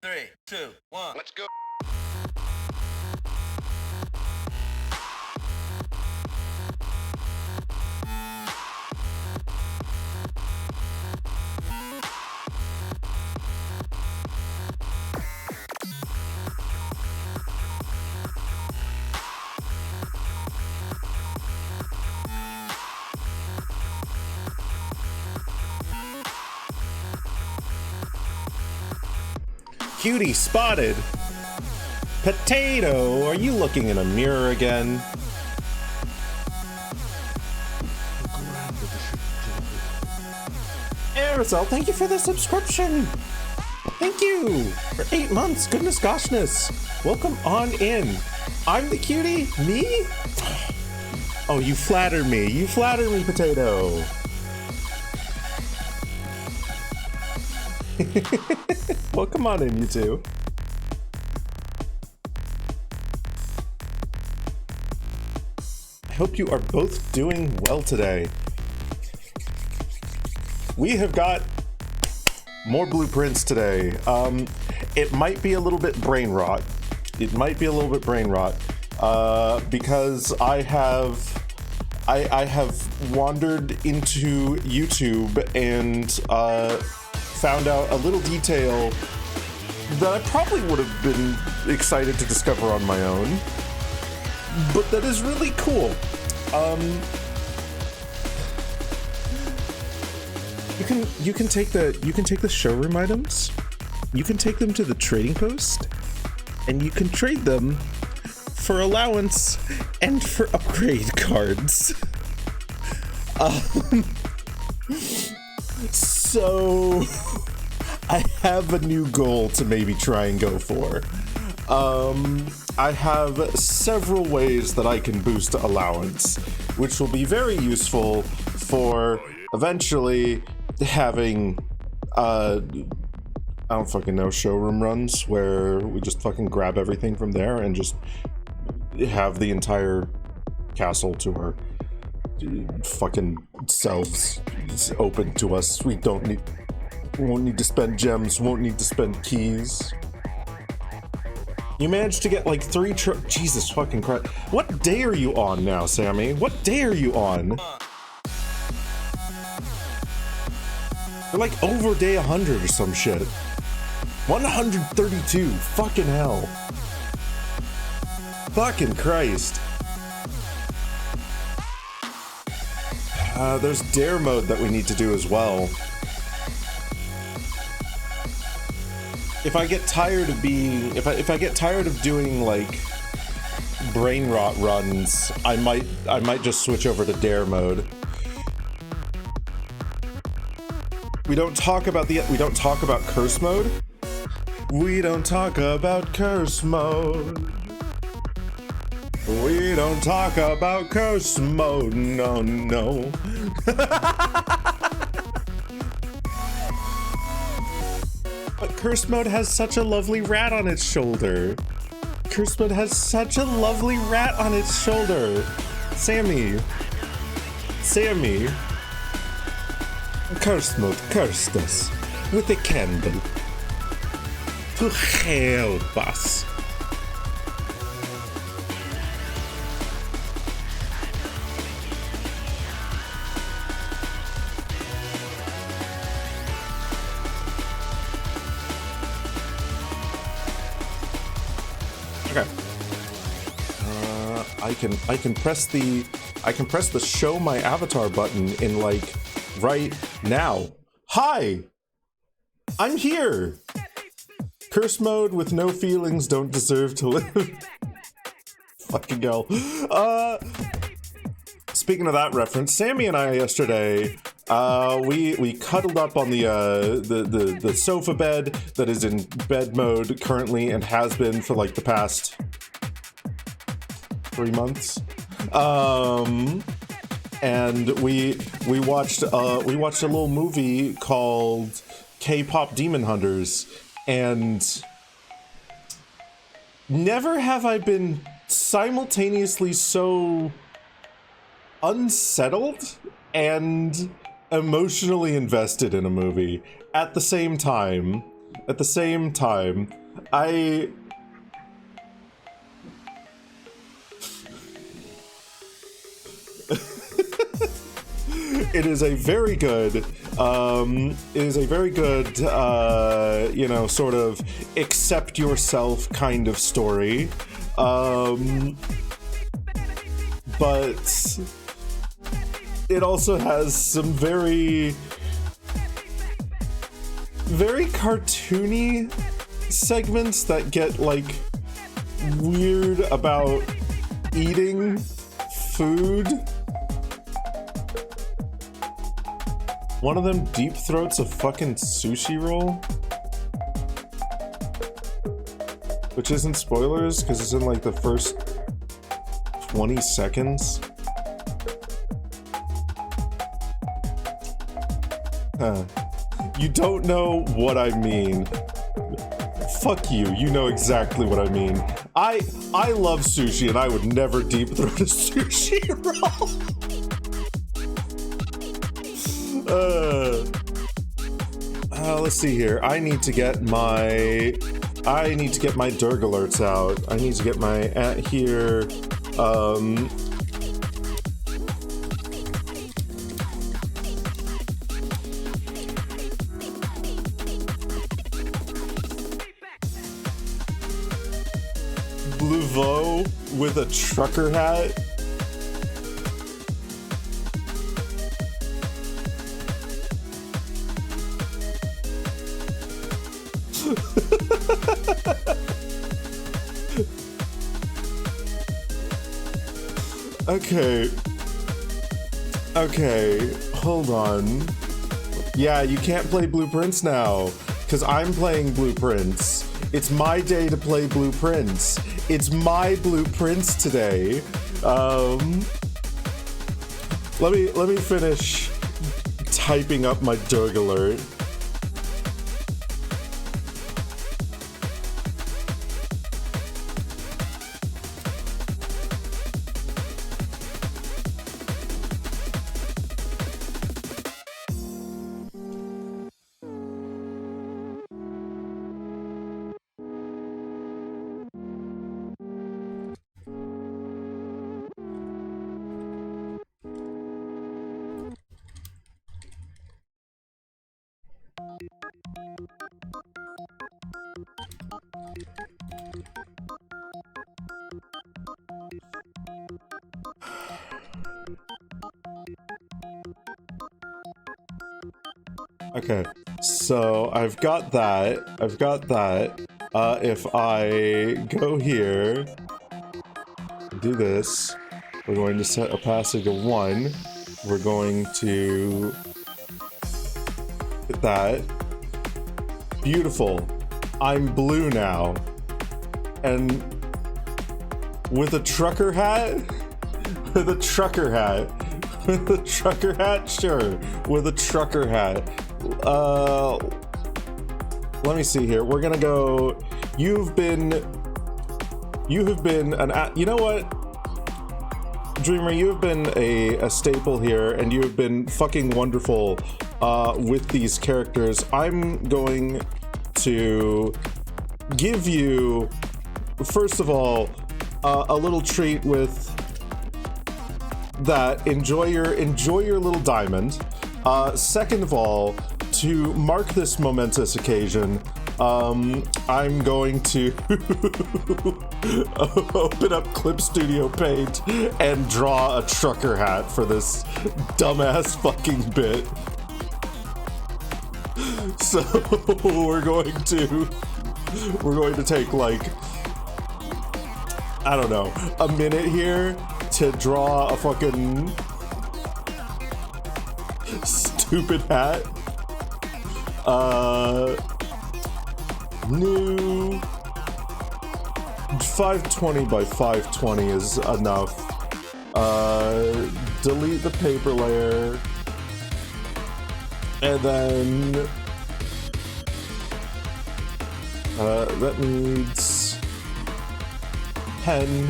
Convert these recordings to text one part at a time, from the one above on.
3, 2, 1. Let's go. Cutie spotted. Potato, are you looking in a mirror again? Aerosol, thank you for the subscription. Thank you for 8 months. Goodness goshness. Welcome on in. I'm the cutie. Me? Oh, you flatter me. You flatter me, Potato. Well, come on in, you two. I hope you are both doing well today. We have got more blueprints today. It might be a little bit brain rot. Because I have wandered into YouTube and found out a little detail that I probably would have been excited to discover on my own, but that is really cool. You can take the showroom items, you can take them to the trading post, and you can trade them for allowance and for upgrade cards. So I have a new goal to maybe try and go for. I have several ways that I can boost allowance, which will be very useful for eventually having, I don't fucking know, showroom runs where we just fucking grab everything from there and just have the entire castle to our fucking selves. It's open to us. We won't need to spend gems, won't need to spend keys. You managed to get like 3 Jesus fucking Christ. What day are you on now, Sammy? What day are you on? You're like over day 100 or some shit. 132. Fucking hell. Fucking Christ. There's dare mode that we need to do as well. If I get tired of being, if I get tired of doing like brain rot runs, I might just switch over to dare mode. We don't talk about curse mode. We don't talk about curse mode. We don't talk about curse mode, no. But curse mode has such a lovely rat on its shoulder. Curse mode has such a lovely rat on its shoulder. Sammy. Curse mode cursed us with a candle to help us. Okay. I can press the show my avatar button in like right now. Hi! I'm here! Curse mode with no feelings don't deserve to live. Fucking hell. Speaking of that reference, Sammy and I yesterday, we cuddled up on the sofa bed that is in bed mode currently and has been for like the past 3 months. And we watched a little movie called K-Pop Demon Hunters, and never have I been simultaneously so unsettled and emotionally invested in a movie at the same time. at the same time, it is a very good, you know, sort of accept yourself kind of story. But it also has some very cartoony segments that get, like, weird about eating food. One of them deep throats a fucking sushi roll. Which isn't spoilers, because it's in, like, the first 20 seconds. You don't know what I mean. Fuck you, you know exactly what I mean. I love sushi and I would never deep throat a sushi roll. Let's see here. I need to get my Durg alerts out. I need to get my at here. Bluvo with a trucker hat. Okay, hold on. Yeah, you can't play Blueprints now, because I'm playing Blueprints. It's my day to play Blueprints. It's my Blueprints today. Let me finish typing up my Durg alert. Okay, so I've got that. If I go here, do this, we're going to set opacity to 1. We're going to hit that. Beautiful. I'm blue now. And with a trucker hat? With a trucker hat. With a trucker hat? Sure. With a trucker hat. Let me see here. We're gonna go. You have been you know what? Dreamer, you have been a staple here, and you have been fucking wonderful with these characters. I'm going to give you, first of all, a little treat with that. Enjoy your little diamond. Second of all, to mark this momentous occasion, I'm going to open up Clip Studio Paint and draw a trucker hat for this dumbass fucking bit. So we're going to take, like, I don't know, a minute here to draw a fucking stupid hat. New 520 by 520 is enough. Delete the paper layer, and then that needs pen.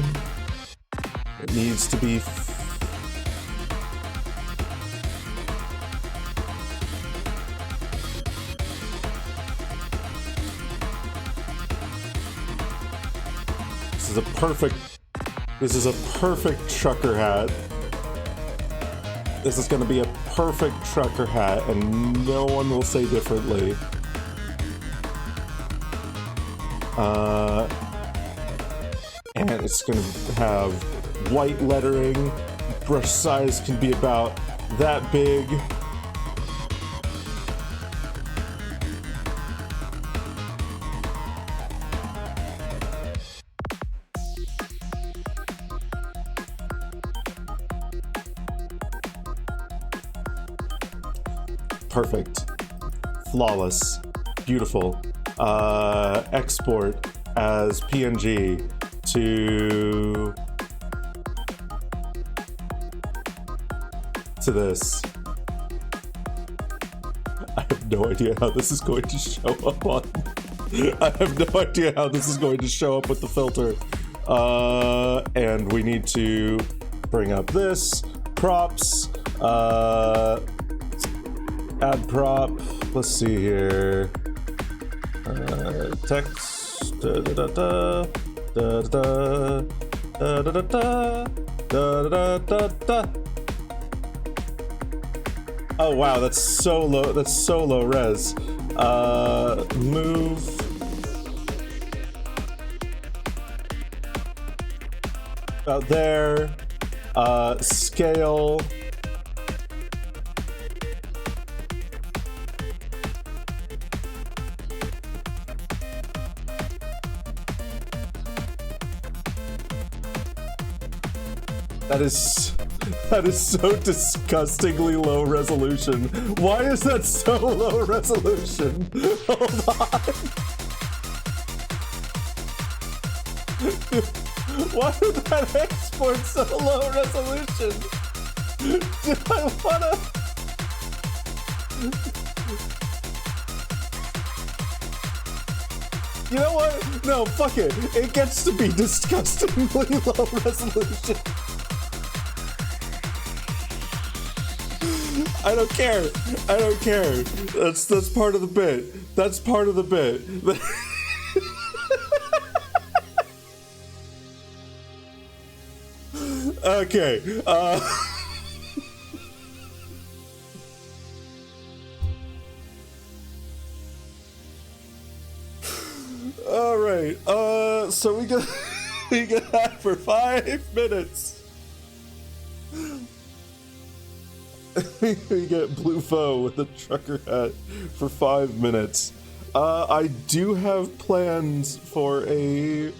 It needs to be is a perfect trucker hat. This is gonna be a perfect trucker hat, and no one will say differently. And it's gonna have white lettering. Brush size can be about that big. Perfect. Flawless. Beautiful. Export as PNG to this. I have no idea how this is going to show up on. I have no idea how this is going to show up with the filter. And we need to bring up this props. Add prop. Let's see here. Text. Da da da da da da da da da da da da. Oh wow, that's so low. That's so low res. Move. About there. Scale. That is so disgustingly low resolution. Why is that so low resolution? Hold on. Why did that export so low resolution? Do I wanna... You know what? No, fuck it. It gets to be disgustingly low resolution. I don't care. I don't care. That's part of the bit. That's part of the bit. Okay. All right. So we got that for 5 minutes. We get Blue Foe with a trucker hat for 5 minutes. I do have plans for a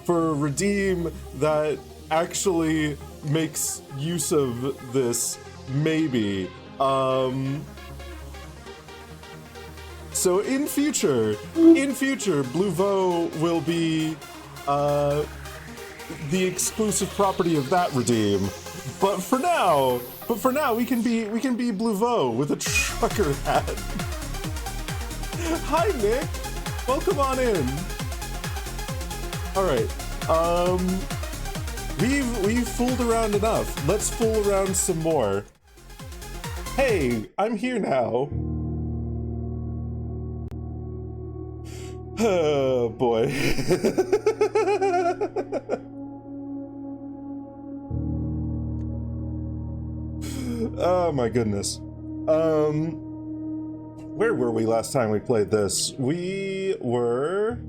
redeem that actually makes use of this, maybe. So in future, Blue Foe will be the exclusive property of that redeem. But for now, we can be Blue Foe with a trucker hat. Hi, Nick. Welcome on in. All right. We've fooled around enough. Let's fool around some more. Hey, I'm here now. Oh boy. Oh my goodness. Where were we last time we played this? We were...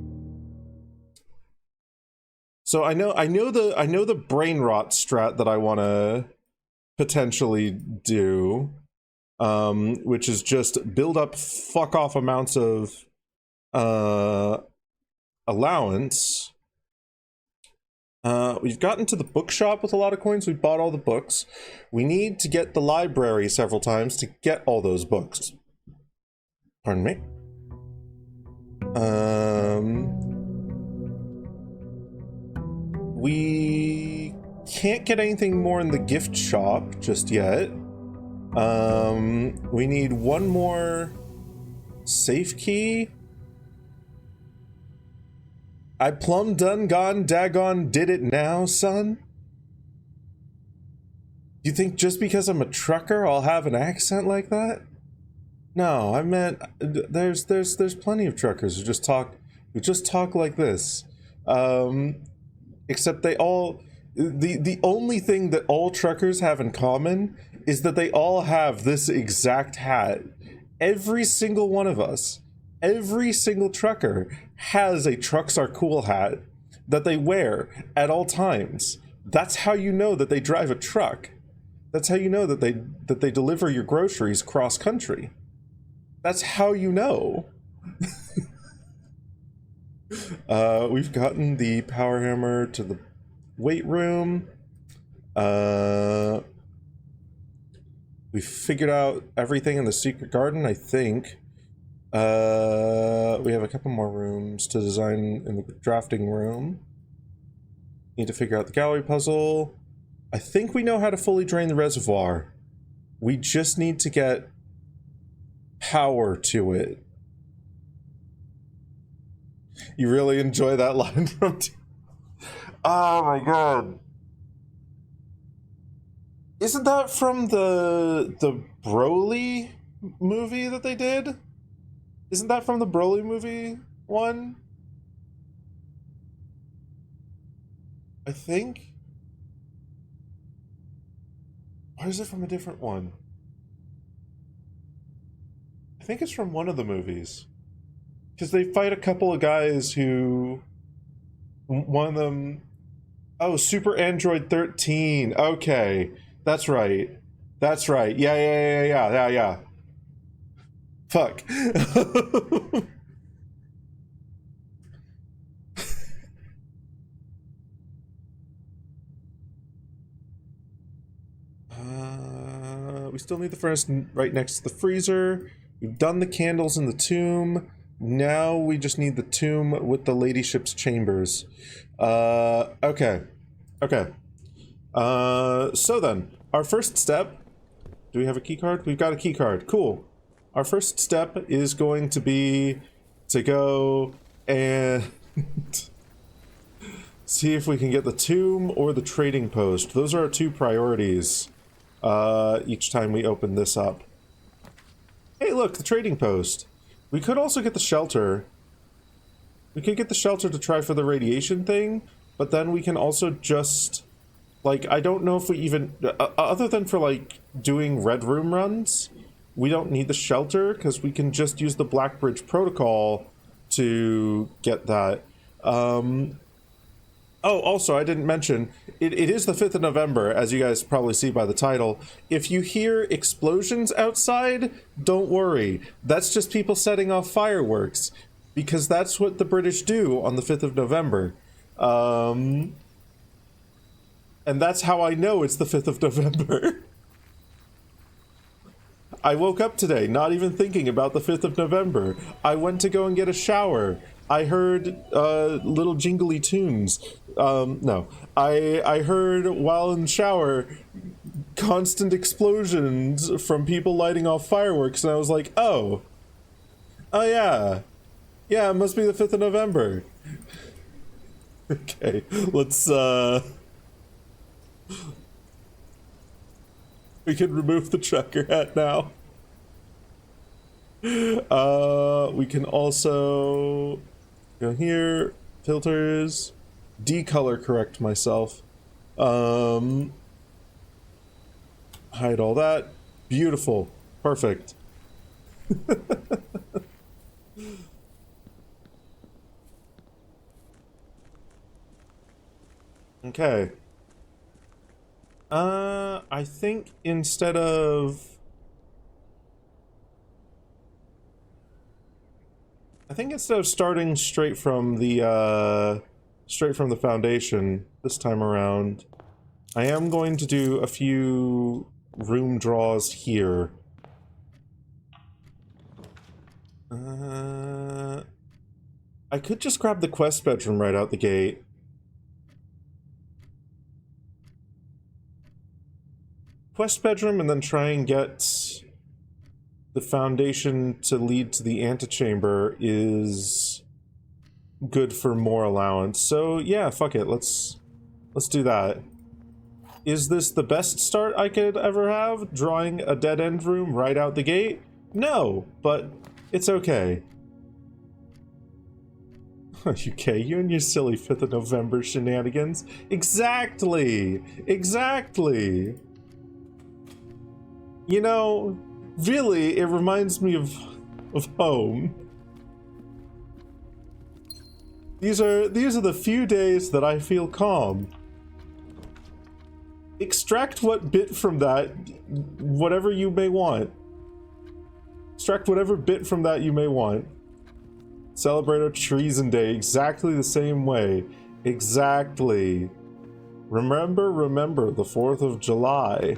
So I know the brain rot strat that I want to potentially do, which is just build up fuck off amounts of allowance. We've gotten to the bookshop with a lot of coins. We bought all the books. We need to get the library several times to get all those books. Pardon me. We can't get anything more in the gift shop just yet. We need one more safe key. I plumb done gone daggone did it now, son? You think just because I'm a trucker I'll have an accent like that? No, I meant there's plenty of truckers who just talk like this. Except they all, the only thing that all truckers have in common is that they all have this exact hat. Every single one of us, every single trucker has a trucks are cool hat that they wear at all times. That's how you know that they drive a truck. That's how you know that they deliver your groceries cross country. That's how you know. We've gotten the power hammer to the weight room. We figured out everything in the secret garden, I think. We have a couple more rooms to design in the drafting room. Need to figure out the gallery puzzle. I think we know how to fully drain the reservoir. We just need to get power to it. You really enjoy that line from... Oh my god. Isn't that from the Broly movie that they did? Isn't that from the Broly movie one? I think? Or is it from a different one? I think it's from one of the movies. Because they fight a couple of guys who... One of them... Oh, Super Android 13. Okay. That's right. That's right. Yeah. Fuck. We still need the furnace right next to the freezer. We've done the candles in the tomb. Now we just need the tomb with the ladyship's chambers. Okay. So then, our first step... Do we have a key card? We've got a key card. Cool. Our first step is going to be to go and see if we can get the tomb or the trading post. Those are our two priorities each time we open this up. Hey, look, the trading post. We could also get the shelter. We could get the shelter to try for the radiation thing, but then we can also just... Like, I don't know if we even... other than for, like, doing Red Room runs, we don't need the shelter, because we can just use the Blackbridge Protocol to get that. Oh, also, I didn't mention, it is the 5th of November, as you guys probably see by the title. If you hear explosions outside, don't worry. That's just people setting off fireworks, because that's what the British do on the 5th of November. And that's how I know it's the 5th of November. I woke up today not even thinking about the 5th of November. I went to go and get a shower. I heard little jingly tunes. No. I heard while in the shower constant explosions from people lighting off fireworks, and I was like, oh yeah. Yeah, it must be the 5th of November. Okay, let's we can remove the trucker hat now. We can also go here, filters, decolor correct myself. Hide all that. Beautiful. Perfect. Okay. I think instead of starting straight from the foundation this time around, I am going to do a few room draws here. I could just grab the quest bedroom right out the gate. Quest bedroom and then try and get the foundation to lead to the antechamber is good for more allowance. So yeah, fuck it, let's do that. Is this the best start I could ever have? Drawing a dead-end room right out the gate? No, but it's okay. UK, you and your silly 5th of November shenanigans. Exactly! Exactly! You know, really, it reminds me of home. These are the few days that I feel calm. Extract what bit from that, whatever you may want. Extract whatever bit from that you may want. Celebrate our Treason Day exactly the same way. Exactly. Remember the 4th of July.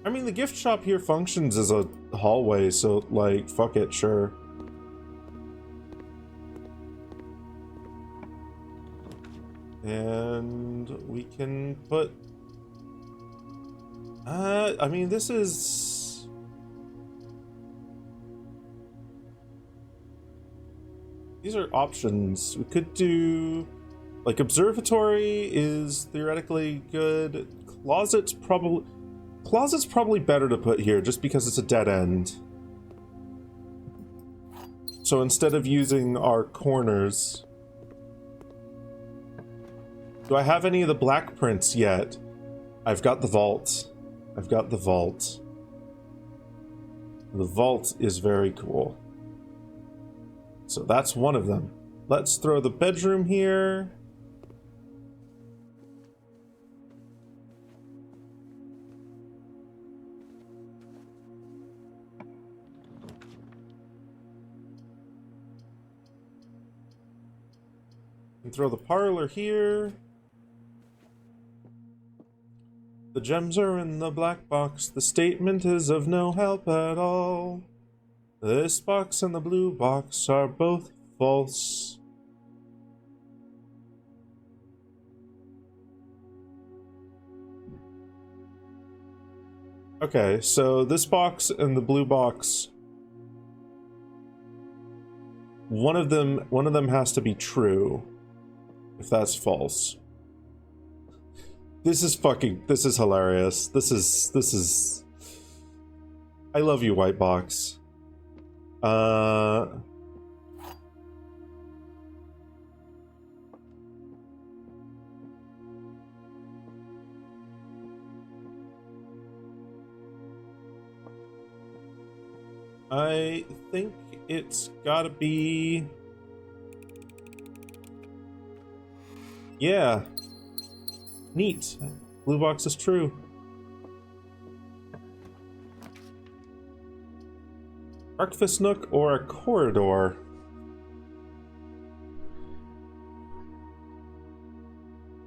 I mean, the gift shop here functions as a hallway, so, like, fuck it, sure. And we can put... I mean, this is... These are options. We could do... Like, observatory is theoretically good. Closet's probably better to put here, just because it's a dead end. So instead of using our corners... Do I have any of the black prints yet? I've got the vault. I've got the vault. The vault is very cool. So that's one of them. Let's throw the bedroom here. And throw the parlor here. The gems are in the black box. The statement is of no help at all. This box and the blue box are both false. Okay, so this box and the blue box, one of them has to be true, if that's false. This is hilarious. This is... I love you, white box. I think it's gotta be... Yeah. Neat. Blue box is true. Breakfast nook or a corridor?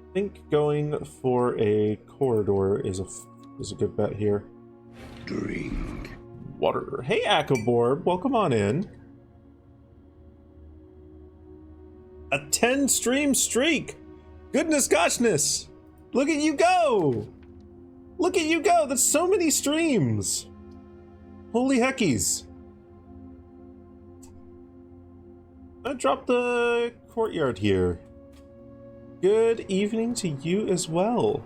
I think going for a corridor is a good bet here. Drink. Water. Hey, Akaborb, welcome on in. A 10 stream streak! Goodness goshness! Look at you go! Look at you go! That's so many streams! Holy heckies! I dropped the courtyard here. Good evening to you as well.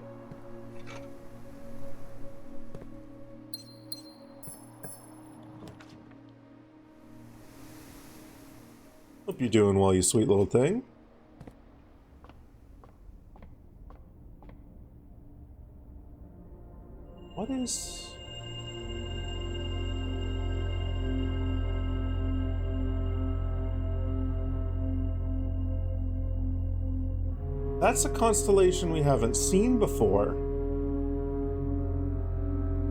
Hope you're doing well, you sweet little thing. What is... That's a constellation we haven't seen before.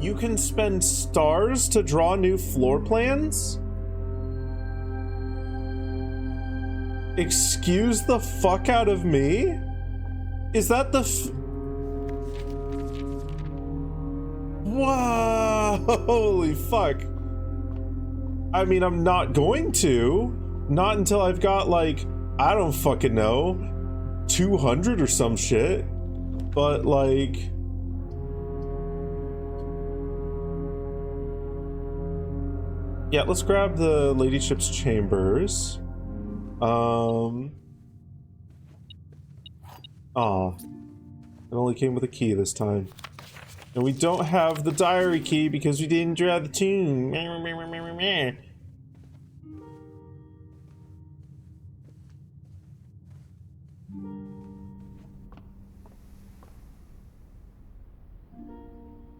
You can spend stars to draw new floor plans? Excuse the fuck out of me? Is that the Wow, holy fuck. I mean, I'm not going to. Not until I've got, like, I don't fucking know, 200 or some shit. But, like... Yeah, let's grab the Ladyship's Chambers. Aw. It only came with a key this time. And we don't have the diary key because we didn't draw the tune.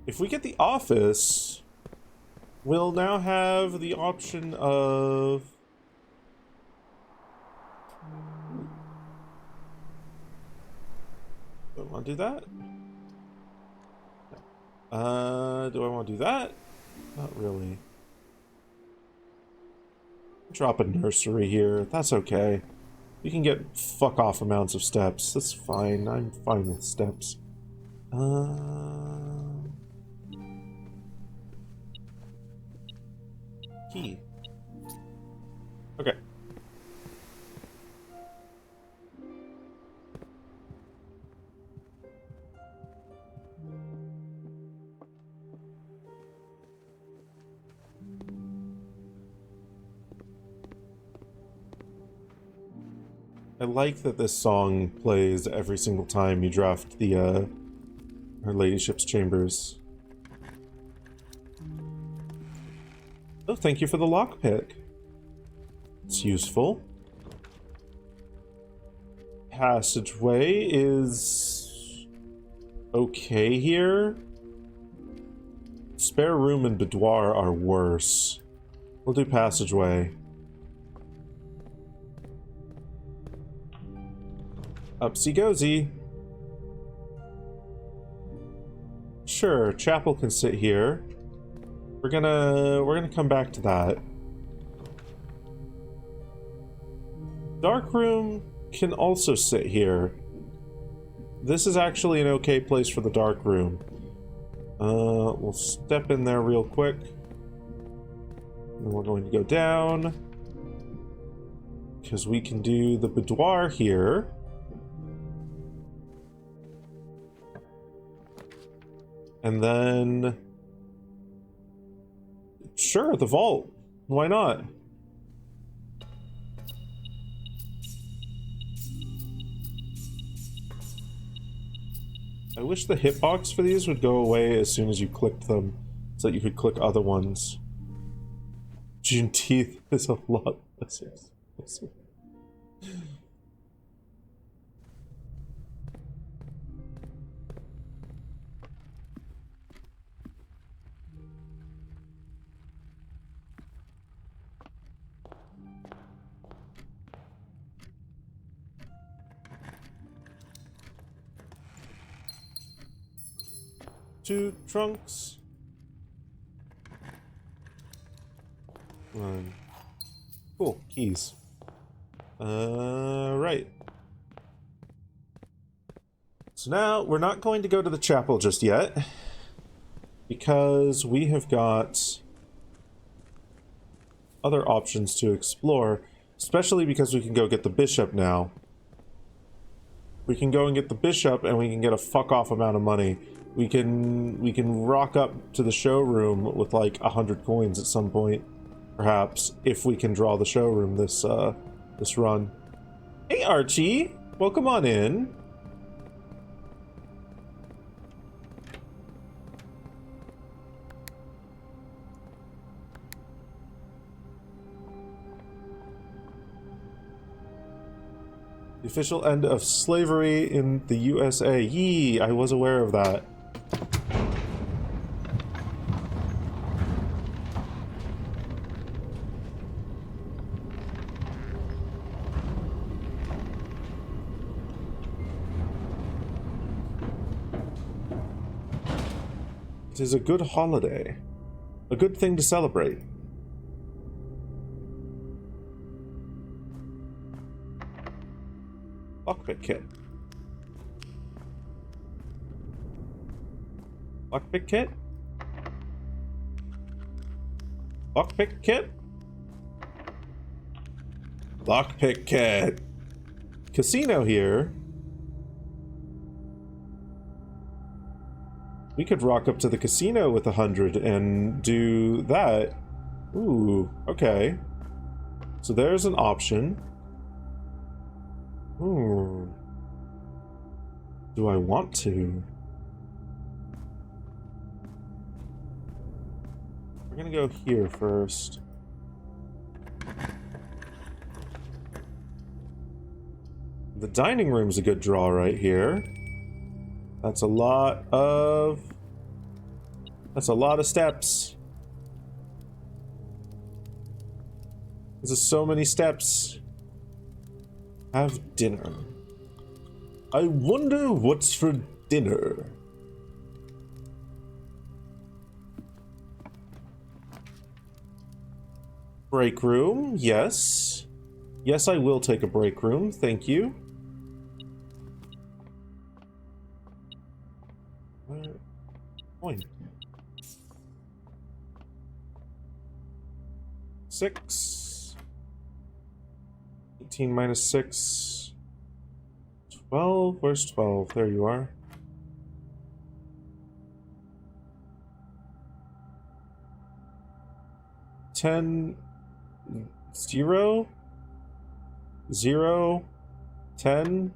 If we get the office, we'll now have the option of... Do I want to do that? Do I want to do that? Not really. Drop a nursery here. That's okay. You can get fuck off amounts of steps. That's fine. I'm fine with steps. Key. Okay. I like that this song plays every single time you draft the, Her Ladyship's chambers. Oh, thank you for the lockpick. It's useful. Passageway is... okay here. Spare room and boudoir are worse. We'll do passageway. Upsy-gozy. Sure, chapel can sit here. We're gonna come back to that. Dark room can also sit here. This is actually an okay place for the dark room. We'll step in there real quick. And we're going to go down. Because we can do the boudoir here. And then... sure, the vault. Why not? I wish the hitbox for these would go away as soon as you clicked them, so that you could click other ones. Juneteenth is a lot less expensive. Two trunks. One. Cool, keys. Right. So now, we're not going to go to the chapel just yet, because we have got other options to explore, especially because we can go get the bishop now. We can go and get the bishop, and we can get a fuck-off amount of money. We can rock up to the showroom with like 100 coins at some point, perhaps, if we can draw the showroom this run. Hey Archie, welcome on in. The official end of slavery in the USA. Yee, I was aware of that. It is a good holiday. A good thing to celebrate. Lockpick kit. Lockpick kit? Lockpick kit? Lockpick kit. Casino here. We could rock up to the casino with 100 and do that. Ooh, okay. So there's an option. Ooh. Do I want to? We're gonna go here first. The dining room's a good draw right here. That's a lot of steps. There's so many steps. Have dinner. I wonder what's for dinner. Break room, yes. Yes, I will take a break room, thank you. Coin. 6. 18 minus 6. 12. Where's 12? There you are. 10. 0. 0. 10.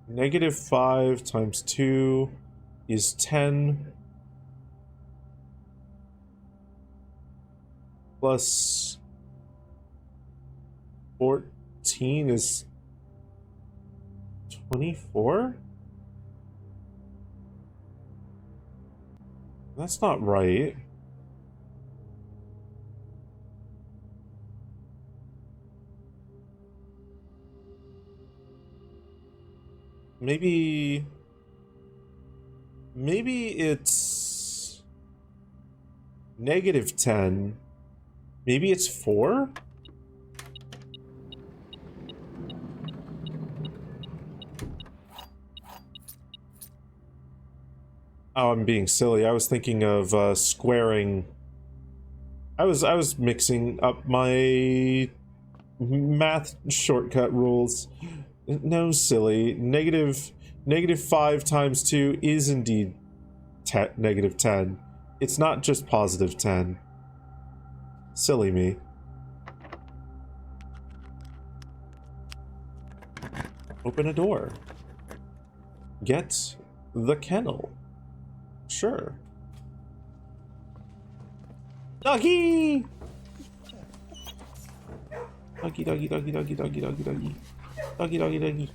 Negative 5 times 2 is 10. Plus 14 is 24? That's not right. Maybe it's negative 10. Maybe it's 4? Oh, I'm being silly. I was thinking of squaring. I was mixing up my math shortcut rules. No, silly. Negative 5 times 2 is indeed negative 10. It's not just positive 10. Silly me. Open a door. Get the kennel. Sure. Doggy! Doggy, doggy, doggy, doggy, doggy, doggy, doggy. Doggy, doggy, doggy.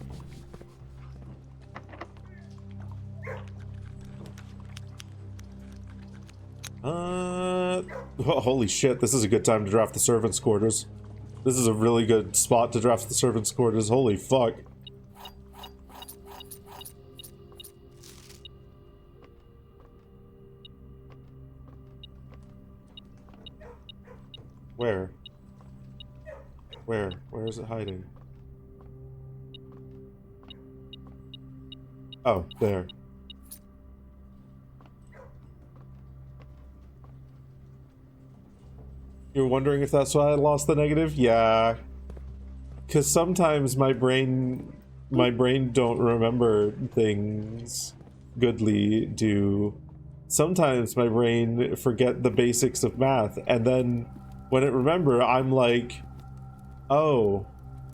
Oh, holy shit, this is a good time to draft the servants' quarters. This is a really good spot to draft the servants' quarters. Holy fuck. Where? Where? Where is it hiding? Oh, there. You're wondering if that's why I lost the negative? Yeah. Because sometimes my brain don't remember things goodly do. Sometimes my brain forget the basics of math, and then when it remember, I'm like, oh,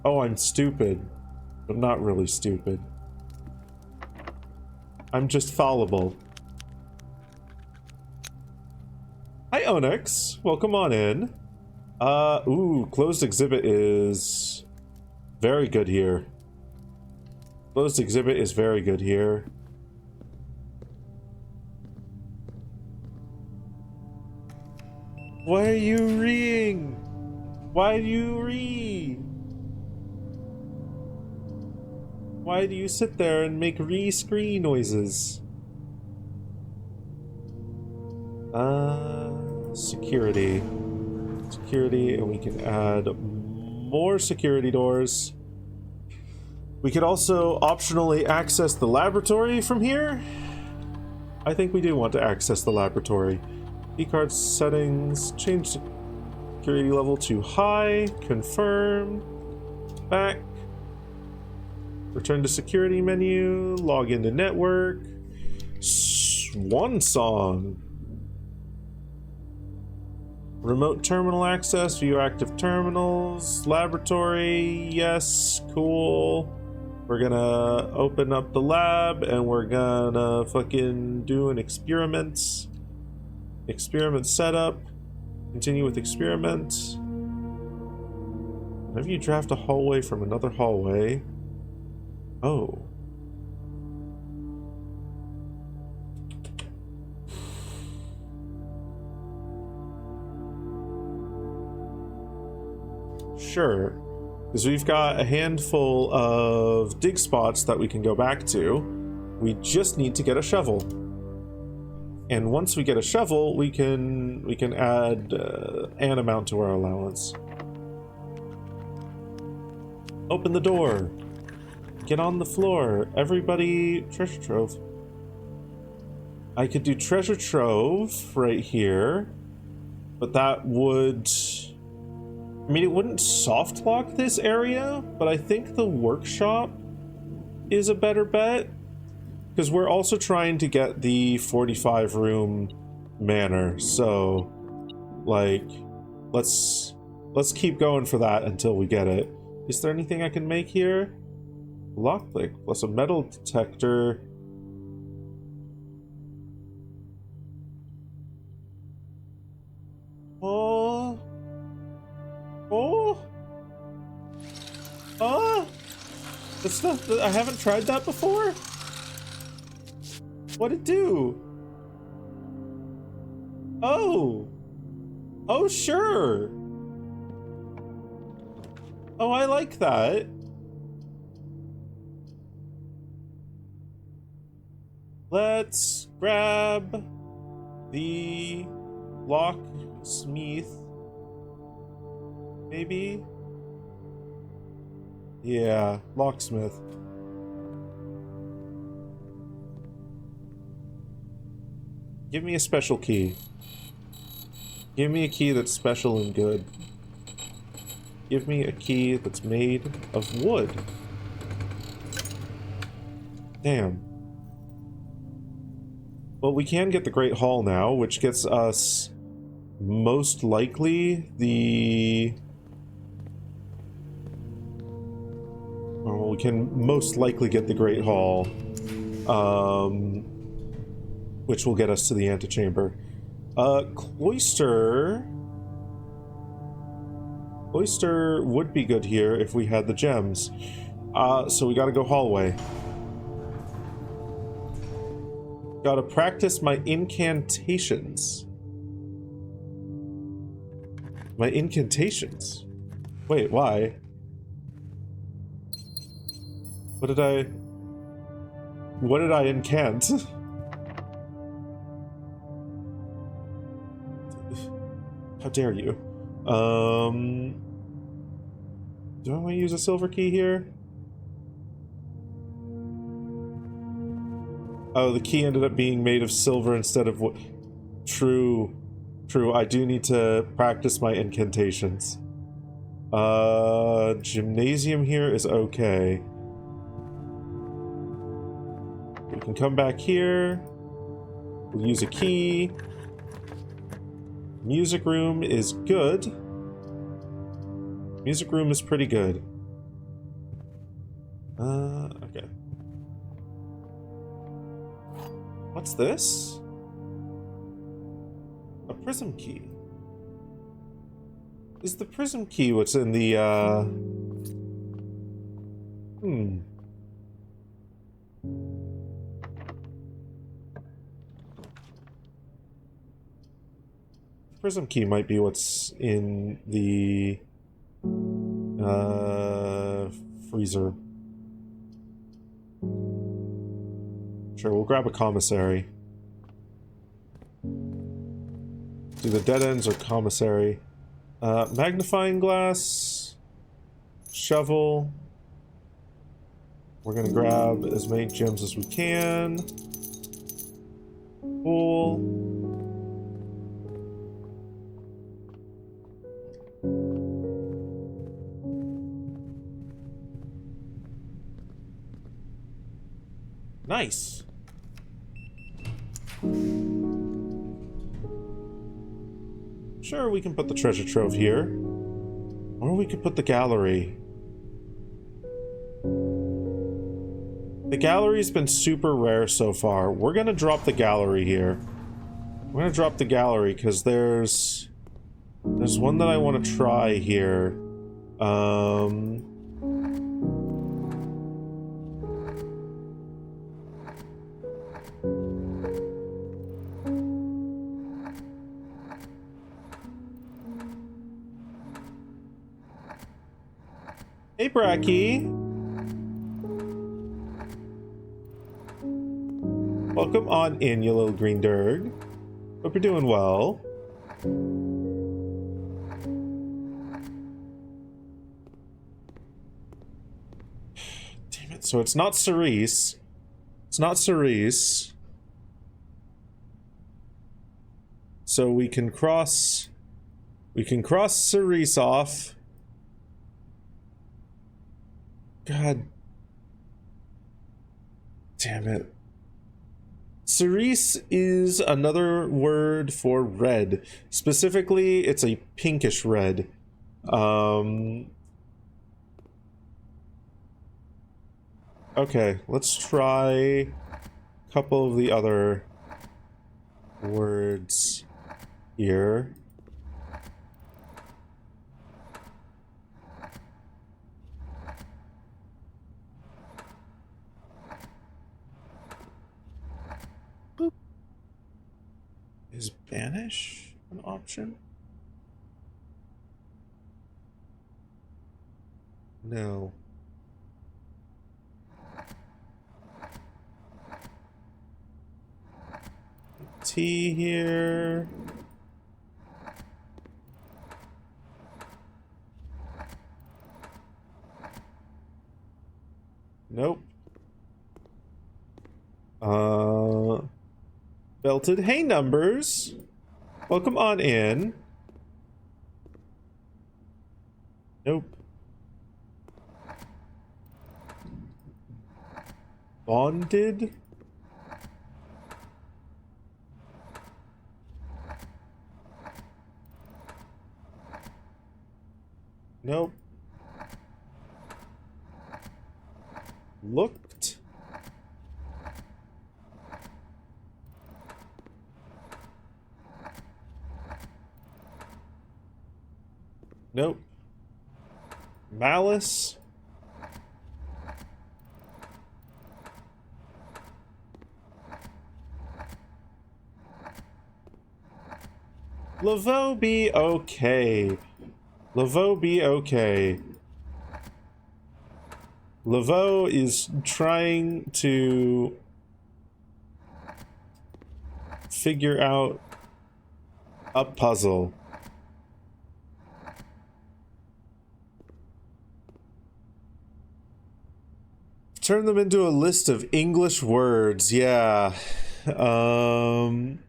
I'm stupid, but not really stupid. I'm just fallible. Hi, Onyx. Welcome on in. Ooh, closed exhibit is very good here. Closed exhibit is very good here. Why are you reading? Why do you read? Why do you sit there and make re-screen noises? Security. Security, and we can add more security doors. We could also optionally access the laboratory from here. I think we do want to access the laboratory. Keycard settings, change security level to high, confirm, back. Return to security menu, log into network. Swan song. Remote terminal access, view active terminals, laboratory, yes, cool. We're gonna open up the lab and we're gonna fucking do an experiment. Experiment setup. Continue with experiment. Whenever you draft a hallway from another hallway. Oh. Sure, because we've got a handful of dig spots that we can go back to. We just need to get a shovel, and once we get a shovel, we can add an amount to our allowance. Open the door. Get on the floor. Everybody, treasure trove. I could do treasure trove right here, but that would. I mean, it wouldn't soft lock this area, but I think the workshop is a better bet. Because we're also trying to get the 45 room manor, so like let's keep going for that until we get it. Is there anything I can make here? Lockpick plus a metal detector. Oh. Oh! Oh! That's not. I haven't tried that before? What'd it do? Oh! Oh, sure! Oh, I like that. Let's grab the locksmith. Maybe? Yeah, locksmith. Give me a special key. Give me a key that's special and good. Give me a key that's made of wood. Damn. Well, we can get the Great Hall now, which gets us most likely the... Well, we can most likely get the Great Hall, which will get us to the antechamber. Cloister would be good here if we had the gems. So we gotta go hallway. Gotta practice my incantations. My incantations? Wait, why? What did I incant? How dare you? Do I want to use a silver key here? Oh, the key ended up being made of silver instead of wood. True. I do need to practice my incantations. Gymnasium here is okay. We can come back here. We'll use a key. Music room is good. Music room is pretty good. Okay. What's this? A prism key. Is the prism key what's in the, Prism key might be what's in the freezer. Sure, we'll grab a commissary. Do the dead ends or commissary? Magnifying glass, shovel. We're gonna grab as many gems as we can. Cool. Nice. Sure, we can put the treasure trove here. Or we could put the gallery. The gallery's been super rare so far. We're gonna drop the gallery here. We're gonna drop the gallery because there's one that I want to try here. Hey, Bracky. Welcome on in, you little green derg. Hope you're doing well. Damn it, so it's not Cerise. It's not Cerise. So we can cross Cerise off. God damn it. Cerise is another word for red. Specifically, it's a pinkish red. Okay, let's try a couple of the other words here. Is banish an option? No. T here. Nope. Belted. Hey, Numbers. Welcome on in. Nope. Bonded. Nope. Looked. Nope. Malice. Laveau be okay. Laveau be okay. Laveau is trying to figure out a puzzle. Turn them into a list of English words. Yeah. Not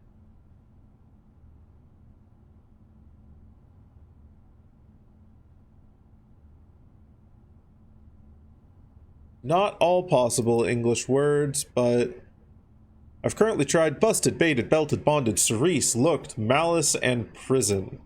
all possible English words, but I've currently tried busted, baited, belted, bonded, cerise, looked, malice, and prison.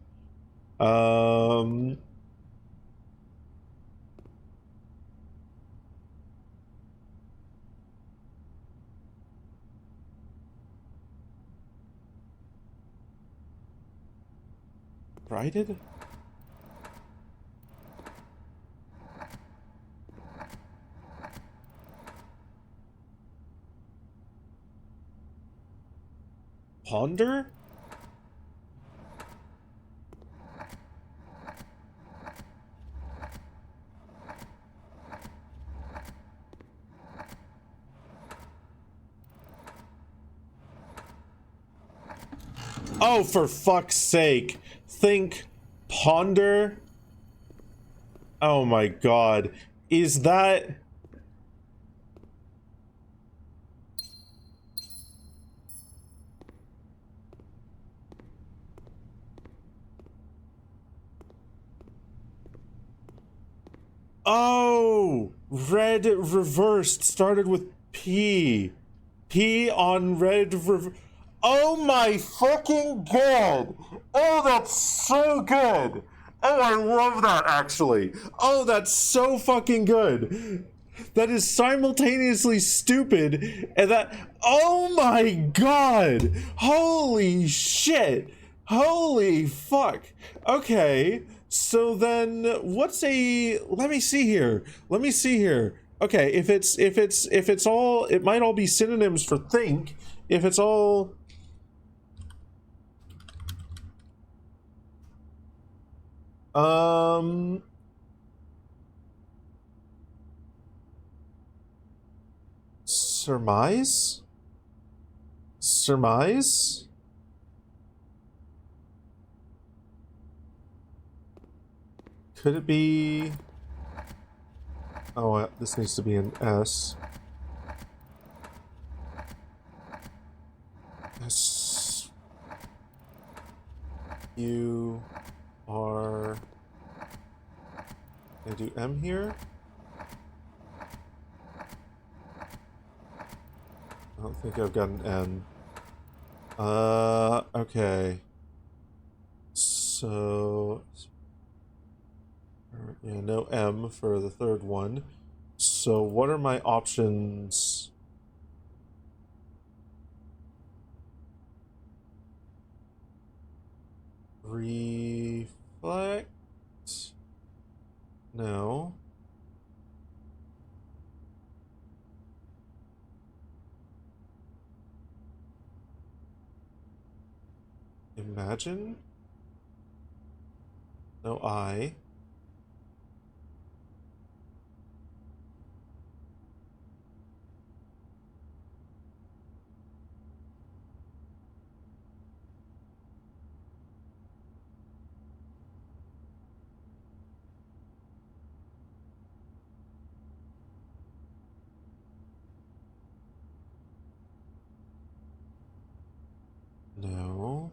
Righted? Ponder? Oh, for fuck's sake. Think ponder? Oh my god. Is that... Oh! Red reversed started with P. P on red Oh my fucking god! Oh, that's so good! Oh, I love that actually. Oh, that's so fucking good. That is simultaneously stupid and that. Oh my god! Holy shit! Holy fuck! Okay, so then what's a. Let me see here. Let me see here. Okay, if it's all, it might all be synonyms for think. If it's all. Um, surmise? Surmise? Could it be... Oh, this needs to be an S. S... U... R... Can I do M here? I don't think I've got an N. Okay. So... Yeah, no M for the third one. So what are my options? Reflect? No. Imagine? No I. No.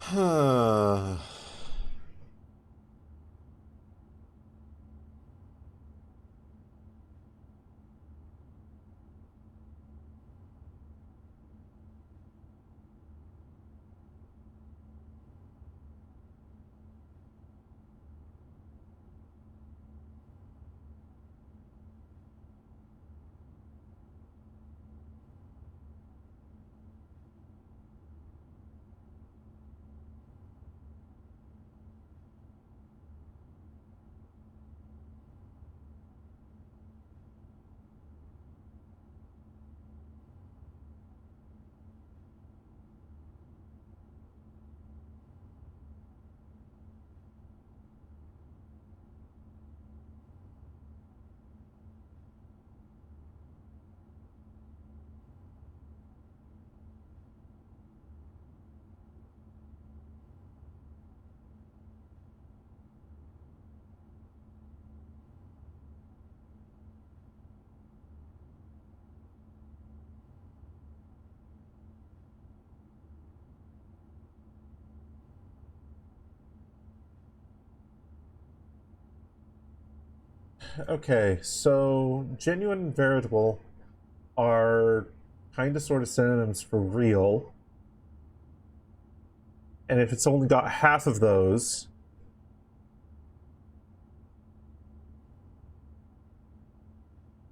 Huh. Okay, so genuine and veritable are kind of sort of synonyms for real. And if it's only got half of those,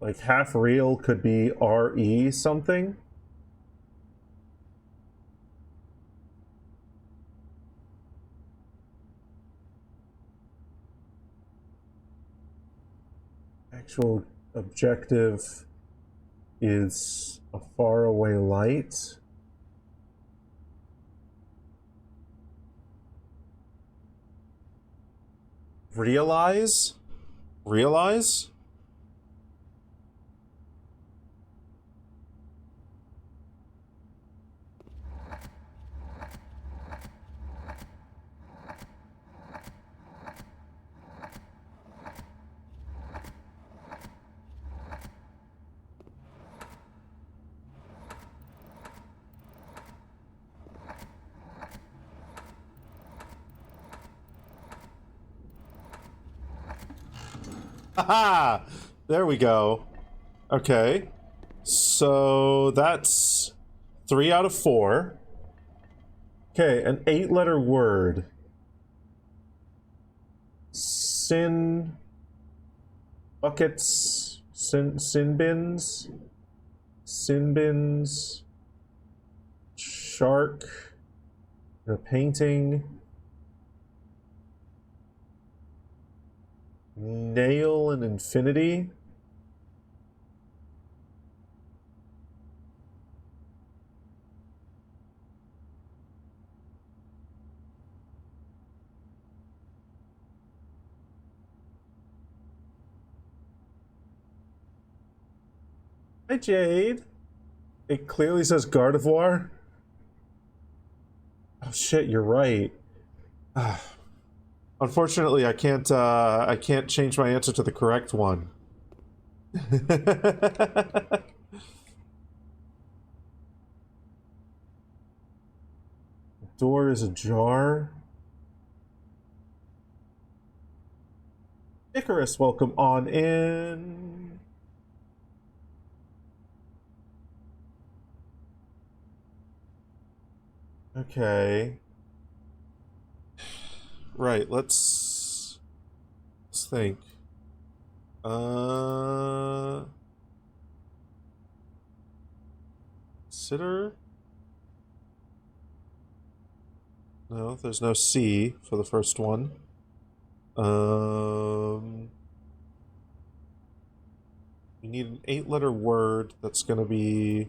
like half real could be RE something. Actual objective is a faraway light. Realize? Realize? Haha! There we go. Okay. So that's 3 out of 4. Okay, an 8-letter word. Sin buckets, sin bins, shark, a painting, nail and infinity. Hi, Jade. It clearly says Gardevoir. Oh shit, you're right. Unfortunately, I can't change my answer to the correct one. Door is ajar. Icarus, welcome on in. Okay. Right, let's think. Sitter? No, there's no C for the first one. We need an 8-letter word that's gonna be...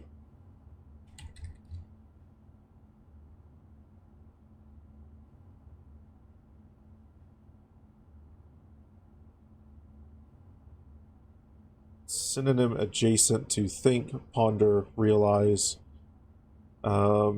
synonym adjacent to think, ponder, realize. That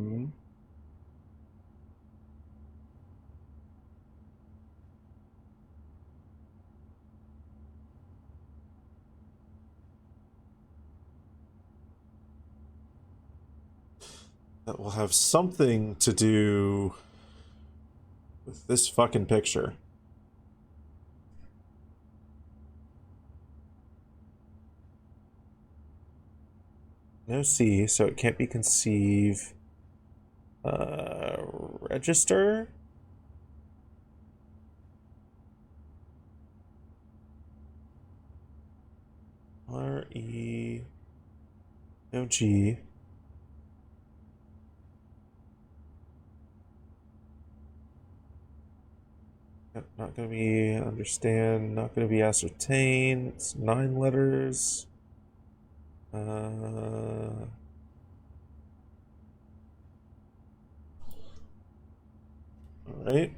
will have something to do with this fucking picture. No C, so it can't be conceive. Register? R-E... No G. Not gonna be understand, not gonna be ascertain. It's 9 letters. Alright.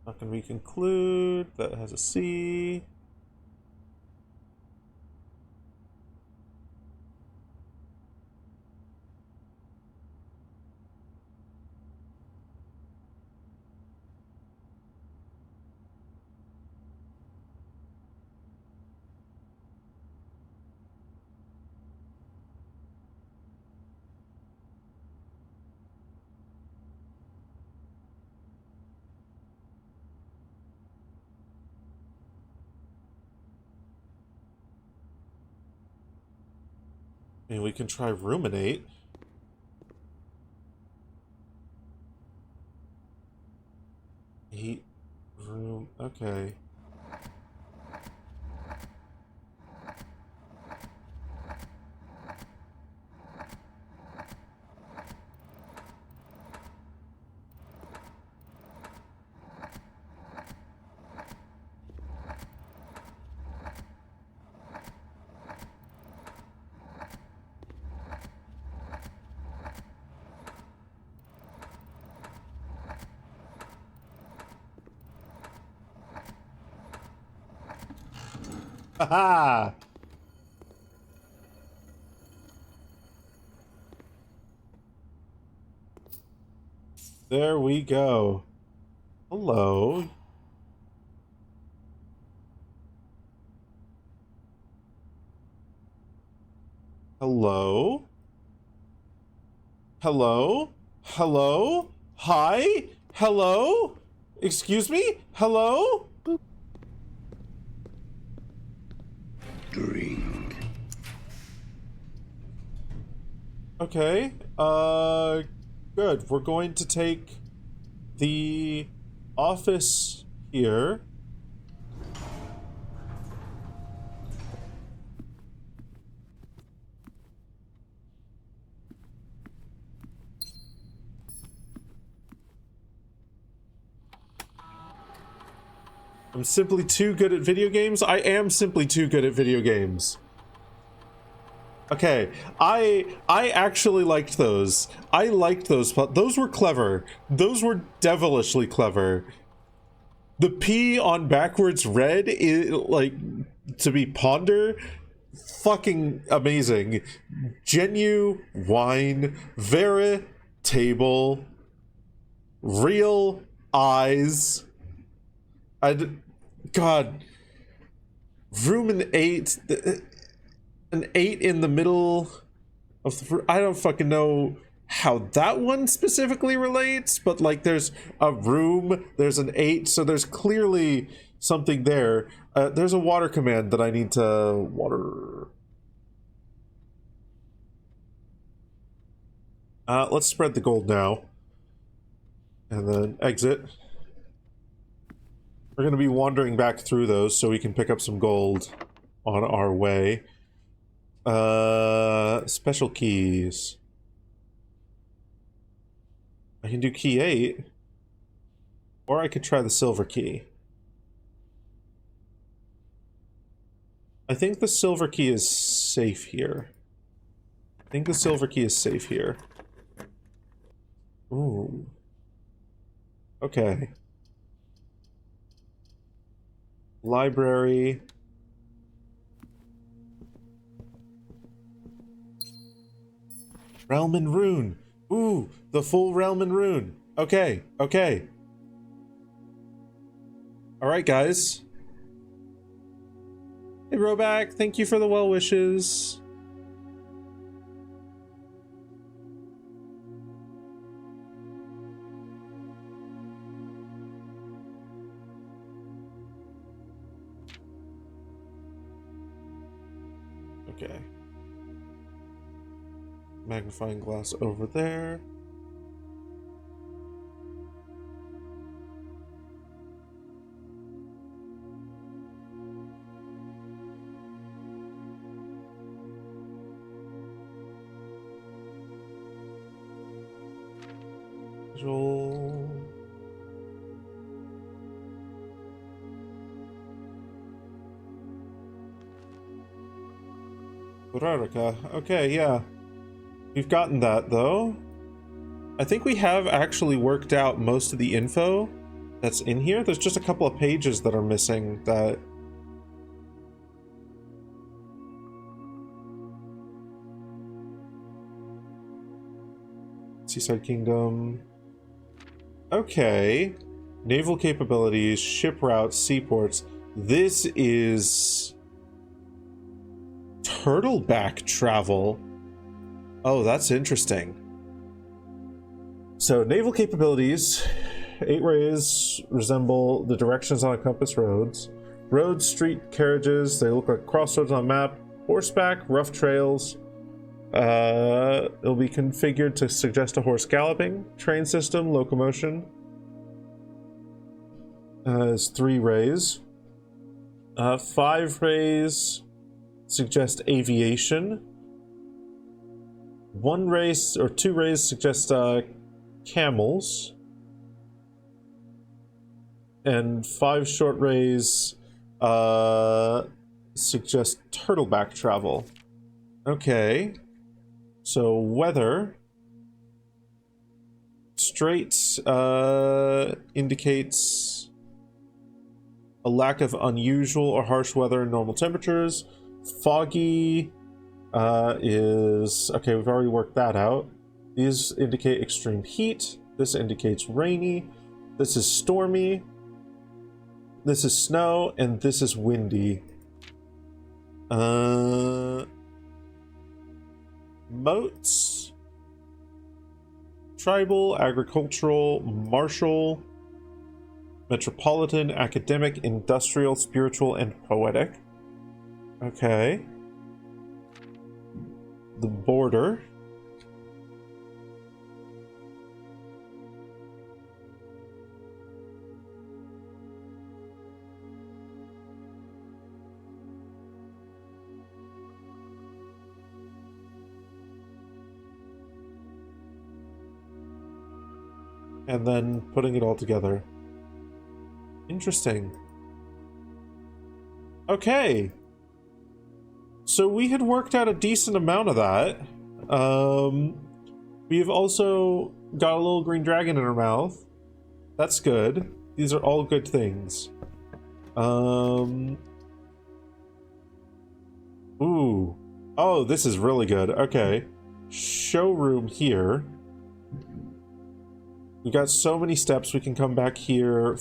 Not gonna be conclude. That has a C. I mean, we can try ruminate. Eat, room, okay. Haha! There we go. Hello. Hello? Hello? Hello? Hi? Hello? Excuse me? Hello? Drink. Okay. Good. We're going to take the office here. I'm simply too good at video games. I am simply too good at video games. Okay, I actually liked those. I liked those. Those were clever. Those were devilishly clever. The P on backwards red is like to be ponder. Fucking amazing. Genuine, vera, table, real eyes. God, room an 8 in the middle of the. I don't fucking know how that one specifically relates, but like there's a room, there's an 8, so there's clearly something there. There's a water command that I need to water. Let's spread the gold now, and then exit. We're going to be wandering back through those so we can pick up some gold on our way. Special keys. I can do key 8. Or I could try the silver key. I think the silver key is safe here. Ooh. Okay. Library. Realm and Rune. Ooh, the full Realm and Rune. Okay, okay. Alright, guys. Hey, Roback, thank you for the well wishes. Okay. Magnifying glass over there. Visual. Uraraka. Okay, yeah. We've gotten that, though. I think we have actually worked out most of the info that's in here. There's just a couple of pages that are missing that... Seaside Kingdom. Okay. Naval capabilities, ship routes, seaports. This is... turtleback travel. Oh, that's interesting. So, naval capabilities. 8 rays resemble the directions on a compass roads. Roads, street, carriages, they look like crossroads on a map. Horseback, rough trails. It'll be configured to suggest a horse galloping. Train system, locomotion. Is 3 rays. 5 rays suggest aviation. 1 race or 2 rays suggest camels. And 5 short rays suggest turtleback travel. Okay. So weather. Straight indicates a lack of unusual or harsh weather and normal temperatures. Foggy is... okay, we've already worked that out. These indicate extreme heat. This indicates rainy. This is stormy. This is snow. And this is windy. Moats. Tribal, agricultural, martial, metropolitan, academic, industrial, spiritual, and poetic. Okay. The border. And then putting it all together. Interesting. Okay. So we had worked out a decent amount of that. We've also got a little green dragon in our mouth. That's good. These are all good things. Ooh. Oh, this is really good. Okay. Showroom here. We got so many steps. We can come back here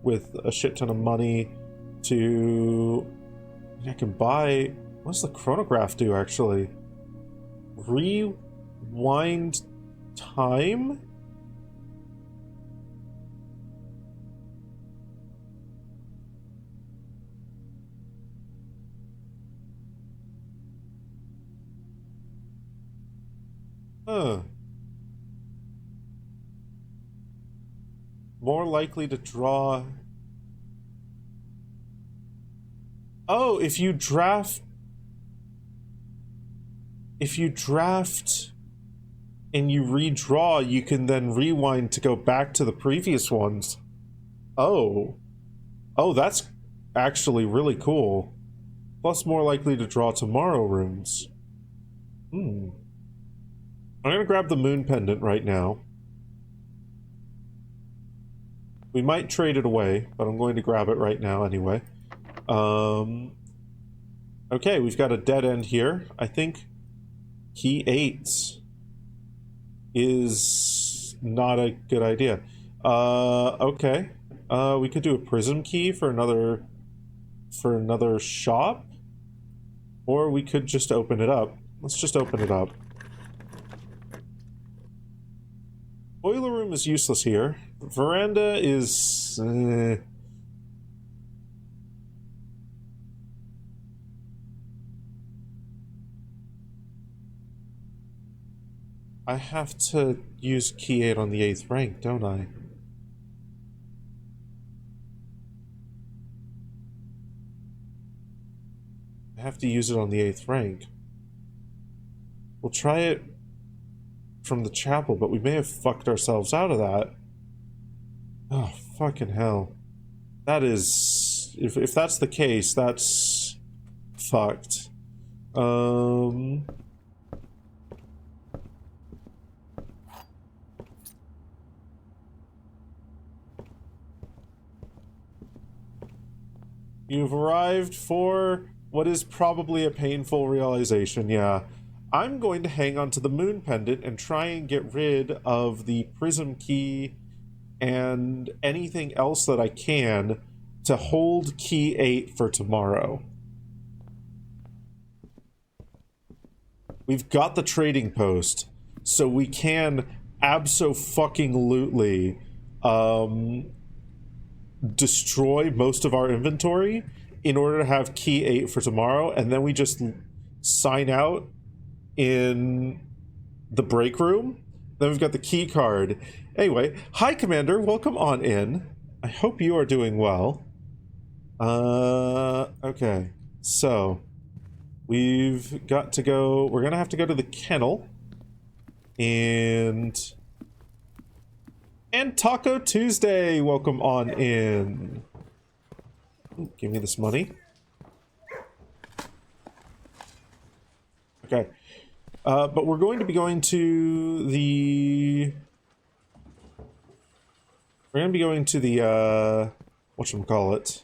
with a shit ton of money to... I can buy... What does the chronograph do, actually? Rewind time? Huh. More likely to draw... Oh, if you draft and you redraw, you can then rewind to go back to the previous ones. Oh. Oh, that's actually really cool. Plus more likely to draw tomorrow runes. I'm gonna grab the moon pendant right now. We might trade it away, but I'm going to grab it right now anyway. Okay, we've got a dead end here. I think key 8 is not a good idea. Okay. We could do a prism key for another shop. Or we could just open it up. Let's just open it up. Boiler room is useless here. Veranda is... I have to use key 8 on the 8th rank, don't I? I have to use it on the 8th rank. We'll try it from the chapel, but we may have fucked ourselves out of that. Oh, fucking hell. That is... If that's the case, that's... fucked. You've arrived for what is probably a painful realization, yeah. I'm going to hang on to the moon pendant and try and get rid of the prism key and anything else that I can to hold key 8 for tomorrow. We've got the trading post, so we can abso-fucking-lutely destroy most of our inventory in order to have key 8 for tomorrow, and then we just sign out in the break room. Then we've got the key card. Anyway, hi Commander, welcome on in. I hope you are doing well. Okay, so we've got to go, we're gonna have to go to the kennel and Taco Tuesday, welcome on in. Ooh, give me this money. Okay. But we're going to be going to the... We're going to be going to the, whatchamacallit.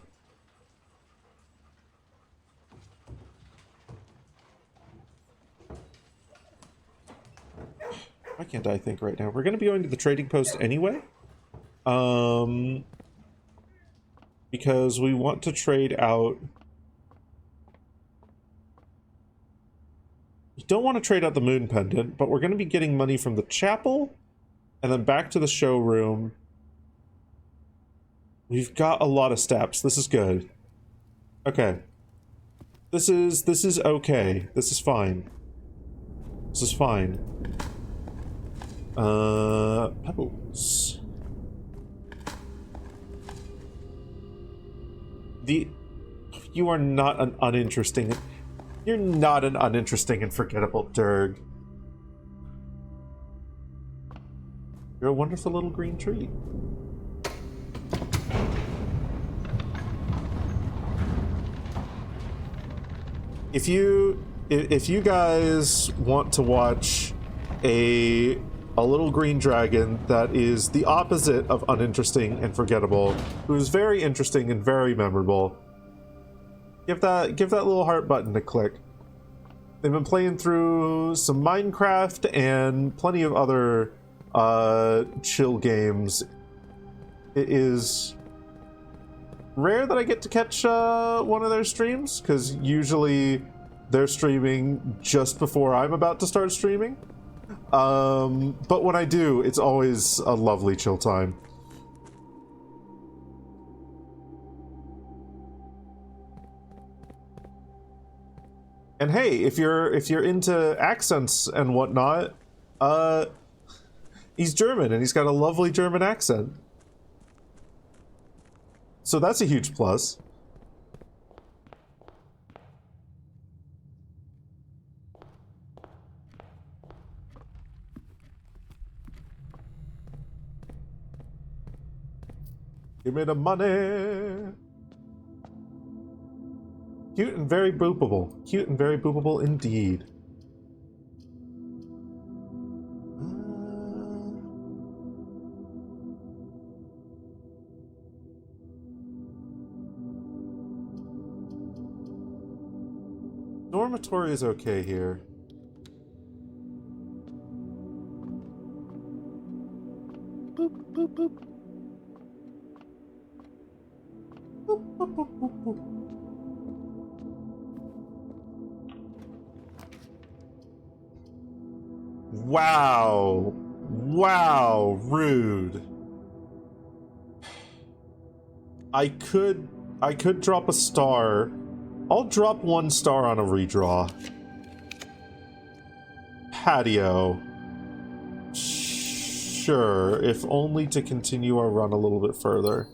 Why can't I think right now? We're going to be going to the trading post anyway. Because we want to trade out You don't want to trade out the moon pendant, but we're going to be getting money from the chapel and then back to the showroom. We've got a lot of steps. This is good. Okay. This is okay. This is fine. This is fine. Pebbles. You are not an uninteresting... You're not an uninteresting and forgettable Durg. You're a wonderful little green tree. If you guys want to watch a little green dragon that is the opposite of uninteresting and forgettable, who's very interesting and very memorable, give that little heart button a click. They've been playing through some Minecraft and plenty of other chill games. It is rare that I get to catch one of their streams, because usually they're streaming just before I'm about to start streaming. But when I do, it's always a lovely chill time. And hey, if you're into accents and whatnot, he's German and he's got a lovely German accent. So that's a huge plus. Give me the money. Cute and very boopable. Cute and very boopable indeed. Dormitory is okay here. Boop, boop, boop. Boop, boop, boop, boop, boop. Wow. Wow, rude. I could drop a star. I'll drop 1 star on a redraw. Patio. Sure, if only to continue our run a little bit further.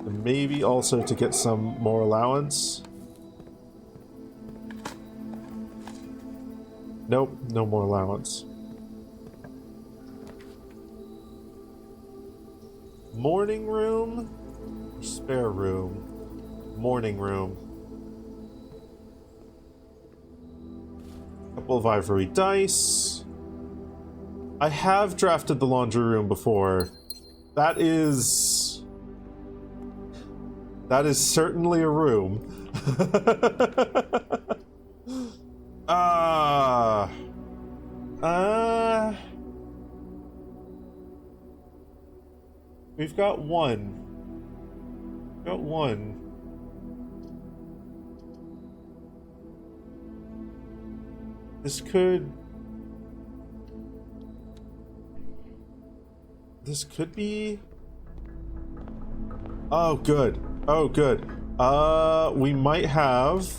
And maybe also to get some more allowance. Nope, no more allowance. Morning room? Spare room. Morning room. Couple of ivory dice. I have drafted the laundry room before. That is certainly a room. We've got one. Got one. This could be... Oh, good. Oh, good. We might have...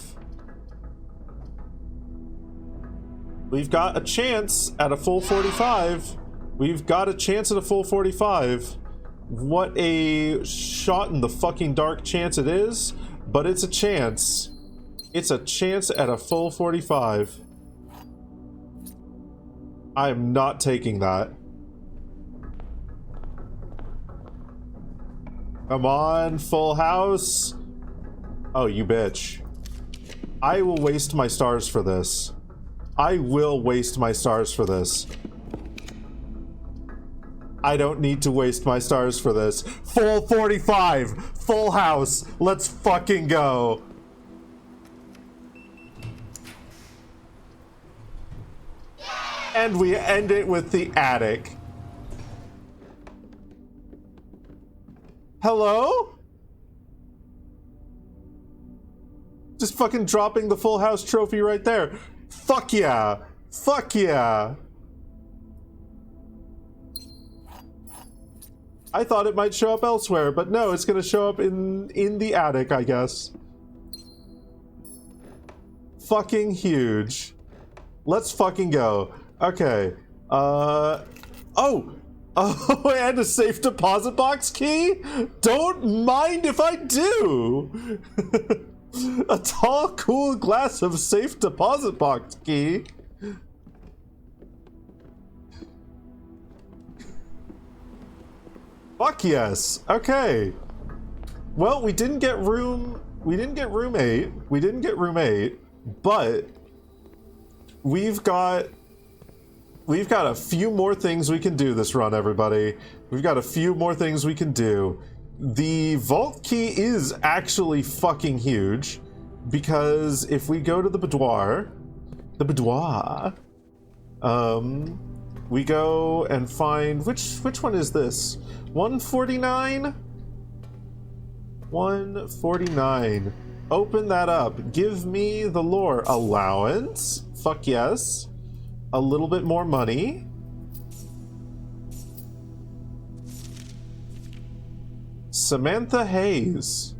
We've got a chance at a full 45. We've got a chance at a full 45. What a shot in the fucking dark chance it is, but it's a chance. It's a chance at a full 45. I am not taking that. Come on, full house. Oh, you bitch. I will waste my stars for this. I will waste my stars for this. I don't need to waste my stars for this. Full 45! Full house! Let's fucking go! And we end it with the attic. Hello? Just fucking dropping the full house trophy right there. Fuck yeah. Fuck yeah. I thought it might show up elsewhere, but no, it's gonna show up in the attic, I guess. Fucking huge. Let's fucking go. Okay. Oh, and a safe deposit box key? Don't mind if I do. A tall, cool glass of safe deposit box key. Fuck yes. Okay. Well, we didn't get room 8. We didn't get room 8, but we've got a few more things we can do this run, everybody. We've got a few more things we can do. The vault key is actually fucking huge, because if we go to the boudoir, we go and find, which one is this? 149? 149. Open that up. Give me the lore allowance. Fuck yes. A little bit more money. Samantha Hayes.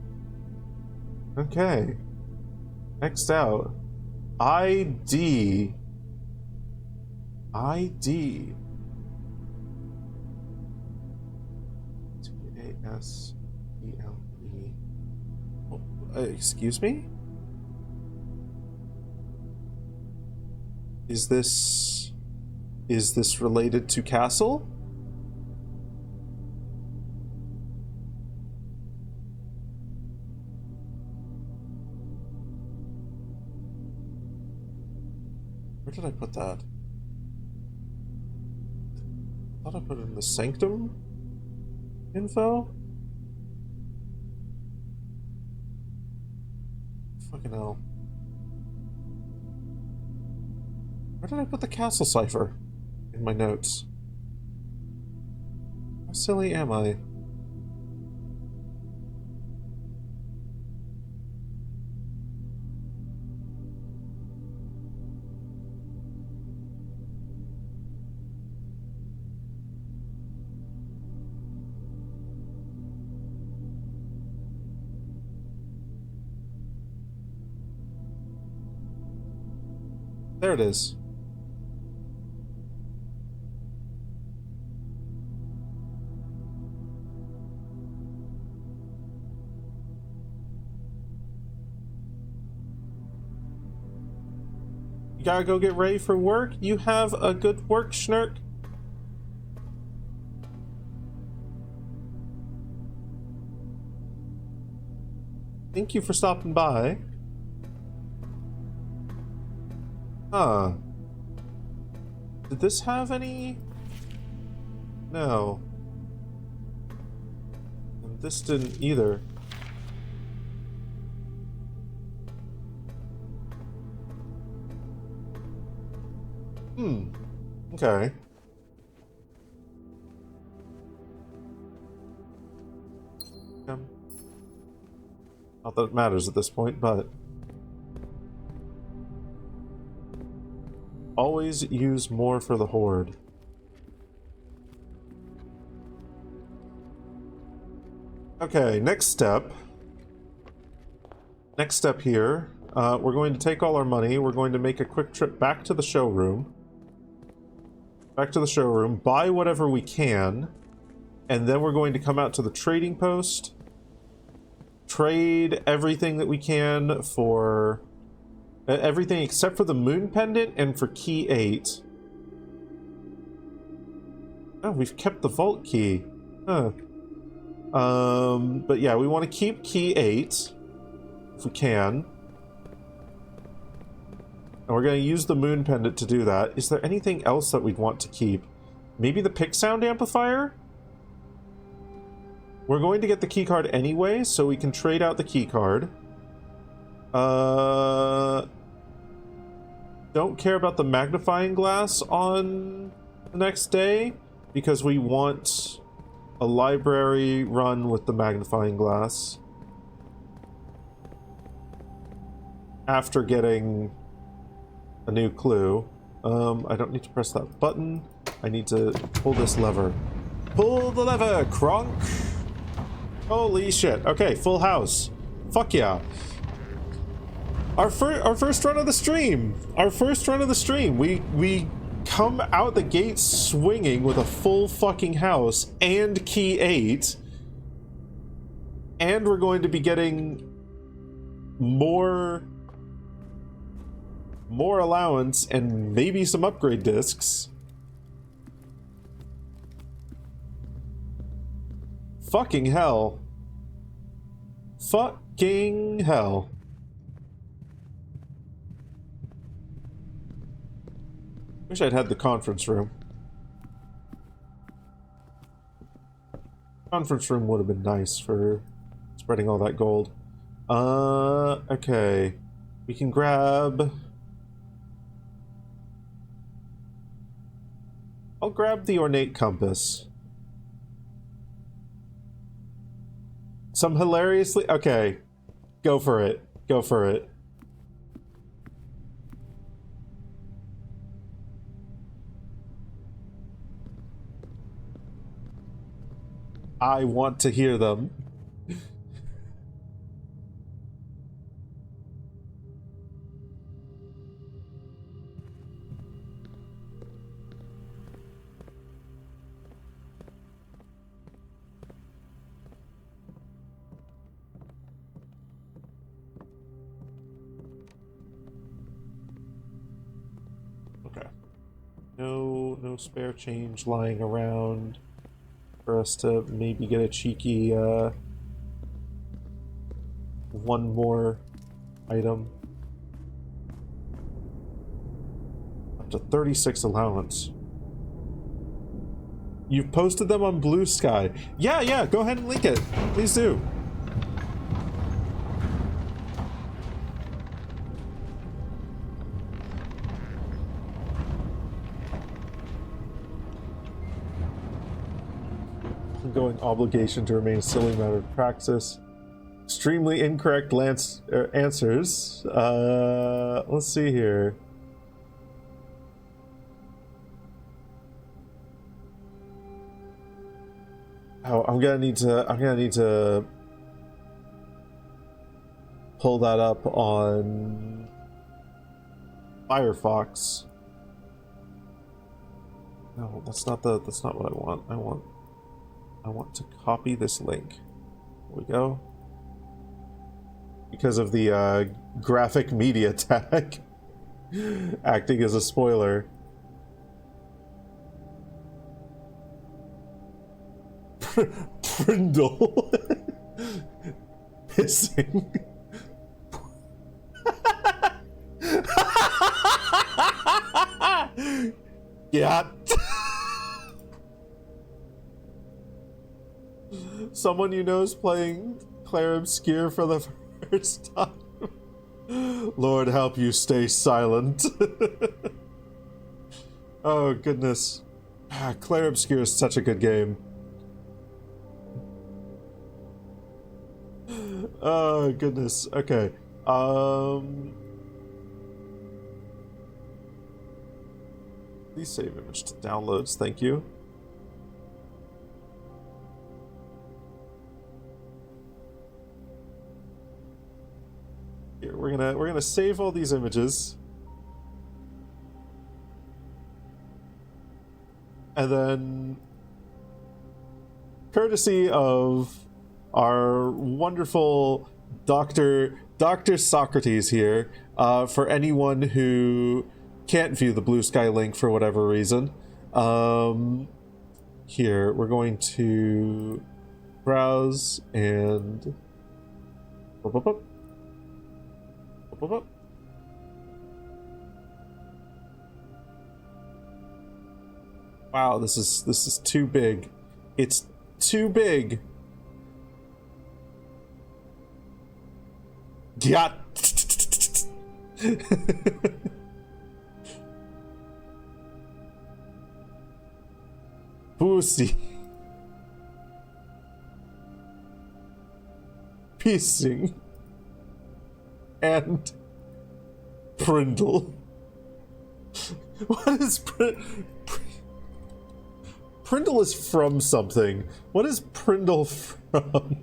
Okay. Next out. ID. T-A-S-E-L-E. Excuse me? Is this related to Castle? Where did I put that? I thought I put it in the sanctum info? Fucking hell. Where did I put the castle cipher? In my notes. How silly am I? There it is. You gotta go get ready for work? You have a good work, Schnurk? Thank you for stopping by. Huh. Did this have any? No. And this didn't either. Okay. Not that it matters at this point, but always use more for the horde. Okay, next step. Next step here. We're going to take all our money. We're going to make a quick trip back to the showroom. Back to the showroom, buy whatever we can, and then we're going to come out to the trading post, trade everything that we can for everything except for the moon pendant and for key 8. Oh, we've kept the vault key. Huh. But yeah, we want to keep key 8 if we can. And we're going to use the moon pendant to do that. Is there anything else that we'd want to keep? Maybe the pick sound amplifier? We're going to get the keycard anyway, so we can trade out the keycard. Don't care about the magnifying glass on the next day, because we want a library run with the magnifying glass. after getting a new clue. I don't need to press that button. I need to pull this lever. Pull the lever, Kronk! Holy shit. Okay, full house. Fuck yeah. Our first run of the stream. Our first run of the stream. We come out the gate swinging with a full fucking house and key 8. And we're going to be getting more allowance and maybe some upgrade discs. Fucking hell. Fucking hell. Wish I'd had the conference room. Conference room would have been nice for spreading all that gold. Okay. We can grab... I'll grab the ornate compass. Some hilariously... Okay. Go for it. Go for it. I want to hear them. Okay. No spare change lying around for us to maybe get a cheeky one more item. Up to 36 allowance. You've posted them on Blue Sky. Yeah, go ahead and link it. Please do. Ongoing obligation to remain a silly matter of praxis. Extremely incorrect answers. Let's see here. Oh, I'm gonna need to pull that up on Firefox. No, that's not what I want. I want to copy this link. There we go. Because of the graphic media tag acting as a spoiler. Brindle. Pissing. Yeah. Someone you know is playing Claire Obscure for the first time. Lord help you stay silent. Oh goodness. Claire Obscure is such a good game. Oh goodness. Okay. Please save image to downloads, thank you. Here, we're gonna save all these images. And then, courtesy of our wonderful Dr. Socrates here, for anyone who can't view the Blue Sky link for whatever reason, here, we're going to browse and... Wow, this is too big. It's too big. Yeah. Pussy. Pissing. And Prindle. What is Prindle is from something. What is Prindle from?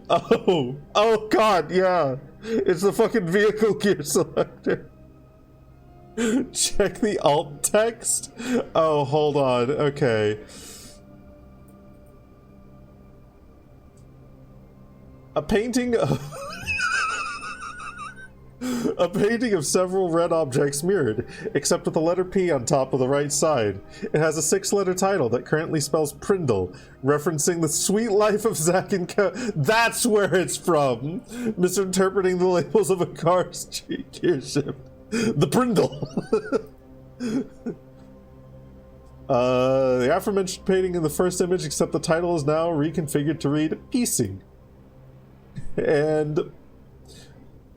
Oh god, yeah. It's the fucking vehicle gear selector. Check the alt text? Oh, hold on. Okay. A painting of a painting of several red objects mirrored, except with the letter P on top of the right side. It has a 6-letter title that currently spells Prindle, referencing the sweet life of Zack and That's where it's from! Misinterpreting the labels of a car's gear shift. The Prindle! The aforementioned painting in the first image, except the title is now reconfigured to read Piecing. And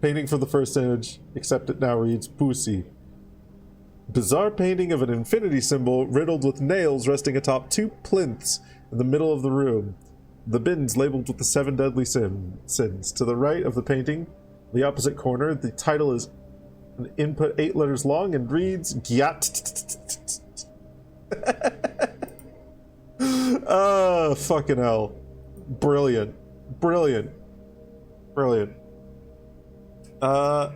painting for the first image, except it now reads Pussy. Bizarre painting of an infinity symbol riddled with nails resting atop 2 plinths in the middle of the room. The bins labeled with the 7 deadly sins. To the right of the painting, the opposite corner, the title is an input 8 letters long and reads Gyat. Fucking hell. Brilliant. Brilliant. Brilliant. I'm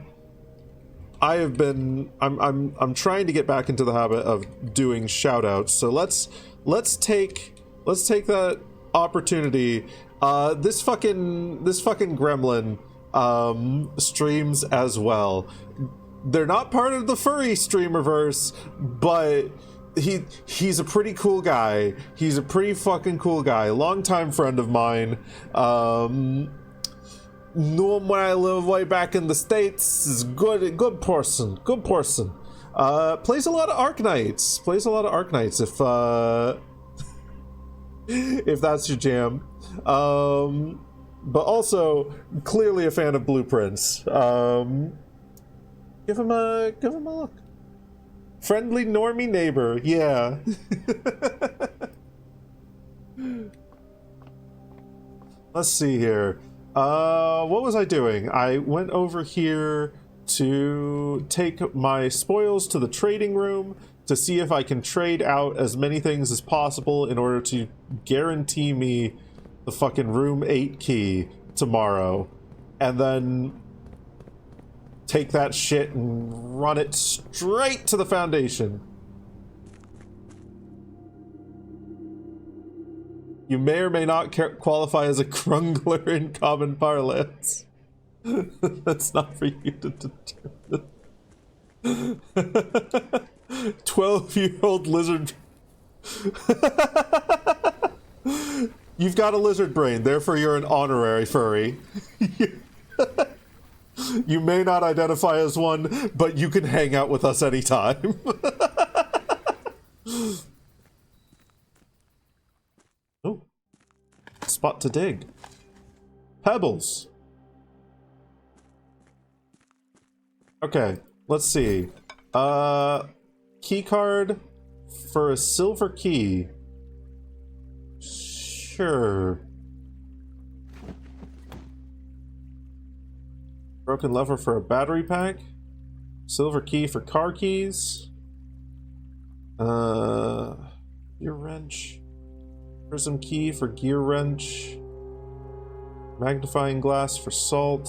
trying to get back into the habit of doing shout outs, so let's take that opportunity. This fucking gremlin streams as well. They're not part of the furry streamerverse, but he's a pretty cool guy. He's a pretty fucking cool guy. Longtime friend of mine. Knew him when I lived way back in the States. Is good person. Good person. Plays a lot of Arknights. If that's your jam. But also clearly a fan of Blueprints. Give him a look. Friendly normie neighbor, yeah. Let's see here. What was I doing? I went over here to take my spoils to the trading room to see if I can trade out as many things as possible in order to guarantee me the fucking room 8 key tomorrow. And then take that shit and run it straight to the Foundation. You may or may not qualify as a crungler in common parlance. That's not for you to determine. 12-year-old lizard. You've got a lizard brain, therefore you're an honorary furry. You may not identify as one, but you can hang out with us anytime. Oh. Spot to dig. Pebbles. Okay, let's see. Key card for a silver key. Sure. Broken lever for a battery pack. Silver key for car keys. Gear wrench. Prism key for gear wrench. Magnifying glass for salt.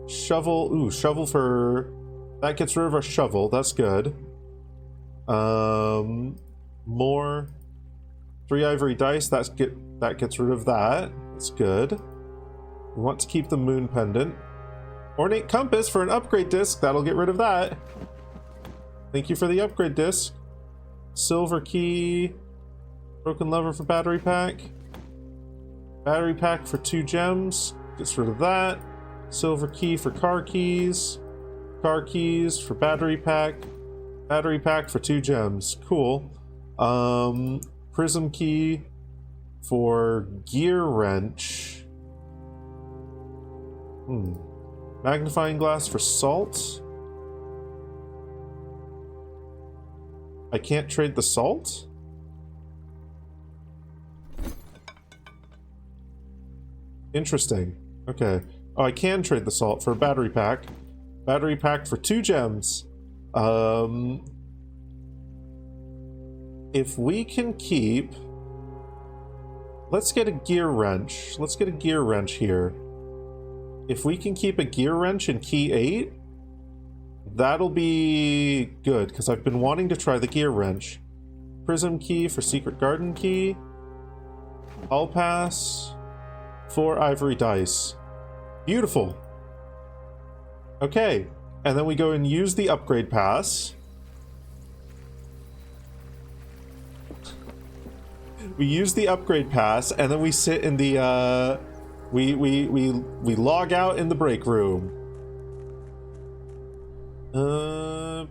Shovel. Ooh, shovel for... That gets rid of our shovel. That's good. More. 3 ivory dice. That gets rid of that. That's good. We want to keep the moon pendant. Ornate compass for an upgrade disc. That'll get rid of that. Thank you for the upgrade disc. Silver key. Broken lever for battery pack. Battery pack for 2 gems. Gets rid of that. Silver key for car keys. Car keys for battery pack. Battery pack for 2 gems. Cool. Prism key for gear wrench. Magnifying glass for salt. I can't trade the salt? Interesting. Okay. Oh, I can trade the salt for a battery pack. Battery pack for 2 gems. If we can keep... Let's get a gear wrench. Let's get a gear wrench here. If we can keep a gear wrench in key 8, that'll be good, because I've been wanting to try the gear wrench. Prism key for secret garden key. Hall pass. 4 ivory dice. Beautiful. Okay, and then we go and use the upgrade pass. We use the upgrade pass, and then we sit in the we log out in the break room.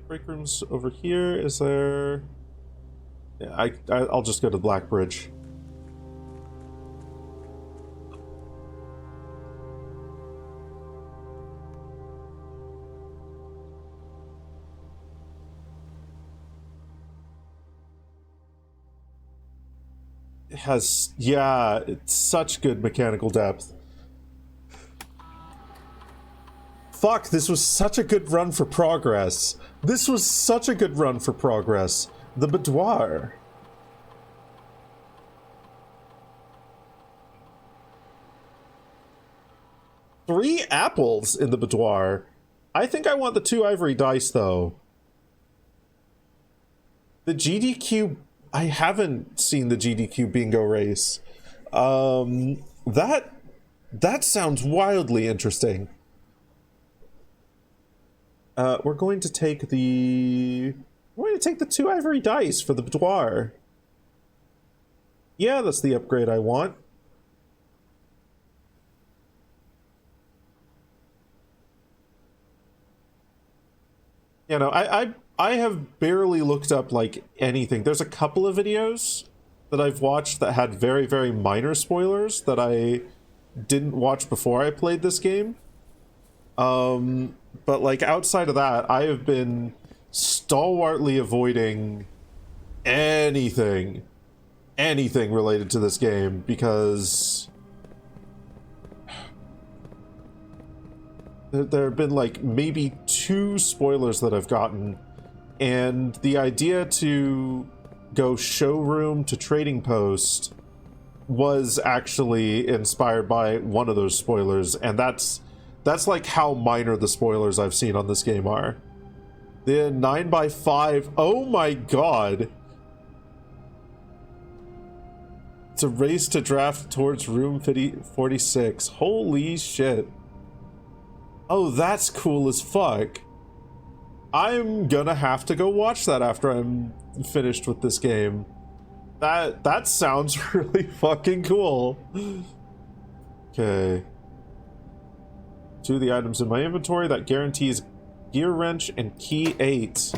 Break room's over here. Is there? Yeah, I'll just go to Black Bridge. It has, yeah, it's such good mechanical depth. Fuck, this was such a good run for progress. This was such a good run for progress. The boudoir. Three apples in the boudoir. I think I want the 2 ivory dice, though. The GDQ... I haven't seen the GDQ bingo race. That sounds wildly interesting. We're going to take the 2 ivory dice for the boudoir. Yeah, that's the upgrade I want. You know, I have barely looked up, like, anything. There's a couple of videos that I've watched that had very, very minor spoilers that I didn't watch before I played this game. But, like, outside of that, I have been stalwartly avoiding anything related to this game, because there have been, like, maybe 2 spoilers that I've gotten. And the idea to go showroom to trading post was actually inspired by one of those spoilers, and that's like how minor the spoilers I've seen on this game are. The 9x5, oh my god! It's a race to draft towards room 46. Holy shit. Oh, that's cool as fuck. I'm gonna have to go watch that after I'm finished with this game. That sounds really fucking cool. Okay. 2 of the items in my inventory that guarantees gear wrench and key 8.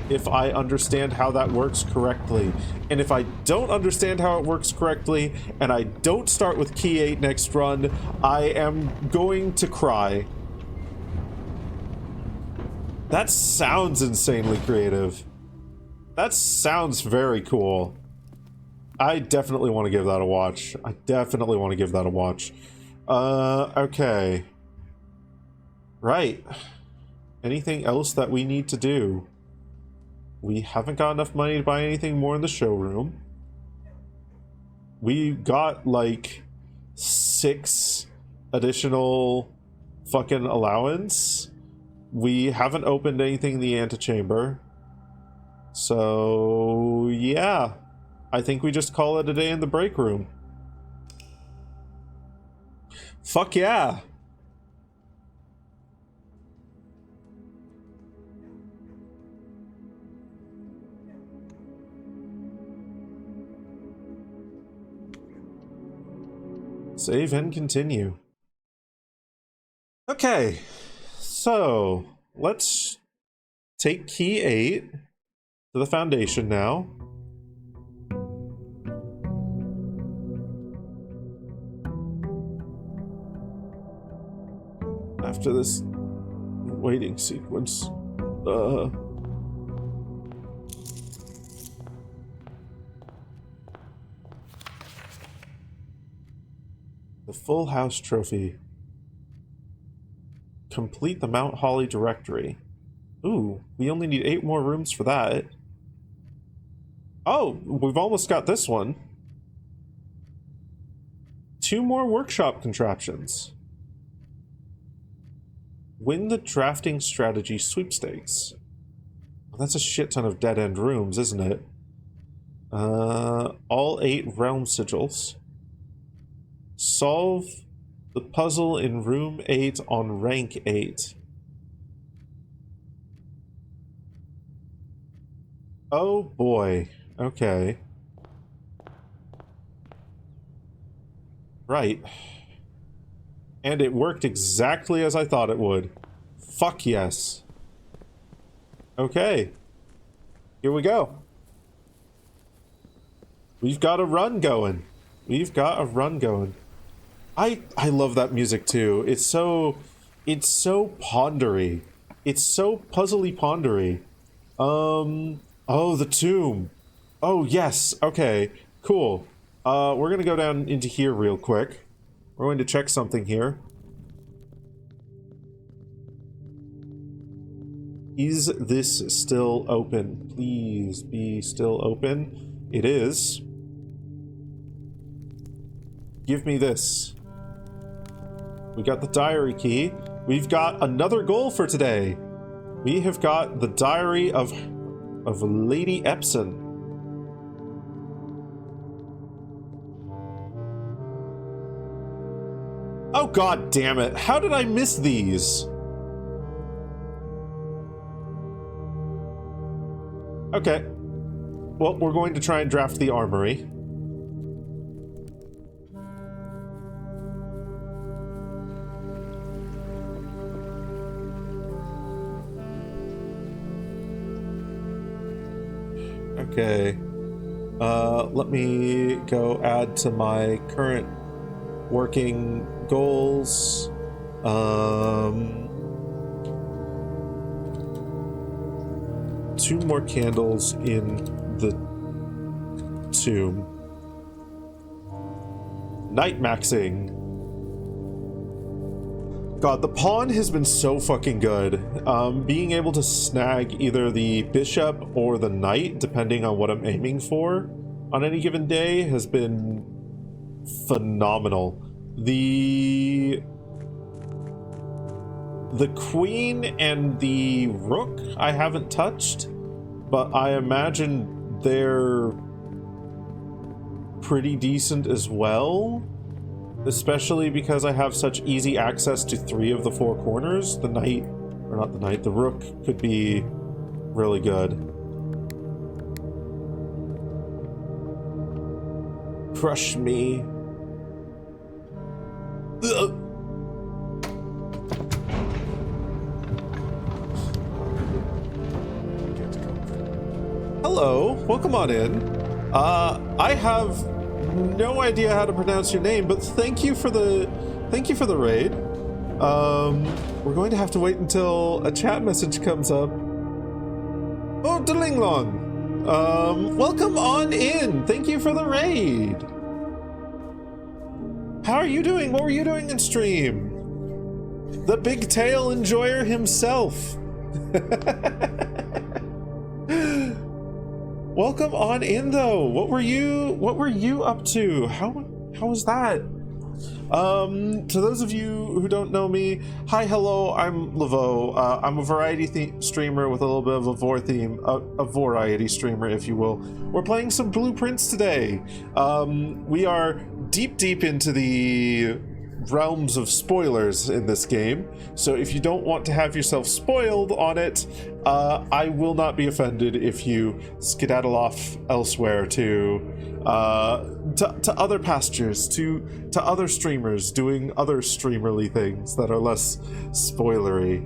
If I understand how that works correctly. And if I don't understand how it works correctly, and I don't start with key 8 next run, I am going to cry. That sounds insanely creative. That sounds very cool. I definitely want to give that a watch. Okay. Right. Anything else that we need to do? We haven't got enough money to buy anything more in the showroom. We got, like, 6 additional fucking allowance. We haven't opened anything in the antechamber. So, yeah. I think we just call it a day in the break room. Fuck yeah. Save and continue. Okay. So, let's take key 8 to the foundation now. After this waiting sequence. The Full House Trophy. complete the Mount Holly directory. Ooh, we only need 8 more rooms for that. Oh, we've almost got this one. 2 more workshop contraptions. Win the drafting strategy sweepstakes. Well, that's a shit ton of dead-end rooms, isn't it? All 8 realm sigils. Solve the puzzle in room 8 on rank 8. Oh boy. Okay. Right. And it worked exactly as I thought it would. Fuck yes. Okay. Here we go. We've got a run going. We've got a run going. I love that music too. It's so pondery. It's so puzzly pondery. Oh, the tomb. Oh, yes. Okay, cool. We're gonna go down into here real quick. We're going to check something here. Is this still open? Please be still open. It is. Give me this. We got the diary key. We've got another goal for today. We have got the diary of Lady Epson. Oh god damn it. How did I miss these? Okay. Well, we're going to try and draft the armory. Okay. Let me go add to my current working goals. 2 more candles in the tomb. Night maxing. God, the pawn has been so fucking good. Being able to snag either the bishop or the knight, depending on what I'm aiming for on any given day, has been phenomenal. The queen and the rook I haven't touched, but I imagine they're pretty decent as well. Especially because I have such easy access to 3 of the 4 corners. The knight, or not the knight, the rook could be really good. Crush me. Ugh. Hello, welcome on in. I have no idea how to pronounce your name, but thank you for the raid. We're going to have to wait until a chat message comes up. Oh, Delinglong. Welcome on in. Thank you for the raid. How are you doing? What were you doing in stream? The big tail enjoyer himself. Welcome on in though. What were you up to? How was that? To those of you who don't know me, hi, hello, I'm Laveau. I'm a variety streamer with a little bit of a vor theme, a variety streamer, if you will. We're playing some Blueprints today. We are deep into the realms of spoilers in this game, so if you don't want to have yourself spoiled on it, I will not be offended if you skedaddle off elsewhere to other pastures, to other streamers doing other streamerly things that are less spoilery.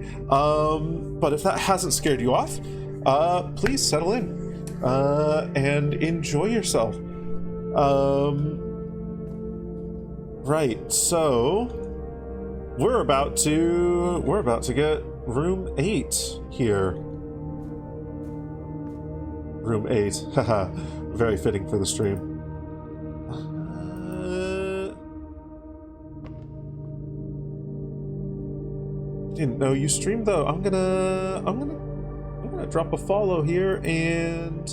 But if that hasn't scared you off, please settle in and enjoy yourself. Right, so we're about to get room 8 here. Room 8, haha, very fitting for the stream. Didn't know you streamed though. I'm gonna drop a follow here and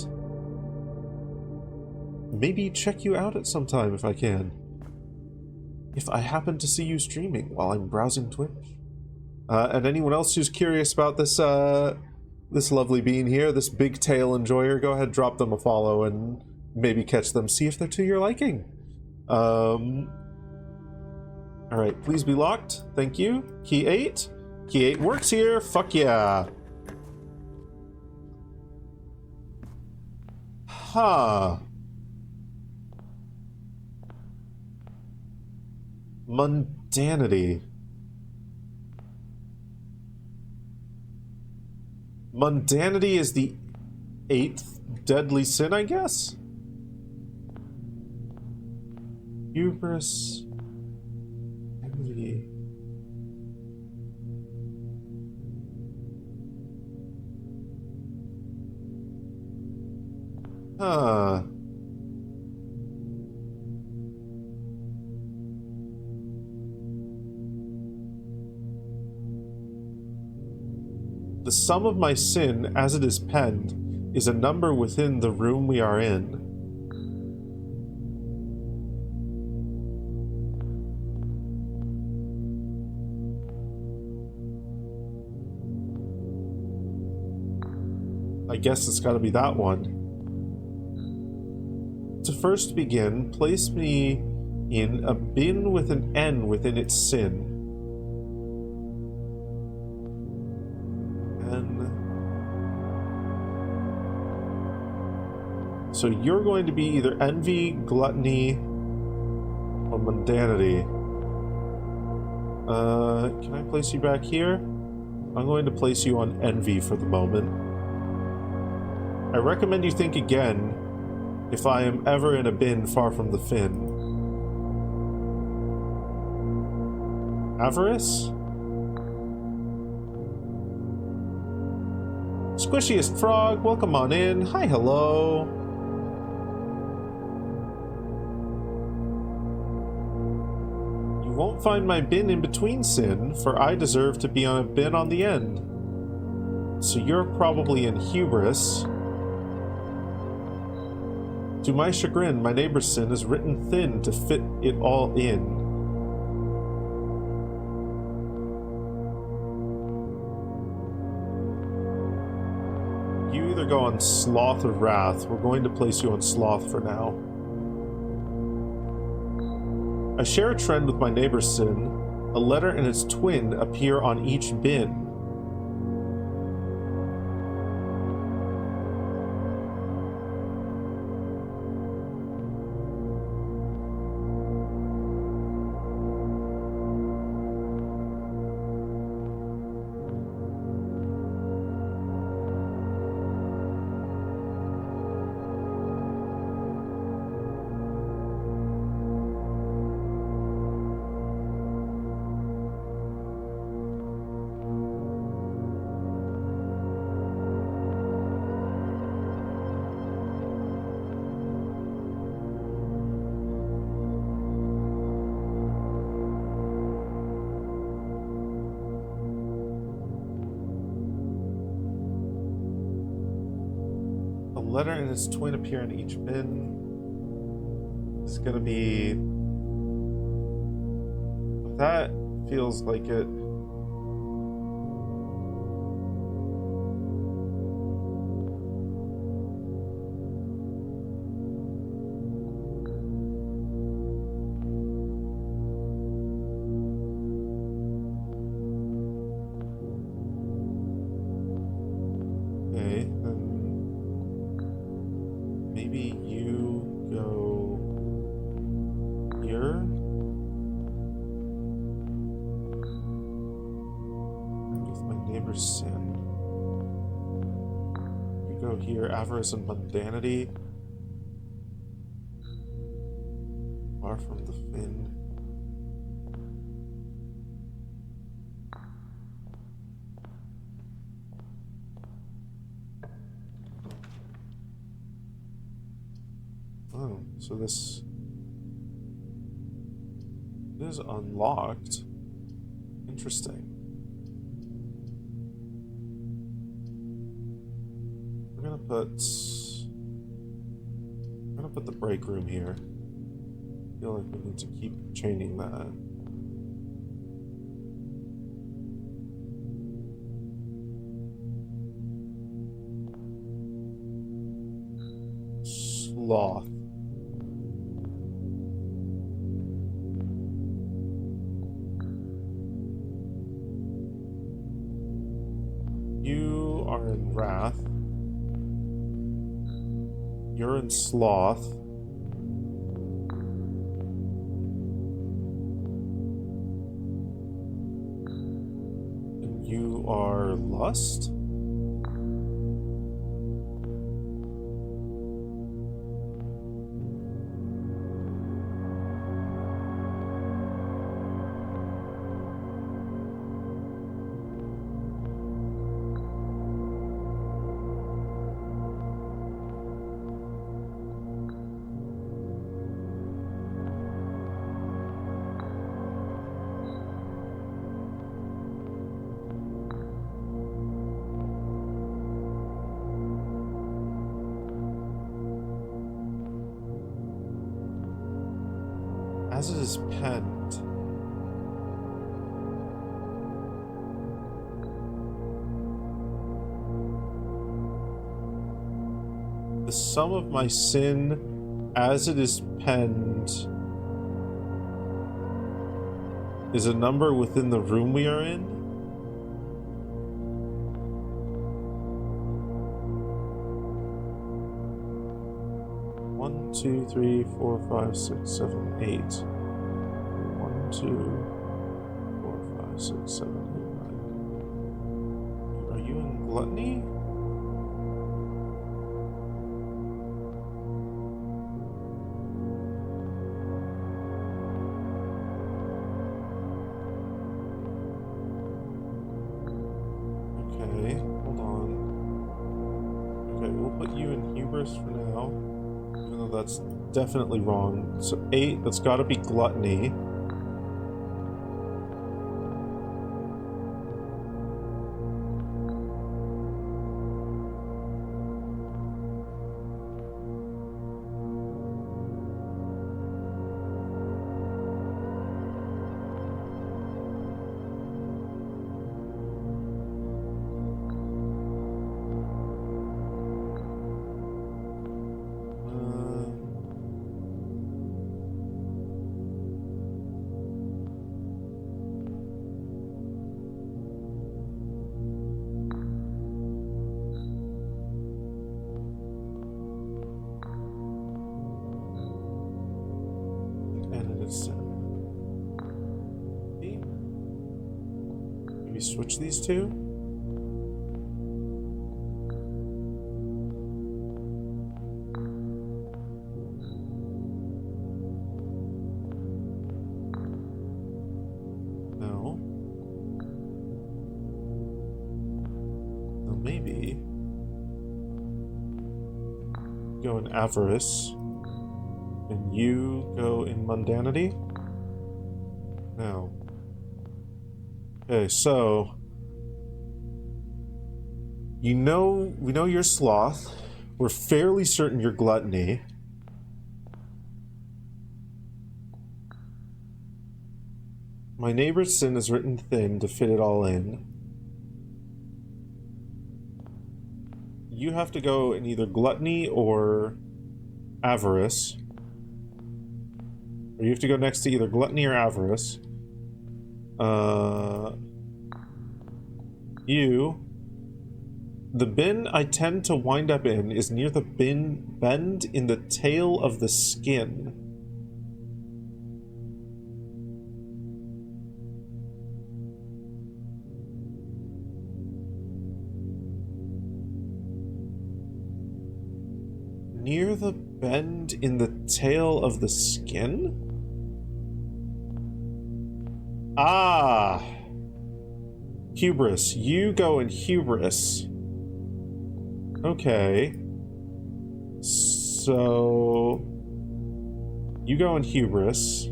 maybe check you out at some time if I can. If I happen to see you streaming while I'm browsing Twitch. And anyone else who's curious about this this lovely bean here, this big tail enjoyer, go ahead, drop them a follow and maybe catch them, see if they're to your liking. Alright, please be locked. Thank you. Key 8. Key 8 works here. Fuck yeah. Huh. Mundanity. Mundanity is the 8th deadly sin, I guess? Hubris. Envy. Huh. The sum of my sin, as it is penned, is a number within the room we are in. I guess it's gotta be that one. To first begin, place me in a bin with an N within its sin. So you're going to be either envy, gluttony, or mundanity. Can I place you back here? I'm going to place you on envy for the moment. I recommend you think again if I am ever in a bin far from the fin. Avarice? Squishiest Frog, welcome on in. Hi, hello. You won't find my bin in between sin, for I deserve to be on a bin on the end. So you're probably in hubris. To my chagrin, my neighbor's sin is written thin to fit it all in. You either go on sloth or wrath. We're going to place you on sloth for now. I share a trend with my neighbor's sin. A letter and its twin appear on each bin. Letter and its twin appear in each bin. It's gonna be... That feels like it. Avarice and mundanity. Far from the fin. Oh, so this is unlocked. Interesting. put the break room here. I feel like we need to keep chaining that. Sloth. You are in Wrath. You're in Sloth. And you are Lust? As it is penned. The sum of my sin, as it is penned, is a number within the room we are in. 1, 2, 3, 4, 5, 6, 7, 8. 1, 2, 4, 5, 6, 7, 8, 9. Are you in Gluttony? Okay, hold on. Okay, we'll put you in Hubris for now. Even though that's definitely wrong. So 8, that's gotta be Gluttony. Maybe switch these two? No. No, maybe. Go in Avarice. And you go in Mundanity? No. Okay, so we know you're Sloth. We're fairly certain you're Gluttony. My neighbor's sin is written thin to fit it all in. You have to go in either Gluttony or Avarice. Or you have to go next to either Gluttony or Avarice. The bin I tend to wind up in is near the bend in the tail of the skin. Near the bend in the tail of the skin? Ah! Hubris. You go in Hubris. Okay. So... you go in Hubris.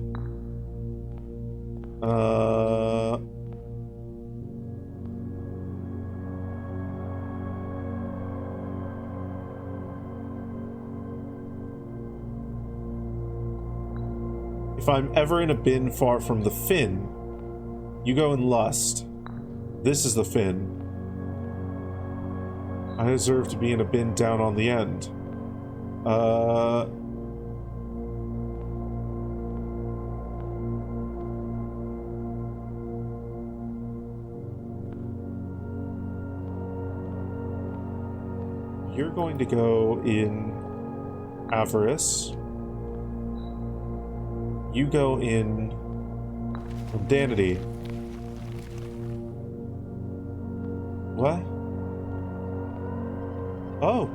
If I'm ever in a bin far from the fin, you go in lust. This is the fin. I deserve to be in a bin down on the end. You're going to go in avarice. You go in mundanity. What? Oh.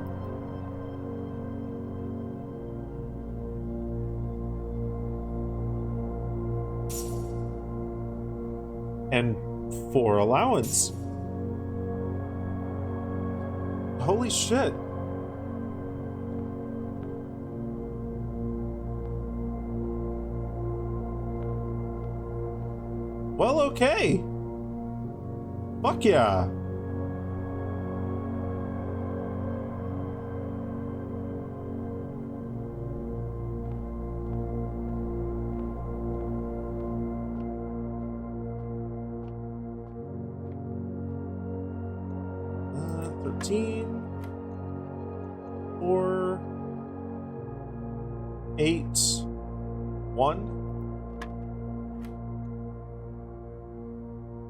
And 4 allowance. Holy shit. Well, okay. Fuck yeah. $13, 4, 8, 1.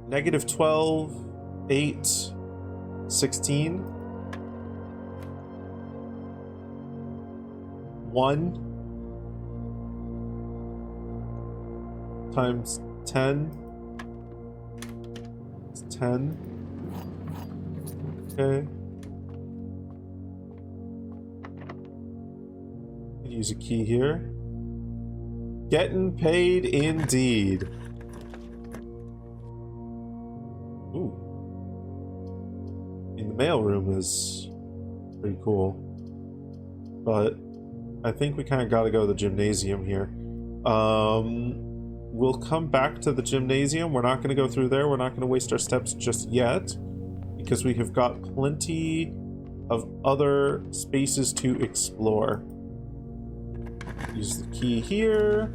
Negative 12, 8, 16. 1 times 10. It's 10. Okay. Use a key here. Getting paid indeed. Ooh. In the mailroom is pretty cool. But I think we kind of got to go to the gymnasium here. We'll come back to the gymnasium. We're not going to go through there. We're not going to waste our steps just yet, because we have got plenty of other spaces to explore. Use the key here.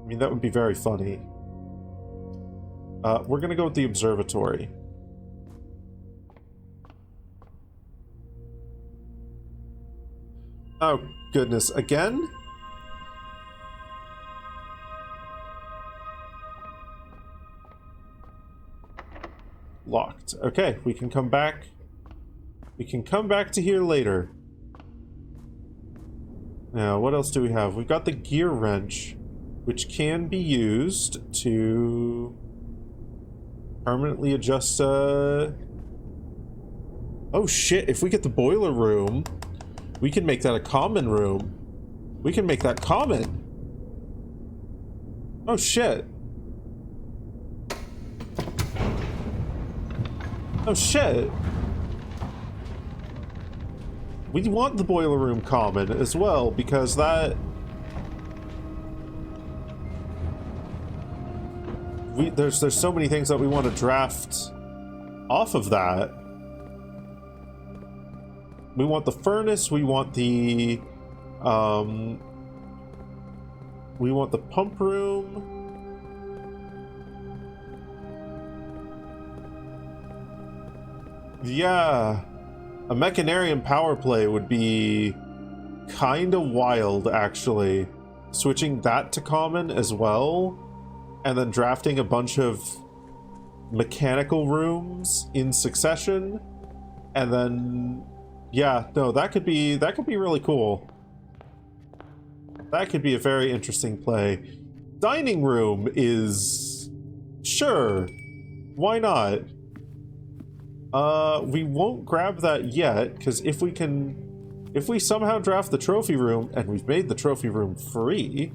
I mean, that would be very funny. We're gonna go with the observatory. Oh, goodness. Again? Locked. Okay, we can come back. We can come back to here later. Now, what else do we have? We've got the gear wrench, which can be used to permanently adjust, Oh shit, if we get the boiler room, we can make that a common room. We can make that common. Oh shit. Oh shit. We want the boiler room common as well, because that... There's so many things that we want to draft off of that. We want the furnace, we want the... we want the pump room. Yeah. A Mechanarium power play would be kind of wild, actually. Switching that to common as well, and then drafting a bunch of mechanical rooms in succession, and then... Yeah, no, that could be really cool. That could be a very interesting play. Dining room is... Sure. Why not? We won't grab that yet, because if we somehow draft the trophy room, and we've made the trophy room free,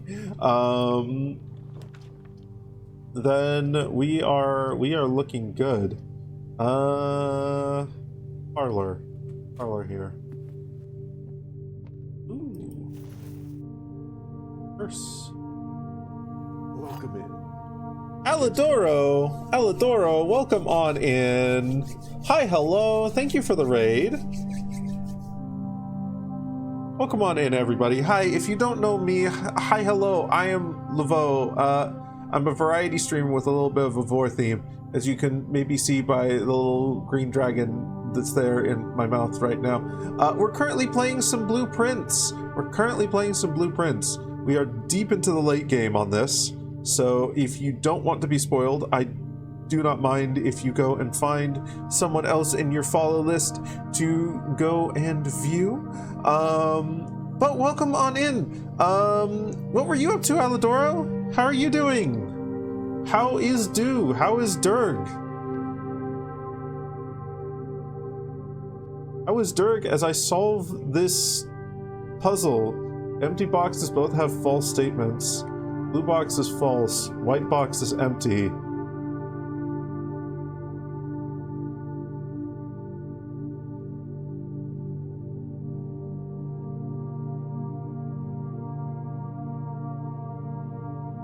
then we are looking good. Parlor here. Ooh. Purse. Welcome in. Alidoro, welcome on in. Hi, hello, thank you for the raid. Welcome on in, everybody. Hi, if you don't know me, hi, hello, I am Laveau. I'm a variety streamer with a little bit of a vor theme, as you can maybe see by the little green dragon that's there in my mouth right now. We're currently playing some Blueprints. We are deep into the late game on this, so if you don't want to be spoiled, I do not mind if you go and find someone else in your follow list to go and view. But welcome on in. What were you up to, Alidoro? How are you doing? How is Do? How is Durg? How is Durg as I solve this puzzle? Empty boxes both have false statements. Blue box is false. White box is empty.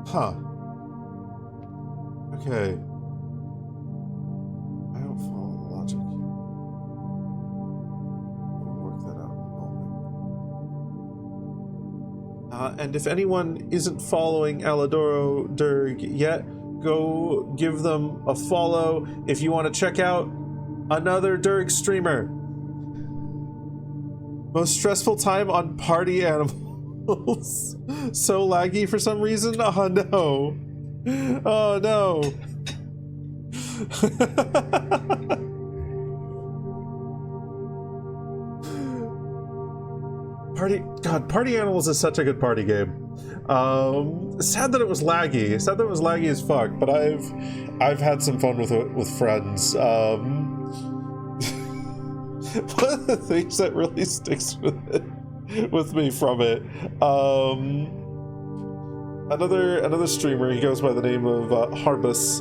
Huh. Okay. I don't follow the logic. I'll work that out in a moment. And if anyone isn't following Alidoro Durg yet, go give them a follow if you want to check out another Durg streamer. Most stressful time on Party Animals. So laggy for some reason? Oh no. Oh no. Party Animals is such a good party game. Sad that it was laggy. Sad that it was laggy as fuck, but I've had some fun with it with friends. One of the things that really sticks with me from it, another streamer, he goes by the name of Harbus.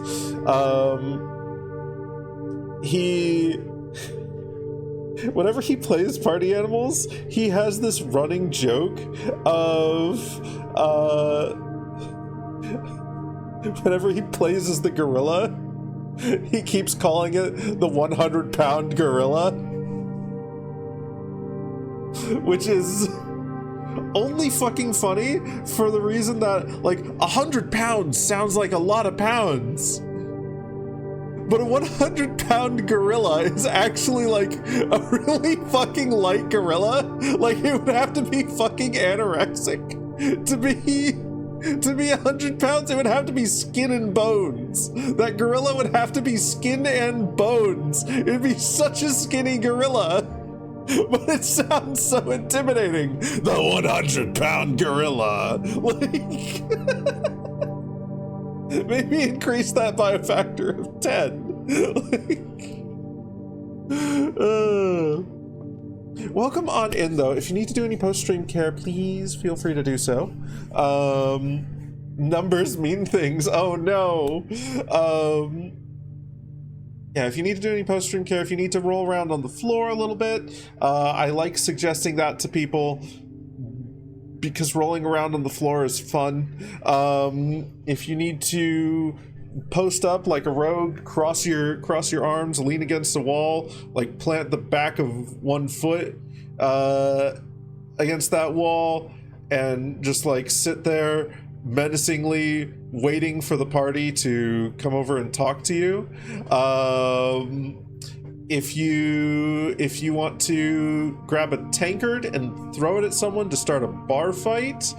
Whenever he plays Party Animals, he has this running joke of whenever he plays as the gorilla, he keeps calling it the 100-pound gorilla, which is only fucking funny for the reason that, like, 100 pounds sounds like a lot of pounds, but a 100-pound gorilla is actually like a really fucking light gorilla. Like, it would have to be fucking anorexic to be 100 pounds. It would have to be skin and bones. That gorilla would have to be skin and bones. It'd be such a skinny gorilla. But it sounds so intimidating. The 100-pound gorilla. Like, maybe increase that by a factor of 10. Welcome on in, though. If you need to do any post-stream care, please feel free to do so. Numbers mean things. Oh no. Yeah, if you need to do any post-stream care, if you need to roll around on the floor a little bit, I like suggesting that to people because rolling around on the floor is fun. If you need to post up like a rogue, cross your arms, lean against the wall, like plant the back of one foot against that wall, and just like sit there menacingly waiting for the party to come over and talk to you. If you want to grab a tankard and throw it at someone to start a bar fight,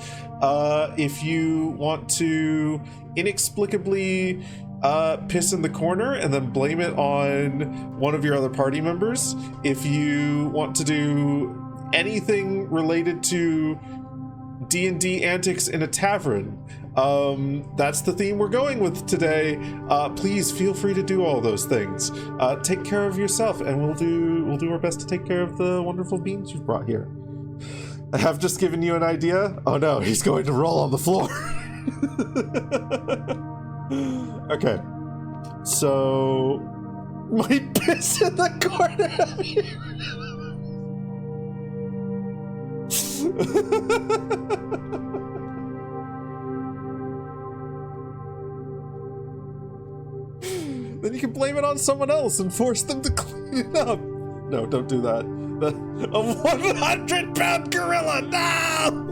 if you want to inexplicably piss in the corner and then blame it on one of your other party members, if you want to do anything related to D&D antics in a tavern, that's the theme we're going with today. Please feel free to do all those things. Take care of yourself, and we'll do our best to take care of the wonderful beings you've brought here. I have just given you an idea. Oh no, he's going to roll on the floor. Okay, so my piss in the corner of you. Then you can blame it on someone else and force them to clean it up. No, don't do that. A 100-pound gorilla! No!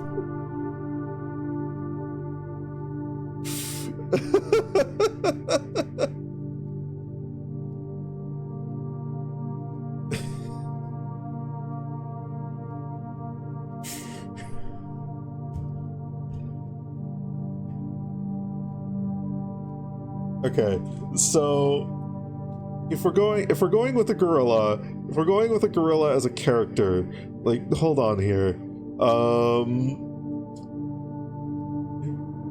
Okay, so if we're going with a gorilla, as a character, like, hold on here.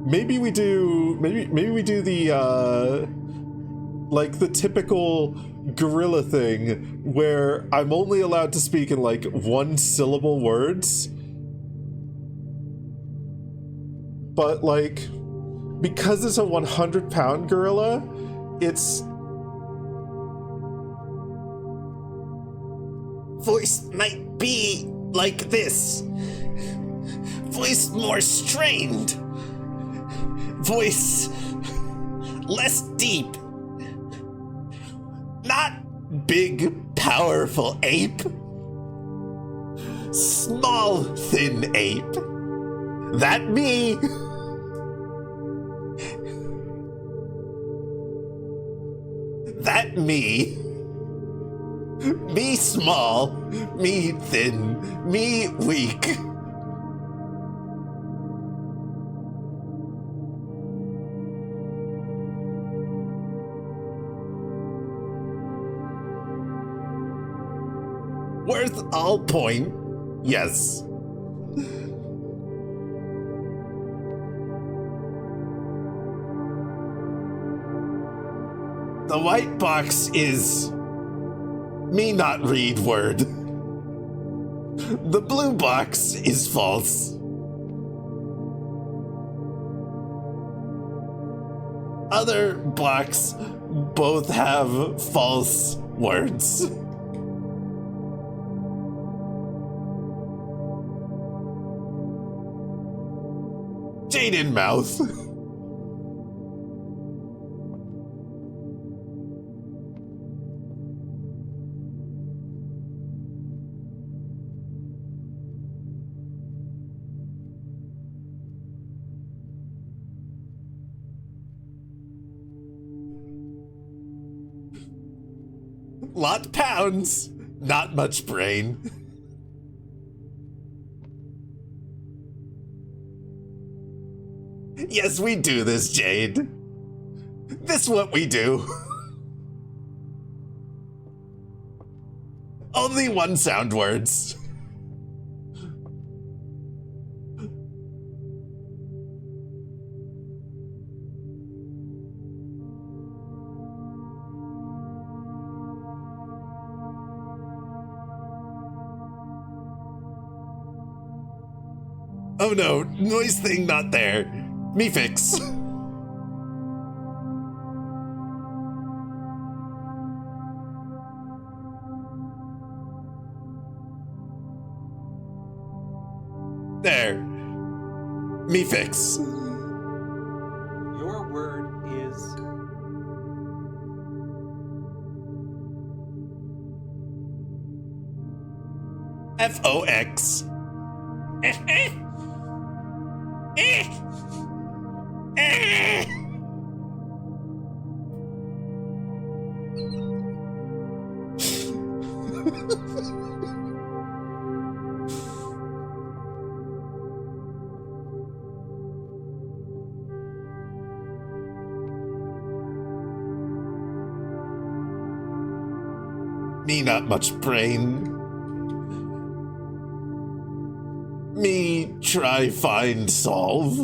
Maybe we do the like the typical gorilla thing where I'm only allowed to speak in like one syllable words. But like, because it's a 100-pound gorilla, its voice might be like this. Voice more strained. Voice less deep. Not big, powerful ape. Small, thin ape. That me. That me. Me small, me thin, me weak. Worth all point, yes. The white box is me not read word. The blue box is false. Other box both have false words. Jaden mouth. Lot pounds, not much brain. Yes, we do this, Jade. This what we do. Only one sound words. Oh no, noise thing not there. Me fix. There. Me fix. Your word is... F-O-X. Me not much brain. Me try find solve.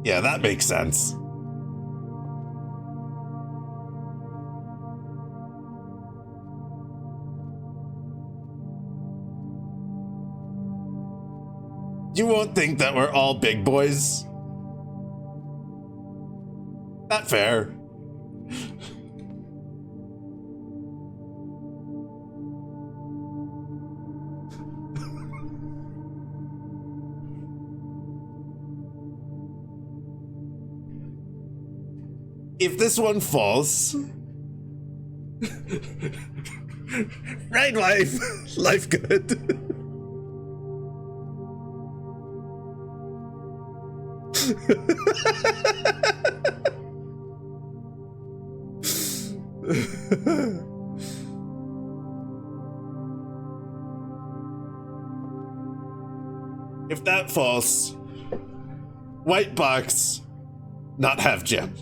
Yeah, that makes sense. You won't think that we're all big boys. Not fair. If this one falls, Right, wife. Life good. If that false, white box, not have gem.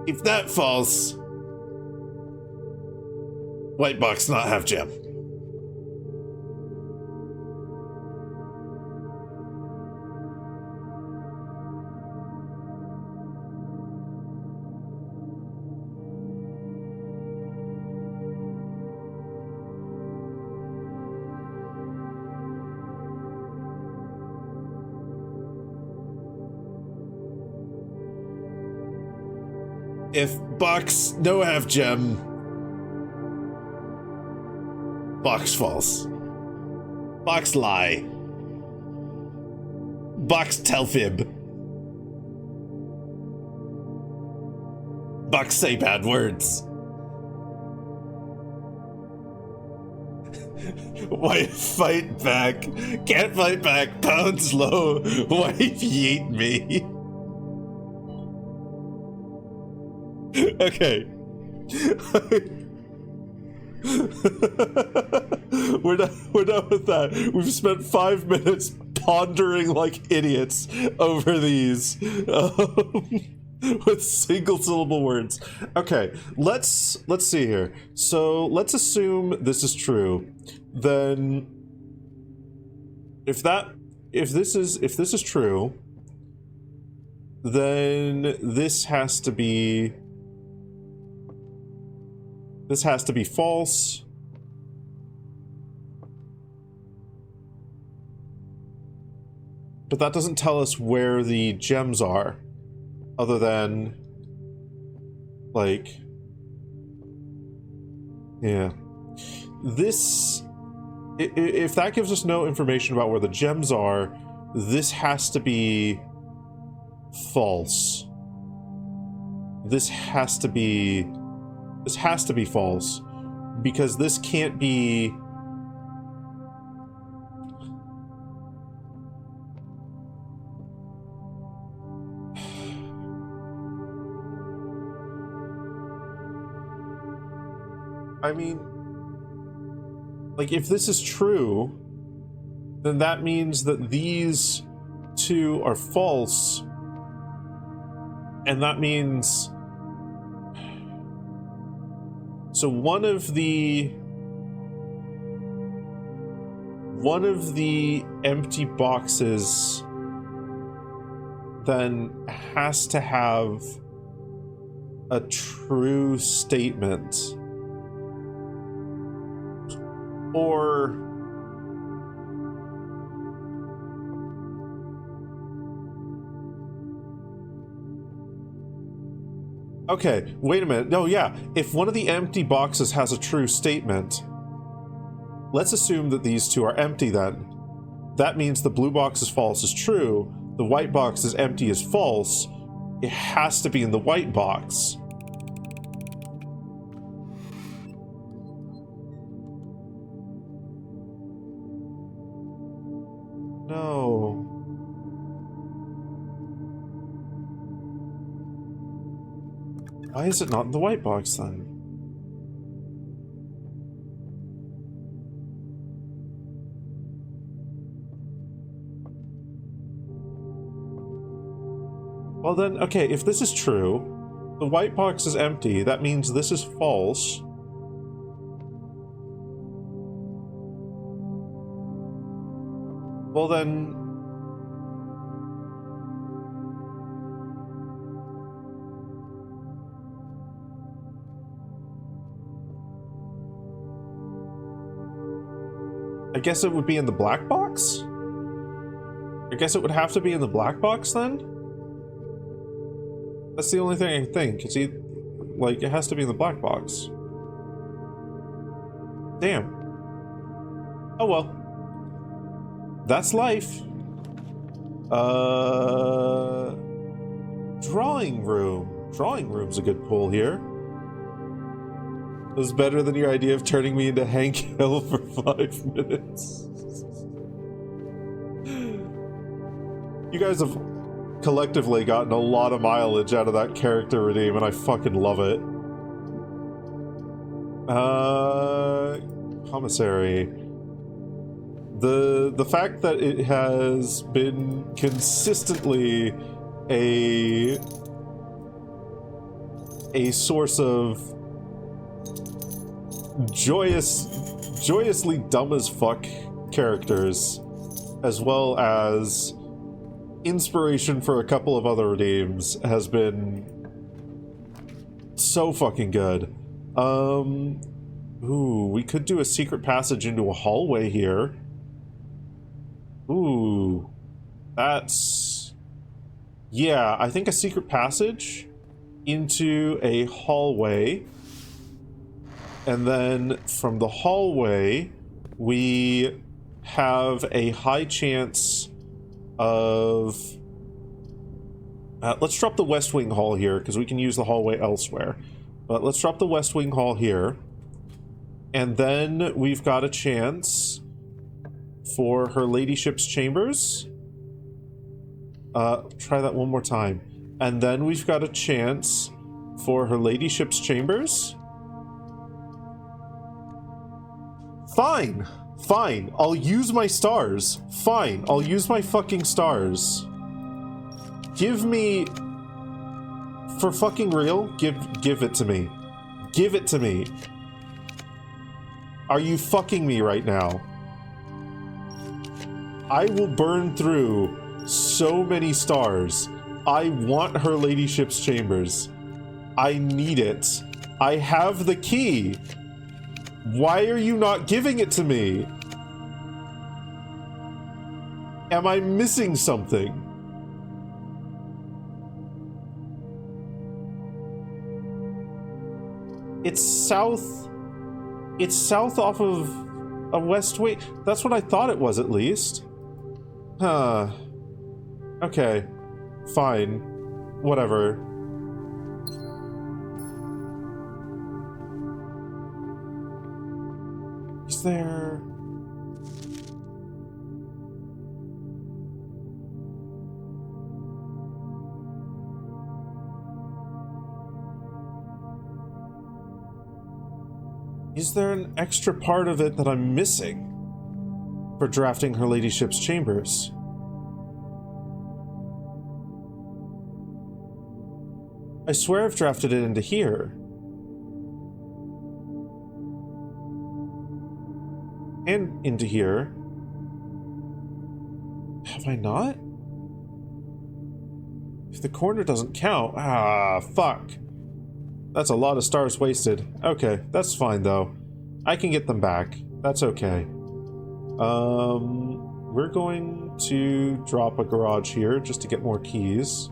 If that false, white box, not have gem. If box no have gem, box false. Box lie. Box tell fib. Box say bad words. Wife fight back. Can't fight back. Pounds low. Wife yeet me. Okay. We're done with that. We've spent 5 minutes pondering like idiots over these with single syllable words. Okay, let's see here. So let's assume this is true. Then if this is true, then this has to be false. But that doesn't tell us where the gems are, other than, like, yeah. This, if that gives us no information about where the gems are, this has to be false. This has to be false, because this can't be. I mean, like, if this is true, then that means that these two are false, and that means, so one of the empty boxes then has to have a true statement, or okay, wait a minute. No, yeah. If one of the empty boxes has a true statement, let's assume that these two are empty then. That means the blue box is false is true, the white box is empty is false. It has to be in the white box. No. Why is it not in the white box then? Well then, okay, if this is true, the white box is empty, that means this is false. Well then, I guess it would be in the black box? I guess it would have to be in the black box then? That's the only thing I think. It's like, it has to be in the black box. Damn. Oh well. That's life. Drawing room. Drawing room's a good pull here. It was better than your idea of turning me into Hank Hill for 5 minutes. You guys have collectively gotten a lot of mileage out of that character redeem, and I fucking love it. Commissary. The fact that it has been consistently a source of joyously dumb as fuck characters, as well as inspiration for a couple of other redeems, has been so fucking good. Ooh, we could do a secret passage into a hallway here. Ooh, that's... yeah, I think a secret passage into a hallway. And then from the hallway, we have a high chance of... let's drop the West Wing Hall here, because we can use the hallway elsewhere. But let's drop the West Wing Hall here. And then we've got a chance for Her Ladyship's Chambers. Try that one more time. And then we've got a chance for Her Ladyship's Chambers. Fine. Fine. I'll use my stars. Fine. I'll use my fucking stars. Give me... for fucking real? Give it to me. Give it to me. Are you fucking me right now? I will burn through so many stars. I want Her Ladyship's Chambers. I need it. I have the key. Why are you not giving it to me? Am I missing something? It's south off of a West Wing. That's what I thought it was, at least. Huh. Okay. Fine. Whatever. Is there... is there an extra part of it that I'm missing for drafting Her Ladyship's Chambers? I swear I've drafted it into here. And into here. Have I not? If the corner doesn't count... ah, fuck. That's a lot of stars wasted. Okay, that's fine though. I can get them back. That's okay. We're going to drop a garage here just to get more keys.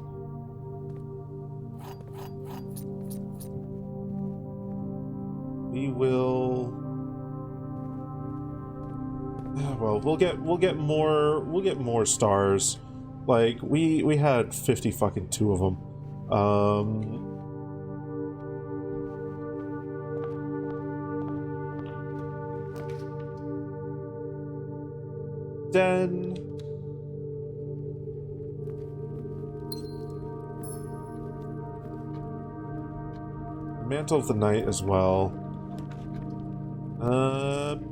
We will... well, we'll get more stars. Like, we had 50 fucking 2 of them. Den. Mantle of the Night as well.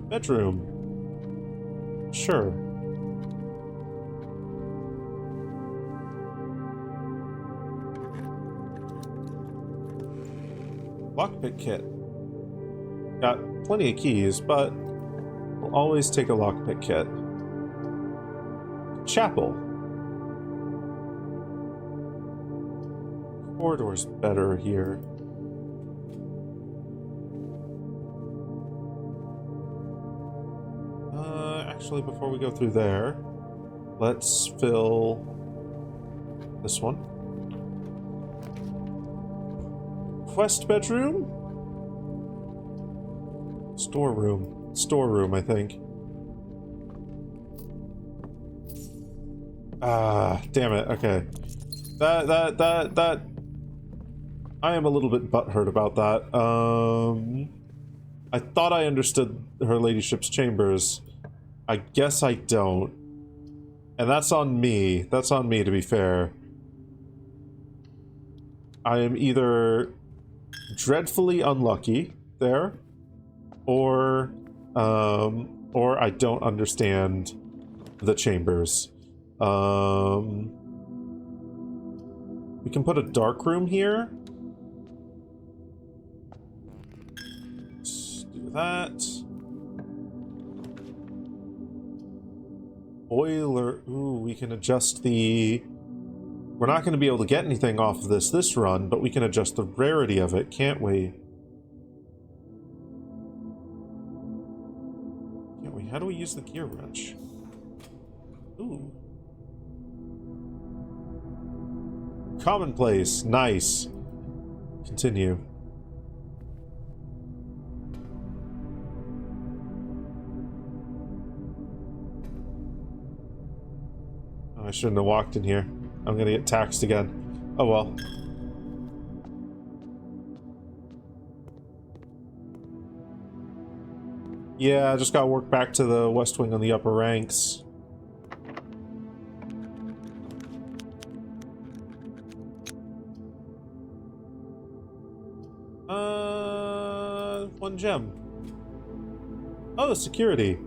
Bedroom. Sure. Lockpick kit. Got plenty of keys, but we'll always take a lockpick kit. Chapel. Corridor's better here. Actually, before we go through there, let's fill this one. Quest bedroom? Storeroom. Storeroom, I think. Ah, damn it. Okay. That I am a little bit butthurt about that. I thought I understood her ladyship's chambers. I guess I don't. And that's on me. That's on me, to be fair. I am either dreadfully unlucky there, or I don't understand the chambers. We can put a dark room here. Let's do that. Boiler. Ooh, we can adjust the... We're not going to be able to get anything off of this run, but we can adjust the rarity of it, can't we? Can't we? How do we use the gear wrench? Ooh. Commonplace. Nice. Continue. Oh, I shouldn't have walked in here. I'm gonna get taxed again. Oh well. Yeah, I just gotta work back to the West Wing on the upper ranks. One gem. Oh, security.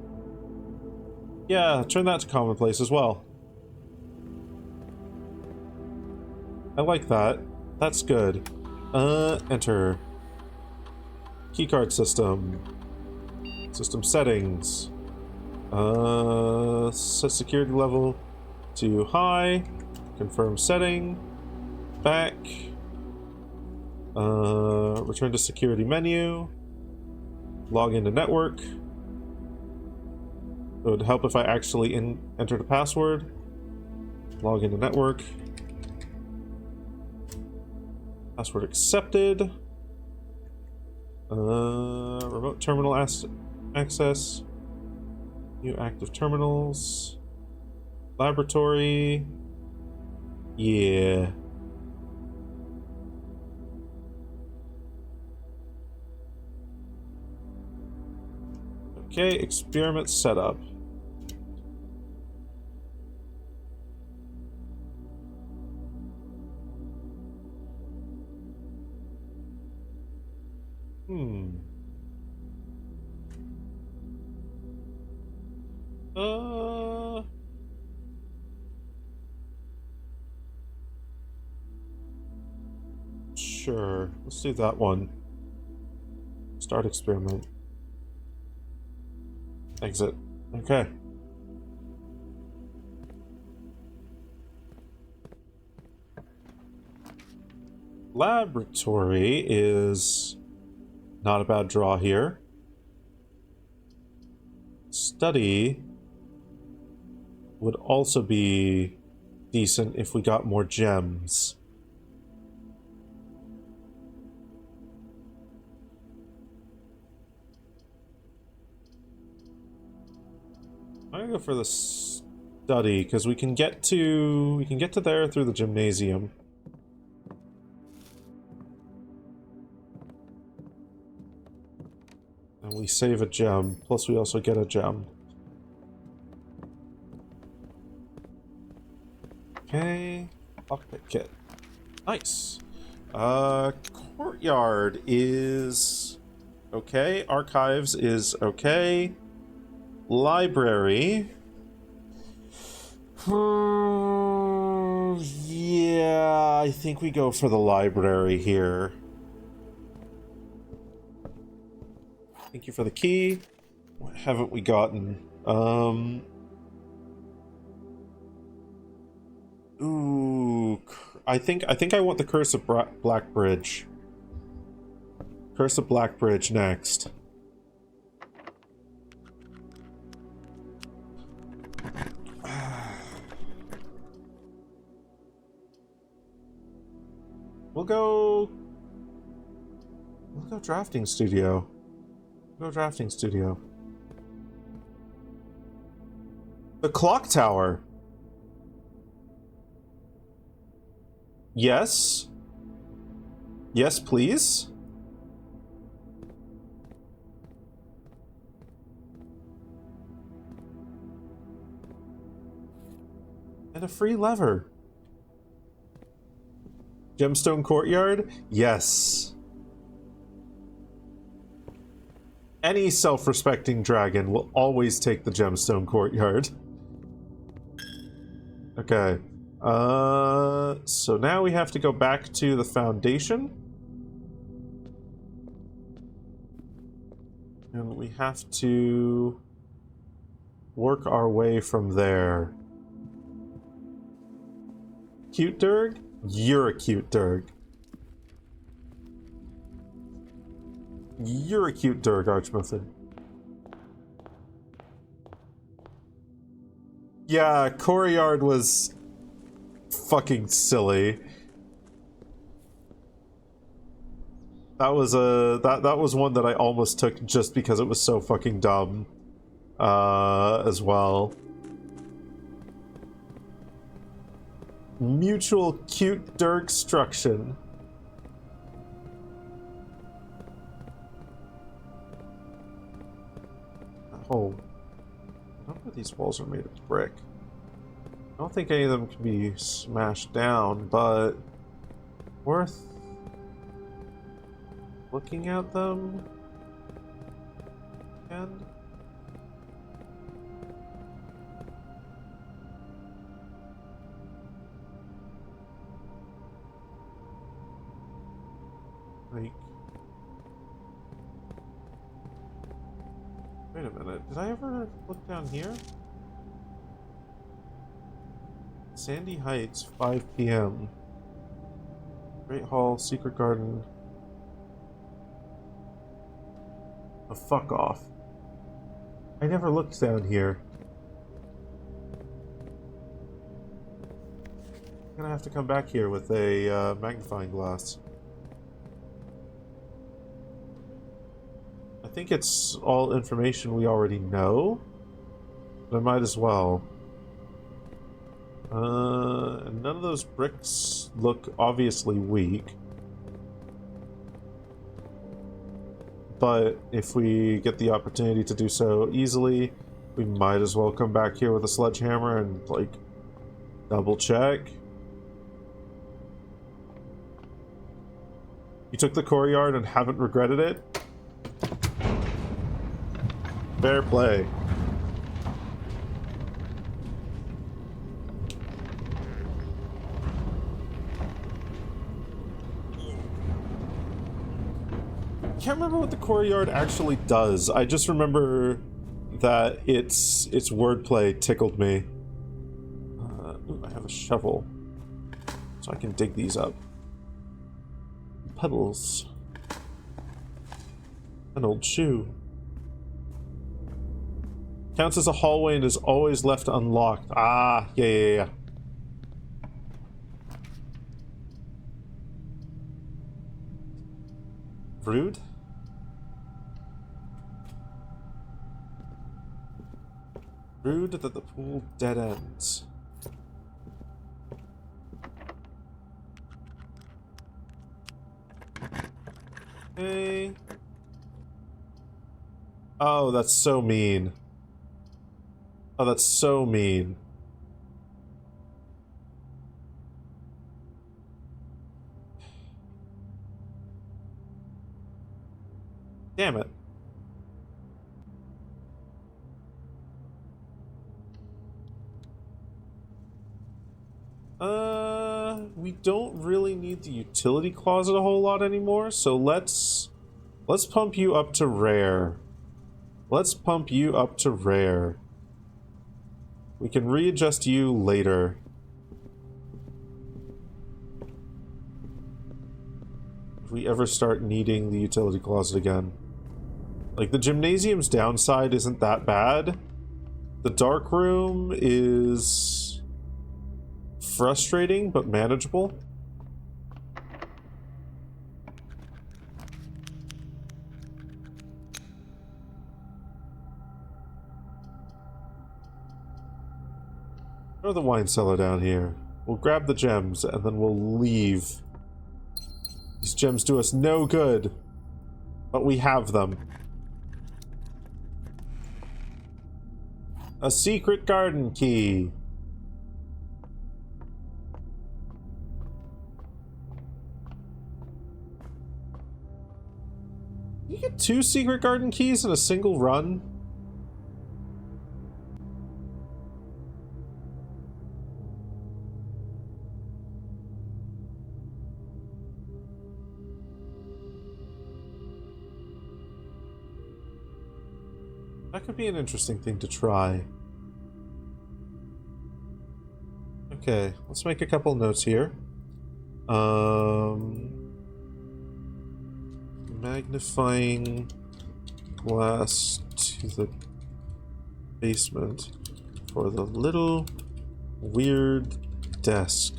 Yeah, turn that to commonplace as well. I like that. That's good. Enter. Keycard system. System settings. Set security level to high. Confirm setting. Back. Return to security menu. Log into network. It would help if I actually entered a password. Log into network. Password accepted. Remote terminal access. New active terminals. Laboratory. Yeah. Okay, experiment setup. Sure. Let's do that one. Start experiment. Exit. Okay. Laboratory is not a bad draw here. Study would also be decent if we got more gems. I'm gonna go for the study because we can get to there through the gymnasium. And we save a gem, plus we also get a gem. Okay, lockpick kit. Nice. Courtyard is okay. Archives is okay. Library. Yeah, I think we go for the library here. Thank you for the key. What haven't we gotten? Ooh, I think I want the Curse of Blackbridge. Curse of Blackbridge next. We'll go drafting studio. We'll go drafting studio. The clock tower. Yes? Yes, please? And a free lever. Gemstone Courtyard? Yes. Any self-respecting dragon will always take the Gemstone Courtyard. Okay. So now we have to go back to the Foundation. And we have to work our way from there. Cute Durg? You're a cute Durg. You're a cute Durg, Archmuffin. Yeah, Courtyard was fucking silly. That was that was one that I almost took just because it was so fucking dumb. As well. Mutual cute Durgstruction. Oh. I don't know if these walls are made of brick. I don't think any of them can be smashed down, but worth looking at them again. Like, wait a minute, did I ever look down here? Sandy Heights, 5 p.m. Great Hall, Secret Garden. Oh, fuck off. I never looked down here. I'm gonna have to come back here with a magnifying glass. I think it's all information we already know, but I might as well. None of those bricks look obviously weak. But if we get the opportunity to do so easily, we might as well come back here with a sledgehammer and, like, double check. You took the courtyard and haven't regretted it? Fair play. I can't remember what the courtyard actually does. I just remember that its wordplay tickled me. Ooh, I have a shovel, so I can dig these up. Puddles. An old shoe. Counts as a hallway and is always left unlocked. Ah, yeah. Rude? Rude that the pool dead ends. Okay. Oh, that's so mean. Oh, that's so mean. Damn it. We don't really need the utility closet a whole lot anymore, so let's pump you up to rare. Let's pump you up to rare. We can readjust you later. If we ever start needing the utility closet again. Like, the gymnasium's downside isn't that bad. The dark room is frustrating, but manageable. Throw the wine cellar down here. We'll grab the gems, and then we'll leave. These gems do us no good, but we have them. A secret garden key. You get 2 secret garden keys in a single run? That could be an interesting thing to try. Okay, let's make a couple notes here. Magnifying glass to the basement for the little weird desk.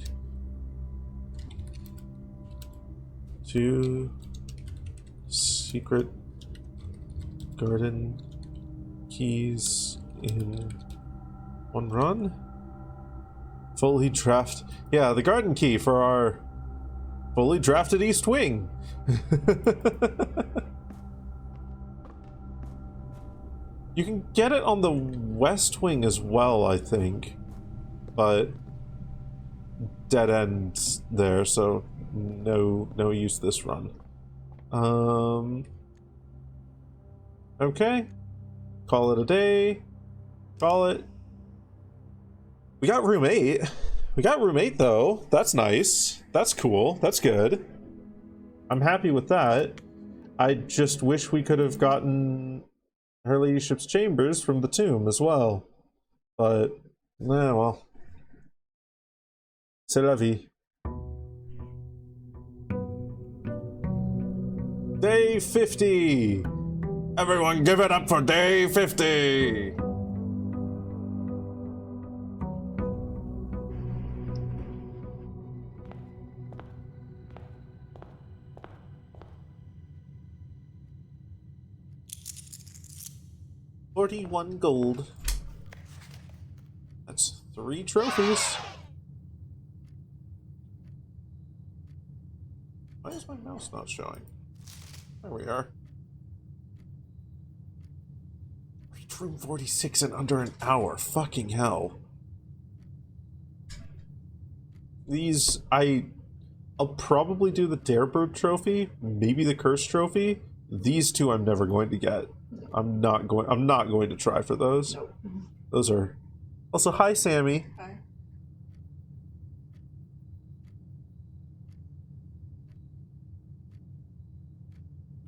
2 secret garden keys in 1 run. Fully draft. Yeah, the garden key for our fully drafted East Wing. You can get it on the West Wing as well, I think. But dead ends there, so no use this run. Okay. Call it a day. Call it. We got room 8. We got room 8 though. That's nice. That's cool. That's good. I'm happy with that. I just wish we could have gotten Her Ladyship's chambers from the tomb as well. But, well. C'est la vie. Day 50! Everyone give it up for day 50! $41 gold. That's 3 trophies. Why is my mouse not showing? There we are. Reach room 46 in under an hour. Fucking hell. These, I'll probably do the Darebird trophy, maybe the Curse trophy. These 2 I'm never going to get. I'm not going to try for those. Nope. Those are... Also, hi, Sammy. Hi.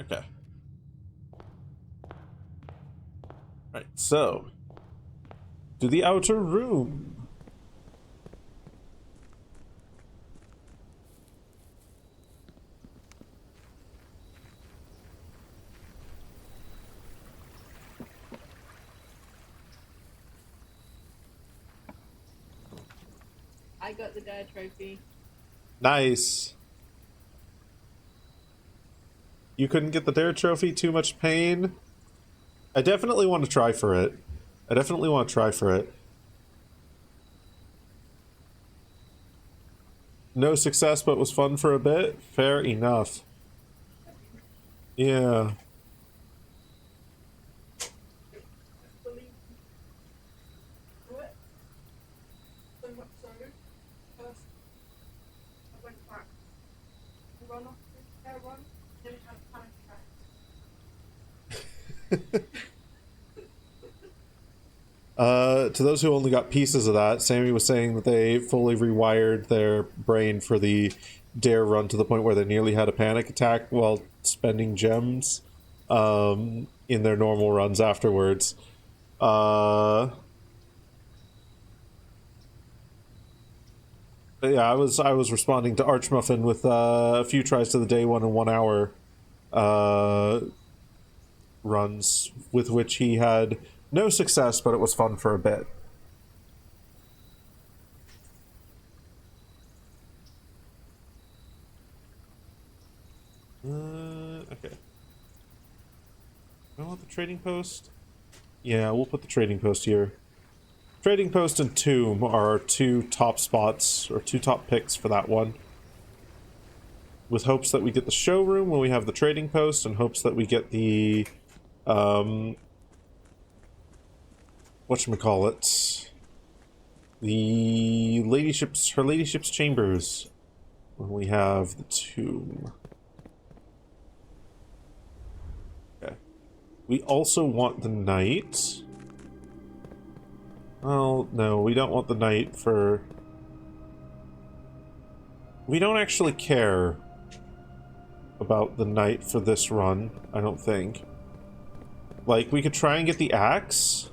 Okay. Right, so... to the outer room. I got the Dare trophy. Nice. You couldn't get the Dare trophy? Too much pain? I definitely want to try for it. No success, but was fun for a bit? Fair enough. Yeah. To those who only got pieces of that, Sammy was saying that they fully rewired their brain for the Dare run to the point where they nearly had a panic attack while spending gems in their normal runs afterwards. But yeah, I was responding to Archmuffin with a few tries to the day 1 and 1 hour runs with which he had no success, but it was fun for a bit. Okay. I want the trading post. Yeah, we'll put the trading post here. Trading Post and Tomb are our two top spots, or two top picks for that one. With hopes that we get the showroom when we have the Trading Post, and hopes that we get the, whatchamacallit, the her ladyship's chambers when we have the Tomb. Okay. We also want the Knight. Well, no, we don't want the Knight for... We don't actually care about the Knight for this run, I don't think. Like, we could try and get the Axe,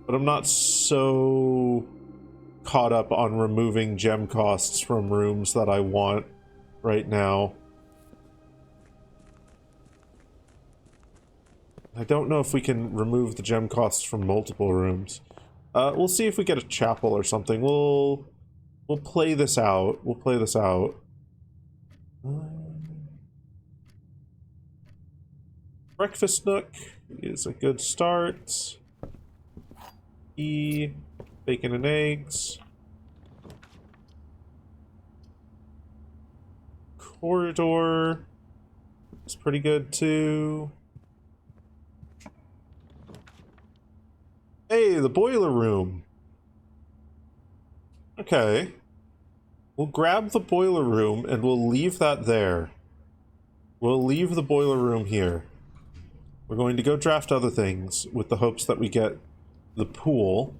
but I'm not so caught up on removing gem costs from rooms that I want right now. I don't know if we can remove the gem costs from multiple rooms. We'll see if we get a chapel or something. We'll play this out. We'll play this out. Breakfast Nook is a good start. Bacon and eggs. Corridor is pretty good too. Hey, the boiler room. Okay. We'll grab the boiler room and we'll leave that there. We'll leave the boiler room here. We're going to go draft other things with the hopes that we get the pool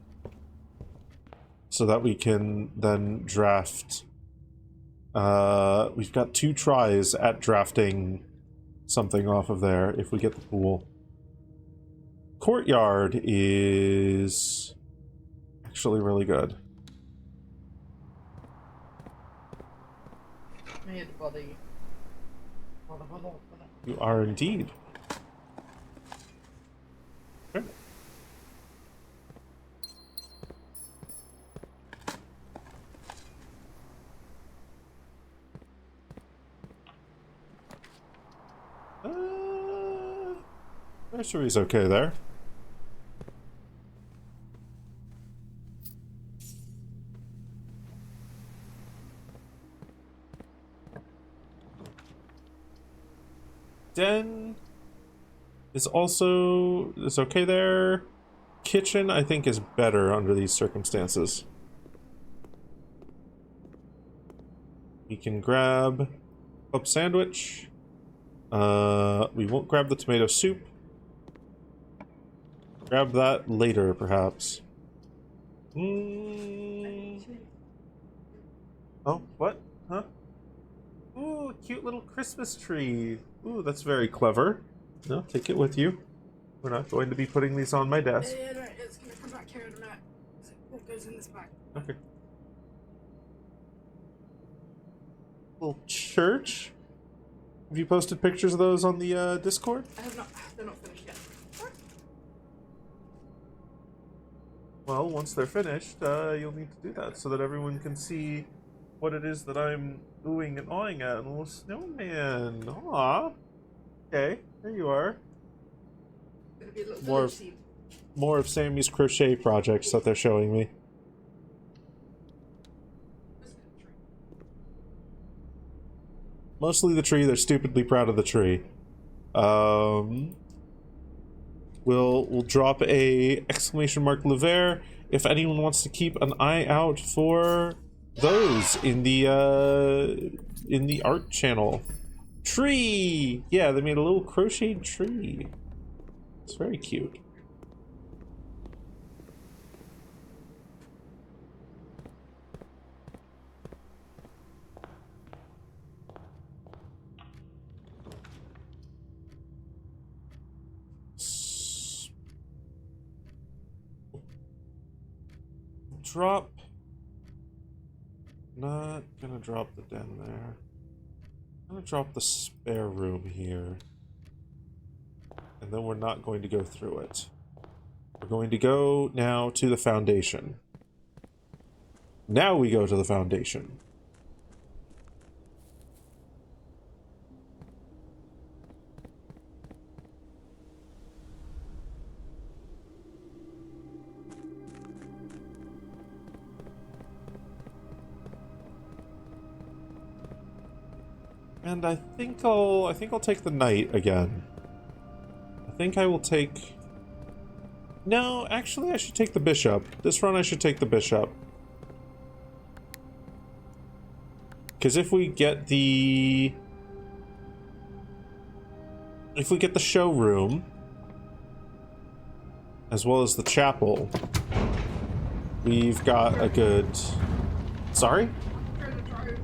so that we can then draft. We've got 2 tries at drafting something off of there if we get the pool. Courtyard is actually really good. I had to bother you. Bother. You are indeed. Okay. Nursery's okay there. Den is okay there. Kitchen, I think, is better under these circumstances. We can grab club sandwich. We won't grab the tomato soup. Grab that later, perhaps. Oh, what? Huh? Ooh, cute little Christmas tree. Ooh, that's very clever. No, take it with you. We're not going to be putting these on my desk. Yeah, no, it's gonna come back here in a minute. What goes in this bag? Okay. Little church. Have you posted pictures of those on the Discord? I have not. They're not finished yet. Well, once they're finished, you'll need to do that so that everyone can see what it is that I'm oohing and awing at. A little snowman. Aww. Okay, there you are. It'll be a little More of Sammy's crochet projects that they're showing me. Mostly the tree. They're stupidly proud of the tree. We'll drop a exclamation mark Lever if anyone wants to keep an eye out for those in the art channel. Tree! Yeah, they made a little crocheted tree. It's very cute. Drop. Not gonna drop the den there. I'm gonna drop the spare room here. And then we're not going to go through it. We're going to go now to the foundation. Now we go to the foundation. And I think I'll take the knight again. I think I will take... No, actually I should take the bishop. This run I should take the bishop. Because if we get the showroom, as well as the chapel, we've got a good... Sorry? Treasure trove.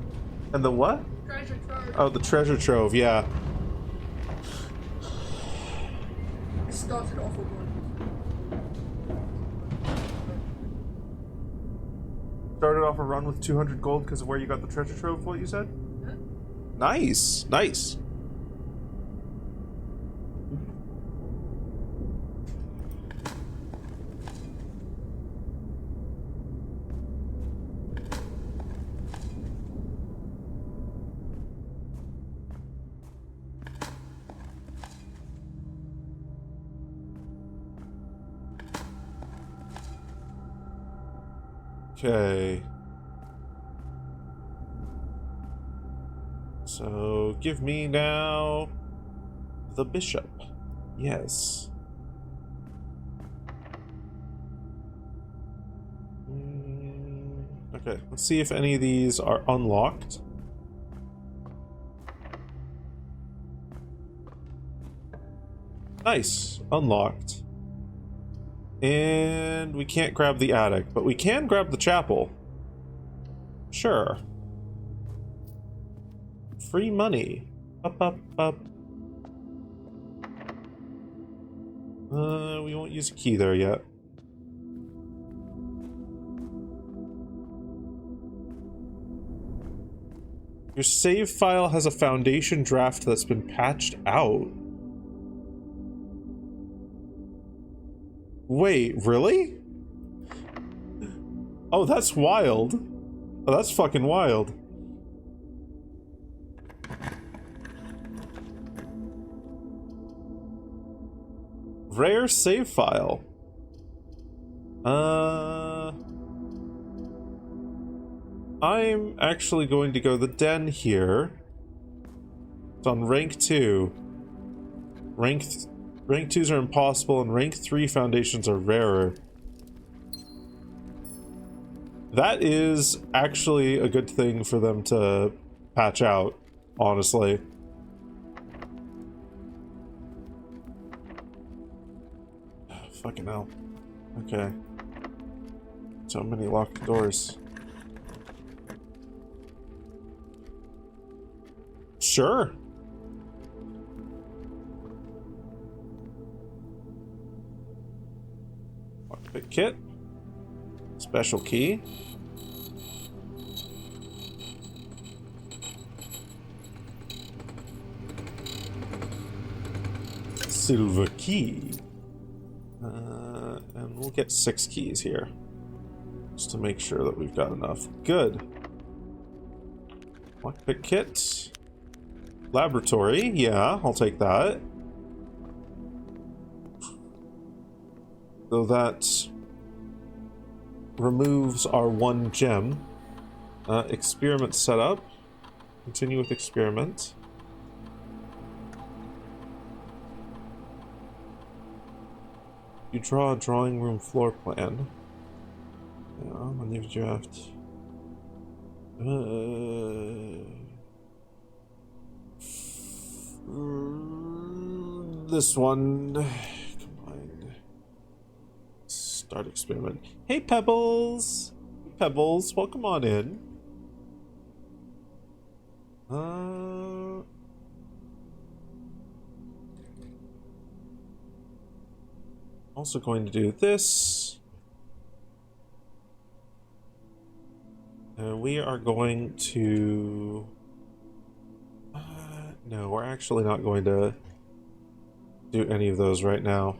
And the what? Treasure trove. Oh, the treasure trove, yeah. It started off with one. Started off a run with 200 gold because of where you got the treasure trove, what you said? Huh? Nice, nice. Okay. So, give me now the bishop. Yes. Okay, let's see if any of these are unlocked. Nice, unlocked. And we can't grab the attic, but we can grab the chapel. Sure. Free money. Up, up, up. We won't use a key there yet. Your save file has a foundation draft that's been patched out. Wait, really? Oh, that's wild. Oh, that's fucking wild. Rare save file. I'm actually going to go the den here. It's on rank 2. Rank 2s are impossible, and rank 3 foundations are rarer. That is actually a good thing for them to patch out, honestly. Fucking hell. Okay. So many locked doors. Sure. Lockpick kit. Special key. Silver key. And we'll get 6 keys here. Just to make sure that we've got enough. Good. Lockpick kit. Laboratory. Yeah, I'll take that. So that removes our 1 gem. Experiment setup. Continue with experiment. You draw a drawing room floor plan. Yeah, I'll leave a draft. This one. Combined. Start experiment. Hey, Pebbles! Pebbles, welcome on in. Also going to do this. And we are going to... no, we're actually not going to do any of those right now.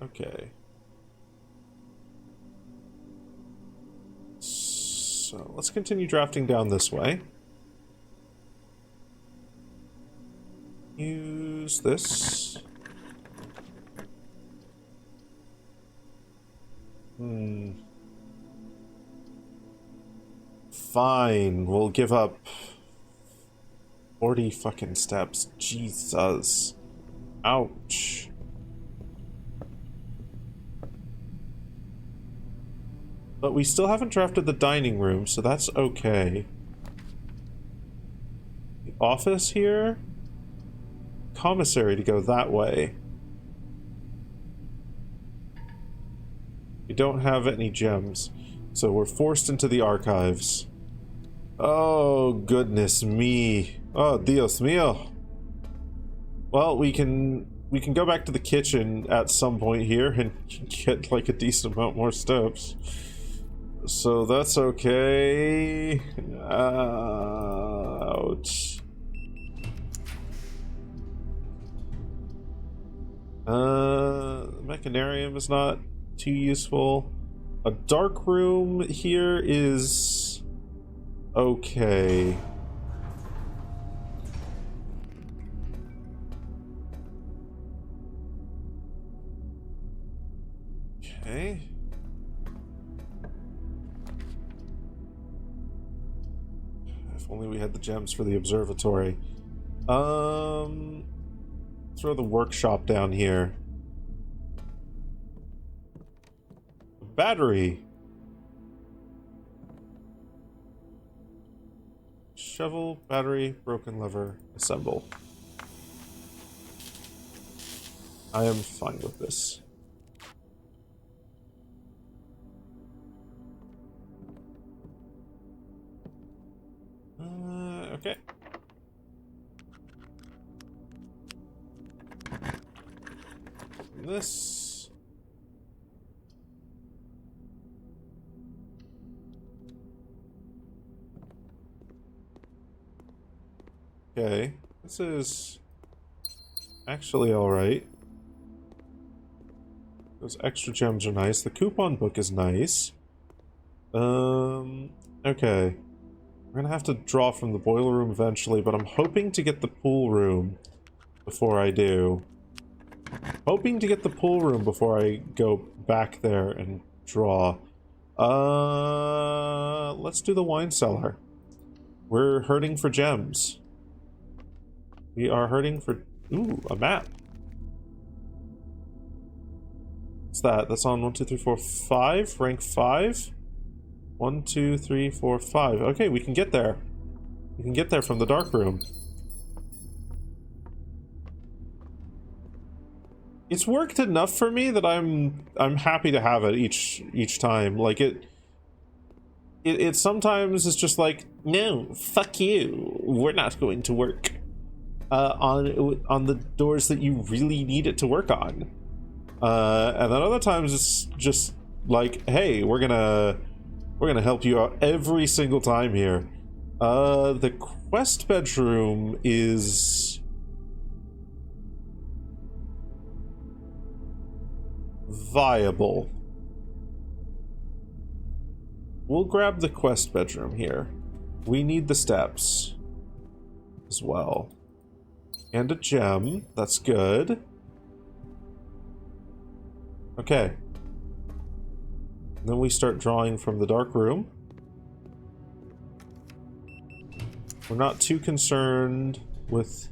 Okay. So let's continue drafting down this way. Use this. Fine, we'll give up 40 fucking steps. Jesus. Ouch. But we still haven't drafted the dining room, so that's okay. The office here? Commissary to go that way. We don't have any gems, so we're forced into the archives. Oh, goodness me. Oh, Dios mío. Well, we can go back to the kitchen at some point here and get like a decent amount more steps. So that's okay. Ouch. Mechanarium is not too useful. A dark room here is okay. Okay. If only we had the gems for the observatory. Throw the workshop down here. Battery. Shovel, battery, broken lever, assemble. I am fine with this. Okay. This. Okay, this is actually alright. Those extra gems are nice. The coupon book is nice. Okay. We're gonna have to draw from the boiler room eventually, but I'm hoping to get the pool room before I do. Hoping to get the pool room before I go back there and draw. Let's do the wine cellar. We're hurting for gems. We are hurting for... Ooh, a map. What's that? That's on 1, 2, 3, 4, 5? Rank 5? 1, 2, 3, 4, 5. Okay, we can get there. We can get there from the dark room. It's worked enough for me that I'm happy to have it each time. Like it sometimes is just like, no, fuck you. We're not going to work on the doors that you really need it to work on. And then other times it's just like, hey, we're gonna help you out every single time here. The quest bedroom is viable. We'll grab the quest bedroom here. We need the steps as well. And a gem. That's good. Okay. Then we start drawing from the dark room. We're not too concerned with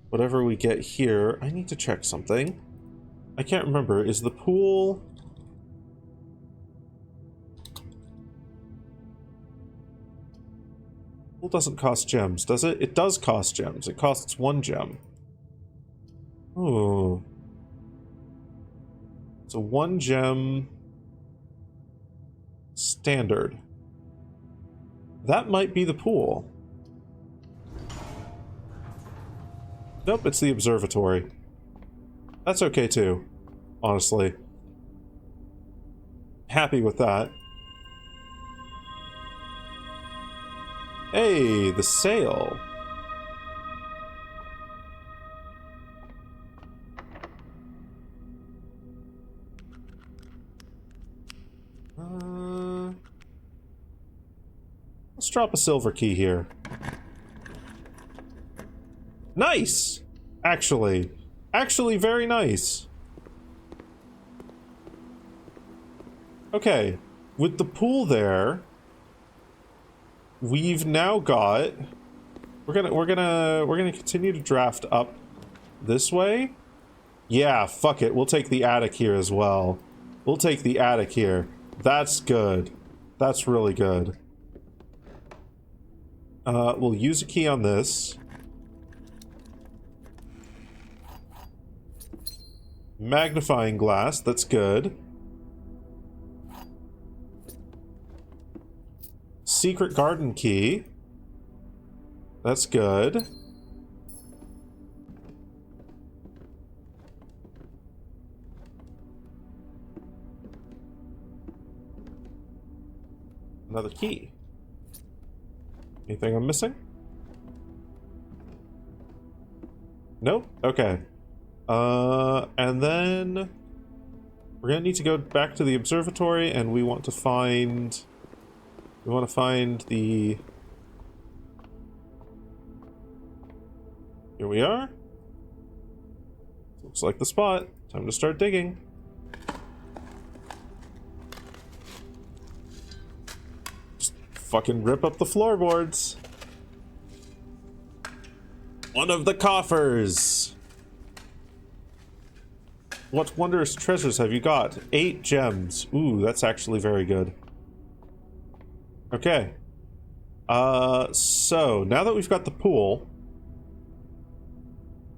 whatever we get here. I need to check something. I can't remember. Is the pool... Pool doesn't cost gems, does it? It does cost gems. It costs 1 gem. Ooh. It's a 1 gem... standard. That might be the pool. Nope, it's the observatory. That's okay too, honestly. Happy with that. Hey, the sail. Let's drop a silver key here. Nice! Actually. Actually, very nice. Okay. With the pool there... we've now got... We're gonna continue to draft up this way. Yeah, fuck it. We'll take the attic here as well. We'll take the attic here. That's good. That's really good. We'll use a key on this. Magnifying glass, that's good. Secret garden key. That's good. Another key. Anything I'm missing? Nope? Okay. And then we're gonna need to go back to the observatory, and we want to find the... Here we are. Looks like the spot. Time to start digging. Just fucking rip up the floorboards. One of the coffers. What wondrous treasures have you got? 8 gems. Ooh, that's actually very good. Okay. So now that we've got the pool,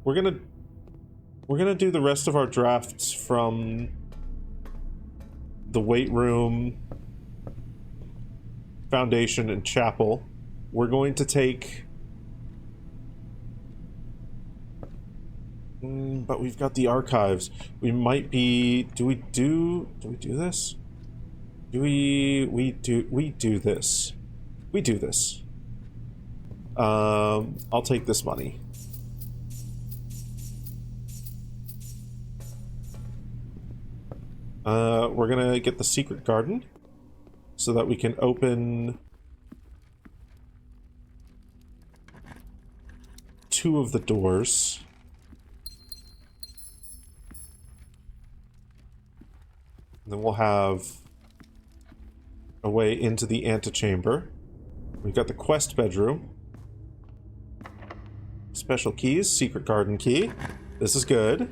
we're gonna do the rest of our drafts from the weight room, foundation, and chapel. We're going to take... but we've got the archives. We might be... Do we do this? We do this. We do this. I'll take this money. We're gonna get the secret garden so that we can open 2 of the doors. And then we'll have a way into the antechamber. We've got the quest bedroom. Special keys, secret garden key. This is good.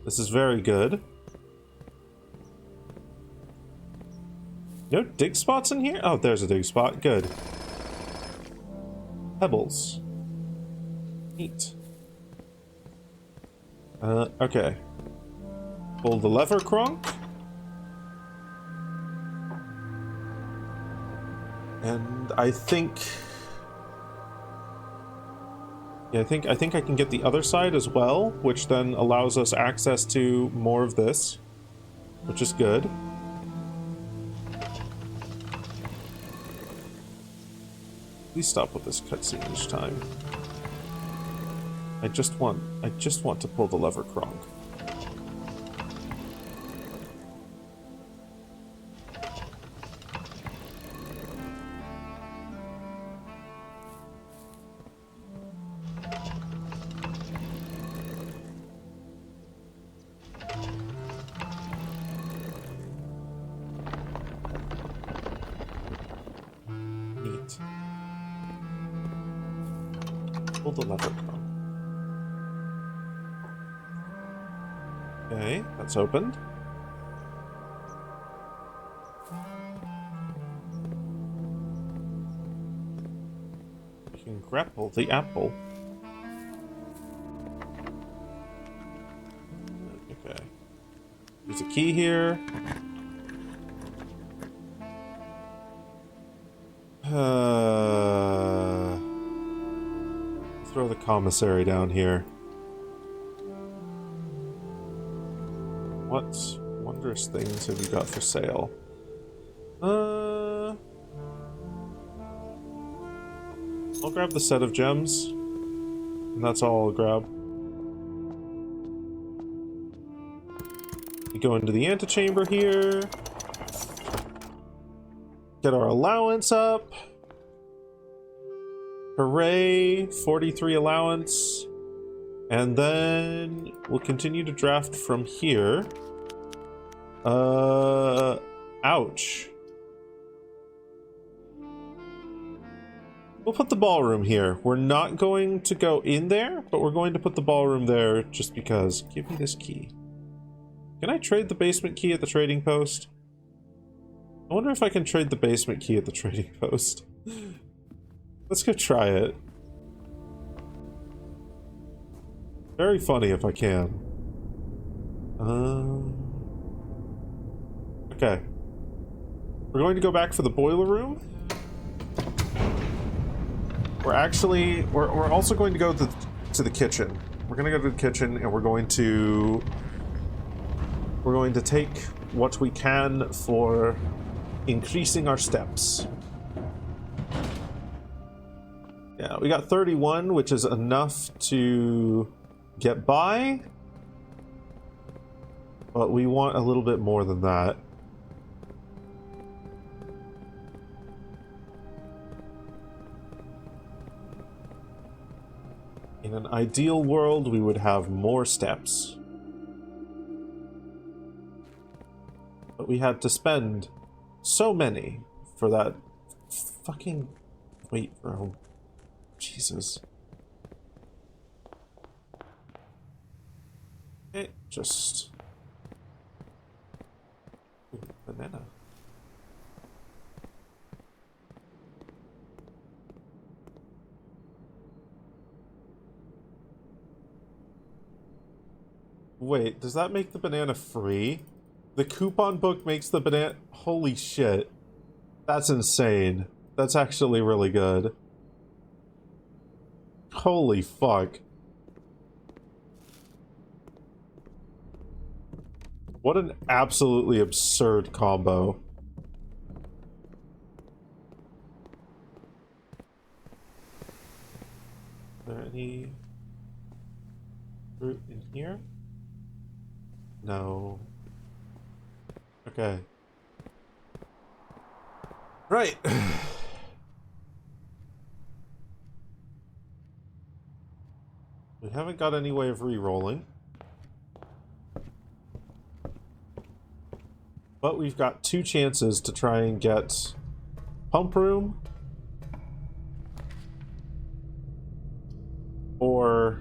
This is very good. No dig spots in here? Oh, there's a dig spot. Good. Pebbles. Neat. Okay. Pull the lever, Kronk. And I think... Yeah, I think I can get the other side as well, which then allows us access to more of this, which is good. Please stop with this cutscene each time. I just want to pull the lever, Kronk. Neat. Pull the lever, Kronk. Okay, that's opened. We can grapple the apple. Okay. There's a key here. Throw the commissary down here. What wondrous things have you got for sale? I'll grab the set of gems. And that's all I'll grab. We go into the antechamber here. Get our allowance up. Hooray, 43 allowance. And then we'll continue to draft from here. Ouch. We'll put the ballroom here. We're not going to go in there, but we're going to put the ballroom there just because. Give me this key. Can I trade the basement key at the trading post? I wonder if I can trade the basement key at the trading post. Let's go try it. Very funny if I can. Okay. We're going to go back for the boiler room. We're also going to go to the kitchen. We're going to go to the kitchen and we're going to take what we can for increasing our steps. Yeah, we got 31, which is enough to get by. But we want a little bit more than that. In an ideal world, we would have more steps. But we had to spend so many for that fucking weight room. Jesus. It just... Ooh, banana. Wait, does that make the banana free? The coupon book makes the banana... Holy shit. That's insane. That's actually really good. Holy fuck. What an absolutely absurd combo. Is there any fruit in here? No. Okay. Right. We haven't got any way of re-rolling. But we've got 2 chances to try and get pump room. Or...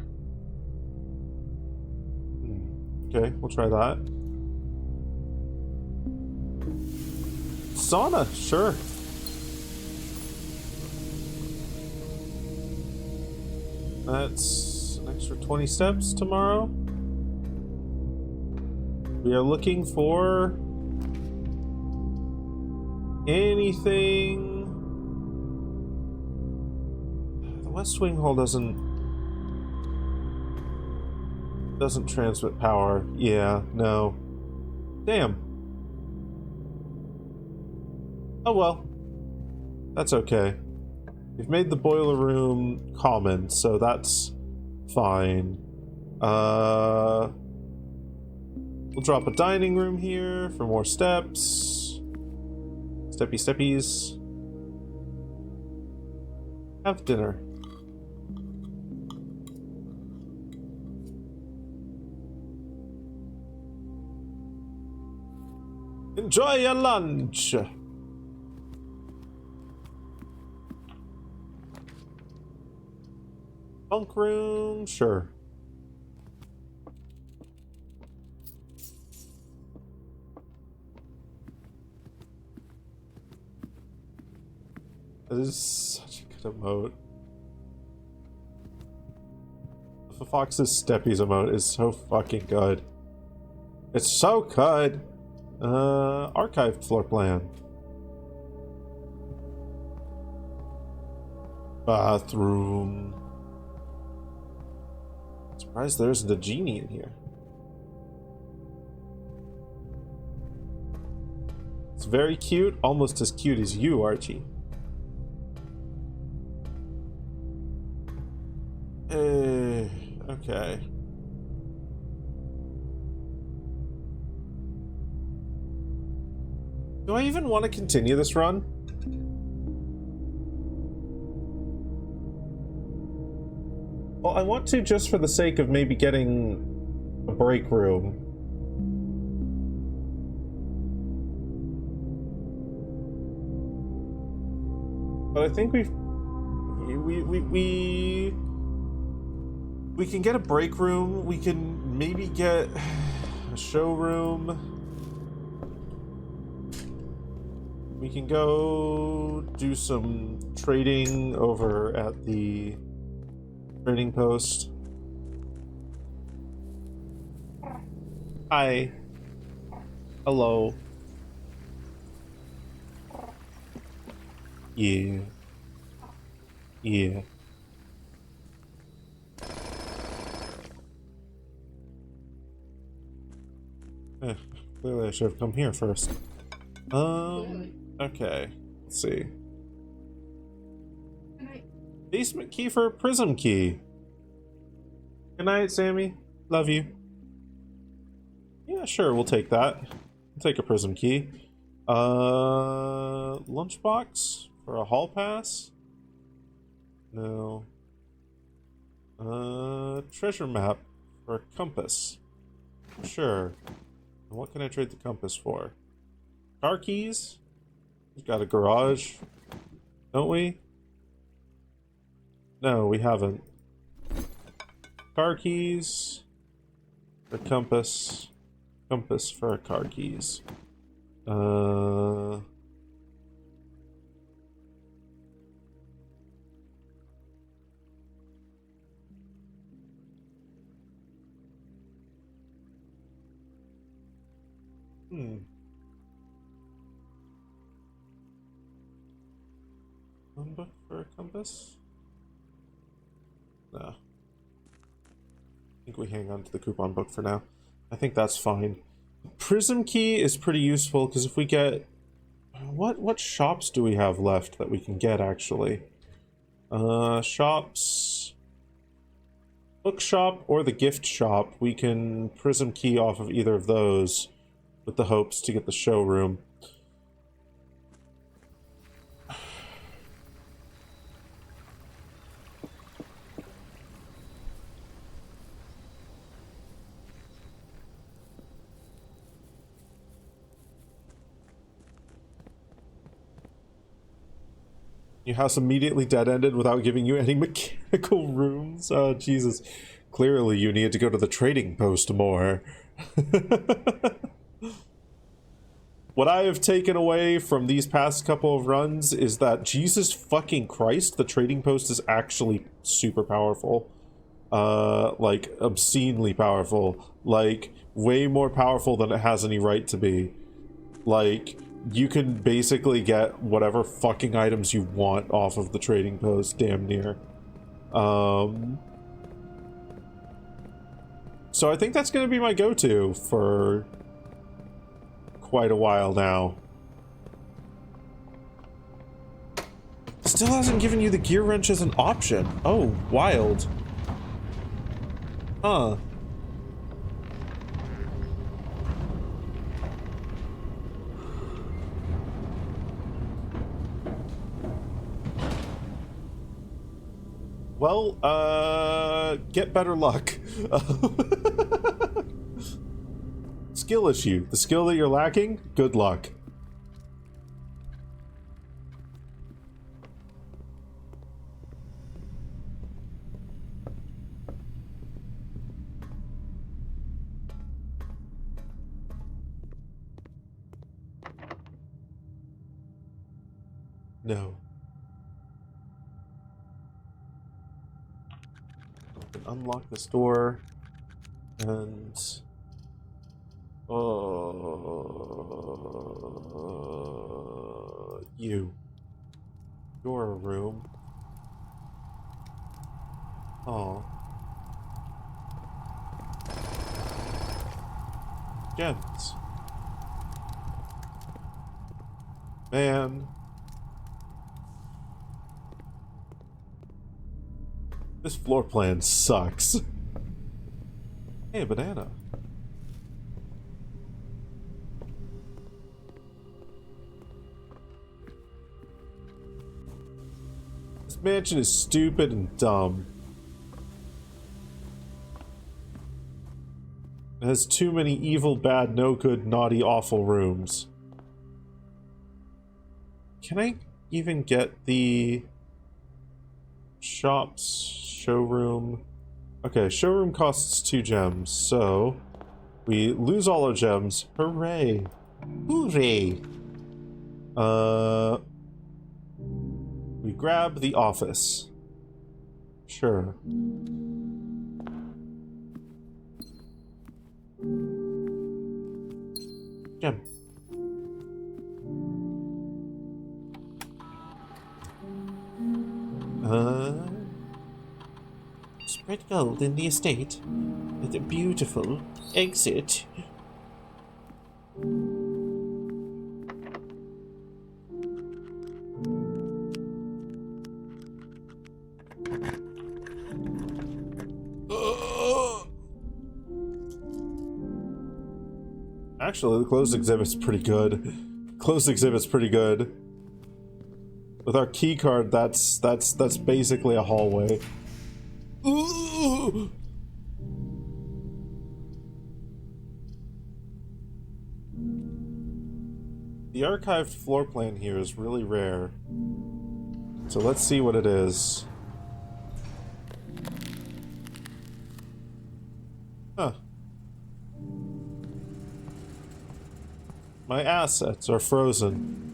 Okay, we'll try that. Sauna, sure. That's an extra 20 steps tomorrow. We are looking for anything. The West Wing Hall doesn't transmit power. Yeah, no. Damn. Oh well. That's okay. We've made the boiler room common, so that's fine. We'll drop a dining room here for more steps. Steppy steppies. Have dinner. Enjoy your lunch. Bunk room, sure. This is such a good emote. The Fox's Steppies emote is so fucking good. It's so good. Archived floor plan. Bathroom. Surprised there isn't a genie in here. It's very cute, almost as cute as you, Archie. Okay. Do I even want to continue this run? Well, I want to just for the sake of maybe getting a break room. But I think we've... we can get a break room. We can maybe get a showroom. We can go do some trading over at the trading post. Hi. Hello. Yeah. Yeah. Clearly I should have come here first. Okay. Let's see. Basement key for a prism key. Good night, Sammy. Love you. Yeah, sure, we'll take that. We'll take a prism key. Lunchbox for a hall pass? No. Treasure map for a compass. Sure. And what can I trade the compass for? Car keys? We've got a garage. Don't we? No, we haven't. Car keys. For compass. Compass for car keys. Book for a compass? No. I think we hang on to the coupon book for now. I think that's fine. Prism key is pretty useful because if we get... What shops do we have left that we can get, actually? Shops... Bookshop or the gift shop. We can prism key off of either of those with the hopes to get the showroom. Your house immediately dead-ended without giving you any mechanical rooms? Oh, Jesus. Clearly you need to go to the trading post more. What I have taken away from these past couple of runs is that, Jesus fucking Christ, the trading post is actually super powerful. Like, obscenely powerful. Like, way more powerful than it has any right to be. Like... You can basically get whatever fucking items you want off of the trading post, damn near. So I think that's going to be my go-to for quite a while now. Still hasn't given you the gear wrench as an option. Oh, wild. Huh. Well, get better luck. Skill issue. The skill that you're lacking, good luck. No. Unlock this door and you're a room. Oh, gems, man. This floor plan sucks. Hey, a banana. This mansion is stupid and dumb. It has too many evil, bad, no good, naughty, awful rooms. Can I even get the... Shops, showroom. Okay, showroom costs 2 gems, so we lose all our gems. Hooray! Hooray! We grab the office. Sure. Gem. Spread gold in the estate with a beautiful exit. Actually, the closed exhibit's pretty good. Closed exhibit's pretty good. With our key card, that's basically a hallway. Ooh! The archived floor plan here is really rare. So let's see what it is. Huh. My assets are frozen.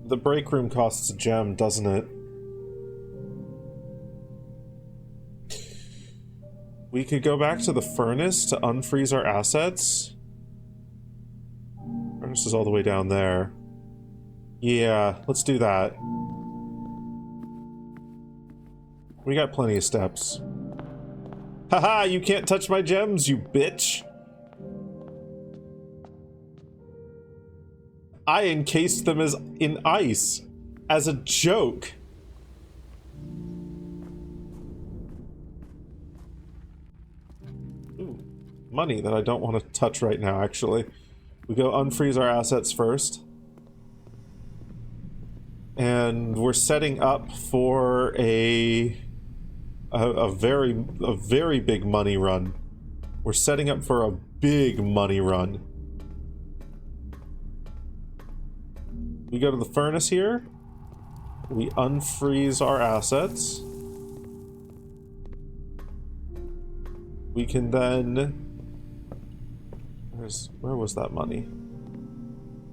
The break room costs a gem, doesn't it? We could go back to the furnace to unfreeze our assets. Furnace is all the way down there. Yeah, let's do that. We got plenty of steps. Haha, you can't touch my gems, you bitch! I encased them as in ice as a joke. Ooh, money that I don't want to touch right now, actually. We go unfreeze our assets first. And we're setting up for a very big money run. We're setting up for a big money run. We go to the furnace here. We unfreeze our assets. We can then... Where was that money?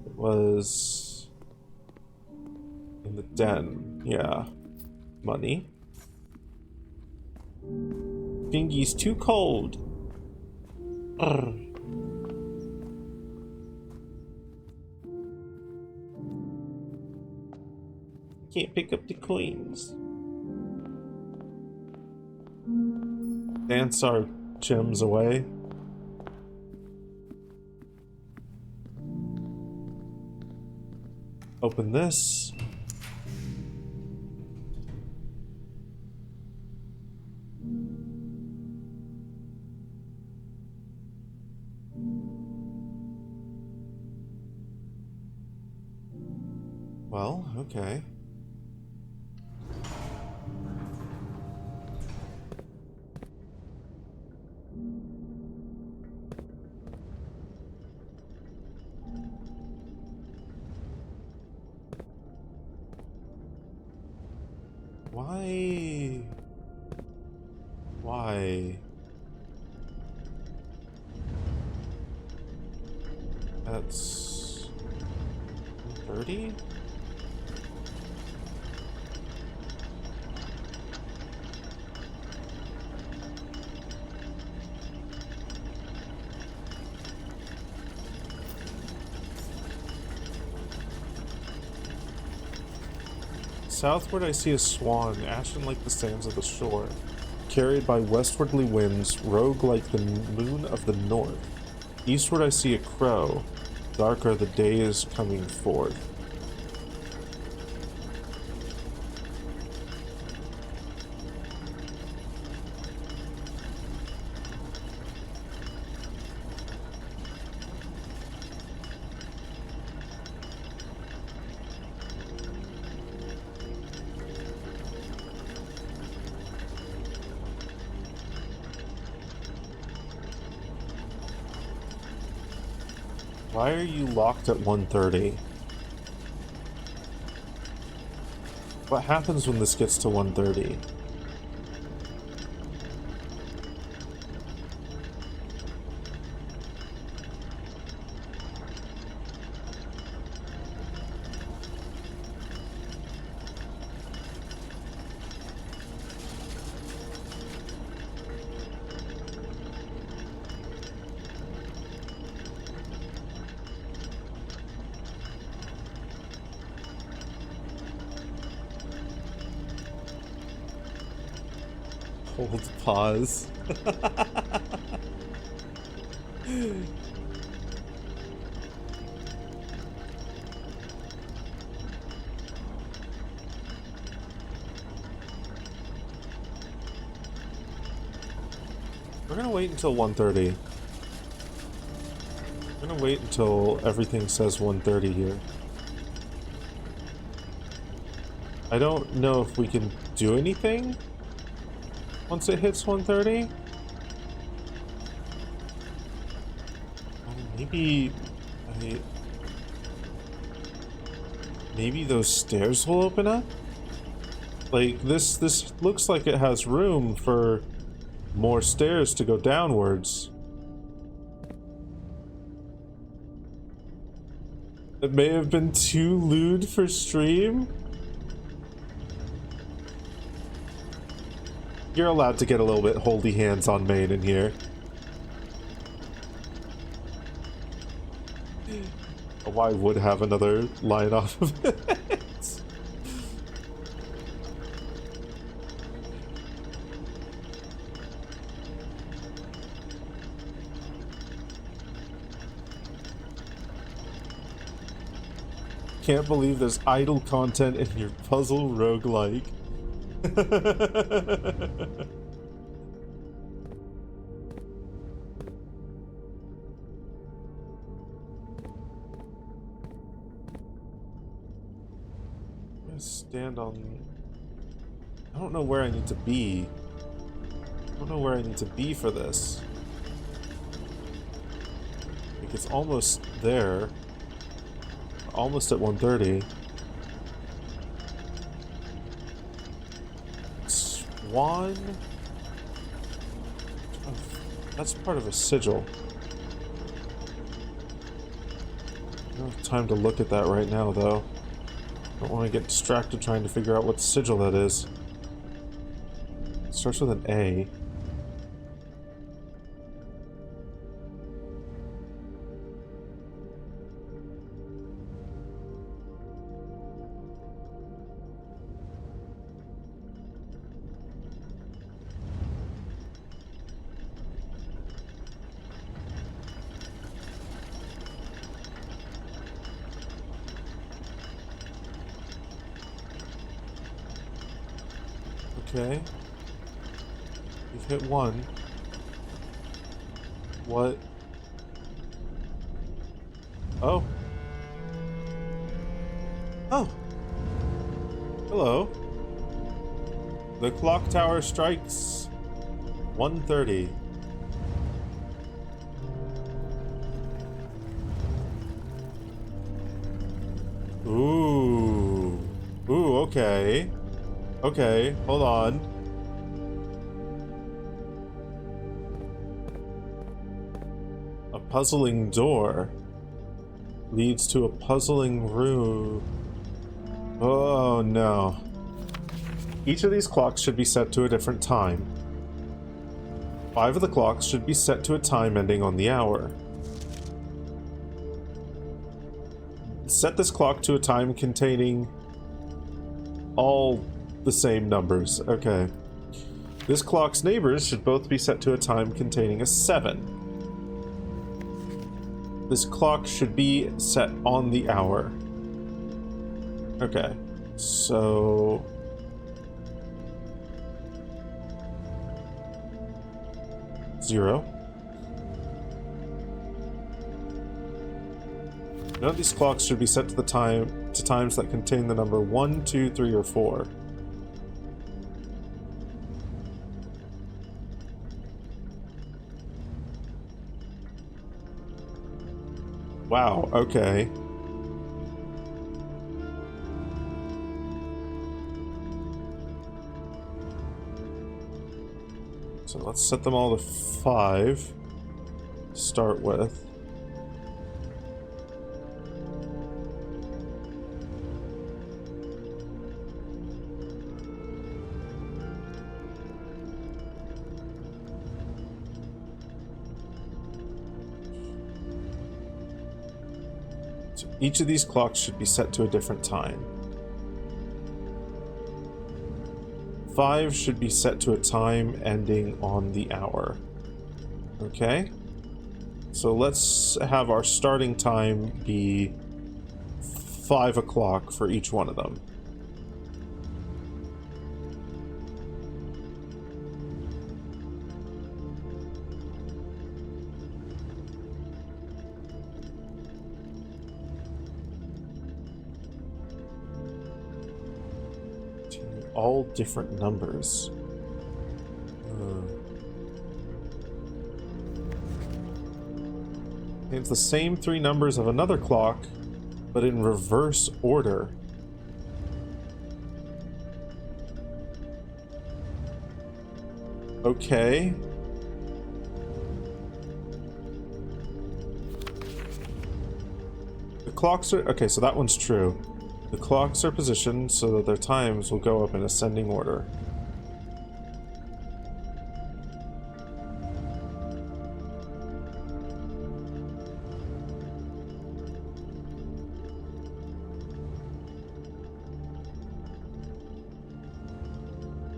It was... in the den. Yeah. Money. Fingy's too cold. Urgh. Can't pick up the coins. Dance our gems away. Open this. Well, okay. Why? That's 30? Southward I see a swan, ashen like the sands of the shore, carried by westwardly winds, rogue like the moon of the north. Eastward I see a crow, dark are the days coming forth. Why are you locked at 1:30? What happens when this gets to 1:30? Hold pause. We're gonna wait until 1:30. We're gonna wait until everything says 1:30 here. I don't know if we can do anything once it hits 1:30. Maybe maybe those stairs will open up? Like this looks like it has room for more stairs to go downwards. It may have been too lewd for stream. You're allowed to get a little bit holdy hands on main in here. Oh, I would have another line off of it. Can't believe there's idle content in your puzzle roguelike. Stand on... I don't know where I need to be. I don't know where I need to be for this. Like it's almost there. Almost at 1:30. Swan? Oh, that's part of a sigil. I don't have time to look at that right now, though. Don't want to get distracted trying to figure out what sigil that is. It starts with an A. Okay. You've hit one. What? Oh. Oh. Hello. The clock tower strikes 1:30. Ooh. Ooh, okay. Okay, hold on. A puzzling door leads to a puzzling room. Oh no. Each of these clocks should be set to a different time. 5 of the clocks should be set to a time ending on the hour. Set this clock to a time containing all the same numbers. Okay. This clock's neighbors should both be set to a time containing a 7. This clock should be set on the hour. Okay. So... zero. None of these clocks should be set to the times that contain the number 1, 2, 3, or 4. Wow, okay. So let's set them all to 5 to start with. So each of these clocks should be set to a different time. 5 should be set to a time ending on the hour. Okay? So let's have our starting time be 5 o'clock for each one of them. All different numbers. It's the same 3 numbers of another clock, but in reverse order. Okay. The clocks are... Okay, so that one's true. The clocks are positioned so that their times will go up in ascending order.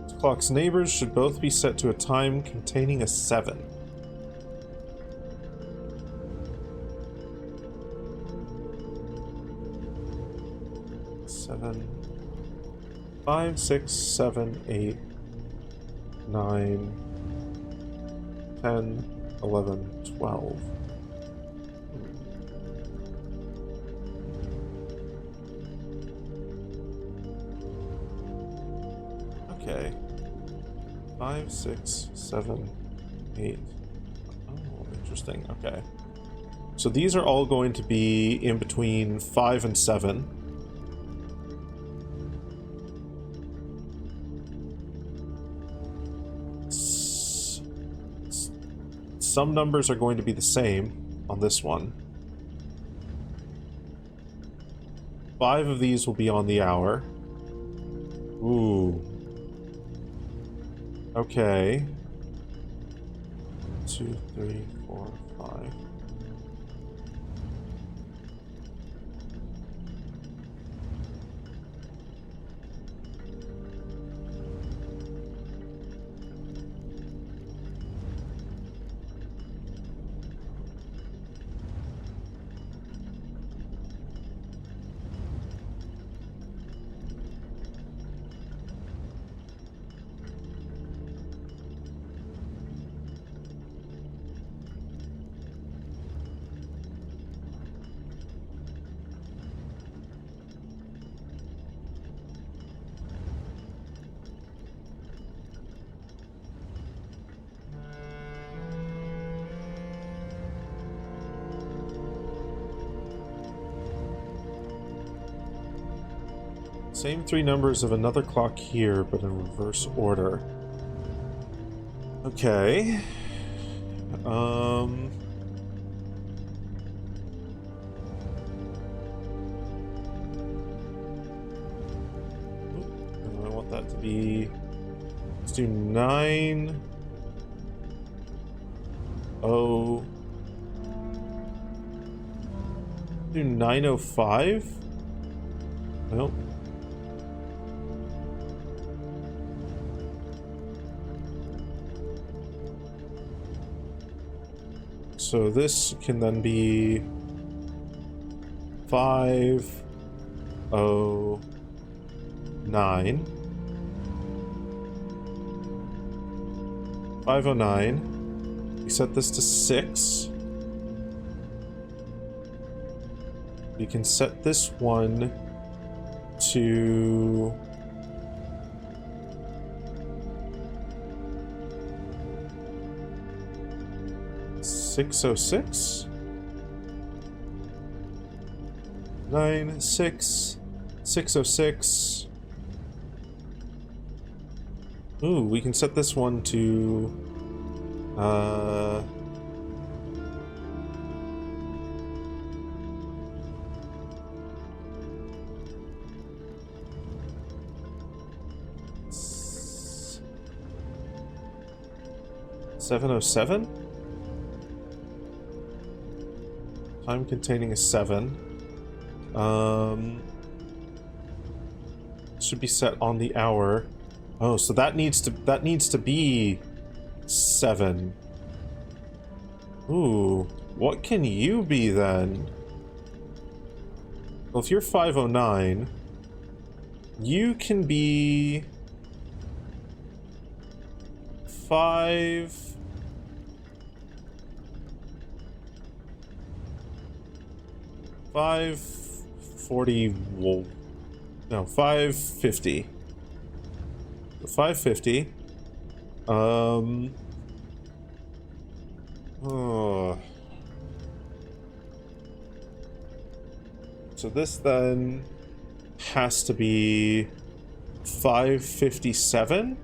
The clock's neighbors should both be set to a time containing a 7. Five, 6, 7, 8, 9, 10, 11, 12. Okay. 5, 6, 7, 8. Oh, interesting. Okay. So these are all going to be in between 5 and 7. Some numbers are going to be the same on this one. 5 of these will be on the hour. Ooh. Okay. 2, 3, 4, 5. Same 3 numbers of another clock here, but in reverse order. Okay. I want that to be... Let's do 9... Oh... Do 905? Nope. So this can then be 509. 509. We set this to 6. We can set this one to 606. 9, 6, 606. Ooh, we can set this one to, uh... $707? Time containing a 7. Should be set on the hour. Oh, so that needs to be 7. Ooh, what can you be then? Well, if you're 509, you can be 540. Well, no, 550. 550. Oh. So this then has to be 557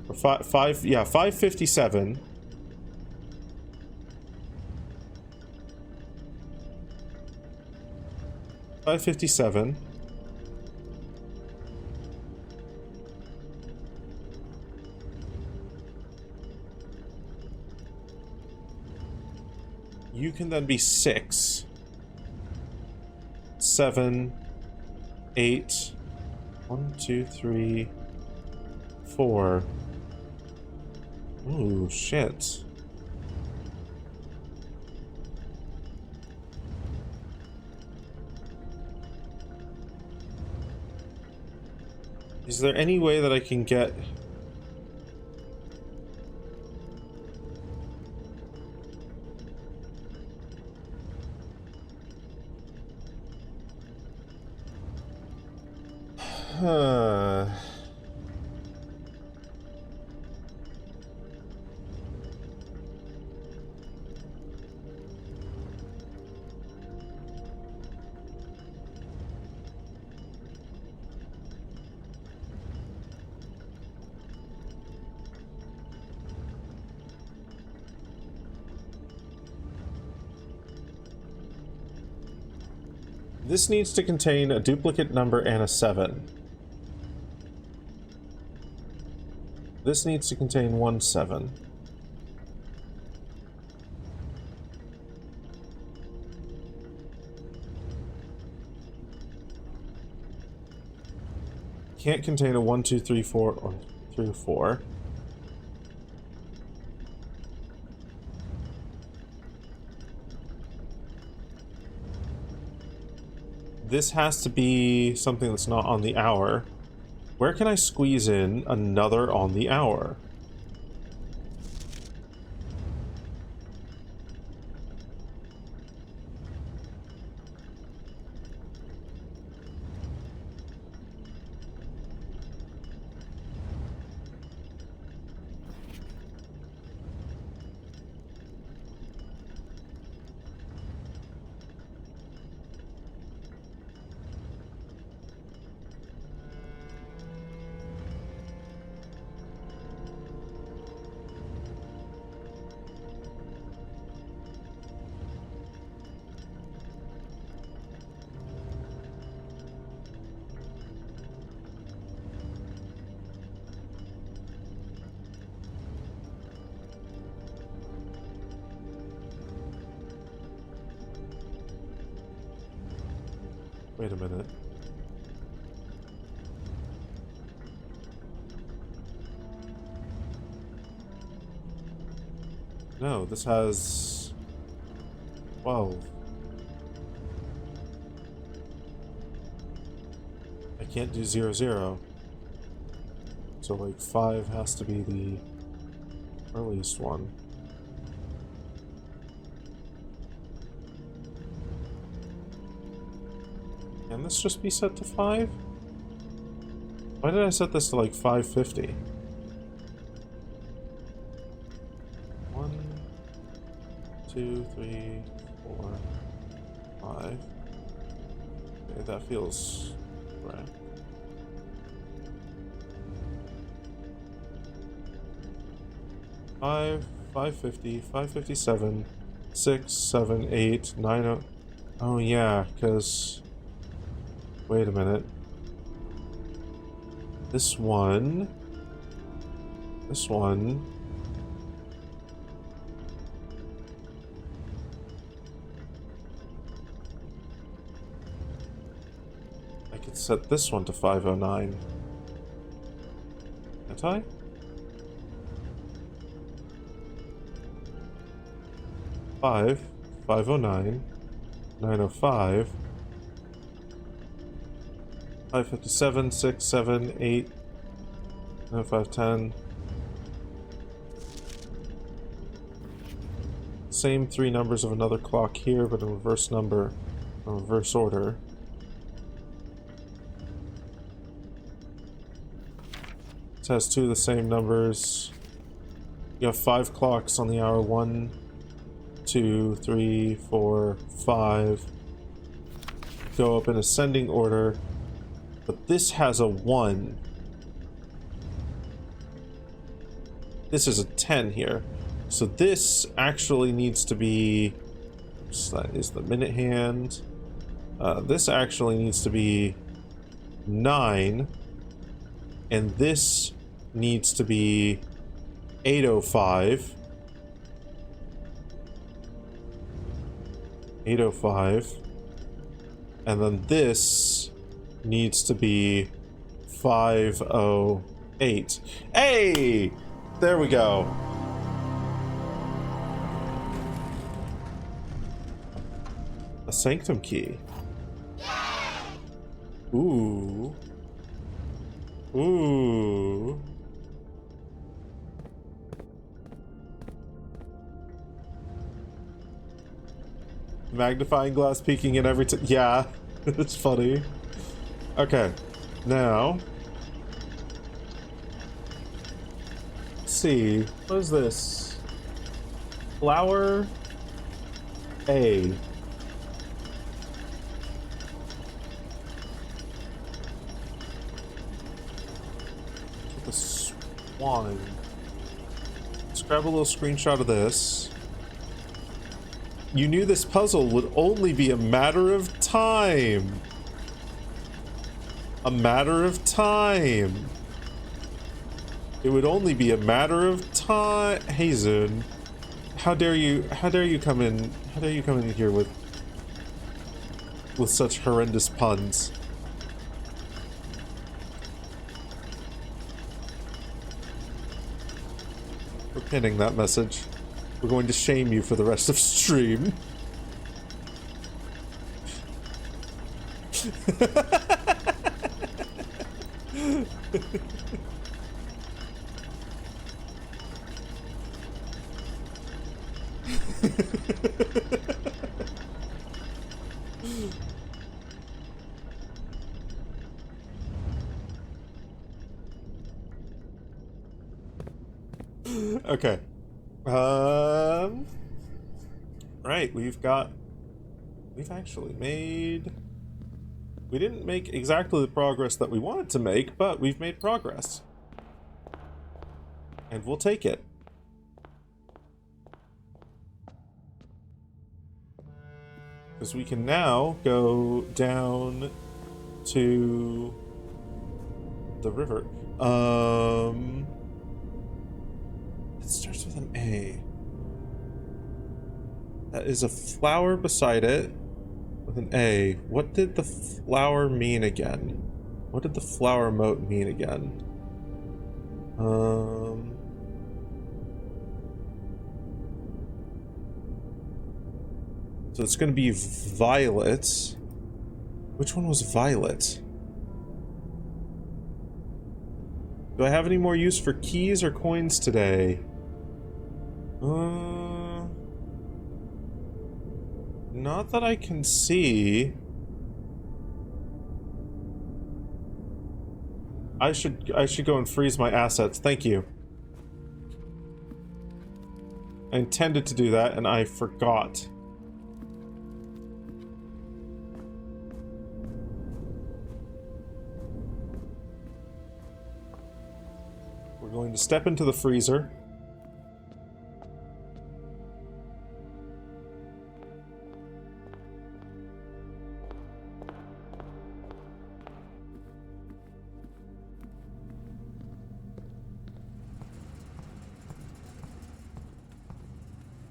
or 557. $557. You can then be 6, 7, 8, 1, 2, 3, 4. Ooh, shit. Is there any way that I can get... This needs to contain a duplicate number and a 7. This needs to contain 1 7. Can't contain a 1 2 3 4 or 3 or 4. This has to be something that's not on the hour. Where can I squeeze in another on the hour? Wait a minute. No, this has 12. I can't do 0 0. So like 5 has to be the earliest one. Can this just be set to 5? Why did I set this to like 550? 1, 2, 3, 4, 5. Okay, that feels right. Five, 550, 557, 6, 7, 8, 9. Oh yeah, because wait a minute. This one. This one. I could set this one to 509. Can't I? Five, 509, 905, 557, 6, 7, 8, 9, 5, 10. Same three numbers of another clock here, but in reverse number, in reverse order. This has two of the same numbers. You have 5 clocks on the hour. 1, 2, 3, 4, 5. Go up in ascending order. But this has a 1. This is a 10 here. So this actually needs to be... So that is the minute hand. This actually needs to be 9. And this needs to be 805. 805. And then this needs to be 508. Hey! There we go. A sanctum key. Ooh. Ooh. Magnifying glass peeking in every time. Yeah, it's funny. Okay, now. Let's see. What is this? Flower A. The swan. Let's grab a little screenshot of this. You knew this puzzle would only be a matter of time. A matter of time. It would only be a matter of time. Hey, Zune. How dare you come in here with such horrendous puns. We're pinning that message. We're going to shame you for the rest of stream. Okay. Right, we've actually made... We didn't make exactly the progress that we wanted to make, but we've made progress. And we'll take it. Because we can now go down to the river. It starts with an A. That is a flower beside it with an A. What did the flower mean again? What did the flower emote mean again? So it's going to be violet. Which one was violet? Do I have any more use for keys or coins today? Not that I can see. I should go and freeze my assets. Thank you. I intended to do that and I forgot. to step into the freezer.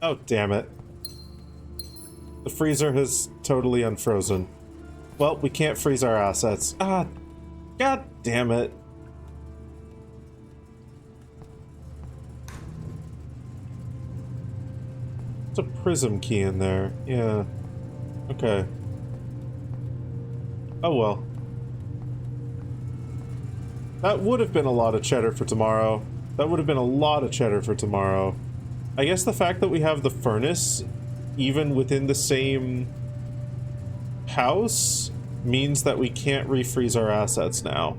Oh, damn it. The freezer has totally unfrozen. Well, we can't freeze our assets. Ah, god damn it. There's a prism key in there. Yeah. Okay. Oh well. That would have been a lot of cheddar for tomorrow. That would have been a lot of cheddar for tomorrow. I guess the fact that we have the furnace, even within the same house, means that we can't refreeze our assets now.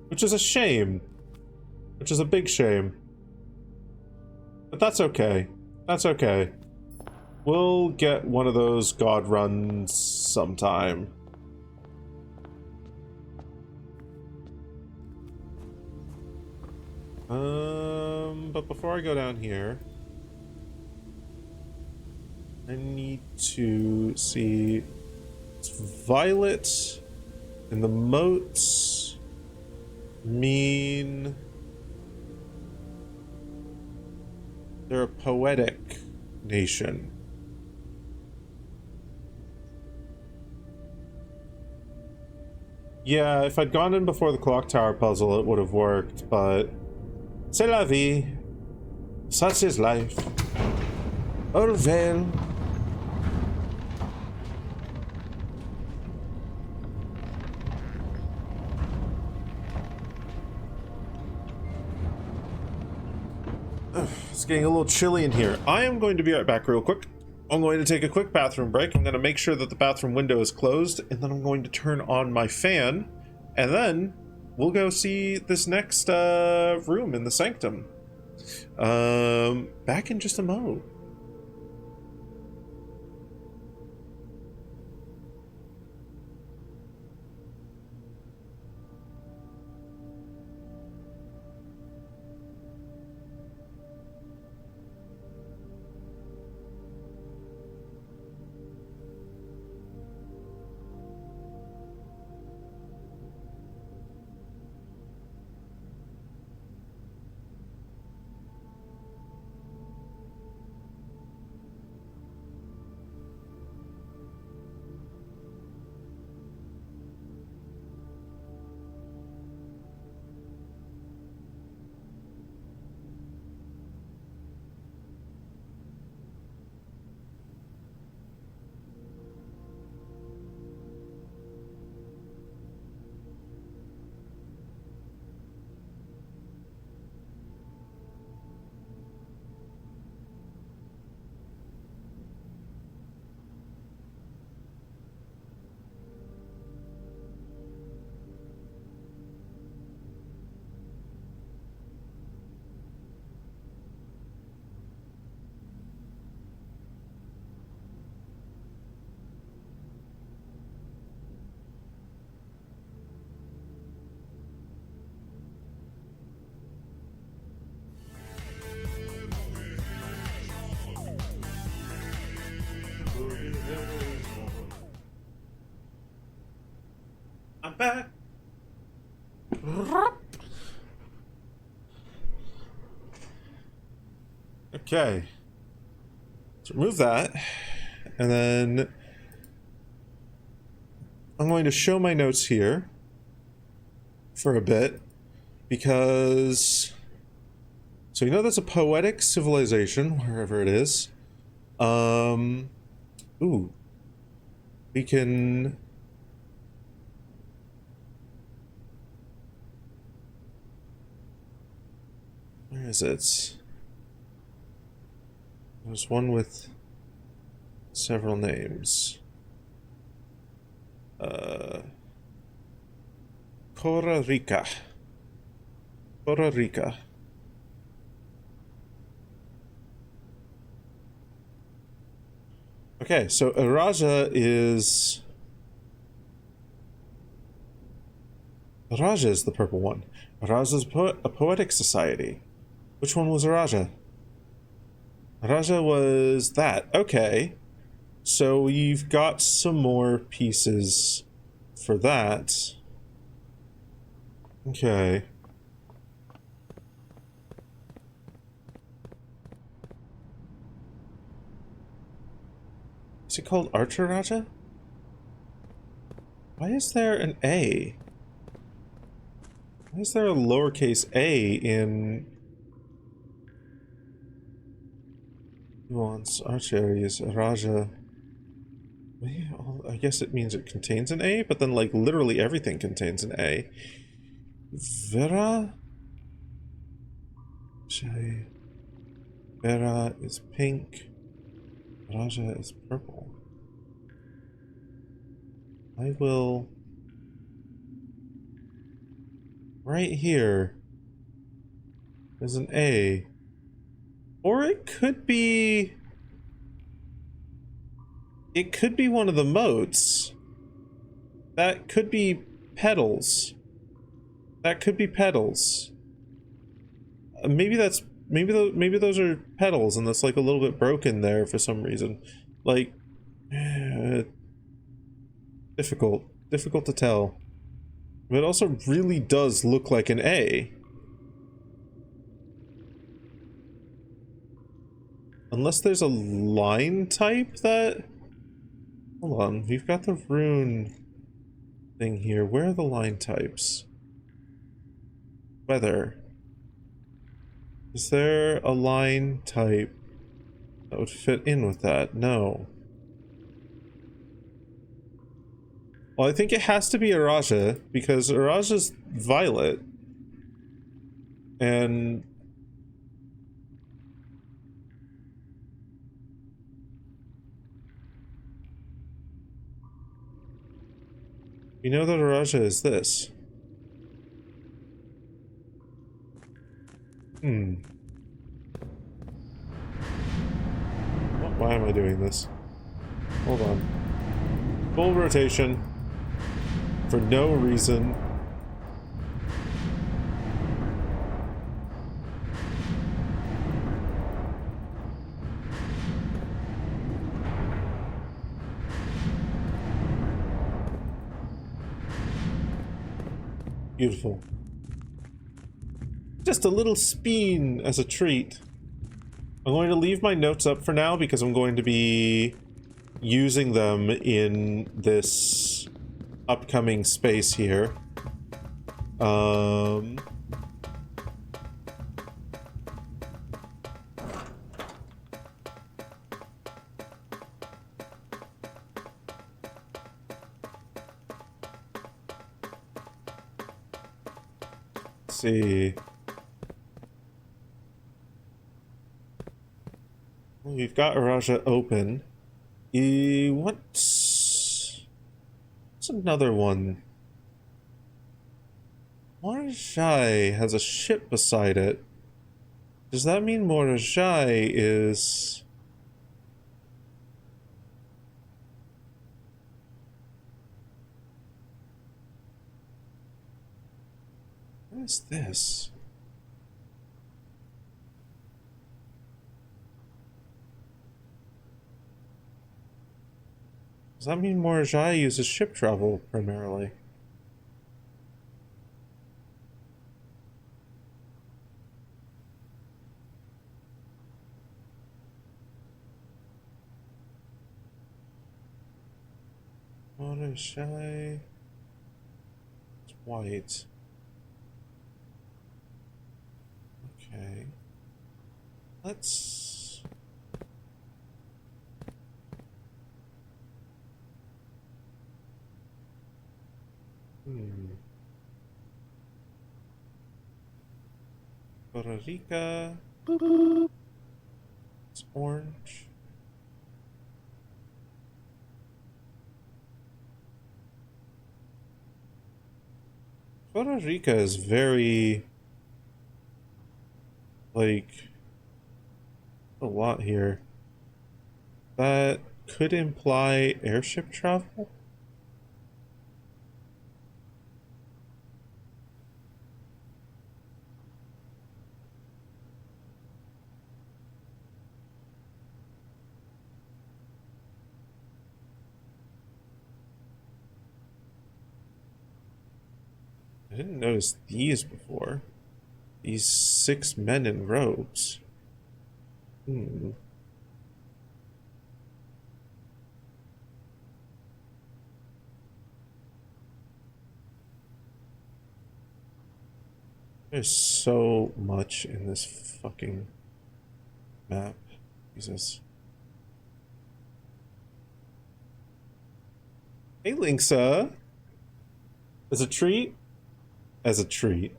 Which is a shame. Which is a big shame. But that's okay. That's okay. We'll get one of those god runs sometime. But before I go down here, I need to see it's violet and the moats mean they're a poetic nation. Yeah, if I'd gone in before the clock tower puzzle, it would have worked, but c'est la vie. Such is life. Orville. It's getting a little chilly in here. I am going to be right back real quick. I'm going to take a quick bathroom break. I'm going to make sure that the bathroom window is closed, and then I'm going to turn on my fan, and then we'll go see this next room in the sanctum. Back in just a mo. I'm back. Okay. Let's remove that. And then I'm going to show my notes here for a bit because so you know there's a poetic civilization wherever it is. Ooh. We can where is it? There's one with several names. Costa Rica. Costa Rica. Okay, so Araja is Raja is the purple one. Raja is a poetic society. Which one was Raja? Raja was that. Okay. So you've got some more pieces for that. Okay. Is it called Archer Raja? Why is there an A? Why is there a lowercase a in nuance archeries Raja? Well, I guess it means it contains an A, but then like literally everything contains an A. Vera? Vera is pink. Raja is purple. I will... Right here. There's an A. Or it could be... It could be one of the motes. That could be petals. That could be petals. Maybe that's... Maybe those are petals and that's like a little bit broken there for some reason. Like... Difficult to tell. But it also really does look like an A. Unless there's a line type that... Hold on, we've got the rune thing here. Where are the line types? Weather. Is there a line type that would fit in with that? No. Well, I think it has to be Araja, because Araja's violet. And... we know that Araja is this. Why am I doing this? Hold on. Full rotation. For no reason. Beautiful. Just a little speen as a treat. I'm going to leave my notes up for now because I'm going to be using them in this upcoming space here. Let's see. We've got Araja open. What's another one? Morajai has a ship beside it. Does that mean Morajai is... What is this? Does that mean Morajai uses ship travel primarily? Morajai... It's white. Okay. Let's... Puerto Rico. It's orange. Puerto Rico is very... like... a lot here. That could imply airship travel? didn't notice these before. These 6 men in robes. Hmm. There's so much in this fucking map. Jesus. Hey, Linksa. As a treat? As a treat.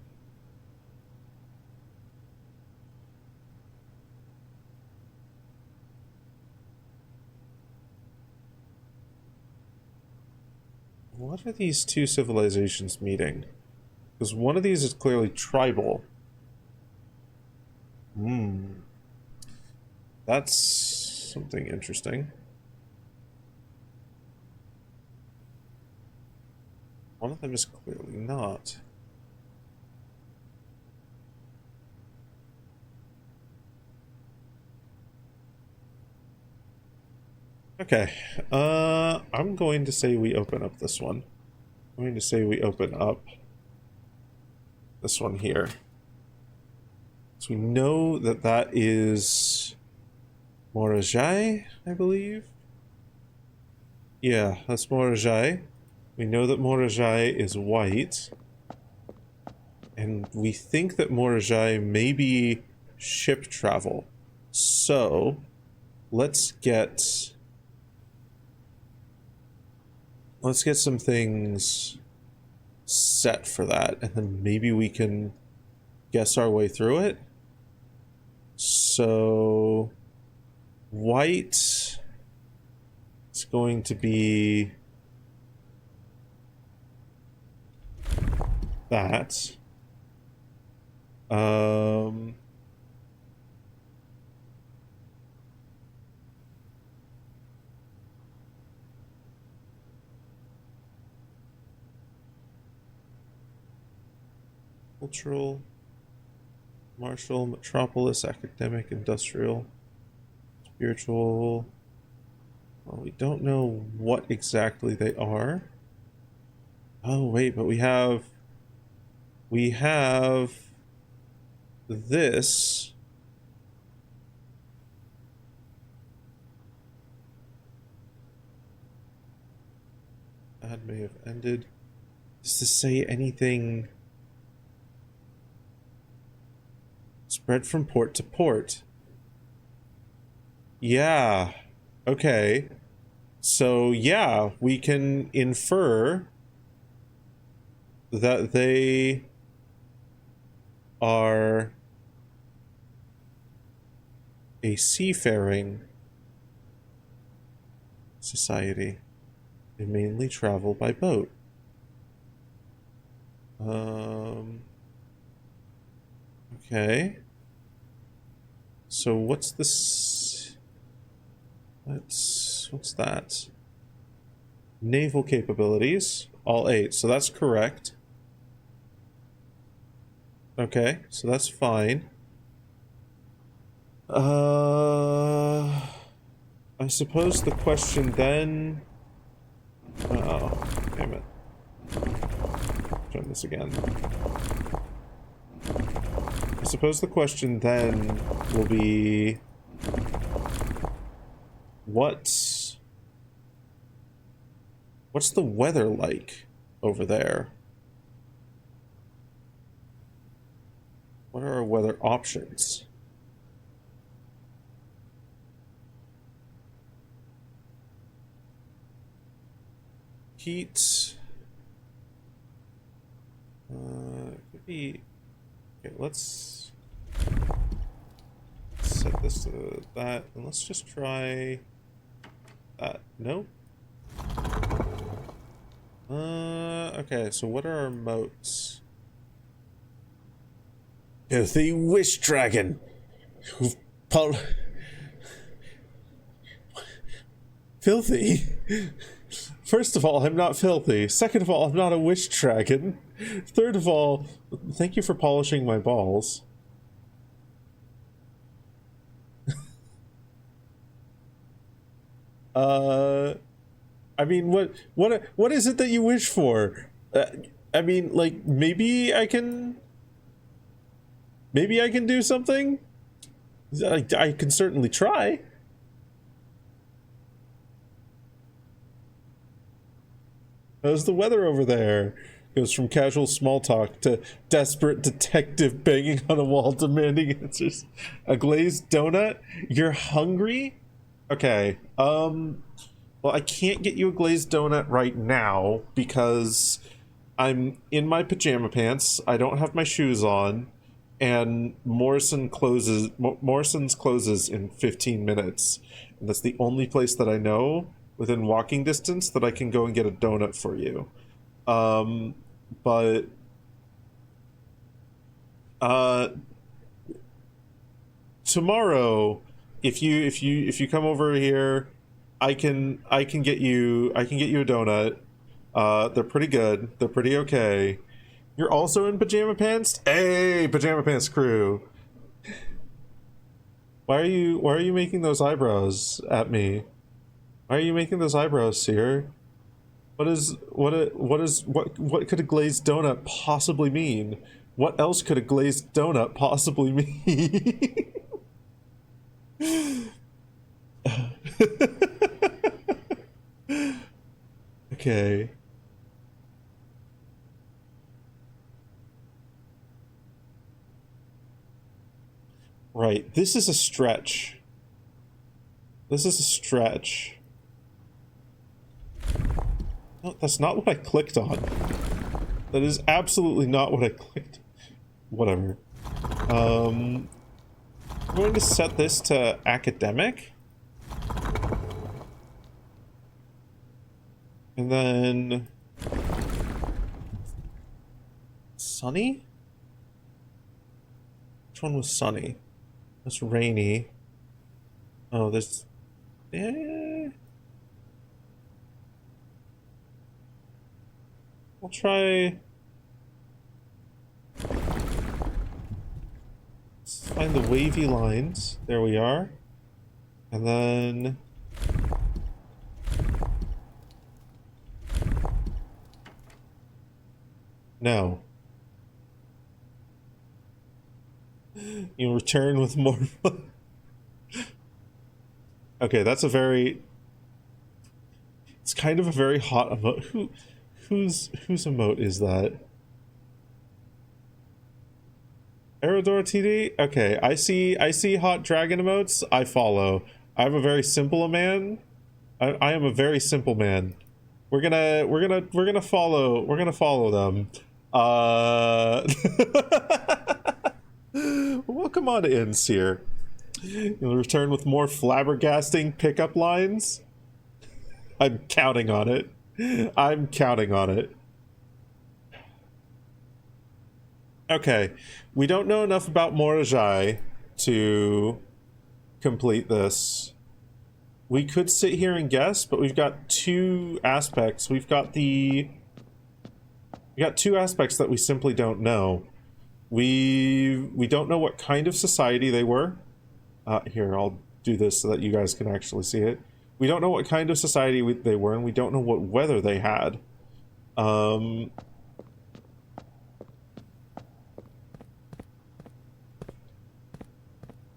What are these two civilizations meeting? Because one of these is clearly tribal. That's something interesting. One of them is clearly not. Okay, I'm going to say we open up this one. I'm going to say we open up this one here. So we know that that is Morajai, I believe. Yeah, that's Morajai. We know that Morajai is white. And we think that Morajai may be ship travel. So, let's get some things set for that, and then maybe we can guess our way through it. So, white is going to be that. Cultural, martial, metropolis, academic, industrial, spiritual. Well, we don't know what exactly they are. Oh wait, but we have this. Ad may have ended. Does this say anything? Spread from port to port. Yeah. Okay. So, yeah, we can infer that they are a seafaring society. They mainly travel by boat. Okay. So what's this? What's that? Naval capabilities, all 8. So that's correct. Okay, so that's fine. I suppose the question then... Oh, damn it. Try this again. I suppose the question then will be... What's the weather like over there? What are our weather options? Heat. Could be. Okay, let's set this to that, and let's just try that. Nope. Okay, so what are our moats? The Wish Dragon. Filthy? First of all, I'm not filthy. Second of all, I'm not a Wish Dragon. Third of all, thank you for polishing my balls. I mean, what is it that you wish for? I mean, like, maybe I can do something. I can certainly try. How's the weather over there? Goes from casual small talk to desperate detective banging on a wall demanding answers. A glazed donut? You're hungry? Okay. Well, I can't get you a glazed donut right now because I'm in my pajama pants. I don't have my shoes on, and Morrison's closes in 15 minutes. And that's the only place that I know within walking distance that I can go and get a donut for you. But tomorrow, if you come over here, I can get you a donut. They're pretty good. They're pretty okay. You're also in pajama pants? Hey, pajama pants crew. Why are you making those eyebrows at me? Why are you making those eyebrows, Seer? What could a glazed donut possibly mean? What else could a glazed donut possibly mean? Okay. Right, this is a stretch. This is a stretch. No, that's not what I clicked on. That is absolutely not what I clicked. Whatever. I'm going to set this to academic. And then... sunny? Which one was sunny? That's rainy. Oh, there's... I'll try... let's find the wavy lines. There we are. And then... no. You return with more... okay, that's a very... it's kind of a very hot emote. Whose emote is that? Aerodor TD? Okay, I see hot dragon emotes. I follow. I'm a very simple man. I am a very simple man. We're gonna follow them. Welcome on in, Seer. You'll return with more flabbergasting pickup lines. I'm counting on it. I'm counting on it. Okay, we don't know enough about Morajai to complete this. We could sit here and guess, but we've got two aspects. We got two aspects that we simply don't know. We don't know what kind of society they were. Here, I'll do this so that you guys can actually see it. We don't know what kind of society they were, and we don't know what weather they had.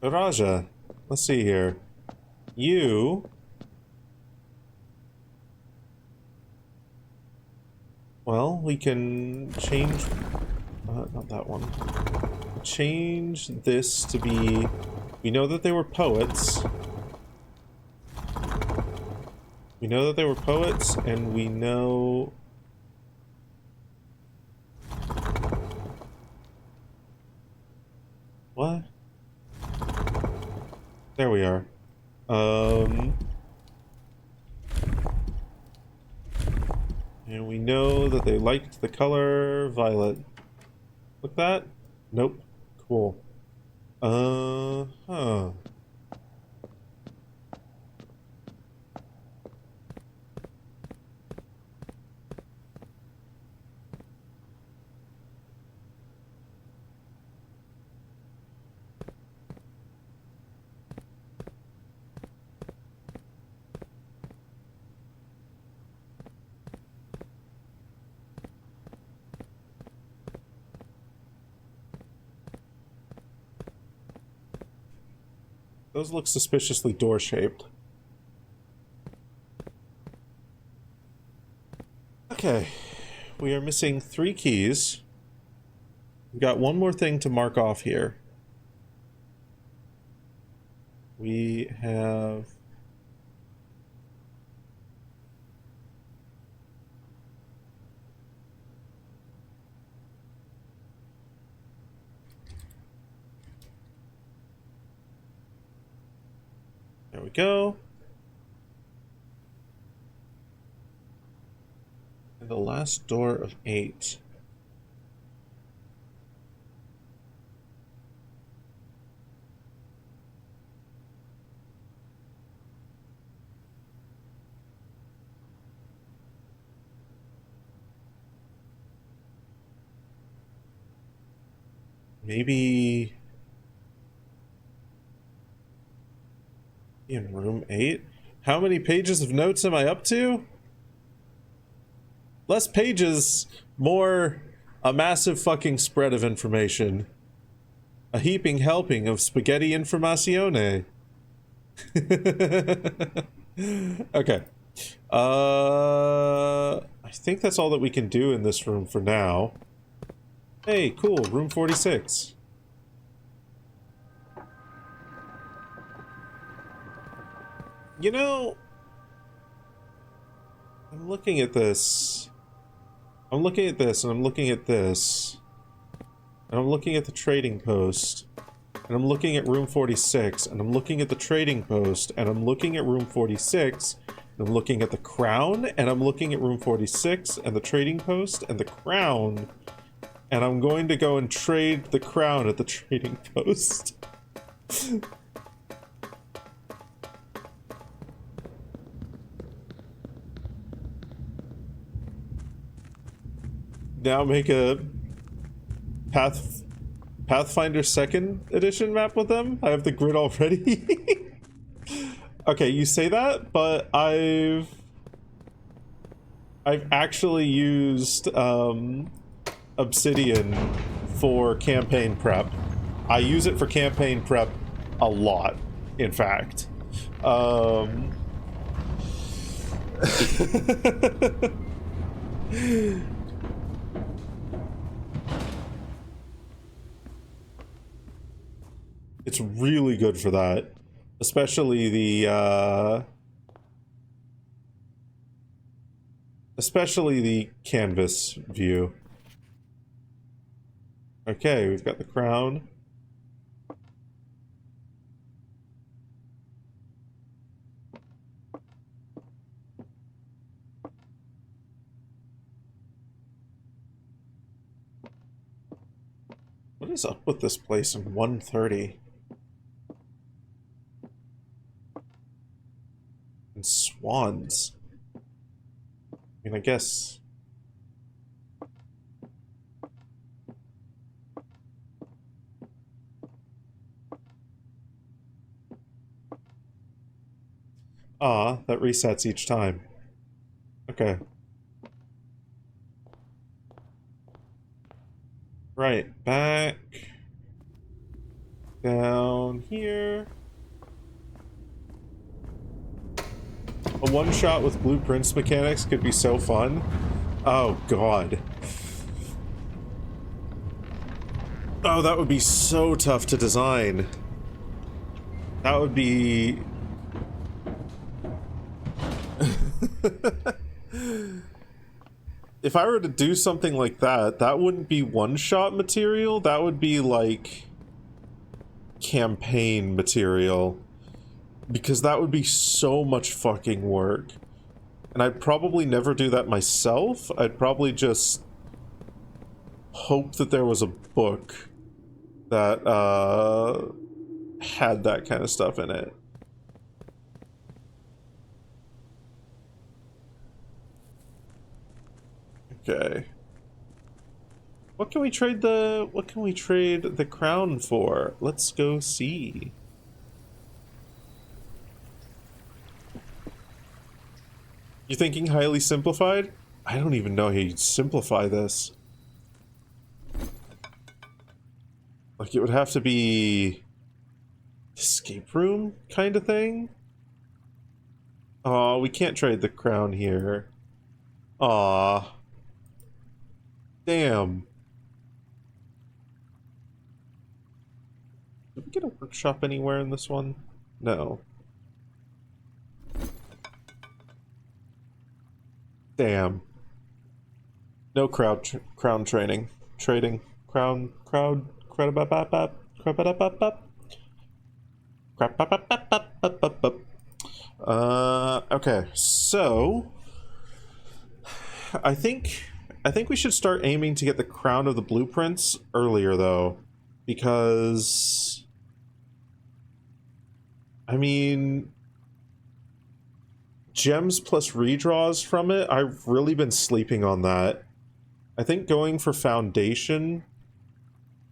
Raja, let's see here. You... well, we can change... not that one. Change this to be... we know that they were poets. We know that they were poets, and we know... what? There we are. And we know that they liked the color violet. Look that? Nope. Cool. Huh. Those look suspiciously door-shaped. Okay. We are missing 3 keys. We've got one more thing to mark off here. We have... There we go. And the last door of 8. Maybe in room 8? How many pages of notes am I up to? Less pages, more a massive fucking spread of information. A heaping helping of spaghetti informazione. Okay. I think that's all that we can do in this room for now. Hey, cool, room 46. You know, I'm looking at this. I'm looking at this, and I'm looking at this. And I'm looking at the trading post. And I'm looking at room 46, and I'm looking at the trading post, and I'm looking at room 46, and I'm looking at the crown, and I'm looking at room 46, and the trading post, and the crown. And I'm going to go and trade the crown at the trading post. Now make a Pathfinder 2nd edition map with them. I have the grid already. Okay, you say that, but I've actually used Obsidian for campaign prep. I use it for campaign prep a lot, in fact. It's really good for that, especially the canvas view. Okay, we've got the crown. What is up with this place in 1:30? And swans. I mean, I guess... Ah, that resets each time. Okay. Right, back... down here... A one-shot with blueprints mechanics could be so fun. Oh, God. Oh, that would be so tough to design. That would be... If I were to do something like that, that wouldn't be one-shot material. That would be, like, campaign material. Because that would be so much fucking work. And I'd probably never do that myself. I'd probably just hope that there was a book that had that kind of stuff in it. Okay. What can we trade the crown for? Let's go see. You thinking highly simplified? I don't even know how you'd simplify this. Like, it would have to be... escape room kind of thing. Oh, we can't trade the crown here. Aw. Damn. Did we get a workshop anywhere in this one? No. Damn. No crown trading. Crown okay, so I think we should start aiming to get the crown of the blueprints earlier though, because I mean gems plus redraws from it, I've really been sleeping on that. I think going for foundation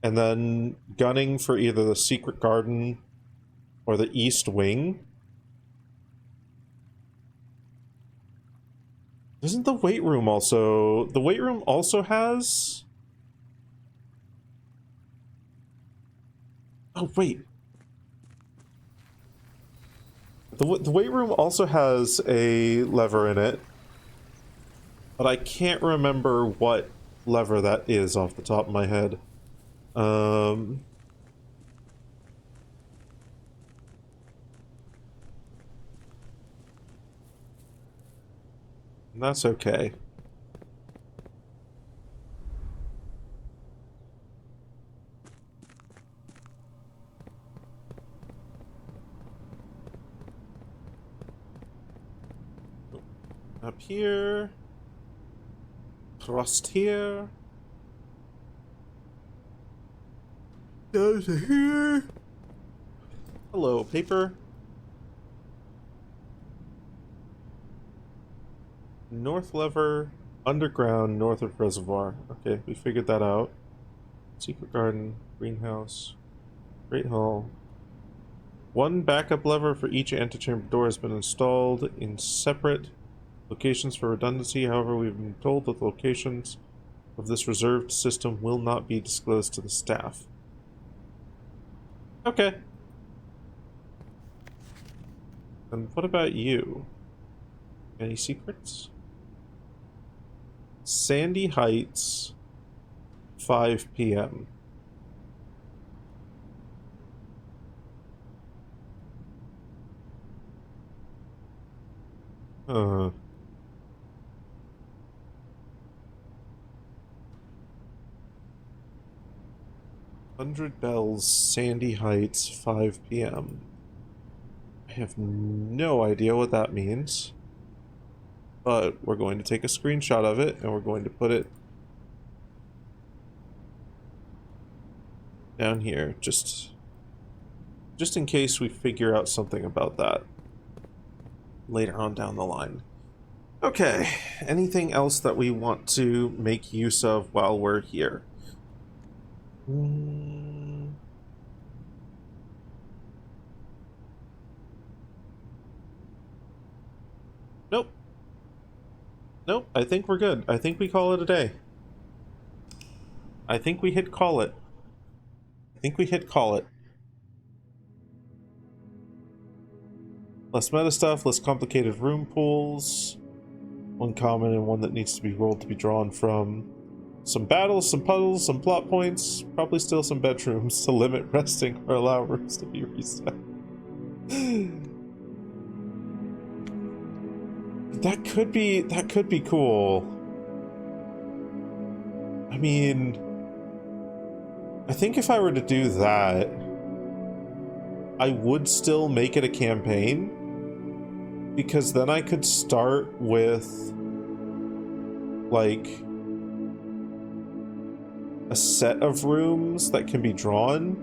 and then gunning for either the secret garden or the east wing. Isn't the weight room also... The weight room also has... Oh, wait. The weight room also has a lever in it, but I can't remember what lever that is off the top of my head. That's okay. Up here. Thrust here. Down to here. Hello, paper. North lever, underground, north of reservoir. Okay, we figured that out. Secret garden, greenhouse, great hall. One backup lever for each antechamber door has been installed in separate locations for redundancy. However, we've been told that the locations of this reserved system will not be disclosed to the staff. Okay. And what about you? Any secrets? Sandy Heights, 5 p.m. Huh. "100 Bells, Sandy Heights, 5 p.m. I have no idea what that means. But we're going to take a screenshot of it and we're going to put it down here just in case we figure out something about that later on down the line. Okay, anything else that we want to make use of while we're here? Nope. Nope, I think we're good. I think we call it a day. I think we hit call it. Less meta stuff, less complicated room pools. One common and one that needs to be rolled to be drawn from. Some battles, some puzzles, some plot points. Probably still some bedrooms to limit resting or allow rooms to be reset. That could be cool. I mean, I think if I were to do that, I would still make it a campaign, because then I could start with like a set of rooms that can be drawn,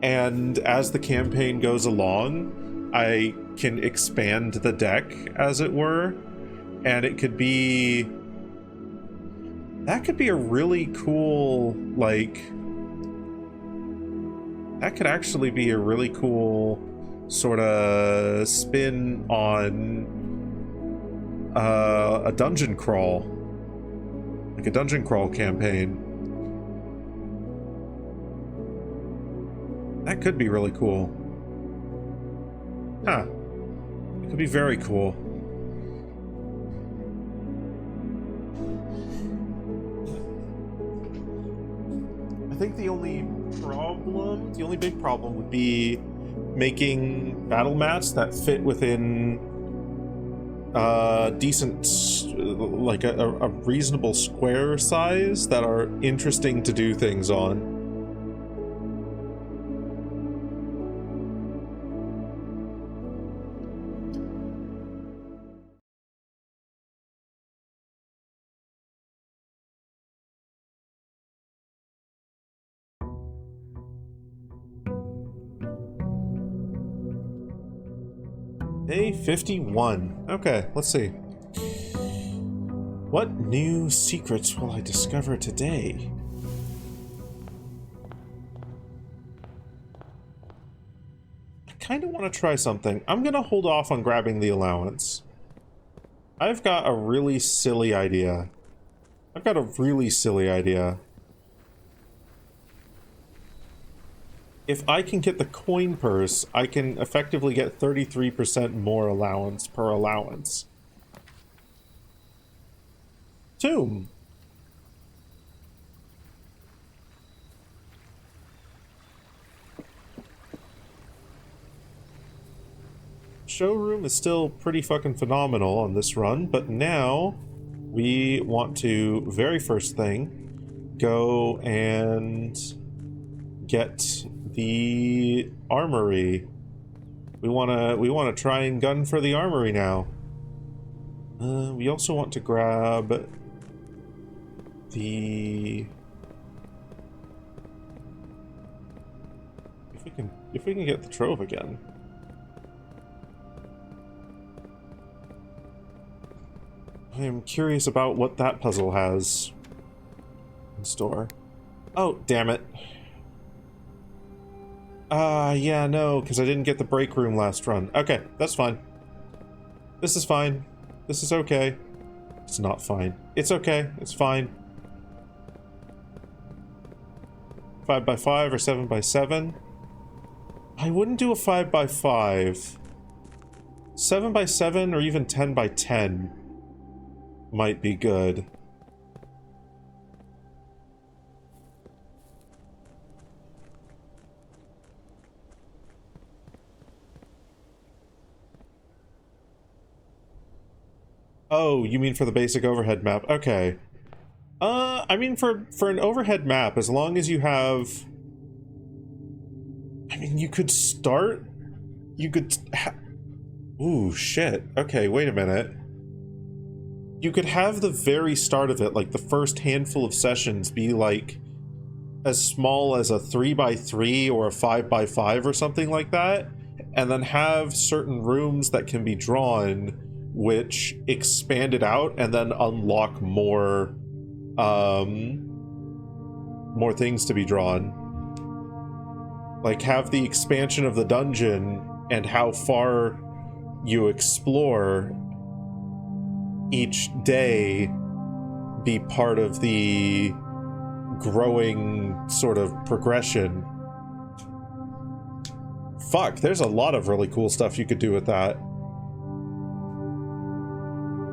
and as the campaign goes along, I can expand the deck, as it were, and it could be... That could be a really cool, like... That could actually be a really cool sort of spin on a dungeon crawl. Like a dungeon crawl campaign. That could be really cool. Huh. It could be very cool. I think the only big problem would be making battle mats that fit within decent, like a reasonable square size that are interesting to do things on. Day 51. Okay, let's see. What new secrets will I discover today? I kind of want to try something. I'm going to hold off on grabbing the allowance. I've got a really silly idea. If I can get the coin purse, I can effectively get 33% more allowance per allowance. Tomb. Showroom is still pretty fucking phenomenal on this run, but now we want to, very first thing, go and get the armory. We wanna try and gun for the armory now. We also want to grab the, if we can get the trove again. I am curious about what that puzzle has in store. Oh, damn it. Yeah, no, because I didn't get the break room last run. Okay, that's fine. This is fine. This is okay. It's not fine. It's okay. It's fine. 5x5 or 7x7? I wouldn't do a 5x5. 7x7 or even 10x10 might be good. Oh, you mean for the basic overhead map? Okay. I mean for an overhead map, as long as you have... I mean, you could start... You could... Ooh, shit. Okay, wait a minute. You could have the very start of it, like the first handful of sessions, be like as small as a 3x3 or a 5x5 or something like that, and then have certain rooms that can be drawn which expand it out and then unlock more more things to be drawn. Like have the expansion of the dungeon and how far you explore each day be part of the growing sort of progression. Fuck, there's a lot of really cool stuff you could do with that.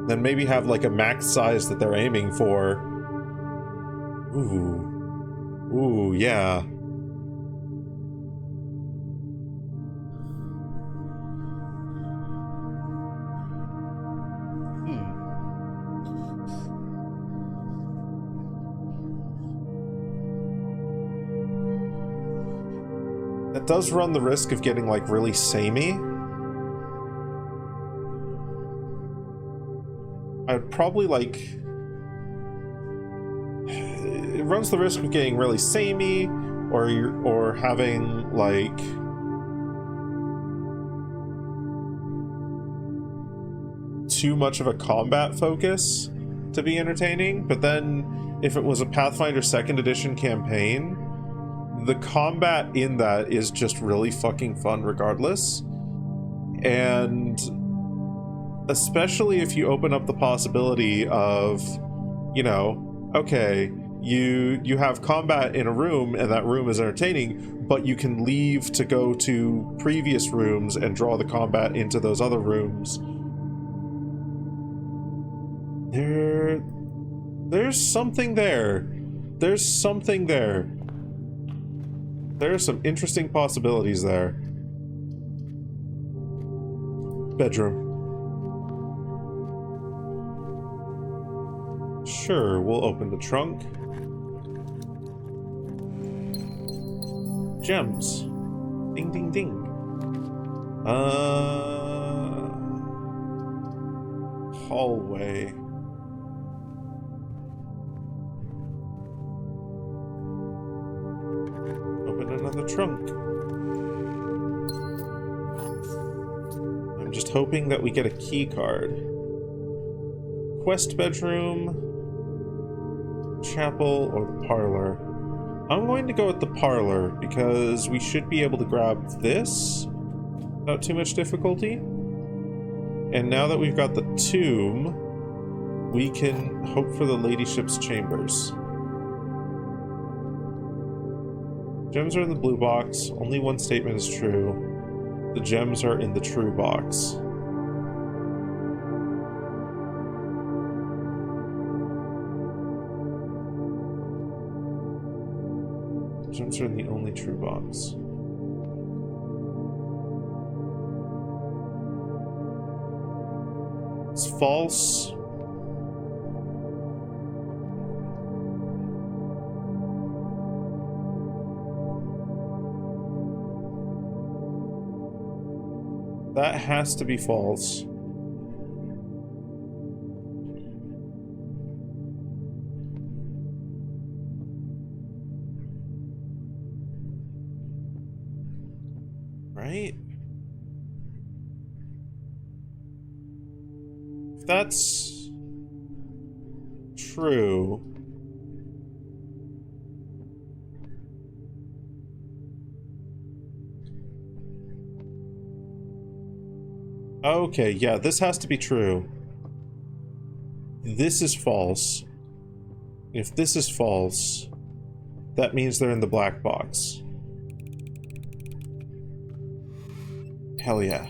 Then maybe have like a max size that they're aiming for. Ooh. Ooh, yeah. That does run the risk of getting like really samey. I'd probably like... It runs the risk of getting really samey, or having like... too much of a combat focus to be entertaining, but then if it was a Pathfinder 2nd Edition campaign, the combat in that is just really fucking fun regardless. And especially if you open up the possibility of, you know, okay, you have combat in a room and that room is entertaining, but you can leave to go to previous rooms and draw the combat into those other rooms. There's something there. There's something there. There are some interesting possibilities there. Bedroom. Sure, we'll open the trunk. Gems. Ding, ding, ding. Hallway. Open another trunk. I'm just hoping that we get a key card. Quest bedroom, chapel, or the parlor. I'm going to go with the parlor because we should be able to grab this without too much difficulty. And now that we've got the tomb, we can hope for the ladyship's chambers. Gems are in the blue box. Only one statement is true. The gems are in the true box. Gems are in the only true box. It's false. That has to be false. Right? If that's true, okay, yeah, this has to be true. This is false. If this is false, that means they're in the black box. Hell yeah.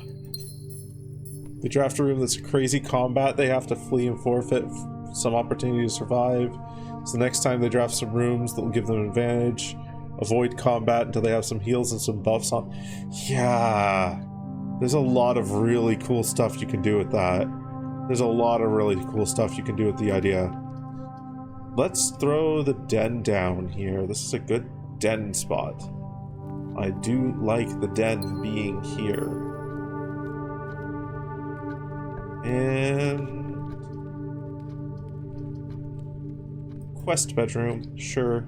They draft a room that's crazy combat, they have to flee and forfeit some opportunity to survive. So next time they draft some rooms that will give them an advantage. Avoid combat until they have some heals and some buffs on. Yeah. There's a lot of really cool stuff you can do with that. There's a lot of really cool stuff you can do with the idea. Let's throw the den down here. This is a good den spot. I do like the den being here. And quest bedroom, sure.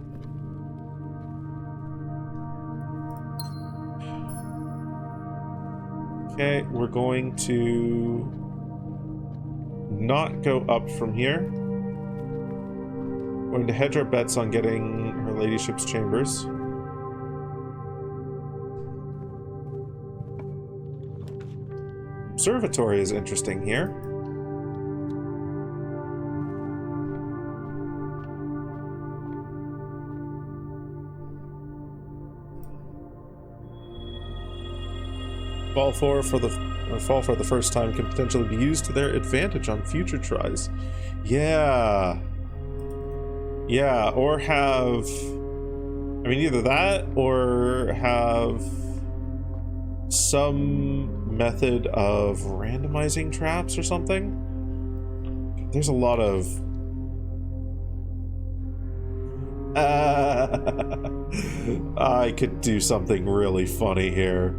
Okay, we're going to not go up from here. We're going to hedge our bets on getting her ladyship's chambers. Observatory is interesting here. Fall for the first time can potentially be used to their advantage on future tries. Yeah. Yeah, or have... I mean, either that, or have some method of randomizing traps or something. There's a lot of... I could do something really funny here.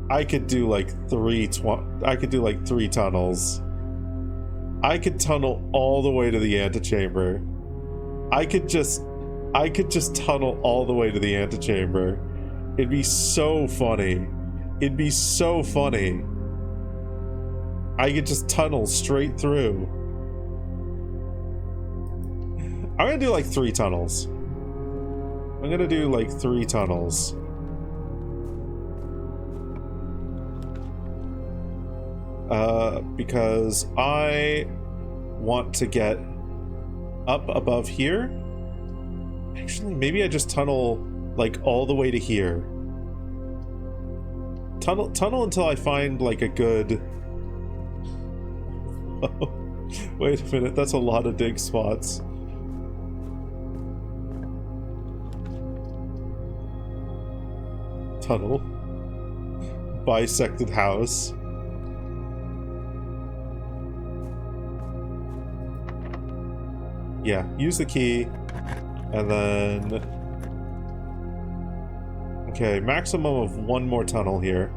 I could do like three tunnels. I could tunnel all the way to the antechamber. I could just tunnel all the way to the antechamber. It'd be so funny. It'd be so funny. I could just tunnel straight through. I'm gonna do like 3 tunnels. I'm gonna do like 3 tunnels. Because I want to get up above here Actually, maybe I just tunnel like all the way to here. Tunnel until I find like a good... Oh, wait a minute, that's a lot of dig spots. Tunnel. Bisected house. Yeah, use the key, and then... Okay, maximum of one more tunnel here.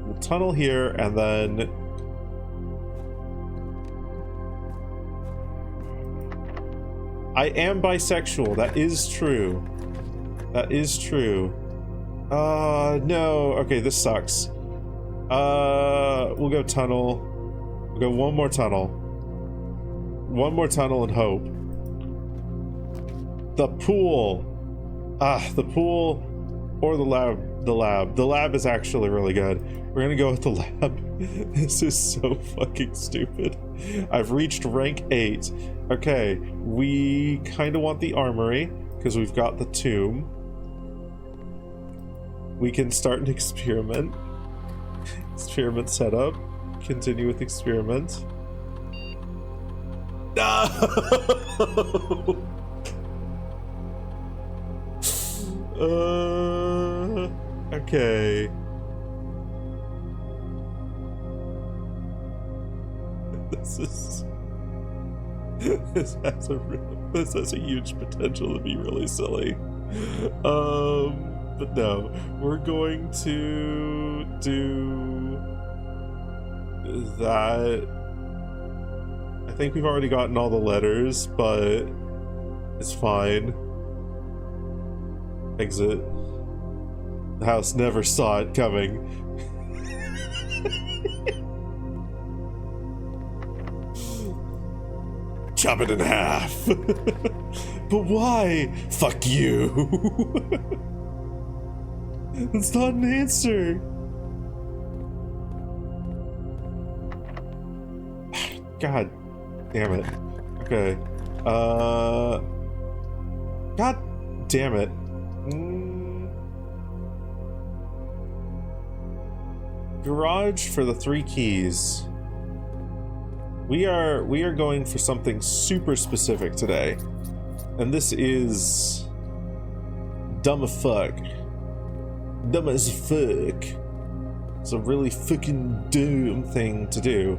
We'll tunnel here, and then... I am bisexual, that is true. That is true. No. Okay, this sucks. We'll go tunnel. We'll go one more tunnel. One more tunnel and hope. The pool. The pool or the lab. The lab. The lab is actually really good. We're gonna go with the lab. This is so fucking stupid. I've reached rank 8. Okay, we kind of want the armory because we've got the tomb. We can start an experiment. Experiment setup. Continue with experiment. No! Okay. This has a huge potential to be really silly. But no, we're going to do that. I think we've already gotten all the letters, but it's fine. Exit. The house never saw it coming. Chop it in half. But why? Fuck you. That's not an answer. God damn it. Okay. God damn it. Garage for the 3 keys. We are going for something super specific today. And this is dumb as fuck. Dumb as fuck. It's a really fucking dumb thing to do.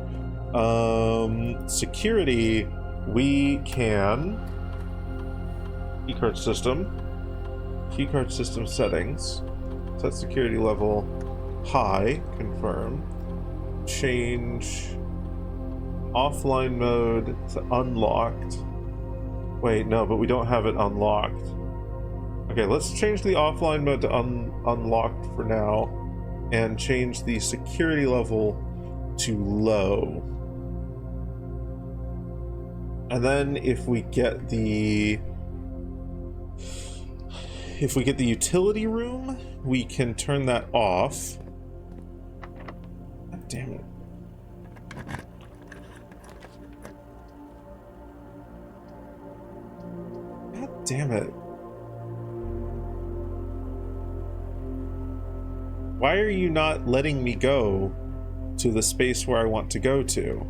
Security, we can keycard system settings, set security level high, confirm, change offline mode to unlocked. Wait, no, but we don't have it unlocked. Okay, let's change the offline mode to unlocked for now and change the security level to low. And then if we get the utility room, we can turn that off. God damn it. God damn it. Why are you not letting me go to the space where I want to go to?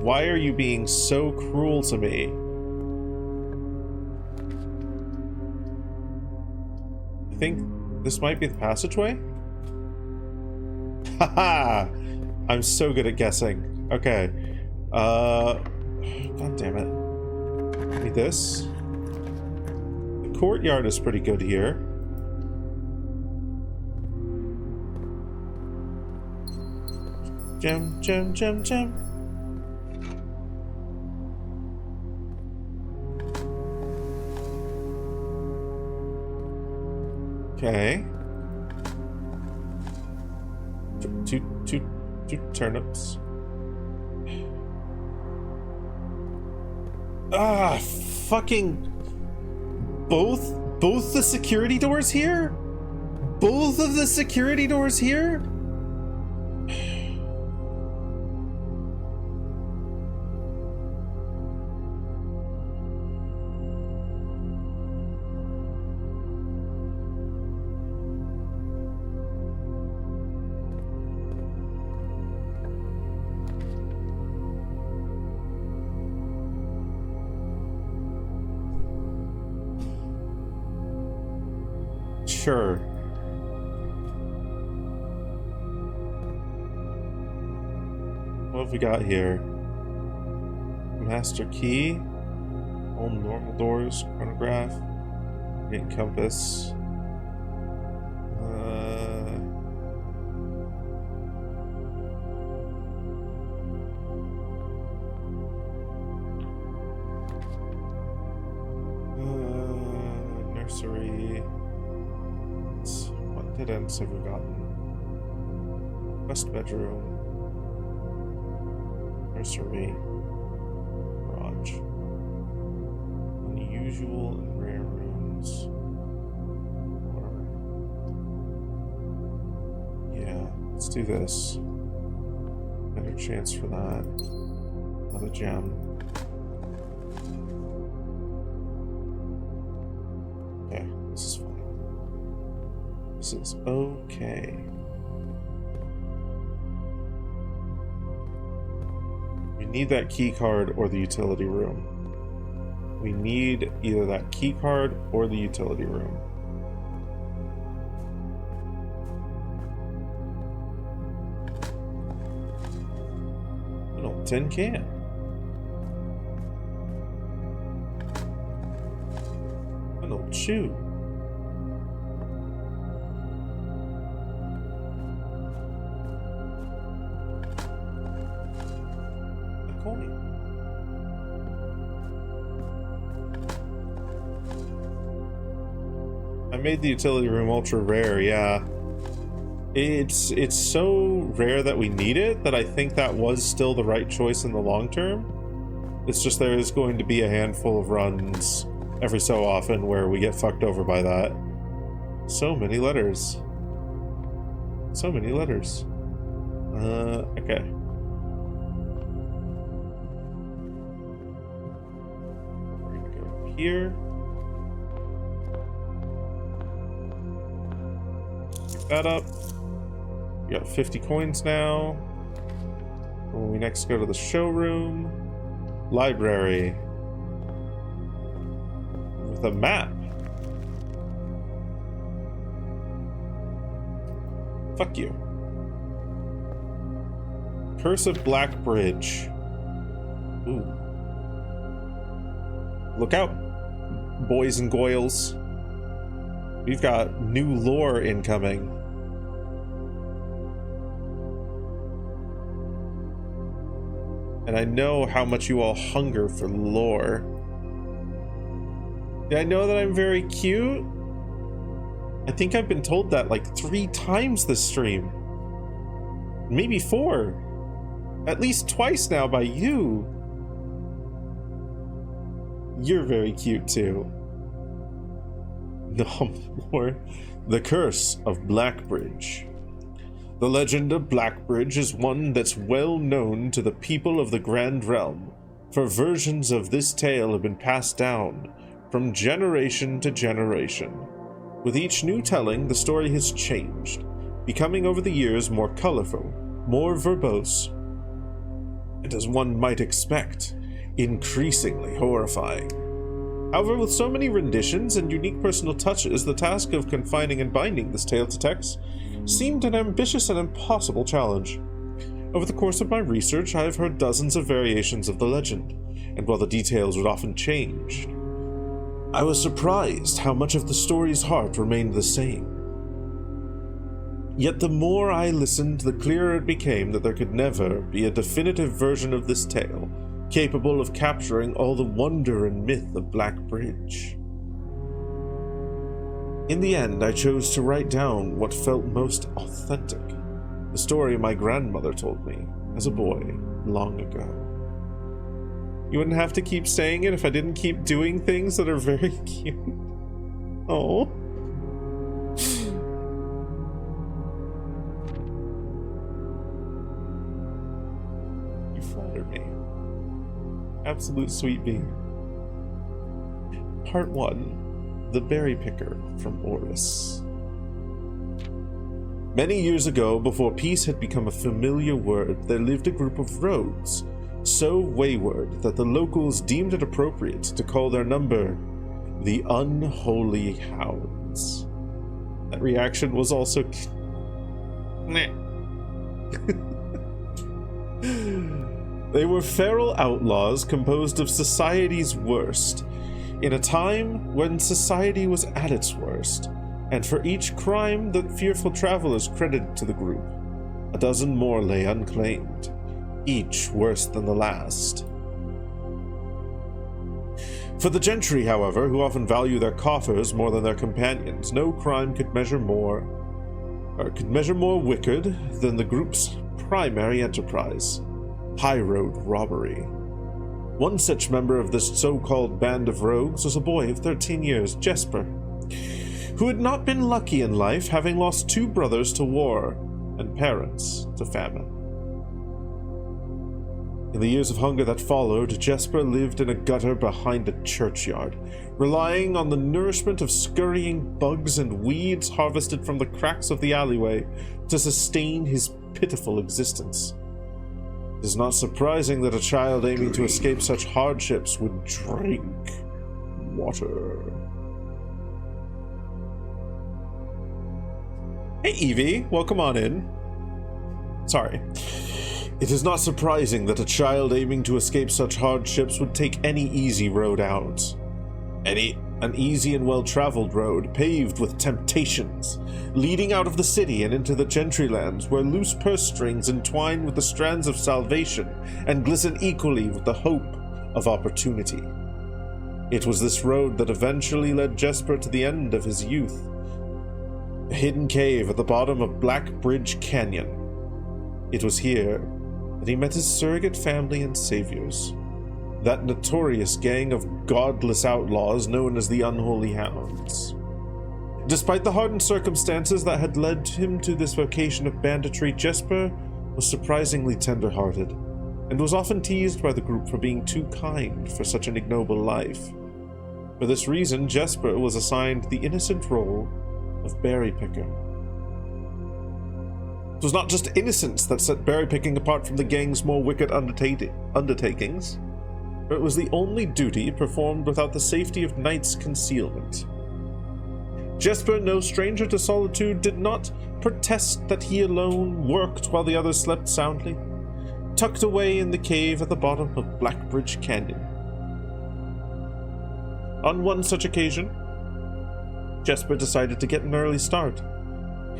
Why are you being so cruel to me? I think this might be the passageway? Haha! I'm so good at guessing. Okay. God damn it. Need this. The courtyard is pretty good here. Gem. Okay. Two turnips. Fucking both the security doors here? Both of the security doors here? Sure. What have we got here? Master key. All normal doors. Chronograph. Main compass. Nursery. What dead ends have we gotten? West bedroom. Nursery. Garage. Unusual and rare rooms. Yeah, let's do this. Better chance for that. Another gem. Okay, this is fine. This is okay. We need that key card or the utility room. We need either that key card or the utility room. An old tin can. An old shoe. A coin. I made the utility room ultra rare, yeah. It's so rare that we need it that I think that was still the right choice in the long term. It's just there is going to be a handful of runs every so often where we get fucked over by that. So many letters. So many letters. Okay. We're gonna go here. Pick that up. We got 50 coins now. When we next go to the showroom, library with a map. Fuck you. Curse of Black Bridge. Ooh. Look out, boys and goyles. We've got new lore incoming. And I know how much you all hunger for lore. Did I know that I'm very cute? I think I've been told that like 3 times this stream. Maybe 4. At least twice now by you. You're very cute too. No more. The Curse of Blackbridge. The legend of Blackbridge is one that's well known to the people of the Grand Realm, for versions of this tale have been passed down from generation to generation. With each new telling, the story has changed, becoming over the years more colorful, more verbose, and as one might expect, increasingly horrifying. However, with so many renditions and unique personal touches, the task of confining and binding this tale to text seemed an ambitious and impossible challenge. Over the course of my research, I have heard dozens of variations of the legend, and while the details would often change, I was surprised how much of the story's heart remained the same. Yet the more I listened, the clearer it became that there could never be a definitive version of this tale capable of capturing all the wonder and myth of Blackbridge. In the end, I chose to write down what felt most authentic, the story my grandmother told me as a boy long ago. You wouldn't have to keep saying it if I didn't keep doing things that are very cute. Oh. You flatter me. Absolute sweet bean. Part 1. The Berry Picker from Oris. Many years ago, before peace had become a familiar word, there lived a group of rogues, so wayward that the locals deemed it appropriate to call their number the Unholy Hounds. That reaction was also... Meh. They were feral outlaws composed of society's worst, in a time when society was at its worst, and for each crime the fearful travelers credited to the group, a dozen more lay unclaimed, each worse than the last. For the gentry, however, who often value their coffers more than their companions, no crime could measure more wicked than the group's primary enterprise, high road robbery. One such member of this so-called band of rogues was a boy of 13 years, Jesper, who had not been lucky in life, having lost 2 brothers to war and parents to famine. In the years of hunger that followed, Jesper lived in a gutter behind a churchyard, relying on the nourishment of scurrying bugs and weeds harvested from the cracks of the alleyway to sustain his pitiful existence. It is not surprising that a child aiming to escape such hardships would drink water. Hey Evie, welcome on in. Sorry. It is not surprising that a child aiming to escape such hardships would take any easy road out. An easy and well-traveled road, paved with temptations, leading out of the city and into the gentry lands, where loose purse strings entwine with the strands of salvation and glisten equally with the hope of opportunity. It was this road that eventually led Jesper to the end of his youth, a hidden cave at the bottom of Black Bridge Canyon. It was here that he met his surrogate family and saviors, that notorious gang of godless outlaws known as the Unholy Hounds. Despite the hardened circumstances that had led him to this vocation of banditry, Jesper was surprisingly tender-hearted, and was often teased by the group for being too kind for such an ignoble life. For this reason, Jesper was assigned the innocent role of berry picker. It was not just innocence that set berry picking apart from the gang's more wicked undertakings, but it was the only duty performed without the safety of night's concealment. Jesper, no stranger to solitude, did not protest that he alone worked while the others slept soundly, tucked away in the cave at the bottom of Blackbridge Canyon. On one such occasion, Jesper decided to get an early start.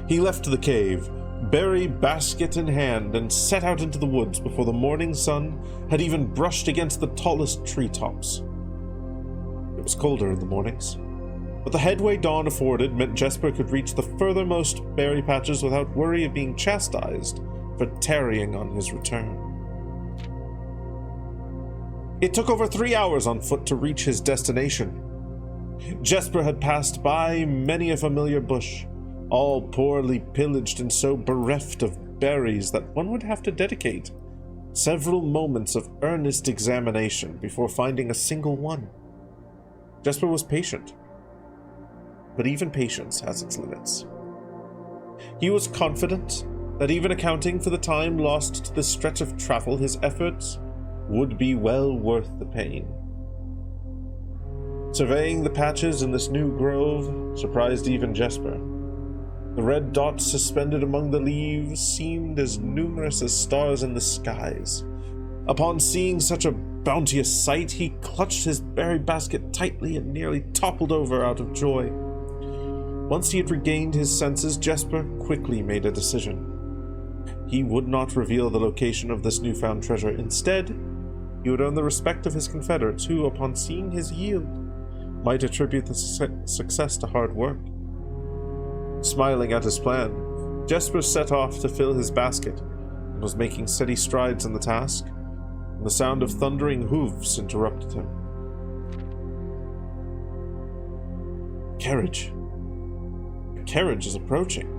He left the cave, berry basket in hand, and set out into the woods before the morning sun had even brushed against the tallest treetops. It was colder in the mornings, but the headway dawn afforded meant Jesper could reach the furthermost berry patches without worry of being chastised for tarrying on his return. It took over 3 hours on foot to reach his destination. Jesper had passed by many a familiar bush, all poorly pillaged and so bereft of berries that one would have to dedicate several moments of earnest examination before finding a single one. Jesper was patient, but even patience has its limits. He was confident that even accounting for the time lost to this stretch of travel, his efforts would be well worth the pain. Surveying the patches in this new grove surprised even Jesper. The red dots suspended among the leaves seemed as numerous as stars in the skies. Upon seeing such a bounteous sight, he clutched his berry basket tightly and nearly toppled over out of joy. Once he had regained his senses, Jesper quickly made a decision. He would not reveal the location of this newfound treasure. Instead, he would earn the respect of his confederates, who, upon seeing his yield, might attribute the success to hard work. Smiling at his plan, Jesper set off to fill his basket, and was making steady strides in the task, when the sound of thundering hooves interrupted him. Carriage. A carriage is approaching.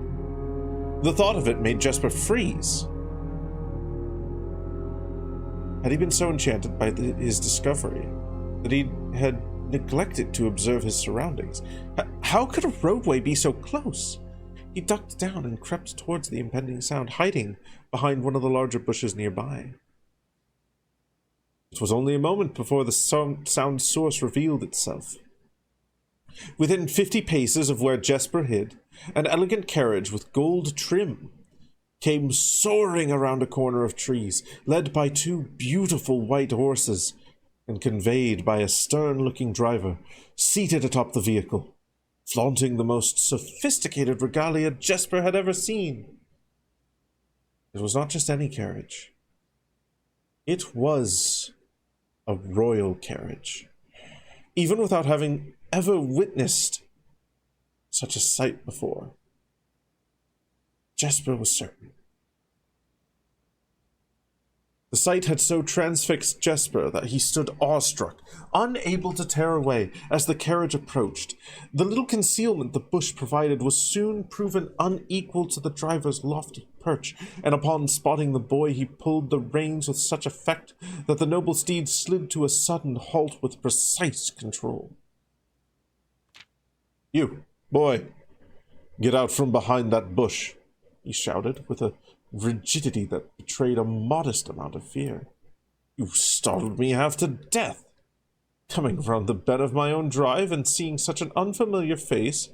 The thought of it made Jesper freeze. Had he been so enchanted by his discovery that he had neglected to observe his surroundings? How could a roadway be so close? He ducked down and crept towards the impending sound, hiding behind one of the larger bushes nearby. It was only a moment before the sound source revealed itself. Within 50 paces of where Jesper hid, An elegant carriage with gold trim came soaring around a corner of trees, led by two beautiful white horses, and conveyed by a stern-looking driver, seated atop the vehicle, flaunting the most sophisticated regalia Jesper had ever seen. It was not just any carriage. It was a royal carriage. Even without having ever witnessed such a sight before, Jesper was certain. The sight had so transfixed Jesper that he stood awestruck, unable to tear away as the carriage approached. The little concealment the bush provided was soon proven unequal to the driver's lofty perch, and upon spotting the boy he pulled the reins with such effect that the noble steed slid to a sudden halt with precise control. "You, boy, get out from behind that bush," he shouted with a rigidity that betrayed a modest amount of fear. "You startled me half to death. Coming round the bend of my own drive and seeing such an unfamiliar face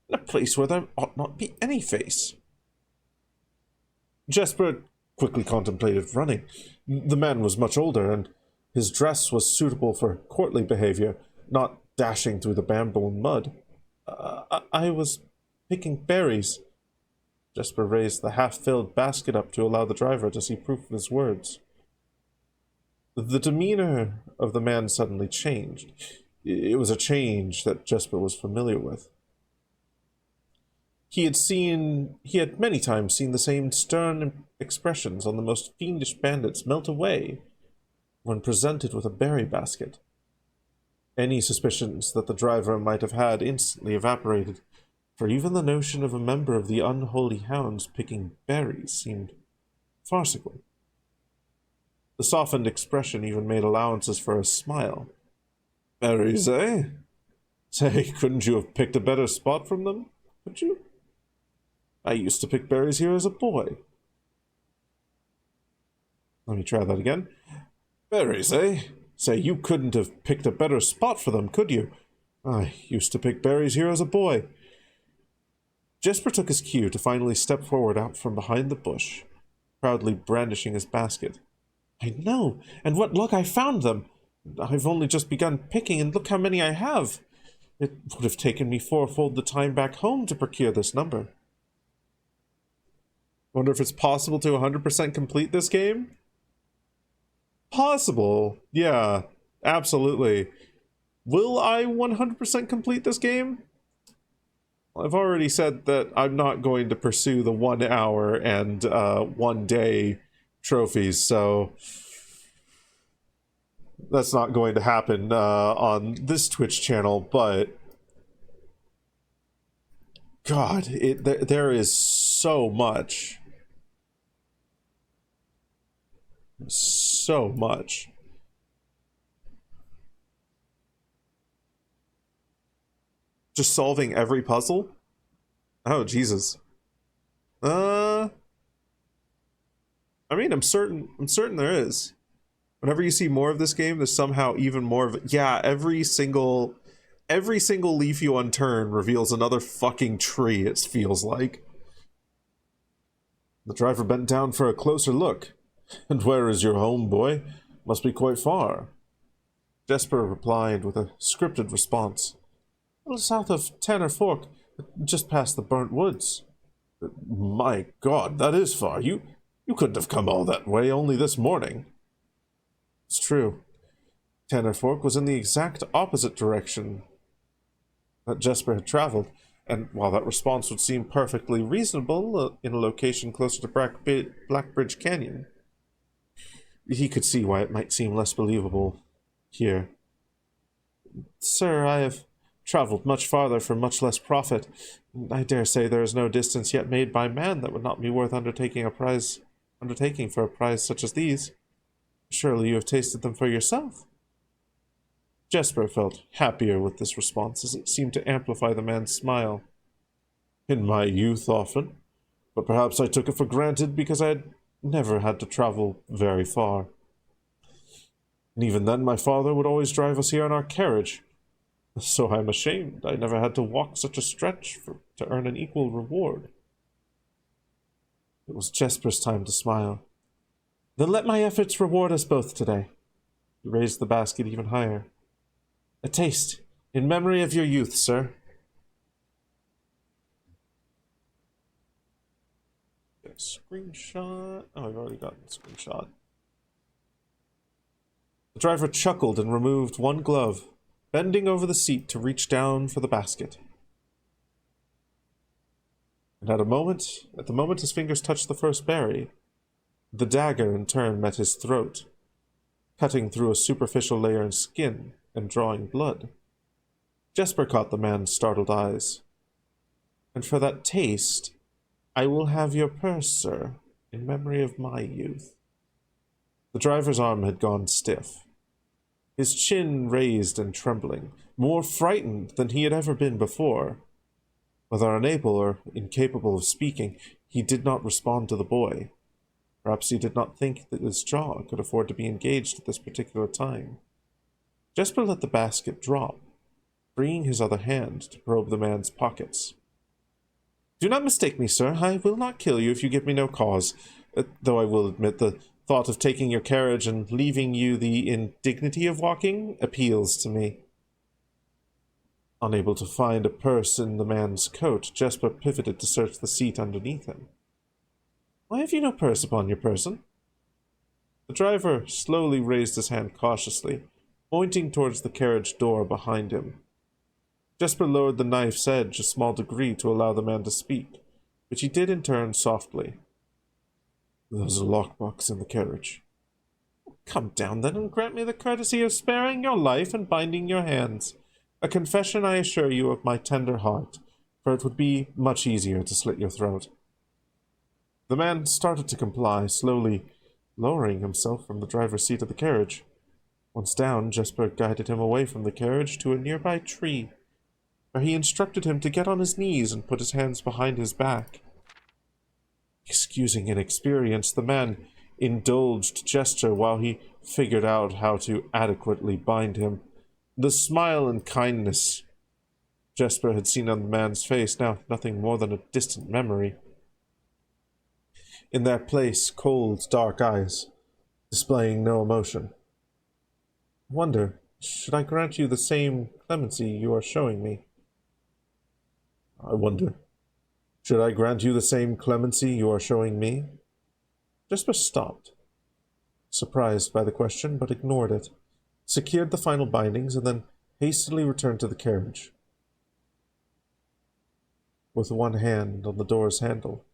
in a place where there ought not be any face." Jesper quickly contemplated running. The man was much older, and his dress was suitable for courtly behavior, not dashing through the bamboo and mud. I was picking berries." Jesper raised the half-filled basket up to allow the driver to see proof of his words. The demeanor of the man suddenly changed. It was a change that Jesper was familiar with. He had many times seen the same stern expressions on the most fiendish bandits melt away when presented with a berry basket. Any suspicions that the driver might have had instantly evaporated, for even the notion of a member of the unholy hounds picking berries seemed farcical. The softened expression even made allowances for a smile. "Berries, eh? Say, couldn't you have picked a better spot from them? Could you? I used to pick berries here as a boy." Let me try that again. "Berries, eh? Say, you couldn't have picked a better spot for them, could you? I used to pick berries here as a boy." Jesper took his cue to finally step forward out from behind the bush, proudly brandishing his basket. "I know, and what luck I found them! I've only just begun picking, and look how many I have! It would have taken me fourfold the time back home to procure this number." Wonder if it's possible to 100% complete this game? Possible. Yeah, absolutely. Will I 100% complete this game? I've already said that I'm not going to pursue the 1 hour and 1 day trophies, so that's not going to happen on this Twitch channel, but God, there is so much. So much. Just solving every puzzle? Oh, Jesus. I mean, I'm certain there is. Whenever you see more of this game, there's somehow even more of it. Yeah, every single leaf you unturn reveals another fucking tree, it feels like. The driver bent down for a closer look. "And where is your home, boy? Must be quite far." Jesper replied with a scripted response. "A little south of Tanner Fork, just past the burnt woods." "My God, that is far. You couldn't have come all that way only this morning." It's true. Tanner Fork was in the exact opposite direction that Jesper had traveled, and while that response would seem perfectly reasonable in a location closer to Blackbridge Canyon, he could see why it might seem less believable here. "Sir, I have traveled much farther for much less profit. I dare say there is no distance yet made by man that would not be worth undertaking for a prize such as these. Surely you have tasted them for yourself." Jesper felt happier with this response, as it seemed to amplify the man's smile. "In my youth, often, but perhaps I took it for granted because I had never had to travel very far. And even then, my father would always drive us here in our carriage. So I'm ashamed I never had to walk such a stretch to earn an equal reward. It was Jesper's time to smile. Then let my efforts reward us both today. He raised the basket even higher. A taste, in memory of your youth, sir. Get a screenshot. Oh, I've already gotten a screenshot. The driver chuckled and removed one glove, bending over the seat to reach down for the basket. And at the moment his fingers touched the first berry, the dagger in turn met his throat, cutting through a superficial layer of skin and drawing blood. Jesper caught the man's startled eyes. And for that taste, I will have your purse, sir, in memory of my youth. The driver's arm had gone stiff, his chin raised and trembling, more frightened than he had ever been before. Whether unable or incapable of speaking, he did not respond to the boy. Perhaps he did not think that his jaw could afford to be engaged at this particular time. Jesper let the basket drop, freeing his other hand to probe the man's pockets. Do not mistake me, sir. I will not kill you if you give me no cause, though I will admit the thought of taking your carriage and leaving you the indignity of walking appeals to me. Unable to find a purse in the man's coat, Jesper pivoted to search the seat underneath him. Why have you no purse upon your person? The driver slowly raised his hand cautiously, pointing towards the carriage door behind him. Jesper lowered the knife's edge a small degree to allow the man to speak, which he did in turn softly. There's a lockbox in the carriage. Come down then and grant me the courtesy of sparing your life and binding your hands. A confession, I assure you, of my tender heart, for it would be much easier to slit your throat. The man started to comply, slowly lowering himself from the driver's seat of the carriage. Once down, Jesper guided him away from the carriage to a nearby tree, where he instructed him to get on his knees and put his hands behind his back. Excusing inexperience, the man indulged gesture while he figured out how to adequately bind him. The smile and kindness Jesper had seen on the man's face, now nothing more than a distant memory. In their place, cold, dark eyes, displaying no emotion. I wonder, should I grant you the same clemency you are showing me? I wonder, should I grant you the same clemency you are showing me? Jesper stopped, surprised by the question, but ignored it, secured the final bindings, and then hastily returned to the carriage. With one hand on the door's handle,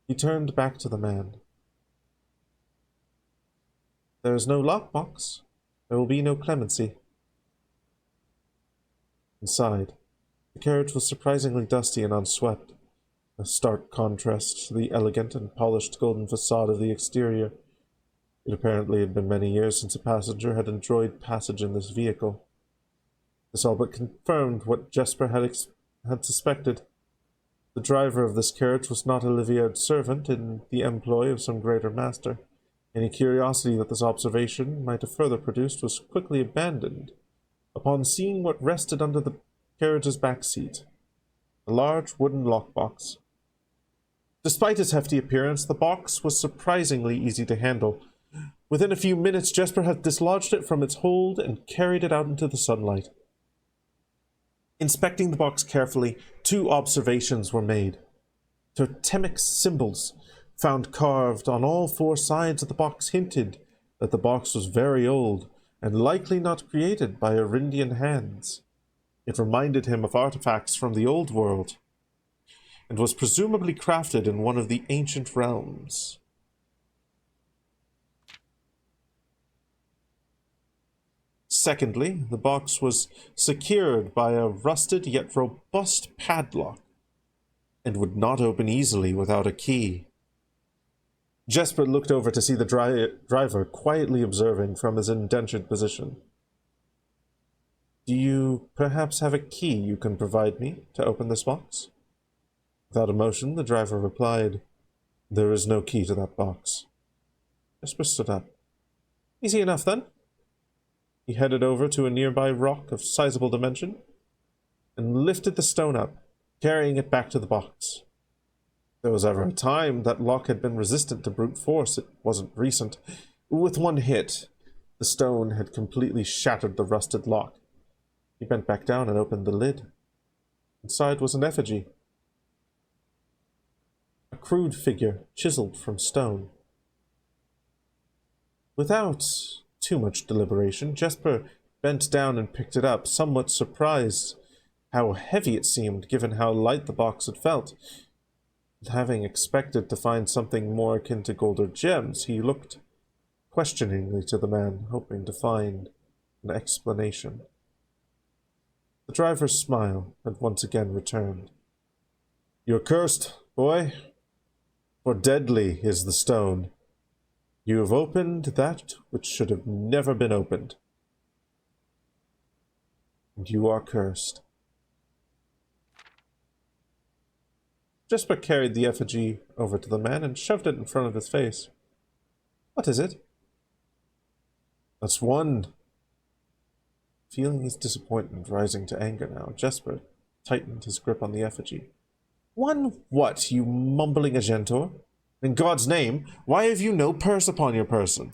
he turned back to the man. There is no lockbox. There will be no clemency. Inside, the carriage was surprisingly dusty and unswept, a stark contrast to the elegant and polished golden facade of the exterior. It apparently had been many years since a passenger had enjoyed passage in this vehicle. This all but confirmed what Jesper had suspected. The driver of this carriage was not a Livier's servant in the employ of some greater master. Any curiosity that this observation might have further produced was quickly abandoned upon seeing what rested under the carriage's back seat, a large wooden lockbox. Despite its hefty appearance, the box was surprisingly easy to handle. Within a few minutes, Jesper had dislodged it from its hold and carried it out into the sunlight. Inspecting the box carefully, 2 observations were made. Totemic symbols found carved on all 4 sides of the box hinted that the box was very old and likely not created by Arindian hands. It reminded him of artifacts from the old world and was presumably crafted in one of the ancient realms. Secondly, the box was secured by a rusted yet robust padlock and would not open easily without a key. Jesper looked over to see the driver quietly observing from his indentured position. Do you perhaps have a key you can provide me to open this box? Without emotion, the driver replied, There is no key to that box. Jesper stood up. Easy enough, then. He headed over to a nearby rock of sizable dimension and lifted the stone up, carrying it back to the box. If there was ever a time that lock had been resistant to brute force, it wasn't recent. With one hit, the stone had completely shattered the rusted lock. He bent back down and opened the lid. Inside was an effigy. A crude figure chiseled from stone. Without too much deliberation, Jesper bent down and picked it up, somewhat surprised how heavy it seemed given how light the box had felt. Having expected to find something more akin to gold or gems, he looked questioningly to the man, hoping to find an explanation. The driver's smile had once again returned. "You're cursed, boy, for deadly is the stone. You have opened that which should have never been opened. And you are cursed." Jesper carried the effigy over to the man and shoved it in front of his face. "What is it?" "That's one." Feeling his disappointment rising to anger now, Jesper tightened his grip on the effigy. "One what, you mumbling Agentor? In God's name, why have you no purse upon your person?"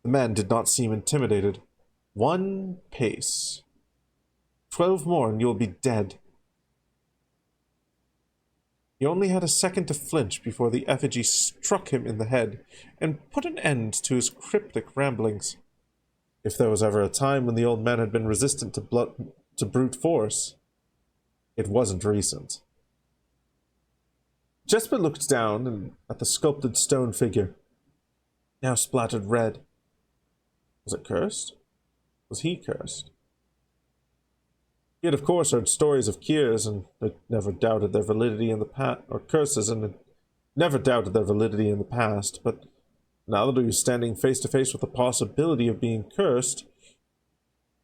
The man did not seem intimidated. "One pace. 12 more and you'll be dead." He only had a second to flinch before the effigy struck him in the head and put an end to his cryptic ramblings. If there was ever a time when the old man had been resistant to brute force, it wasn't recent. Jesper looked down at the sculpted stone figure, now splattered red. Was it cursed? Was he cursed? He had, of course, heard stories of cures and had never doubted their validity in the past, or curses, and had never doubted their validity in the past, but now that he was standing face to face with the possibility of being cursed,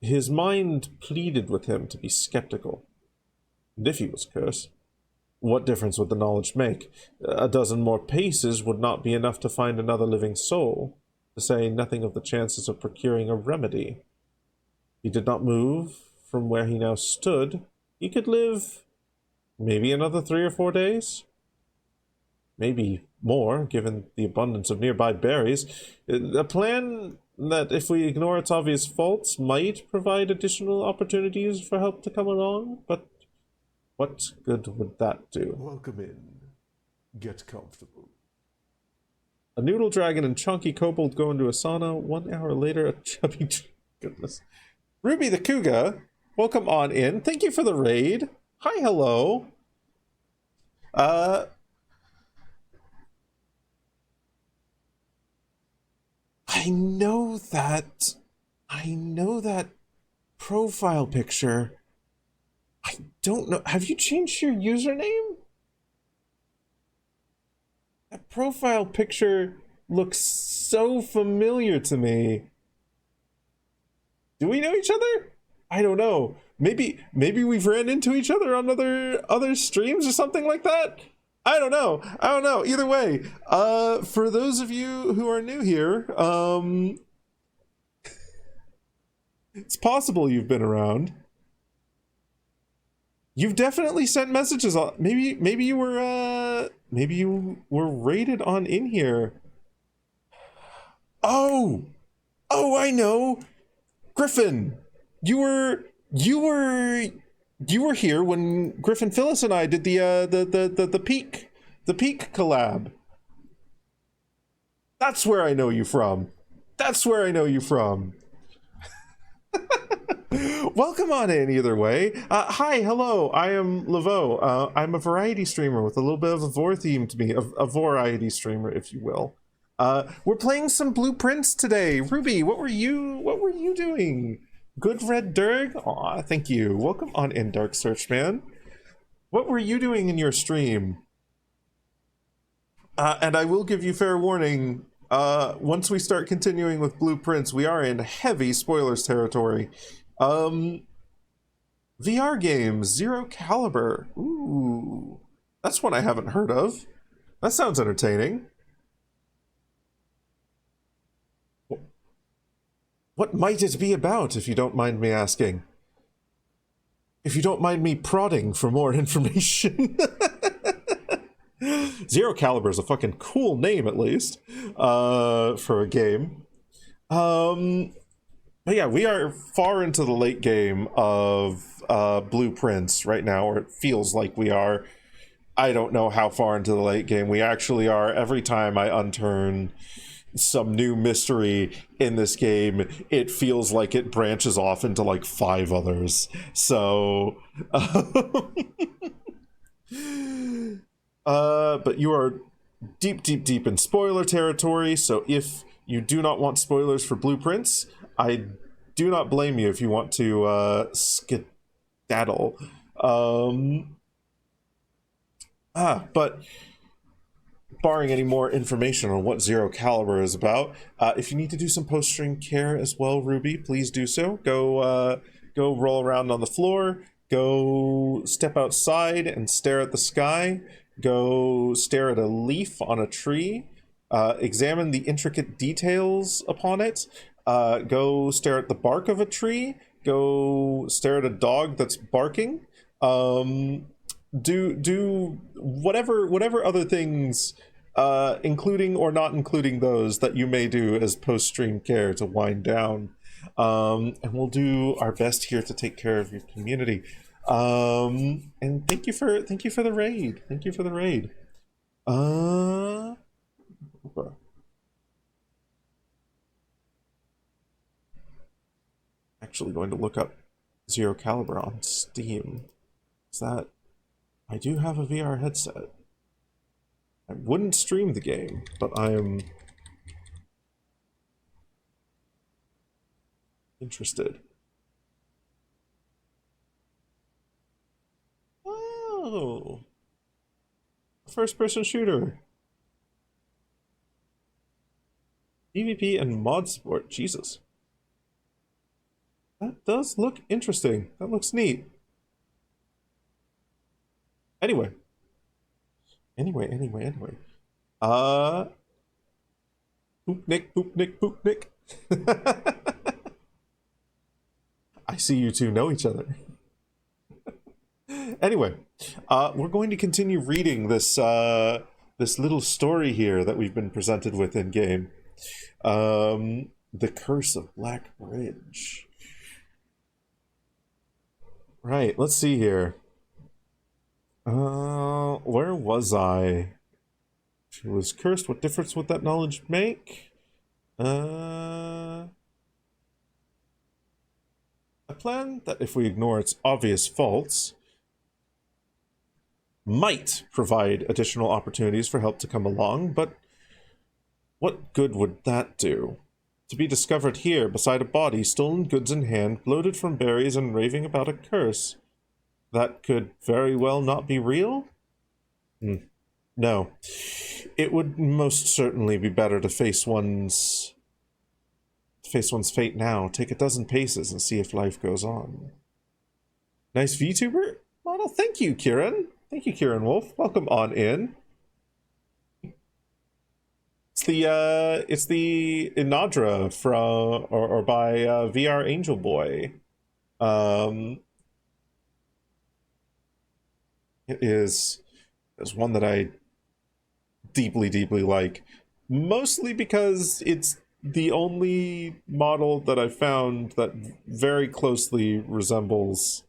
his mind pleaded with him to be skeptical. And if he was cursed, what difference would the knowledge make? A dozen more paces would not be enough to find another living soul, to say nothing of the chances of procuring a remedy. He did not move from where he now stood. He could live maybe another 3 or 4 days. Maybe more, given the abundance of nearby berries. A plan that, if we ignore its obvious faults, might provide additional opportunities for help to come along, but what good would that do? Welcome in. Get comfortable. A noodle dragon and chunky kobold go into a sauna. 1 hour later, a chubby... Goodness. Ruby the Cougar, welcome on in. Thank you for the raid. Hi, hello. I know that profile picture. I don't know. Have you changed your username? That profile picture looks so familiar to me. Do we know each other? I don't know. Maybe we've ran into each other on other streams or something like that. I don't know. Either way, for those of you who are new here, it's possible you've been around. You've definitely sent messages on. Maybe you were rated on in here. Oh, I know. Griffin, you were here when Griffin, Phyllis, and I did the Peak collab. That's where I know you from. Welcome on in, either way. Hi, hello, I am Laveau. I'm a variety streamer with a little bit of a Vor theme to me, a variety streamer, if you will. We're playing some Blueprints today. Ruby, what were you doing? Good Red Durg? Aw, thank you. Welcome on in, Dark Search Man. What were you doing in your stream? And I will give you fair warning, once we start continuing with Blueprints, we are in heavy spoilers territory. VR games, Zero Caliber. Ooh, that's one I haven't heard of. That sounds entertaining. What might it be about, if you don't mind me asking? If you don't mind me prodding for more information. Zero Caliber is a fucking cool name, at least, for a game. But yeah, we are far into the late game of Blueprints right now, or it feels like we are. I don't know how far into the late game we actually are. Every time I unturn some new mystery in this game, it feels like it branches off into like 5 others. So, but you are deep in spoiler territory. So if you do not want spoilers for Blueprints, I do not blame you if you want to skedaddle. But barring any more information on what Zero Caliber is about, if you need to do some post-stream care as well, Ruby, please do so. Go roll around on the floor. Go step outside and stare at the sky. Go stare at a leaf on a tree. Examine the intricate details upon it. Go stare at the bark of a tree. Go stare at a dog that's barking. Do whatever other things, including or not including those, that you may do as post-stream care to wind down. And we'll do our best here to take care of your community. And thank you for the raid. Thank you for the raid. Actually going to look up Zero Caliber on Steam. Is that... I do have a VR headset. I wouldn't stream the game, but I am interested. Oh, first-person shooter. PvP and mod support. Jesus. That does look interesting. That looks neat. Anyway. Poop Nick. I see you two know each other. Anyway, we're going to continue reading this this little story here that we've been presented with in game. The Curse of Black Bridge. Right, let's see here. Where was I? She was cursed. What difference would that knowledge make? A plan that, if we ignore its obvious faults, might provide additional opportunities for help to come along, but what good would that do? To be discovered here, beside a body, stolen goods in hand, bloated from berries, and raving about a curse. That could very well not be real? No. It would most certainly be better to face one's fate now. Take a dozen paces and see if life goes on. Nice VTuber model. Thank you, Kieran. Thank you, Kieran Wolf. Welcome on in. It's the Inadra from or by VR Angel Boy. It is one that I deeply like, mostly because it's the only model that I found that very closely resembles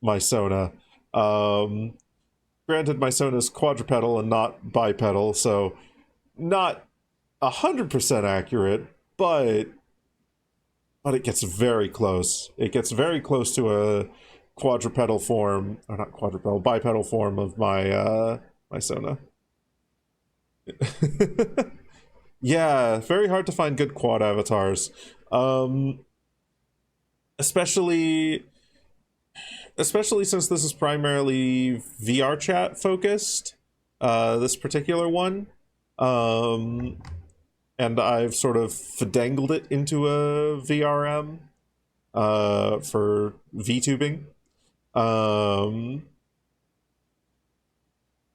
my Sona. Granted, my Sona's quadrupedal and not bipedal, so not 100% accurate, but it gets very close. It gets very close to a quadrupedal form, or not quadrupedal, bipedal form of my my Sona. Yeah, very hard to find good quad avatars. Especially since this is primarily VR chat focused, this particular one. And I've sort of fidangled it into a VRM for VTubing.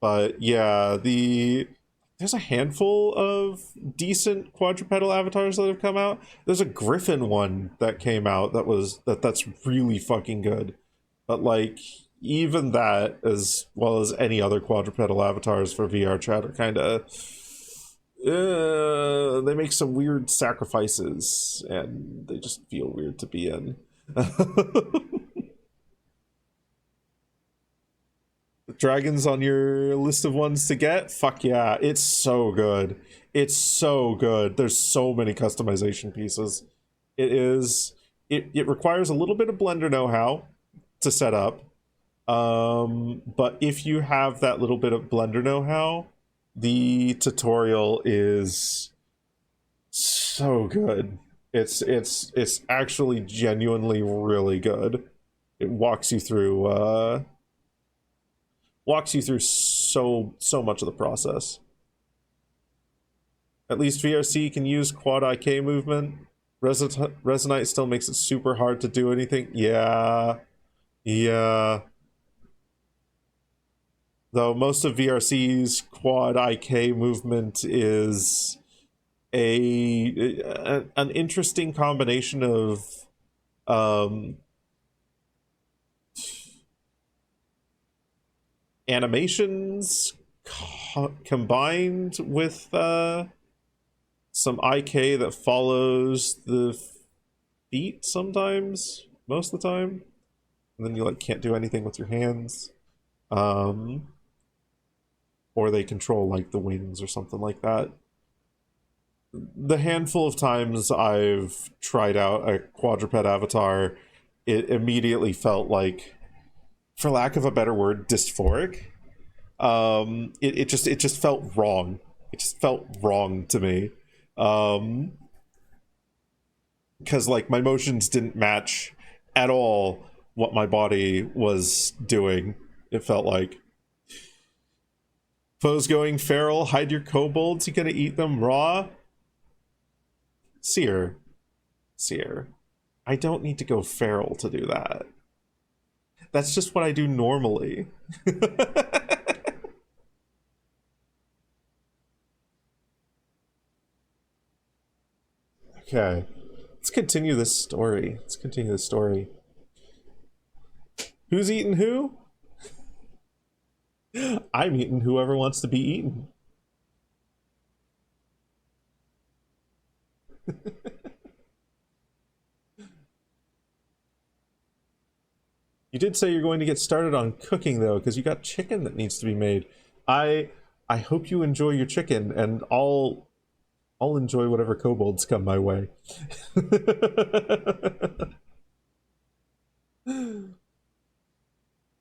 But yeah, the there's a handful of decent quadrupedal avatars that have come out. There's a Griffin one that came out that's really fucking good. But like even that, as well as any other quadrupedal avatars for VR chat, are kind of they make some weird sacrifices and they just feel weird to be in. Dragons on your list of ones to get? Fuck yeah, it's so good. It's so good. There's so many customization pieces. It requires a little bit of Blender know-how to set up. But if you have that little bit of Blender know-how, the tutorial is so good. It's actually genuinely really good. It walks you through so much of the process. At least VRC can use quad IK movement. Resonite still makes it super hard to do anything. Yeah. Though most of VRC's quad IK movement is an interesting combination of animations combined with some IK that follows the feet sometimes, most of the time, and then you like can't do anything with your hands, or they control like the wings or something like that. The handful of times I've tried out a quadruped avatar, it immediately felt like, for lack of a better word, dysphoric. It just felt wrong. It just felt wrong to me. Because like my motions didn't match at all what my body was doing. It felt like. Foes going feral, hide your kobolds, you gonna eat them raw? Seer, I don't need to go feral to do that. That's just what I do normally. Okay, let's continue this story. Who's eating who? I'm eating whoever wants to be eaten. You did say you're going to get started on cooking though, because you got chicken that needs to be made. I hope you enjoy your chicken, and I'll enjoy whatever kobolds come my way. Let's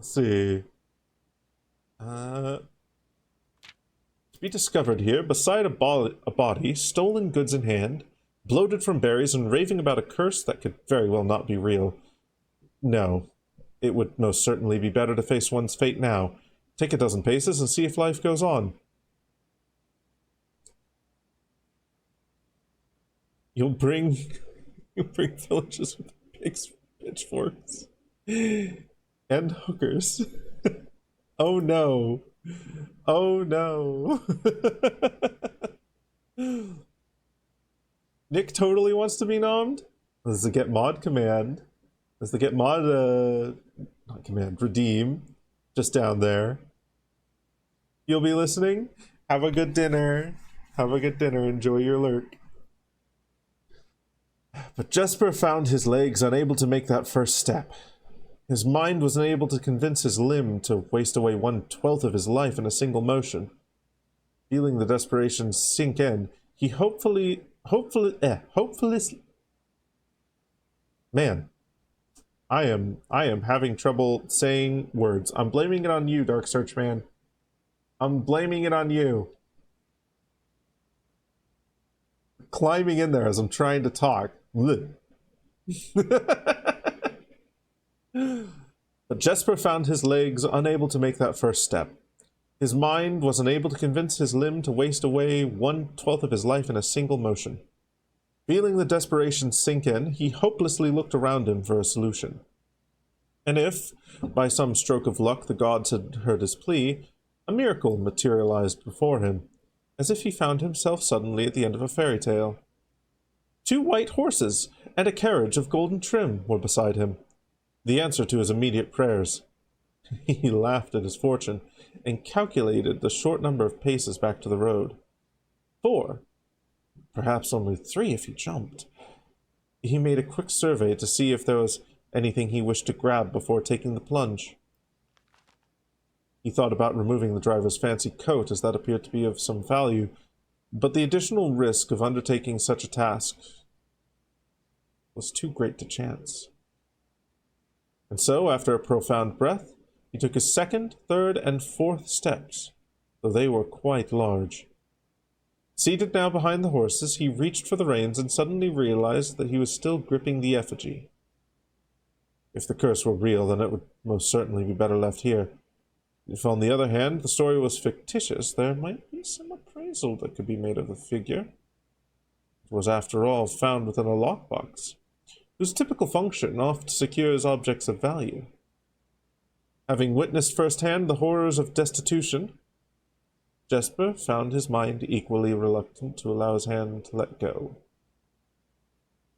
see. To be discovered here, beside a body, stolen goods in hand, bloated from berries, and raving about a curse that could very well not be real. No, it would most certainly be better to face one's fate now. Take a dozen paces and see if life goes on. You'll bring villagers with pitchforks and hookers. Oh no. Oh no. Nick totally wants to be nommed. Does the get mod command? Does the get mod not command, redeem just down there? You'll be listening? Have a good dinner. Have a good dinner. Enjoy your lurk. But Jesper found his legs unable to make that first step. His mind was unable to convince his limb to waste away 1/12 of his life in a single motion. Feeling the desperation sink in, he hopefully... Man, I am having trouble saying words. I'm blaming it on you, Dark Search Man. I'm blaming it on you. Climbing in there as I'm trying to talk. But Jesper found his legs unable to make that first step. His mind was unable to convince his limb to waste away 1/12 of his life in a single motion. Feeling the desperation sink in, he hopelessly looked around him for a solution. And if, by some stroke of luck, the gods had heard his plea, a miracle materialized before him. as if he found himself suddenly at the end of a fairy tale. 2 white horses and a carriage of golden trim were beside him, the answer to his immediate prayers. He laughed at his fortune and calculated the short number of paces back to the road. 4, perhaps only 3 if he jumped. He made a quick survey to see if there was anything he wished to grab before taking the plunge. He thought about removing the driver's fancy coat, as that appeared to be of some value, but the additional risk of undertaking such a task was too great to chance. And so, after a profound breath, he took his 2nd, 3rd, and 4th steps, though they were quite large. Seated now behind the horses, he reached for the reins and suddenly realized that he was still gripping the effigy. If the curse were real, then it would most certainly be better left here. If, on the other hand, the story was fictitious, there might be some appraisal that could be made of the figure. It was, after all, found within a lockbox, whose typical function oft secures objects of value. Having witnessed firsthand the horrors of destitution, Jesper found his mind equally reluctant to allow his hand to let go.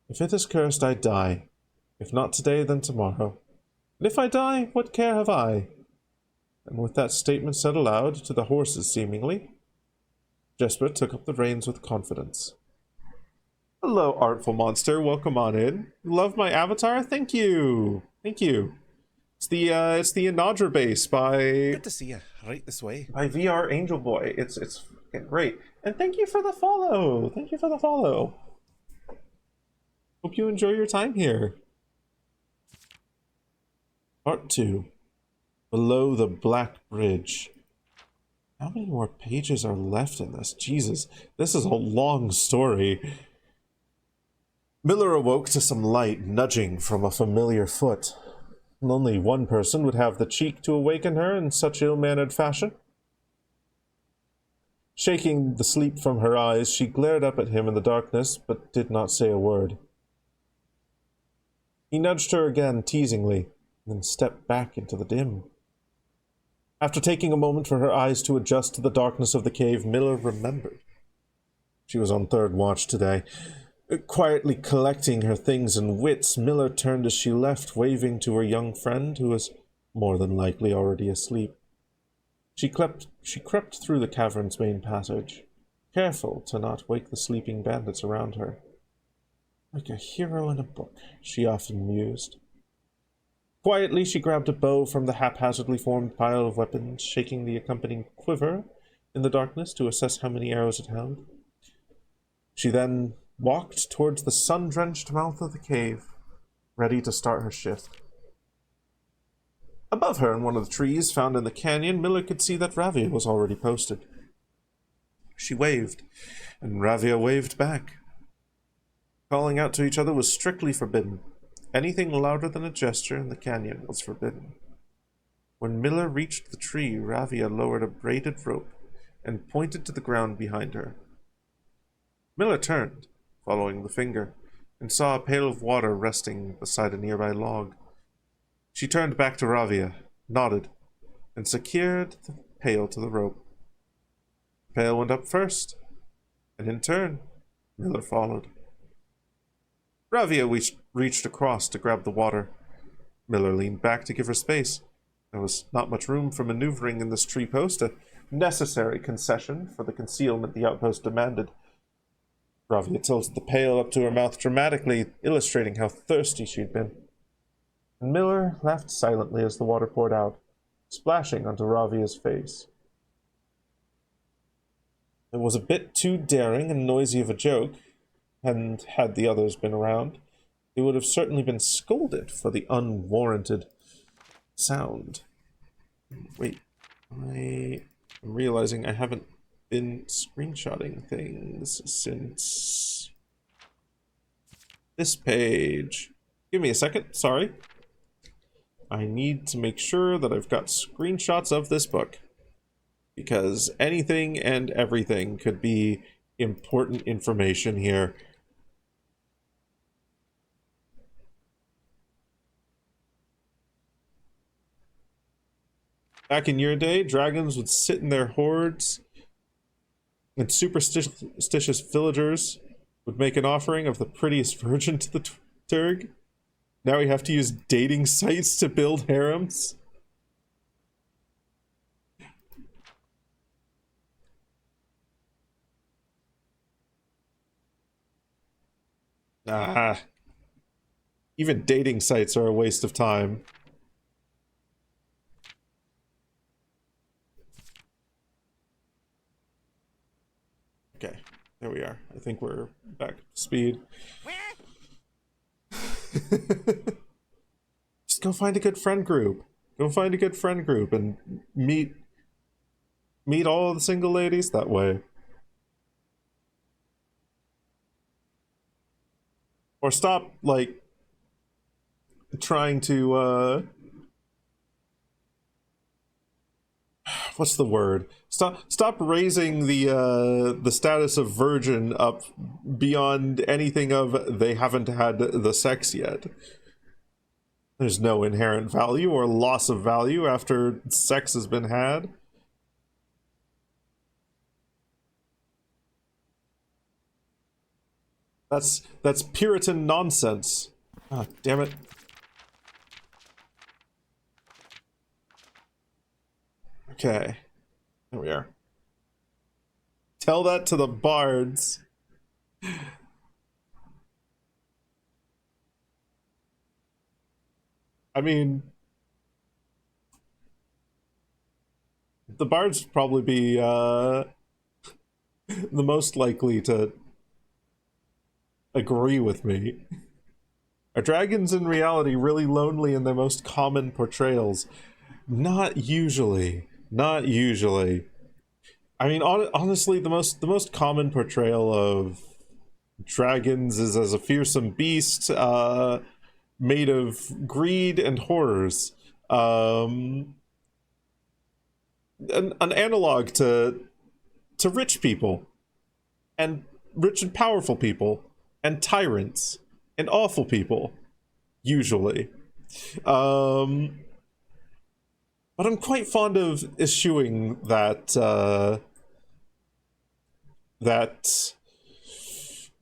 If it is cursed, I die. If not today, then tomorrow. And if I die, what care have I? And with that statement said aloud, to the horses seemingly, Jesper took up the reins with confidence. Hello, artful monster. Welcome on in. Love my avatar? Thank you. Thank you. It's the Inadra base by... Good to see you. Right this way. By VR Angel Boy. It's fucking great. And thank you for the follow. Thank you for the follow. Hope you enjoy your time here. Part 2. Below the Black Bridge. How many more pages are left in this? Jesus, this is a long story. Miller awoke to some light nudging from a familiar foot. Only one person would have the cheek to awaken her in such ill-mannered fashion. Shaking the sleep from her eyes, she glared up at him in the darkness, but did not say a word. He nudged her again teasingly, then stepped back into the dim. After taking a moment for her eyes to adjust to the darkness of the cave, Miller remembered. She was on 3rd watch today. Quietly collecting her things and wits, Miller turned as she left, waving to her young friend, who was more than likely already asleep. She crept through the cavern's main passage, careful to not wake the sleeping bandits around her. Like a hero in a book, she often mused. Quietly, she grabbed a bow from the haphazardly formed pile of weapons, shaking the accompanying quiver in the darkness to assess how many arrows it held. She then walked towards the sun-drenched mouth of the cave, ready to start her shift. Above her, in one of the trees found in the canyon, Miller could see that Ravia was already posted. She waved, and Ravia waved back. Calling out to each other was strictly forbidden. Anything louder than a gesture in the canyon was forbidden. When Miller reached the tree, Ravia lowered a braided rope and pointed to the ground behind her. Miller turned, following the finger, and saw a pail of water resting beside a nearby log. She turned back to Ravia, nodded, and secured the pail to the rope. The pail went up first, and in turn, Miller followed. Ravia reached across to grab the water. Miller leaned back to give her space. There was not much room for maneuvering in this tree post, a necessary concession for the concealment the outpost demanded. Ravia tilted the pail up to her mouth dramatically, illustrating how thirsty she'd been. And Miller laughed silently as the water poured out, splashing onto Ravia's face. It was a bit too daring and noisy of a joke, and had the others been around, they would have certainly been scolded for the unwarranted sound. Wait, I'm realizing I haven't been screenshotting things since this page. Give me a second, sorry. I need to make sure that I've got screenshots of this book, because anything and everything could be important information here. Back in your day, dragons would sit in their hordes and superstitious villagers would make an offering of the prettiest virgin to the Turg. Now we have to use dating sites to build harems. Ah. Even dating sites are a waste of time. Okay, there we are. I think we're back to speed. Just go find a good friend group. Go find a good friend group and meet all the single ladies that way. Or stop, like, trying to, what's the word? Stop raising the status of virgin up beyond anything of they haven't had the sex yet. There's no inherent value or loss of value after sex has been had. That's Puritan nonsense. Ah, damn it. Okay. There we are. Tell that to the bards. I mean, the bards would probably be the most likely to agree with me. Are dragons in reality really lonely in their most common portrayals? Not usually. Not usually. I mean, honestly, the most common portrayal of dragons is as a fearsome beast, made of greed and horrors. An analog to rich people, and rich and powerful people, and tyrants, and awful people, usually. But I'm quite fond of eschewing that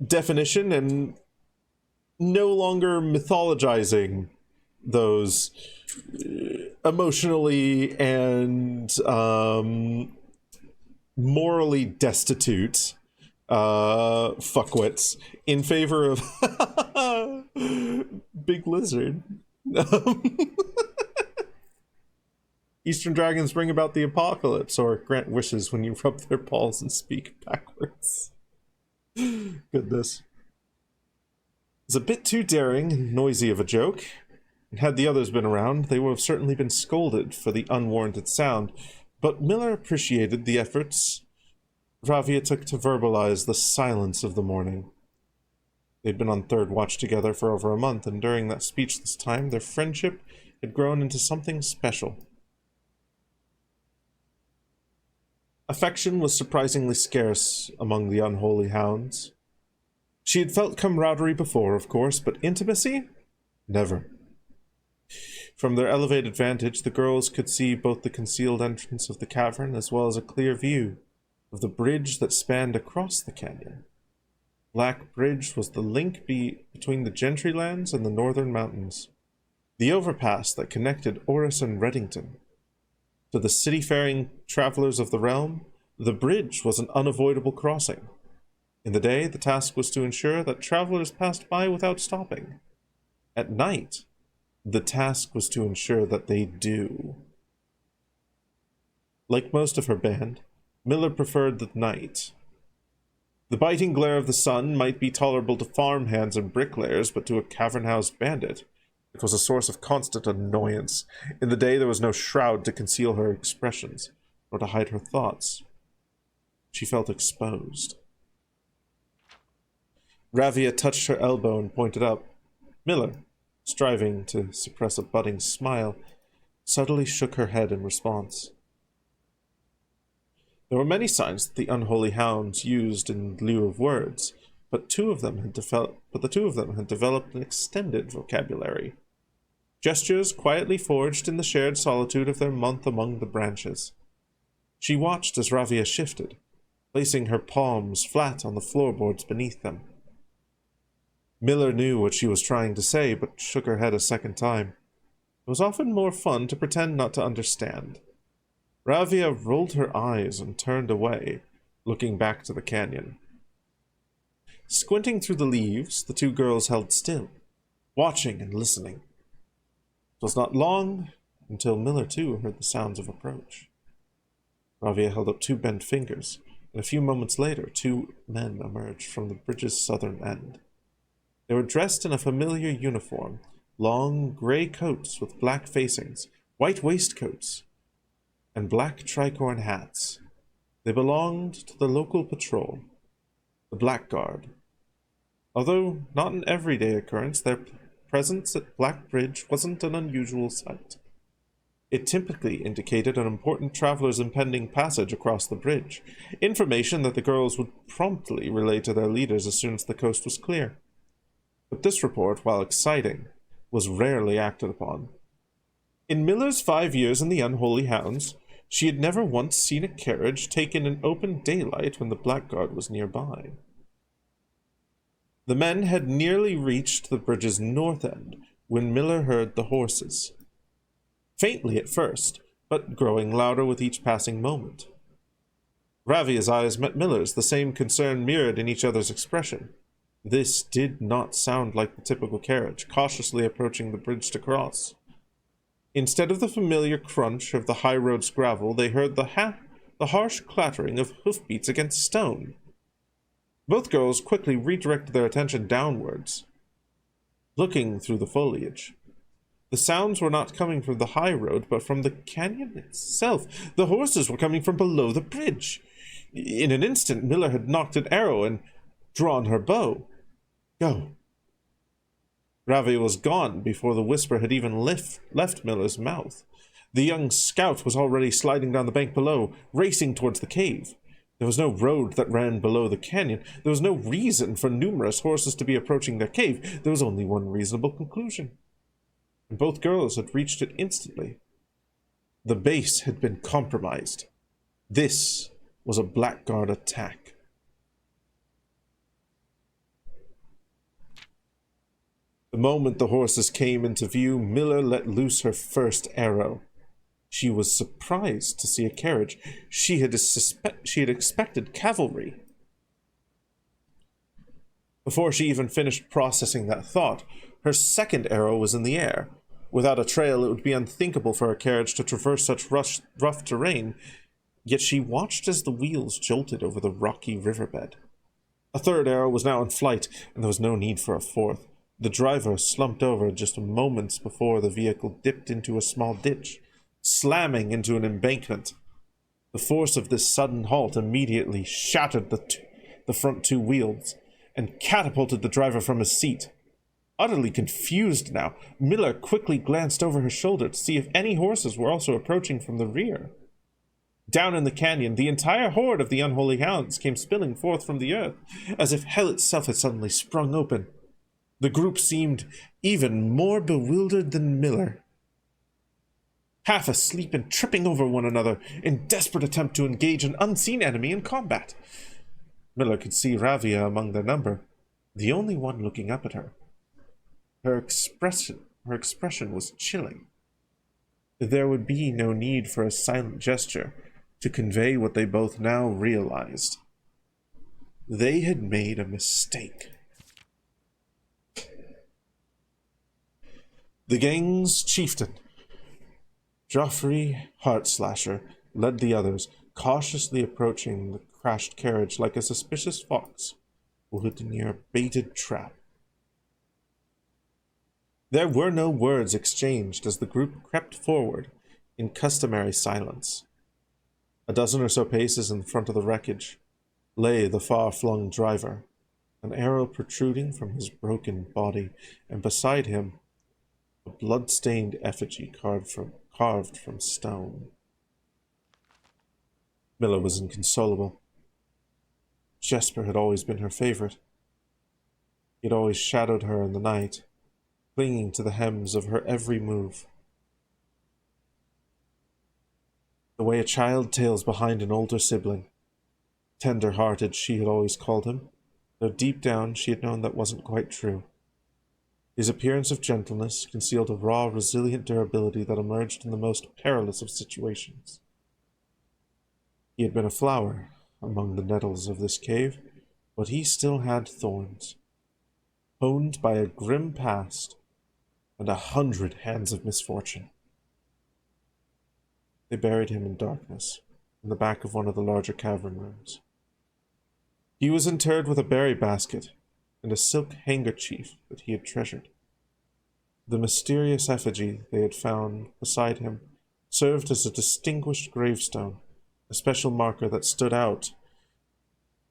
definition and no longer mythologizing those emotionally and morally destitute fuckwits in favor of Big Lizard. Eastern dragons bring about the apocalypse or grant wishes when you rub their balls and speak backwards. Goodness. It's a bit too daring and noisy of a joke. And had the others been around, they would have certainly been scolded for the unwarranted sound, but Miller appreciated the efforts Ravia took to verbalize the silence of the morning. They'd been on third watch together for over a month, and during that speechless time, their friendship had grown into something special. Affection was surprisingly scarce among the unholy hounds. She had felt camaraderie before, of course, but intimacy? Never. From their elevated vantage, the girls could see both the concealed entrance of the cavern as well as a clear view of the bridge that spanned across the canyon. Black Bridge was the link between the Gentry lands and the northern mountains, the overpass that connected Oris and Reddington. To the city-faring travelers of the realm, the bridge was an unavoidable crossing. In the day, the task was to ensure that travelers passed by without stopping. At night, the task was to ensure that they do. Like most of her band, Miller preferred the night. The biting glare of the sun might be tolerable to farmhands and bricklayers, but to a cavern-housed bandit, it was a source of constant annoyance. In the day, there was no shroud to conceal her expressions, or to hide her thoughts. She felt exposed. Ravia touched her elbow and pointed up. Miller, striving to suppress a budding smile, subtly shook her head in response. There were many signs that the unholy hounds used in lieu of words, but the two of them had developed an extended vocabulary. Gestures quietly forged in the shared solitude of their month among the branches. She watched as Ravia shifted, placing her palms flat on the floorboards beneath them. Miller knew what she was trying to say, but shook her head a second time. It was often more fun to pretend not to understand. Ravia rolled her eyes and turned away, looking back to the canyon. Squinting through the leaves, the two girls held still, watching and listening. It was not long until Miller too heard the sounds of approach. Ravia held up two bent fingers, and a few moments later 2 men emerged from the bridge's southern end. They were dressed in a familiar uniform, long gray coats with black facings, white waistcoats, and black tricorn hats. They belonged to the local patrol, the Black Guard. Although not an everyday occurrence, their presence at Black Bridge wasn't an unusual sight. It typically indicated an important traveler's impending passage across the bridge, information that the girls would promptly relay to their leaders as soon as the coast was clear. But this report, while exciting, was rarely acted upon. In Miller's 5 years in the Unholy Hounds, she had never once seen a carriage taken in open daylight when the Blackguard was nearby. The men had nearly reached the bridge's north end when Miller heard the horses. Faintly at first, but growing louder with each passing moment. Ravia's eyes met Miller's, the same concern mirrored in each other's expression. This did not sound like the typical carriage, cautiously approaching the bridge to cross. Instead of the familiar crunch of the high road's gravel, they heard the harsh clattering of hoofbeats against stone. Both girls quickly redirected their attention downwards, looking through the foliage. The sounds were not coming from the high road, but from the canyon itself. The horses were coming from below the bridge. In an instant, Miller had knocked an arrow and drawn her bow. Go. Ravia was gone before the whisper had even left Miller's mouth. The young scout was already sliding down the bank below, racing towards the cave. There was no road that ran below the canyon. There was no reason for numerous horses to be approaching their cave. There was only one reasonable conclusion. And both girls had reached it instantly. The base had been compromised. This was a Blackguard attack. The moment the horses came into view, Miller let loose her first arrow. She was surprised to see a carriage. She had expected cavalry. Before she even finished processing that thought, her second arrow was in the air. Without a trail, it would be unthinkable for a carriage to traverse such rough terrain, yet she watched as the wheels jolted over the rocky riverbed. A third arrow was now in flight, and there was no need for a fourth. The driver slumped over just moments before the vehicle dipped into a small ditch, slamming into an embankment. The force of this sudden halt immediately shattered the front 2 wheels and catapulted the driver from his seat. Utterly confused now, Miller quickly glanced over her shoulder to see if any horses were also approaching from the rear. Down in the canyon, the entire horde of the Unholy Hounds came spilling forth from the earth, as if hell itself had suddenly sprung open. The group seemed even more bewildered than Miller, half asleep and tripping over one another in desperate attempt to engage an unseen enemy in combat. Miller could see Ravia among their number, the only one looking up at her. Her expression was chilling. There would be no need for a silent gesture to convey what they both now realized. They had made a mistake. The gang's chieftain, Joffrey Heartslasher, led the others, cautiously approaching the crashed carriage like a suspicious fox would near a baited trap. There were no words exchanged as the group crept forward in customary silence. A dozen or so paces in front of the wreckage lay the far-flung driver, an arrow protruding from his broken body, and beside him a blood-stained effigy carved from stone. Miller was inconsolable. Jesper had always been her favorite. He had always shadowed her in the night, clinging to the hems of her every move. The way a child tails behind an older sibling, Tender-hearted, she had always called him, though deep down she had known that wasn't quite true. His appearance of gentleness concealed a raw, resilient durability that emerged in the most perilous of situations. He had been a flower among the nettles of this cave, but he still had thorns, honed by a grim past and 100 hands of misfortune. They buried him in darkness, in the back of one of the larger cavern rooms. He was interred with a berry basket and a silk handkerchief that he had treasured. The mysterious effigy they had found beside him served as a distinguished gravestone, a special marker that stood out,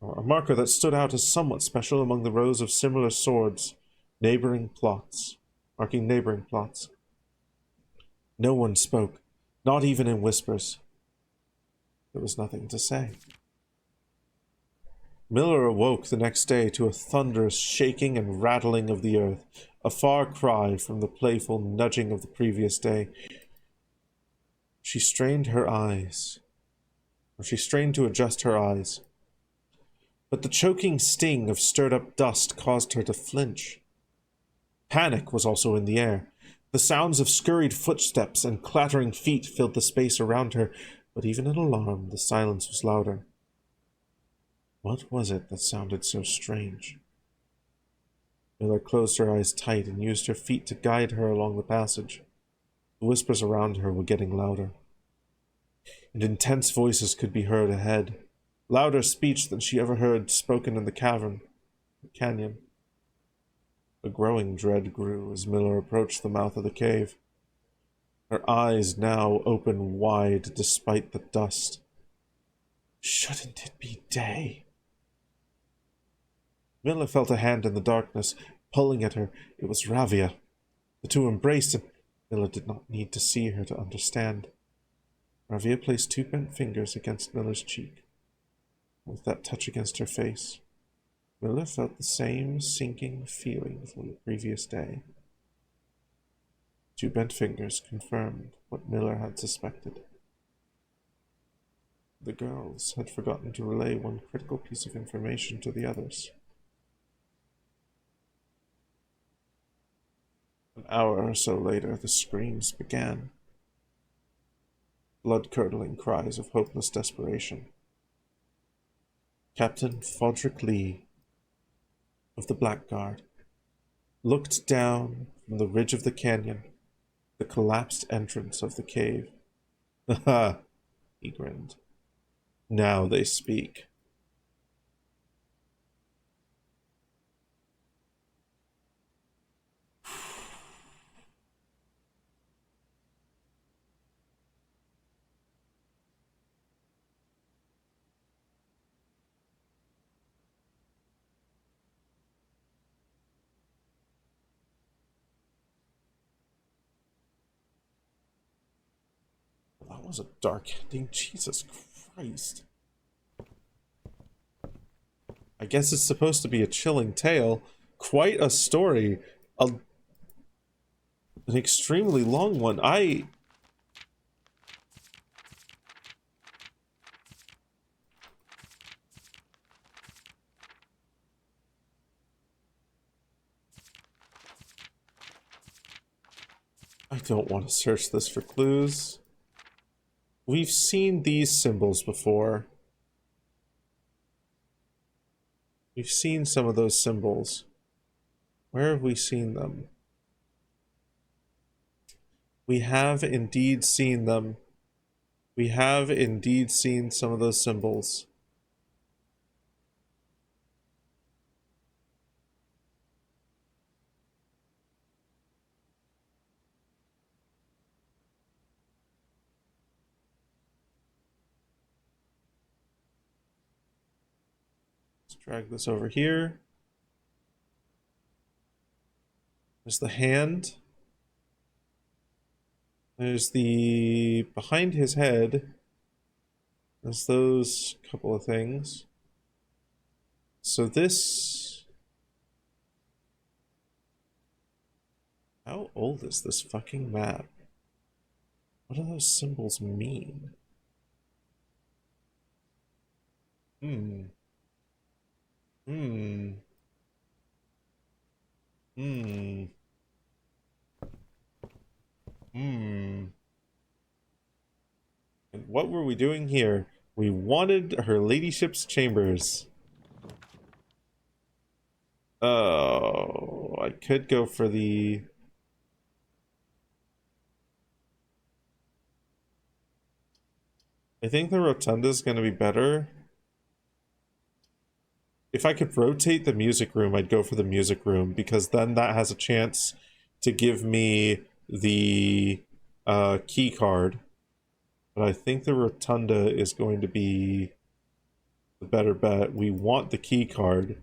or a marker that stood out as somewhat special among the rows of similar swords, marking neighboring plots. No one spoke, not even in whispers. There was nothing to say. Miller awoke the next day to a thunderous shaking and rattling of the earth, a far cry from the playful nudging of the previous day. She strained to adjust her eyes, but the choking sting of stirred-up dust caused her to flinch. Panic was also in the air. The sounds of scurried footsteps and clattering feet filled the space around her, but even in alarm, the silence was louder. What was it that sounded so strange? Miller closed her eyes tight and used her feet to guide her along the passage. The whispers around her were getting louder, and intense voices could be heard ahead, louder speech than she ever heard spoken in the canyon. A growing dread grew as Miller approached the mouth of the cave, her eyes now open wide despite the dust. Shouldn't it be day? Miller felt a hand in the darkness, pulling at her. It was Ravia. The two embraced, and Miller did not need to see her to understand. Ravia placed 2 bent fingers against Miller's cheek. With that touch against her face, Miller felt the same sinking feeling from the previous day. 2 bent fingers confirmed what Miller had suspected. The girls had forgotten to relay one critical piece of information to the others. An hour or so later, the screams began. Blood-curdling cries of hopeless desperation. Captain Fodrick Lee of the Blackguard looked down from the ridge of the canyon, the collapsed entrance of the cave. "Ha!" he grinned. "Now they speak." That was a dark ending. Jesus Christ. I guess it's supposed to be a chilling tale. Quite a story. An extremely long one. I don't want to search this for clues. We've seen these symbols before. We've seen some of those symbols. Where have we seen them? We have indeed seen them. We have indeed seen some of those symbols. Drag this over here. There's the hand. There's the behind his head. There's those couple of things. So this... How old is this fucking map? What do those symbols mean? Hmm. Hmm. Hmm. Hmm. And what were we doing here? We wanted her ladyship's chambers. Oh, I could go for the... I think the rotunda is going to be better. If I could rotate the music room, I'd go for the music room, because then that has a chance to give me the key card. But I think the rotunda is going to be the better bet. We want the key card.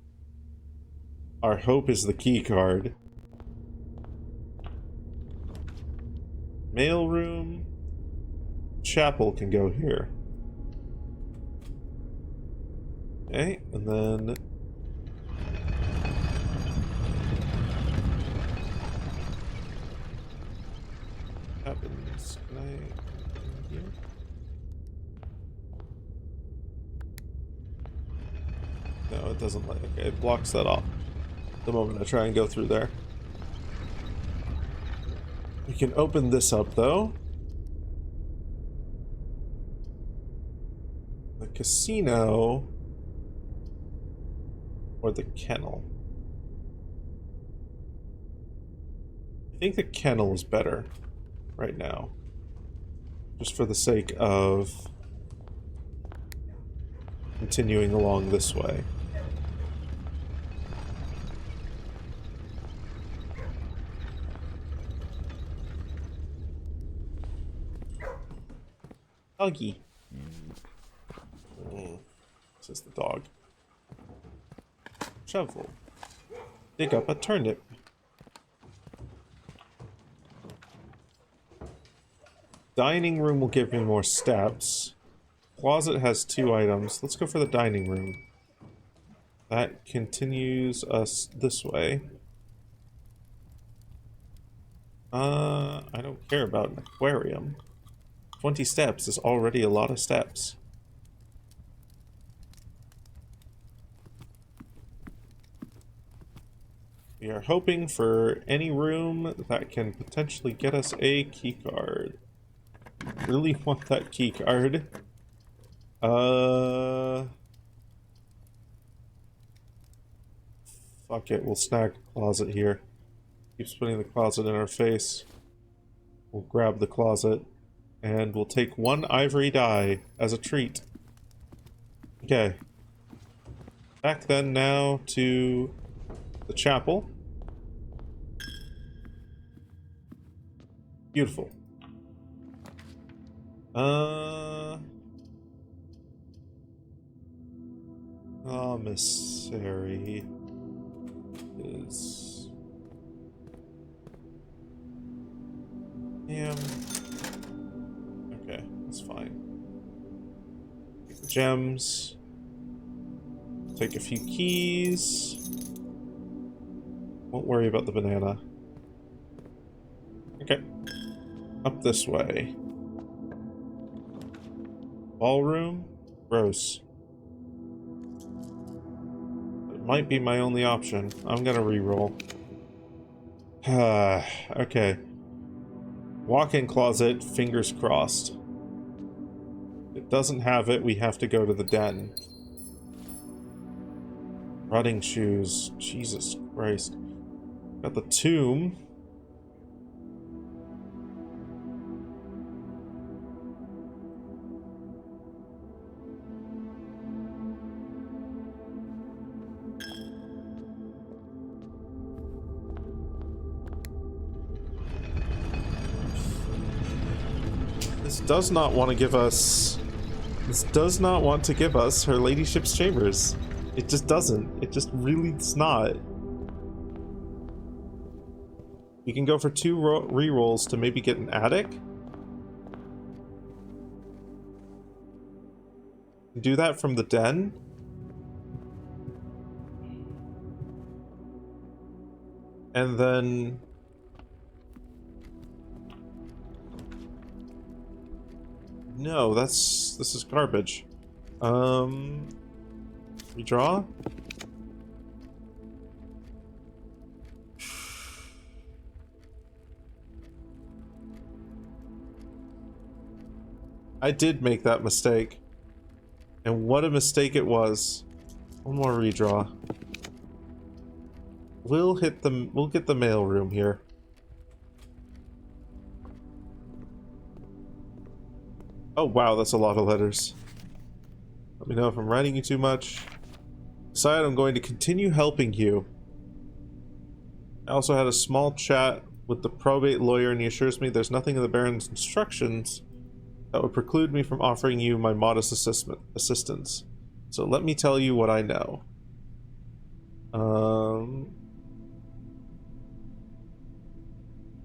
Our hope is the key card. Mail room. Chapel can go here. Okay, and then... happens. Can I... in here? No, it doesn't let... okay, it blocks that off the moment I try and go through there. We can open this up, though. The casino... or the kennel. I think the kennel is better right now. Just for the sake of continuing along this way. Doggy. This is the dog. Shovel. Dig up a turnip. Dining room will give me more steps. Closet has 2 items. Let's go for the dining room. That continues us this way. I don't care about an aquarium. 20 steps is already a lot of steps. We are hoping for any room that can potentially get us a key card. Really want that key card. Fuck it, we'll snag a closet here. Keeps putting the closet in our face. We'll grab the closet. And we'll take 1 ivory die as a treat. Okay. Back then now to the chapel. Beautiful. Commissary is... damn. Okay, that's fine. Take the gems. Take a few keys. Won't worry about the banana. Okay. Up this way. Ballroom? Gross. It might be my only option. I'm gonna reroll. Okay. Walk-in closet, fingers crossed. If it doesn't have it, we have to go to the den. Running shoes. Jesus Christ. Got the tomb. This does not want to give us... this does not want to give us her ladyship's chambers. It just doesn't. It just really does not. We can go for 2 rerolls to maybe get an attic. Do that from the den. And then... no, this is garbage. Redraw? I did make that mistake. And what a mistake it was. One more redraw. We'll get the mail room here. Oh wow, that's a lot of letters. Let me know if I'm writing you too much. Decide I'm going to continue helping you. I also had a small chat with the probate lawyer, and he assures me there's nothing in the Baron's instructions that would preclude me from offering you my modest assistance. So let me tell you what I know.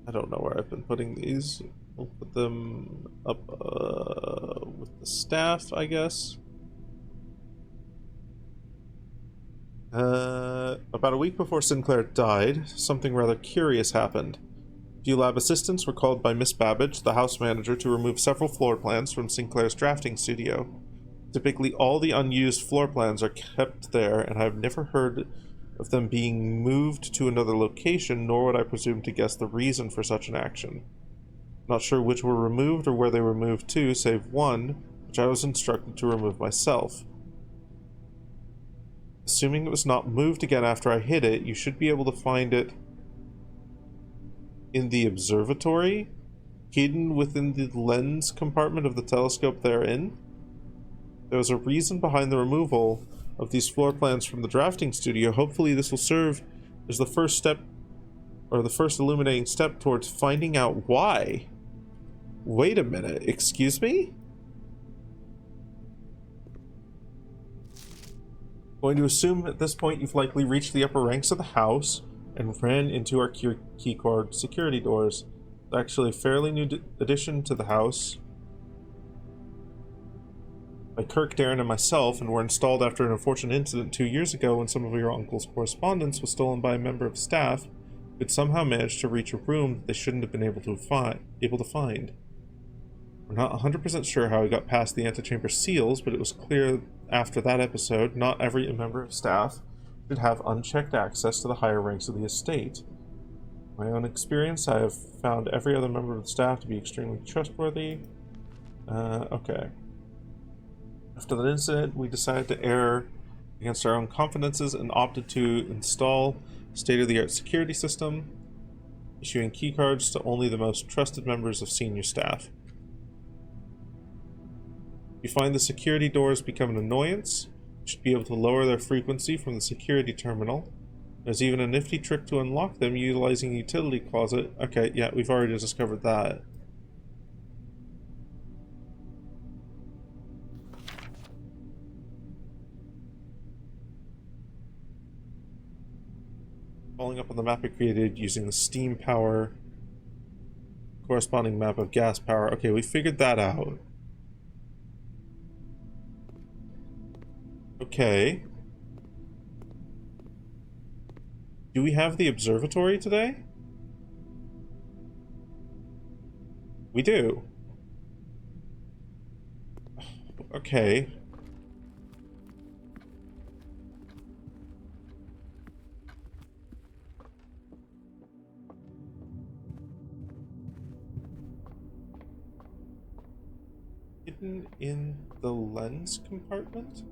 I don't know where I've been putting these. We'll put them up with the staff, I guess. About a week before Sinclair died, something rather curious happened. A few lab assistants were called by Miss Babbage, the house manager, to remove several floor plans from Sinclair's drafting studio. Typically, all the unused floor plans are kept there, and I've never heard of them being moved to another location, nor would I presume to guess the reason for such an action. Not sure which were removed or where they were moved to, save one, which I was instructed to remove myself. Assuming it was not moved again after I hit it, you should be able to find it in the observatory, hidden within the lens compartment of the telescope therein. There was a reason behind the removal of these floor plans from the drafting studio. Hopefully this will serve as the first step, or the first illuminating step towards finding out why. Wait a minute, excuse me? Going to assume at this point you've likely reached the upper ranks of the house and ran into our keycard security doors. It's actually a fairly new addition to the house by Kirk, Darren, and myself, and were installed after an unfortunate incident 2 years ago when some of your uncle's correspondence was stolen by a member of staff who had somehow managed to reach a room that they shouldn't have been able to find. We're not 100% sure how he got past the antechamber seals, but it was clear after that episode not every member of staff should have unchecked access to the higher ranks of the estate. In my own experience, I have found every other member of the staff to be extremely trustworthy. Okay. After that incident, we decided to err against our own confidences and opted to install a state-of-the-art security system, issuing keycards to only the most trusted members of senior staff. If you find the security doors become an annoyance, you should be able to lower their frequency from the security terminal. There's even a nifty trick to unlock them utilizing a utility closet. Okay, yeah, we've already discovered that. Following up on the map I created using the steam power, corresponding map of gas power. Okay, we figured that out. Okay. Do we have the observatory today? We do. Okay. Hidden in the lens compartment?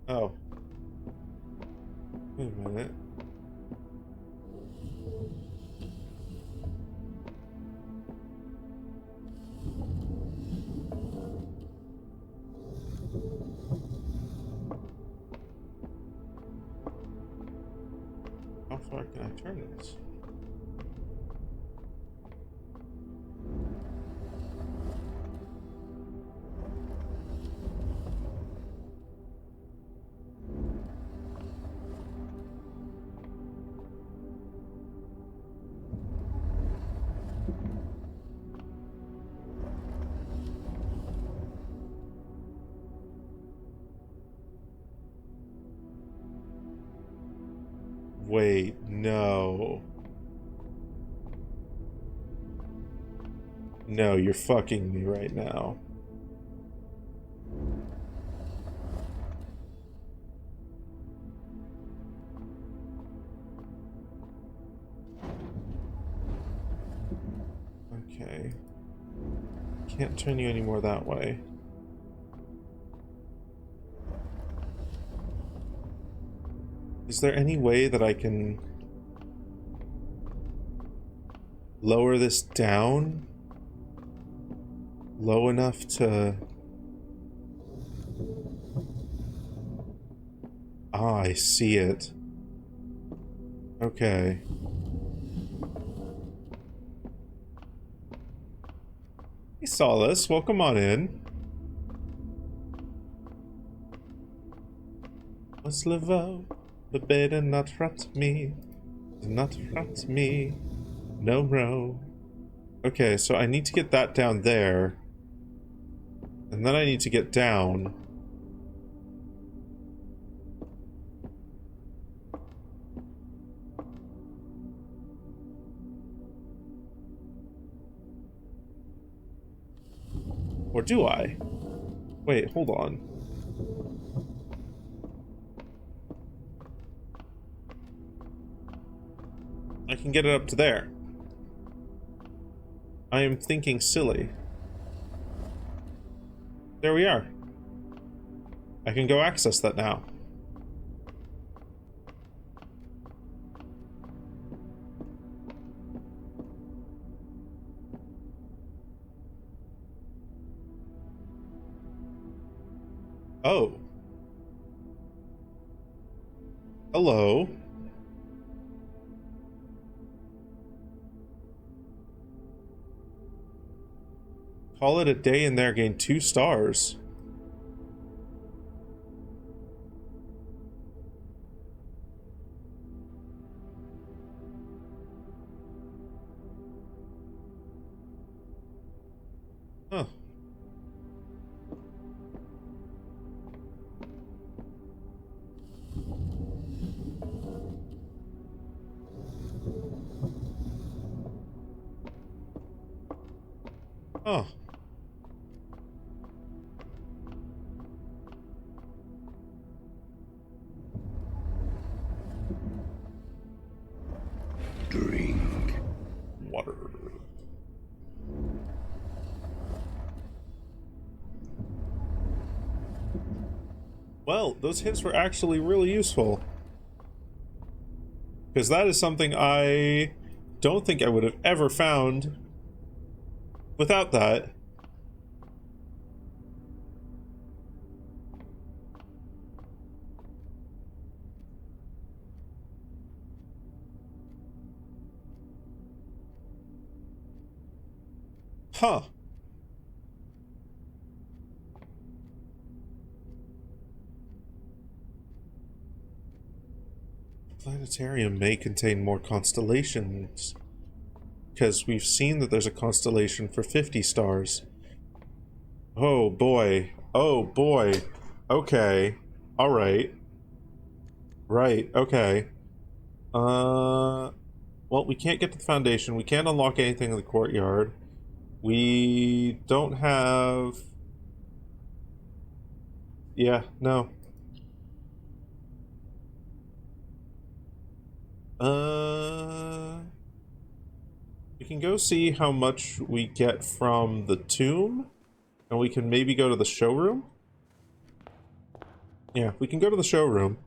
Oh. Wait a minute. How far can I turn this? Wait, no. No, you're fucking me right now. Okay. Can't turn you any more that way. Is there any way that I can lower this down low enough to... Ah, I see it. Okay. Hey, Solace, welcome on in. Let's live out. But better not rat me. Not rat me. No, no. Okay, so I need to get that down there. And then I need to get down. Or do I? Wait, hold on. I can get it up to there. I am thinking silly. There we are. I can go access that now. Oh. Hello. Call it a day in there, gain 2 stars. Huh. Oh. Drink. Water. Well, those hints were actually really useful. Because that is something I don't think I would have ever found without that. Huh. Planetarium may contain more constellations. Because we've seen that there's a constellation for 50 stars. Oh boy. Oh boy. Okay. Alright. Right, okay. Well, we can't get to the foundation. We can't unlock anything in the courtyard. We don't have... Yeah, no. We can go see how much we get from the tomb, and we can maybe go to the showroom. Yeah, we can go to the showroom.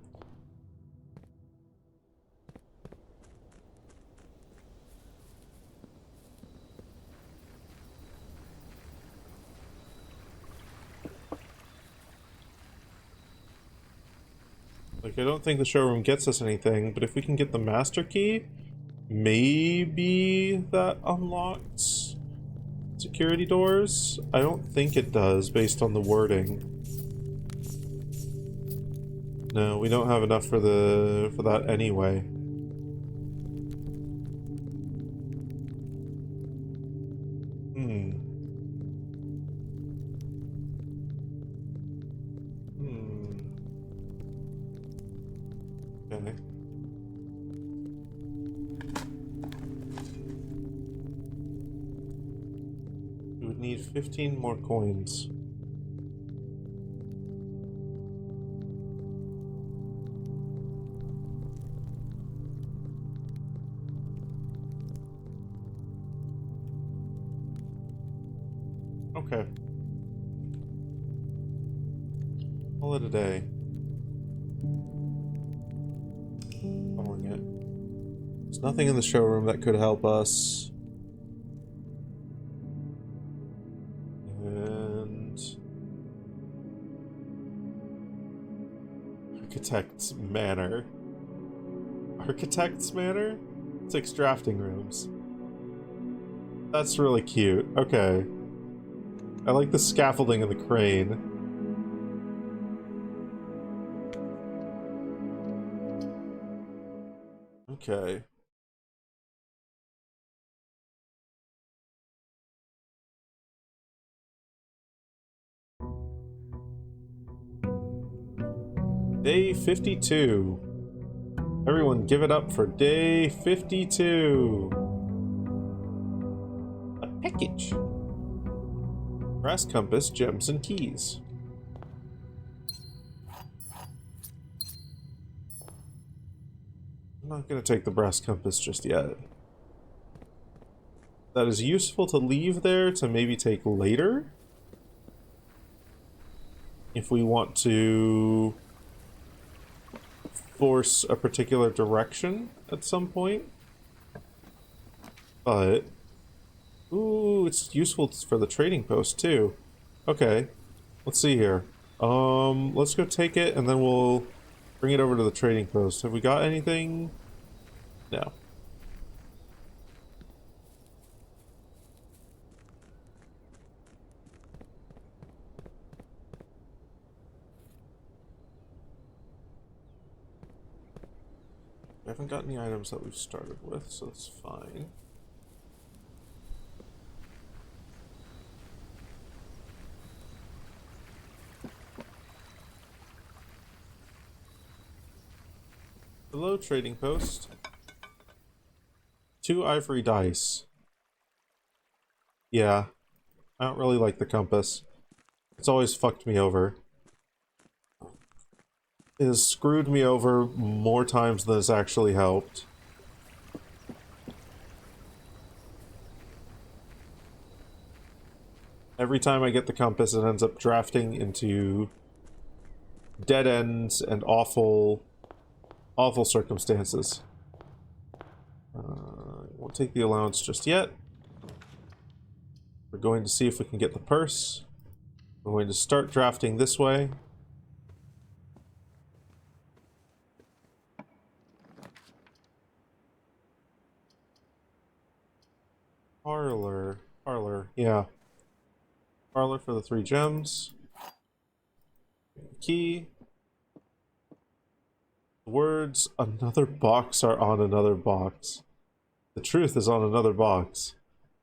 Like, I don't think the showroom gets us anything, but if we can get the master key, maybe that unlocks security doors? I don't think it does, based on the wording. No, we don't have enough for that anyway. Okay. Need 15 more coins. Okay. Call it a day. Following it. There's nothing in the showroom that could help us. And Architect's Manor. Architect's Manor? 6 drafting rooms. That's really cute. Okay. I like the scaffolding and the crane. Okay. Day 52. Everyone give it up for day 52. A package. Brass compass, gems, and keys. I'm not going to take the brass compass just yet. That is useful to leave there to maybe take later. If we want to force a particular direction at some point. But ooh, it's useful for the trading post too. Okay, let's see here. Let's go take it and then we'll bring it over to the trading post. Have we got anything? No. We haven't got any items that we've started with, so that's fine. Hello, trading post. 2 ivory dice. Yeah, I don't really like the compass. It's always fucked me over. It has screwed me over more times than it's actually helped. Every time I get the compass, it ends up drafting into dead ends and awful circumstances. Won't take the allowance just yet. We're going to see if we can get the purse. We're going to start drafting this way. Parlor, yeah. Parlor for the 3 gems. Key. The words, another box are on another box. The truth is on another box.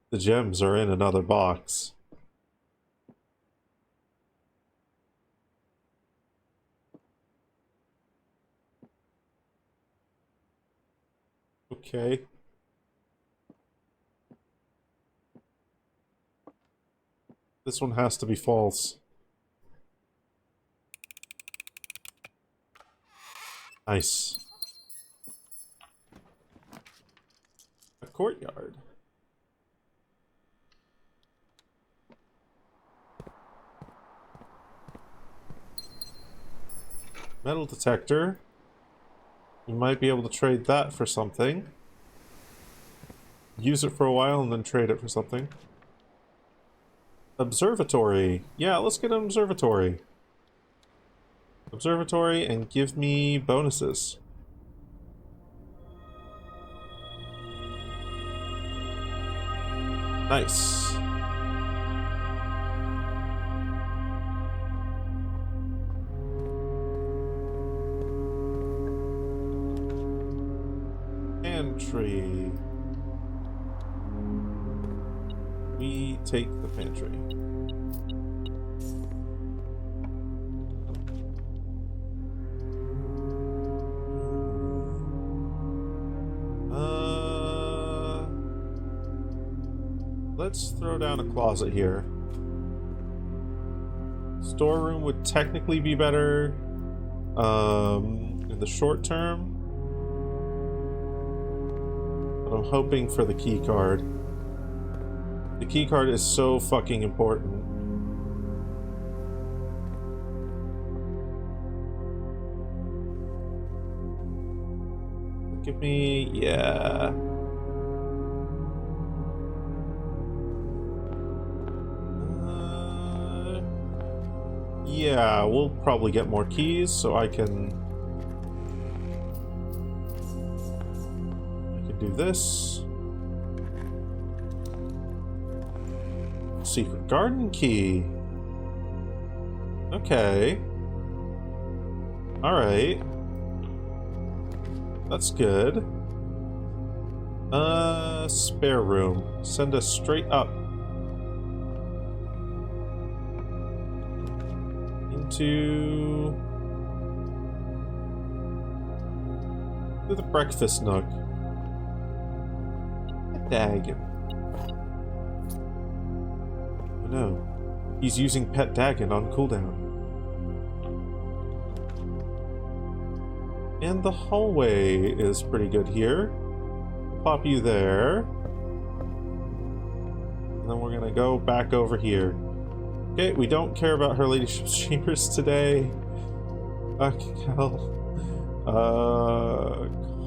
The gems are in another box. Okay. This one has to be false. Nice. A courtyard. Metal detector. You might be able to trade that for something. Use it for a while and then trade it for something. Observatory. Yeah, let's get an observatory. Observatory and give me bonuses. Nice. Pantry. We take the pantry. let's throw down a closet here. Storeroom would technically be better in the short term. But I'm hoping for the key card. The key card is so fucking important. Give me, yeah. Yeah, we'll probably get more keys so I can do this. Secret garden key. Okay. All right. That's good. Spare room. Send us straight up. Into the breakfast nook. Dagon. Oh no. He's using Pet Dagon on cooldown. And the hallway is pretty good here. Pop you there. And then we're gonna go back over here. Okay, we don't care about Her Ladyship's chambers today.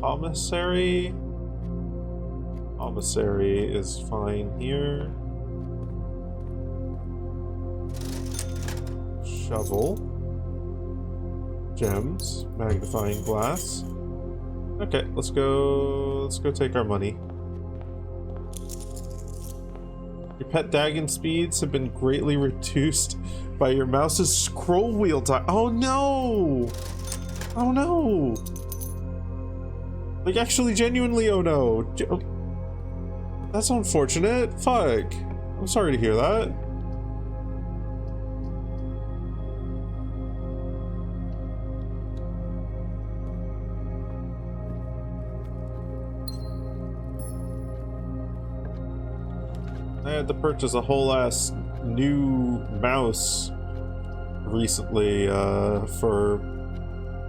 Commissary? Commissary is fine here. Shovel. Gems. Magnifying glass. Okay, let's go take our money. Your Pet Dagon speeds have been greatly reduced by your mouse's scroll wheel time. Oh no! Oh no! Like, actually, genuinely, oh no. That's unfortunate. Fuck. I'm sorry to hear that. I had to purchase a whole ass new mouse recently for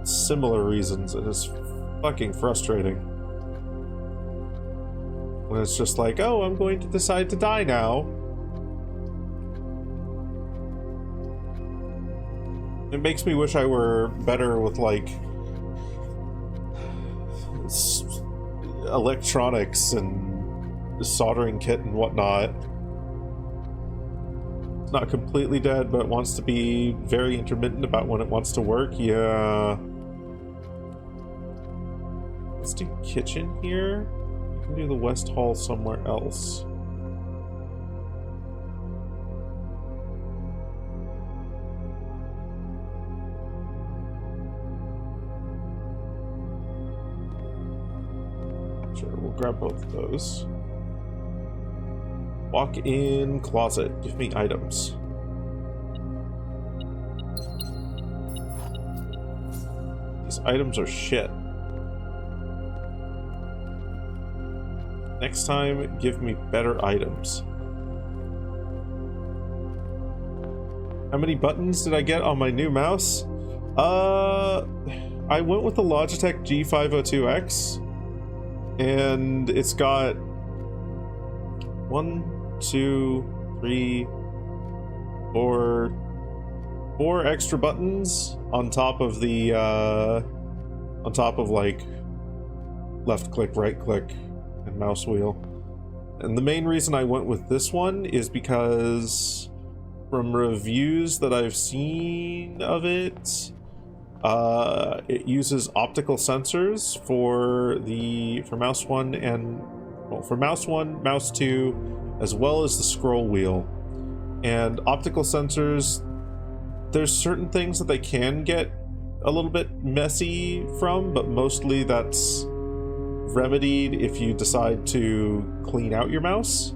similar reasons, and it's fucking frustrating when it's just like, oh, I'm going to decide to die now. It makes me wish I were better with like electronics and soldering kit and whatnot. It's not completely dead, but it wants to be very intermittent about when it wants to work. Yeah. Let's do kitchen here. We can do the West Hall somewhere else. Sure, we'll grab both of those. Walk-in closet. Give me items. These items are shit. Next time, give me better items. How many buttons did I get on my new mouse? I went with the Logitech G502X, and it's got 1, 2, 3, 4 extra buttons on top of the like left click, right click, and mouse wheel. And the main reason I went with this one is because from reviews that I've seen of it, it uses optical sensors for mouse 1 and for mouse 1, mouse 2, as well as the scroll wheel. And optical sensors, there's certain things that they can get a little bit messy from, but mostly that's remedied if you decide to clean out your mouse.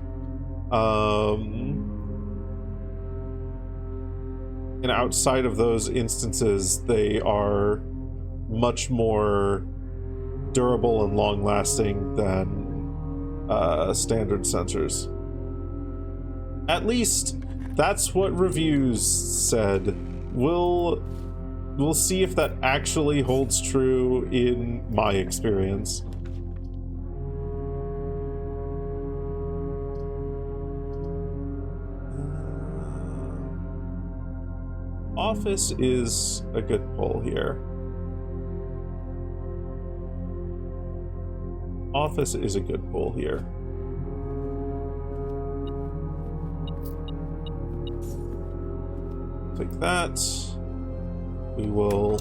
And outside of those instances, they are much more durable and long-lasting than standard sensors. At least that's what reviews said. We'll see if that actually holds true in my experience. Office is a good pull here. Office is a good pull here. Like that. We will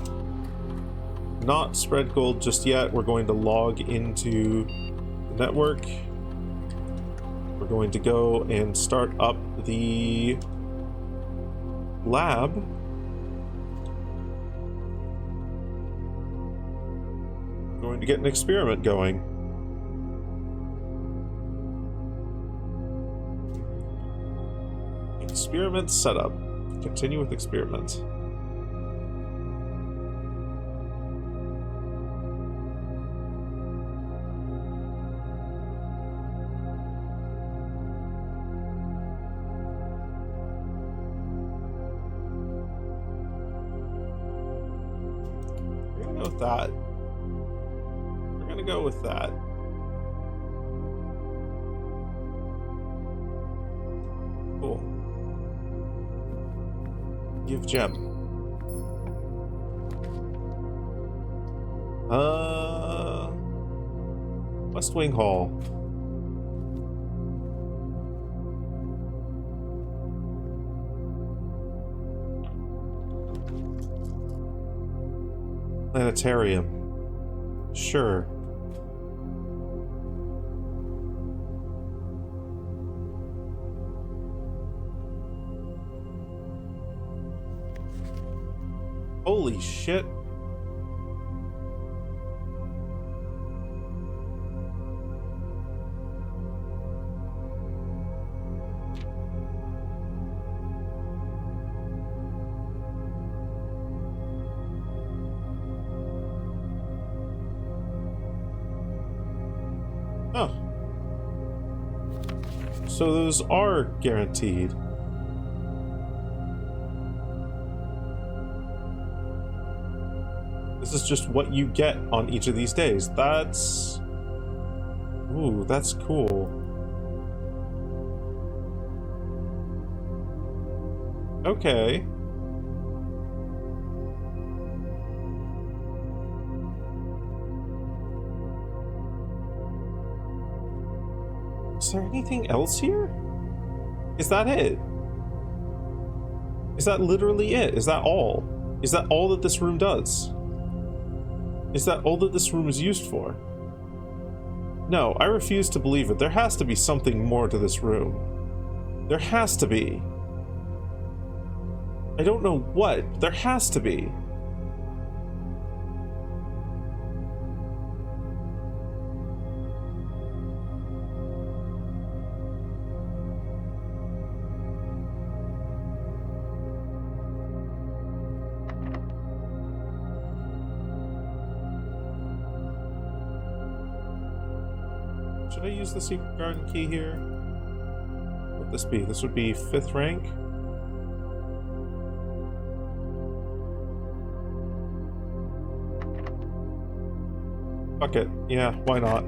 not spread gold just yet. We're going to log into the network. We're going to go and start up the lab. We're going to get an experiment going. Experiment setup. Continue with experiment. We're gonna go with that. We're gonna go with that. Cool. Give gem. West Wing Hall. Planetarium. Sure. Holy shit. Oh. So those are guaranteed. This is just what you get on each of these days. That's... Ooh, that's cool. Okay. Is there anything else here? Is that it? Is that literally it? Is that all? Is that all that this room does? Is that all that this room is used for? No, I refuse to believe it. There has to be something more to this room. There has to be. I don't know what. There has to be. Should I use the secret garden key here? What would this be? This would be 5th rank. Fuck it. Yeah, why not?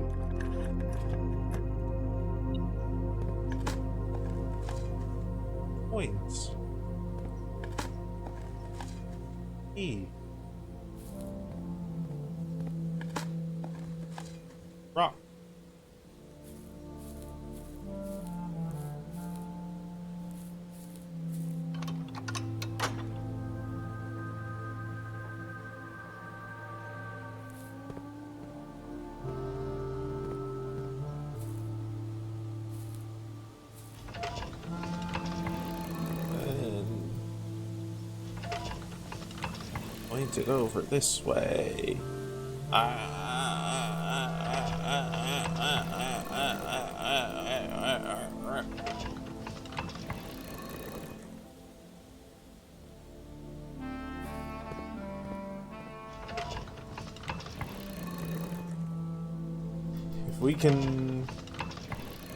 Points. E. Rock. Point it over this way.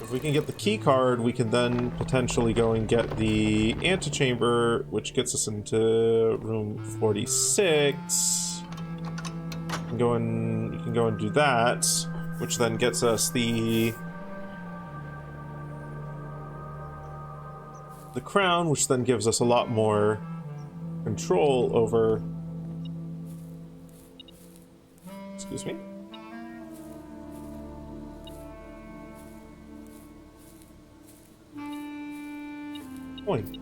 If we can get the key card, we can then potentially go and get the antechamber, which gets us into room 46. You can go and do that, which then gets us the crown, which then gives us a lot more control over... Excuse me? Point.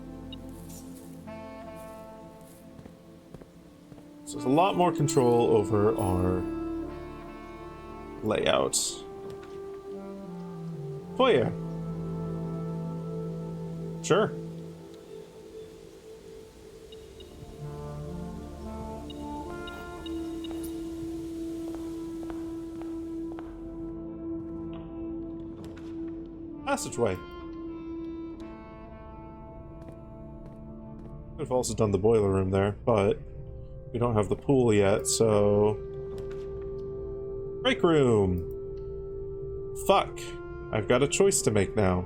So there's a lot more control over our layout. Foyer. Sure. Passageway. Could have also done the boiler room there, but we don't have the pool yet, so... Break room! Fuck! I've got a choice to make now.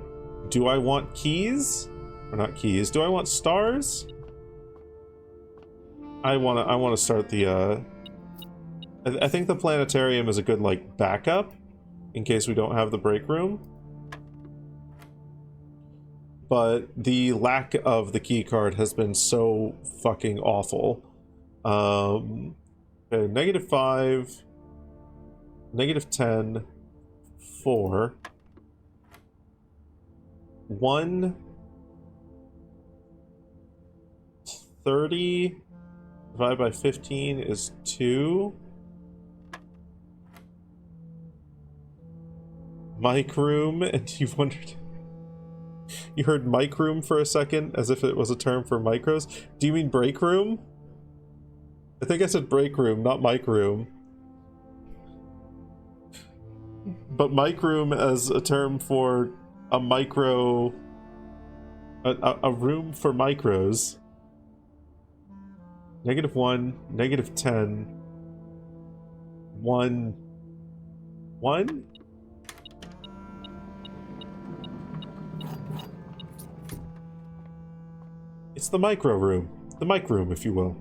Do I want keys? Or not keys. Do I want stars? I wanna start the, I think the planetarium is a good, like, backup in case we don't have the break room. But the lack of the key card has been so fucking awful. Okay, -5, -10, 4, 1, 30 divided by 15 is 2. Mic room, and you wondered... You heard mic room for a second, as if it was a term for micros. Do you mean break room? I think I said break room, not mic room. But mic room as a term for a micro... A room for micros. -1, -10... 1... 1? It's the micro room. The mic room, if you will.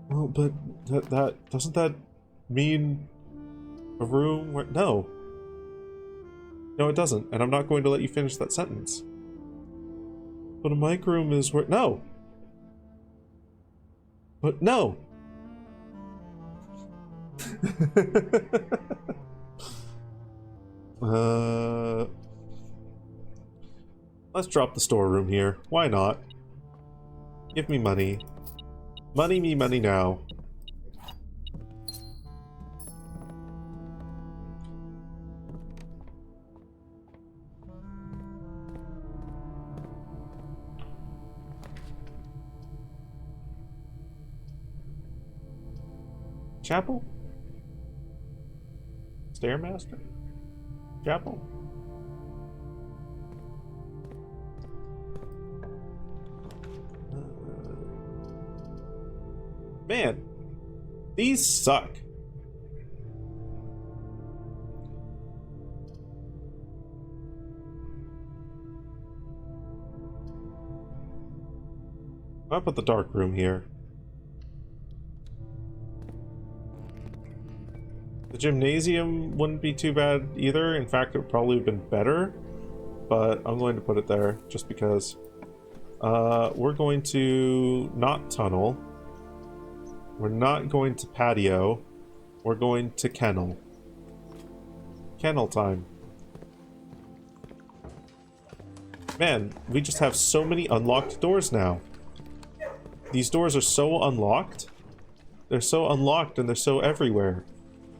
Well, but that doesn't that mean a room where... No. No, it doesn't, and I'm not going to let you finish that sentence. But a mic room is where... No! But no! Let's drop the storeroom here. Why not? Give me money. Money me money now. Chapel? Stairmaster? Chapel? Man, these suck. I'll put the dark room here. The gymnasium wouldn't be too bad either. In fact, it would probably have been better. But I'm going to put it there just because. We're going to not tunnel. We're not going to patio. We're going to kennel. Kennel time. Man, we just have so many unlocked doors now. These doors are so unlocked. They're so unlocked and they're so everywhere.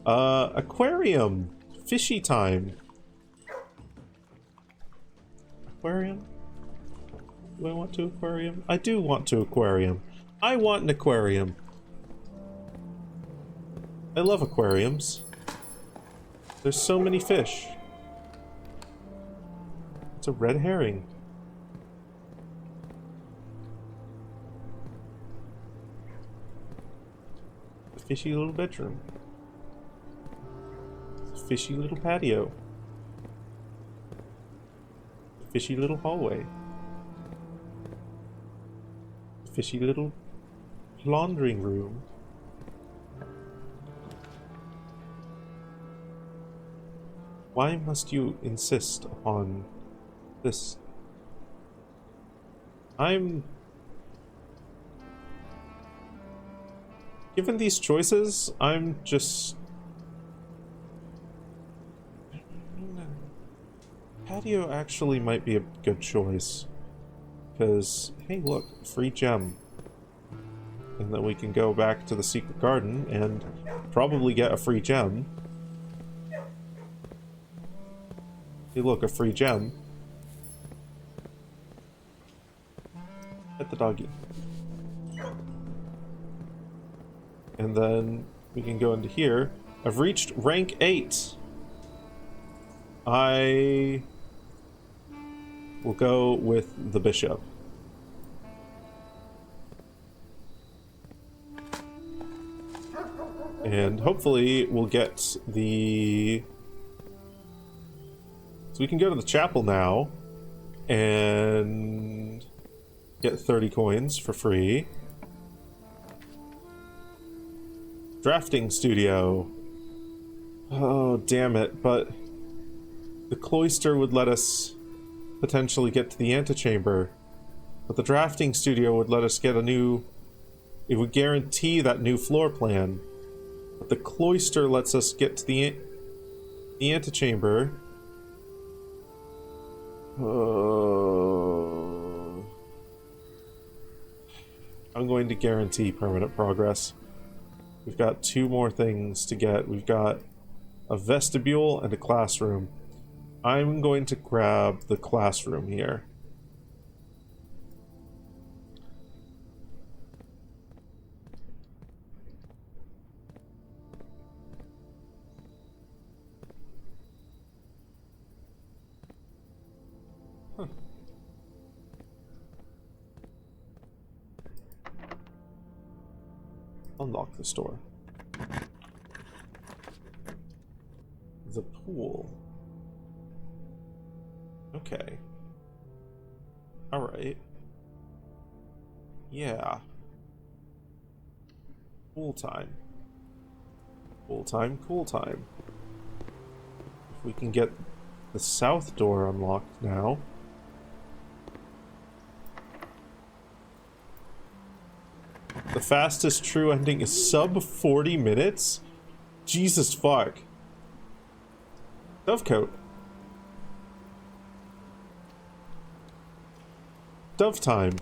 Aquarium. Fishy time. Aquarium? Do I want to aquarium? I do want to aquarium. I want an aquarium. I love aquariums. There's so many fish. It's a red herring. A fishy little bedroom. A fishy little patio. fishy little hallway. Fishy little laundering room. Why must you insist upon this? Given these choices, I'm just... Patio actually might be a good choice. Because, hey look, free gem. And then we can go back to the secret garden and probably get a free gem. Hey look, a free gem. Pet the doggy. And then we can go into here. I've reached rank 8. I will go with the bishop. And hopefully we'll get the... So we can go to the chapel now and get 30 coins for free. Drafting studio. Oh, damn it, but the cloister would let us potentially get to the antechamber. But the drafting studio would let us get a new... It would guarantee that new floor plan. But the cloister lets us get to the antechamber. I'm going to guarantee permanent progress. We've got 2 more things to get. We've got a vestibule and a classroom. I'm going to grab the classroom here. Huh. Unlock this door. The pool. Okay. Alright. Yeah. Pool time. Pool time, cool time. If we can get the south door unlocked now. The fastest true ending is sub 40 minutes? Jesus fuck. Dovecote. Dove time.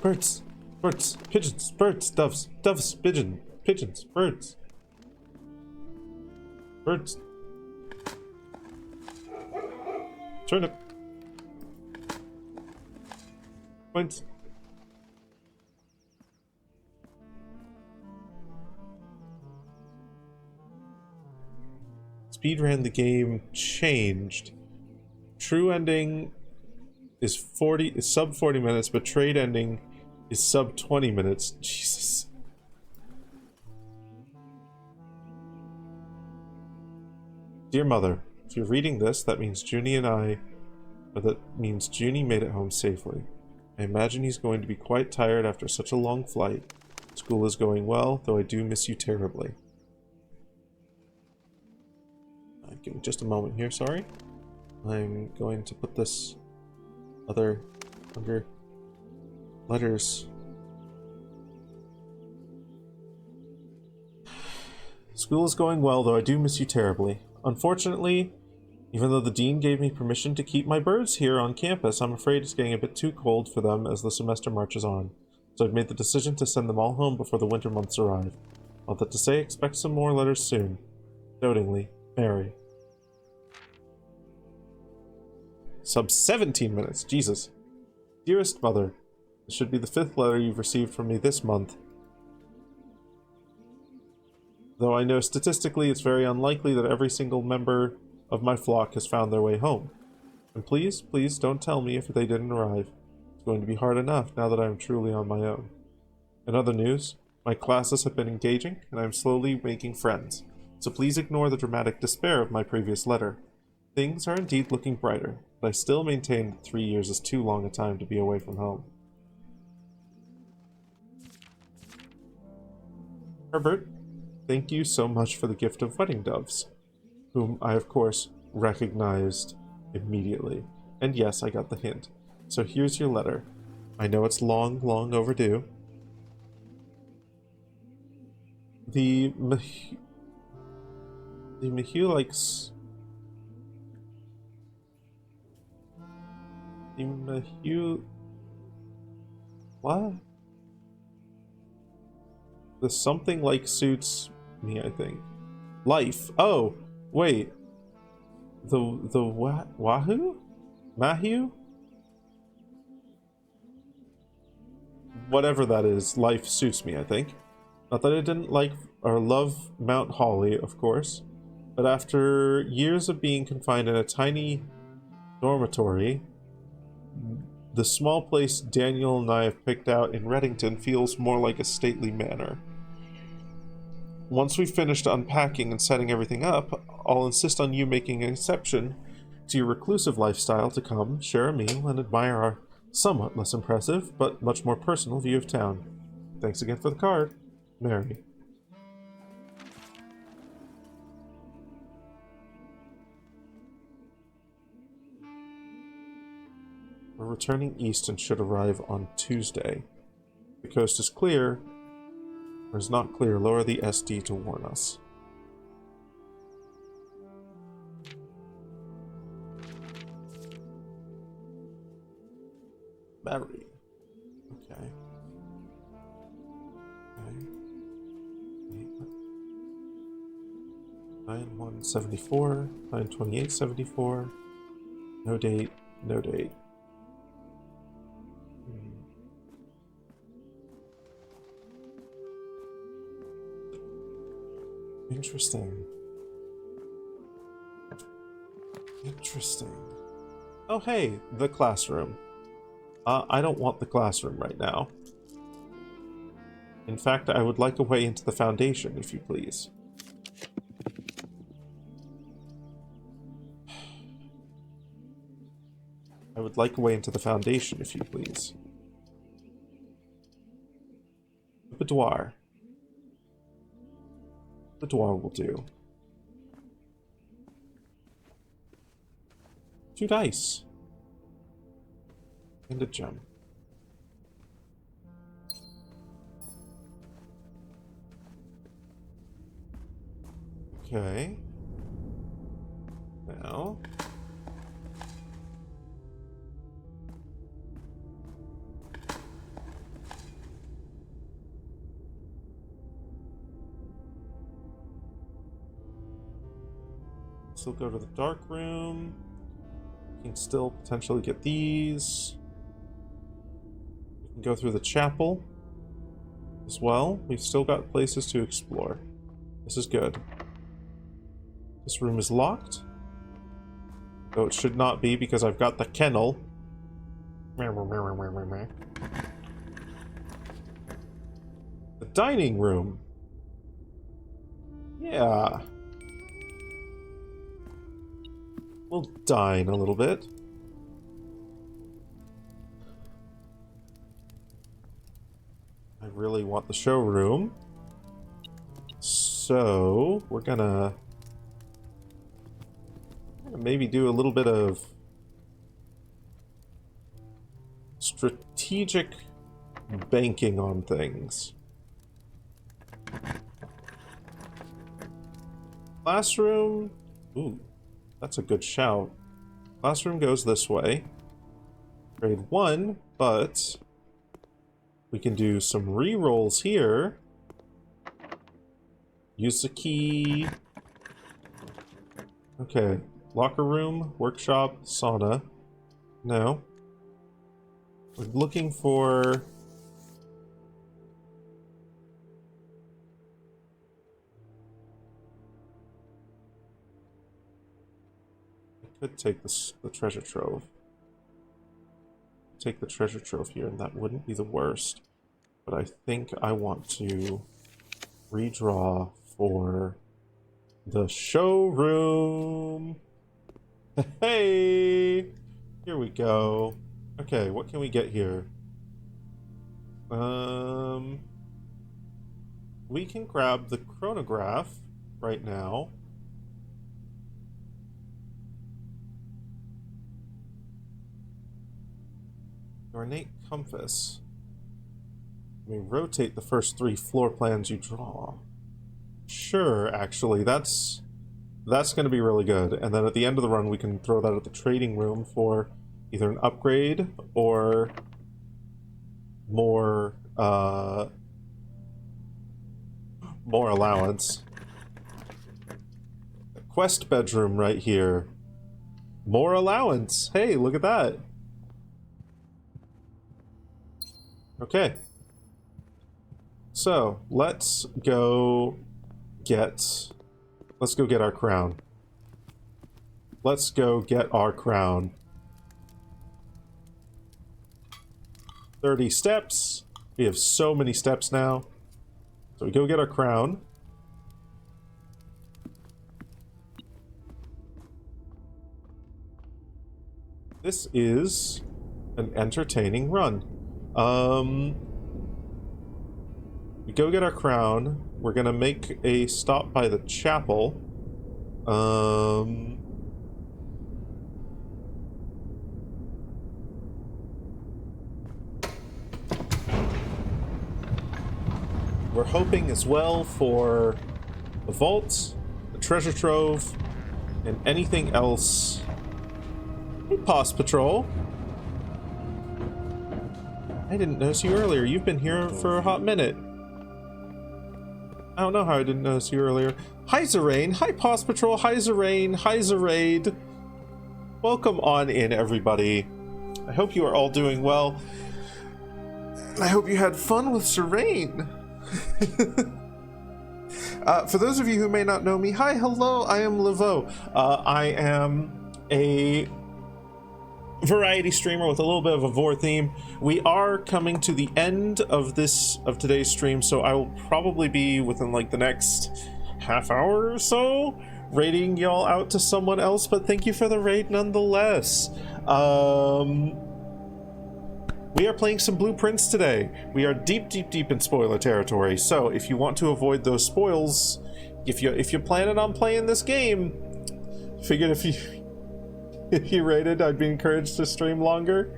Birds. Birds. Pigeons. Birds. Doves. Doves. Pigeon. Pigeons. Birds. Birds. Turnip. Points. Speedran the game changed. True ending is sub 40 minutes, but trade ending is sub 20 minutes. Jesus. Dear Mother, if you're reading this, that means Junie made it home safely. I imagine he's going to be quite tired after such a long flight. School is going well, though I do miss you terribly. Give me just a moment here, sorry. I'm going to put this other under letters. School is going well, though I do miss you terribly. Unfortunately, even though the dean gave me permission to keep my birds here on campus, I'm afraid it's getting a bit too cold for them as the semester marches on. So I've made the decision to send them all home before the winter months arrive. All that to say, expect some more letters soon. Dotingly, Mary. Sub 17 minutes, Jesus. Dearest Mother, this should be the 5th letter you've received from me this month. Though I know statistically it's very unlikely that every single member of my flock has found their way home. And please, please don't tell me if they didn't arrive. It's going to be hard enough now that I am truly on my own. In other news, my classes have been engaging, and I am slowly making friends. So please ignore the dramatic despair of my previous letter. Things are indeed looking brighter. but I still maintain that 3 years is too long a time to be away from home. Herbert, thank you so much for the gift of wedding doves, whom I, of course, recognized immediately. And yes, I got the hint. So here's your letter. I know it's long, long overdue. The Mahue likes... The Mahue... What? The something like suits me, I think. Life. Oh, wait. The Wahoo? Mahue? Whatever that is, life suits me, I think. Not that I didn't like or love Mount Holly, of course, but after years of being confined in a tiny dormitory, the small place Daniel and I have picked out in Reddington feels more like a stately manor. Once we've finished unpacking and setting everything up, I'll insist on you making an exception to your reclusive lifestyle to come, share a meal, and admire our somewhat less impressive, but much more personal view of town. Thanks again for the card. Mary. We're returning east and should arrive on Tuesday. The coast is clear, or is not clear. Lower the SD to warn us. Mary. Okay. 9174, 92874. No date, no date. Interesting. Interesting. Oh, hey, the classroom. I don't want the classroom right now. In fact, I would like a way into the Foundation, if you please. I would like a way into the Foundation, if you please. Boudoir. Boudoir will do. 2 dice. And a gem. Okay. Now... still go to the dark room. We can still potentially get these. We can go through the chapel as well. We've still got places to explore. This is good. This room is locked. Though it should not be because I've got the kennel. The dining room. Yeah. We'll dine a little bit. I really want the showroom. So, we're gonna maybe do a little bit of strategic banking on things. Classroom. Ooh. That's a good shout. Classroom goes this way. Grade 1, but we can do some re-rolls here. Use the key. Okay. Locker room, workshop, sauna. No. We're looking for... could take the treasure trove. Take the treasure trove here, and that wouldn't be the worst. But I think I want to redraw for the showroom. Hey! Here we go. Okay, what can we get here? We can grab the chronograph right now. Ornate compass. We rotate the first 3 floor plans you draw. Sure, actually, that's going to be really good. And then at the end of the run, we can throw that at the trading room for either an upgrade or more allowance. A quest bedroom right here. More allowance. Hey, look at that. Okay. So, let's go get our crown. Let's go get our crown. 30 steps. We have so many steps now. So we go get our crown. This is an entertaining run. We go get our crown. We're gonna make a stop by the chapel. We're hoping as well for the vault, the treasure trove, and anything else. Hey, Paws Patrol. I didn't notice you earlier. You've been here for a hot minute. I don't know how I didn't notice you earlier. Hi, Zerain. Hi, Paws Patrol. Hi, Zerain. Hi, Zeraid. Welcome on in, everybody. I hope you are all doing well. I hope you had fun with Zerain. For those of you who may not know me, hi, hello, I am Laveau. I am a variety streamer with a little bit of a vor theme. We are coming to the end of today's stream, so I will probably be within like the next half hour or so raiding y'all out to someone else, but thank you for the raid nonetheless. We are playing some Blueprints today. We are deep in spoiler territory, so if you want to avoid those spoils, if you're planning on playing this game, figured if you rated, I'd be encouraged to stream longer.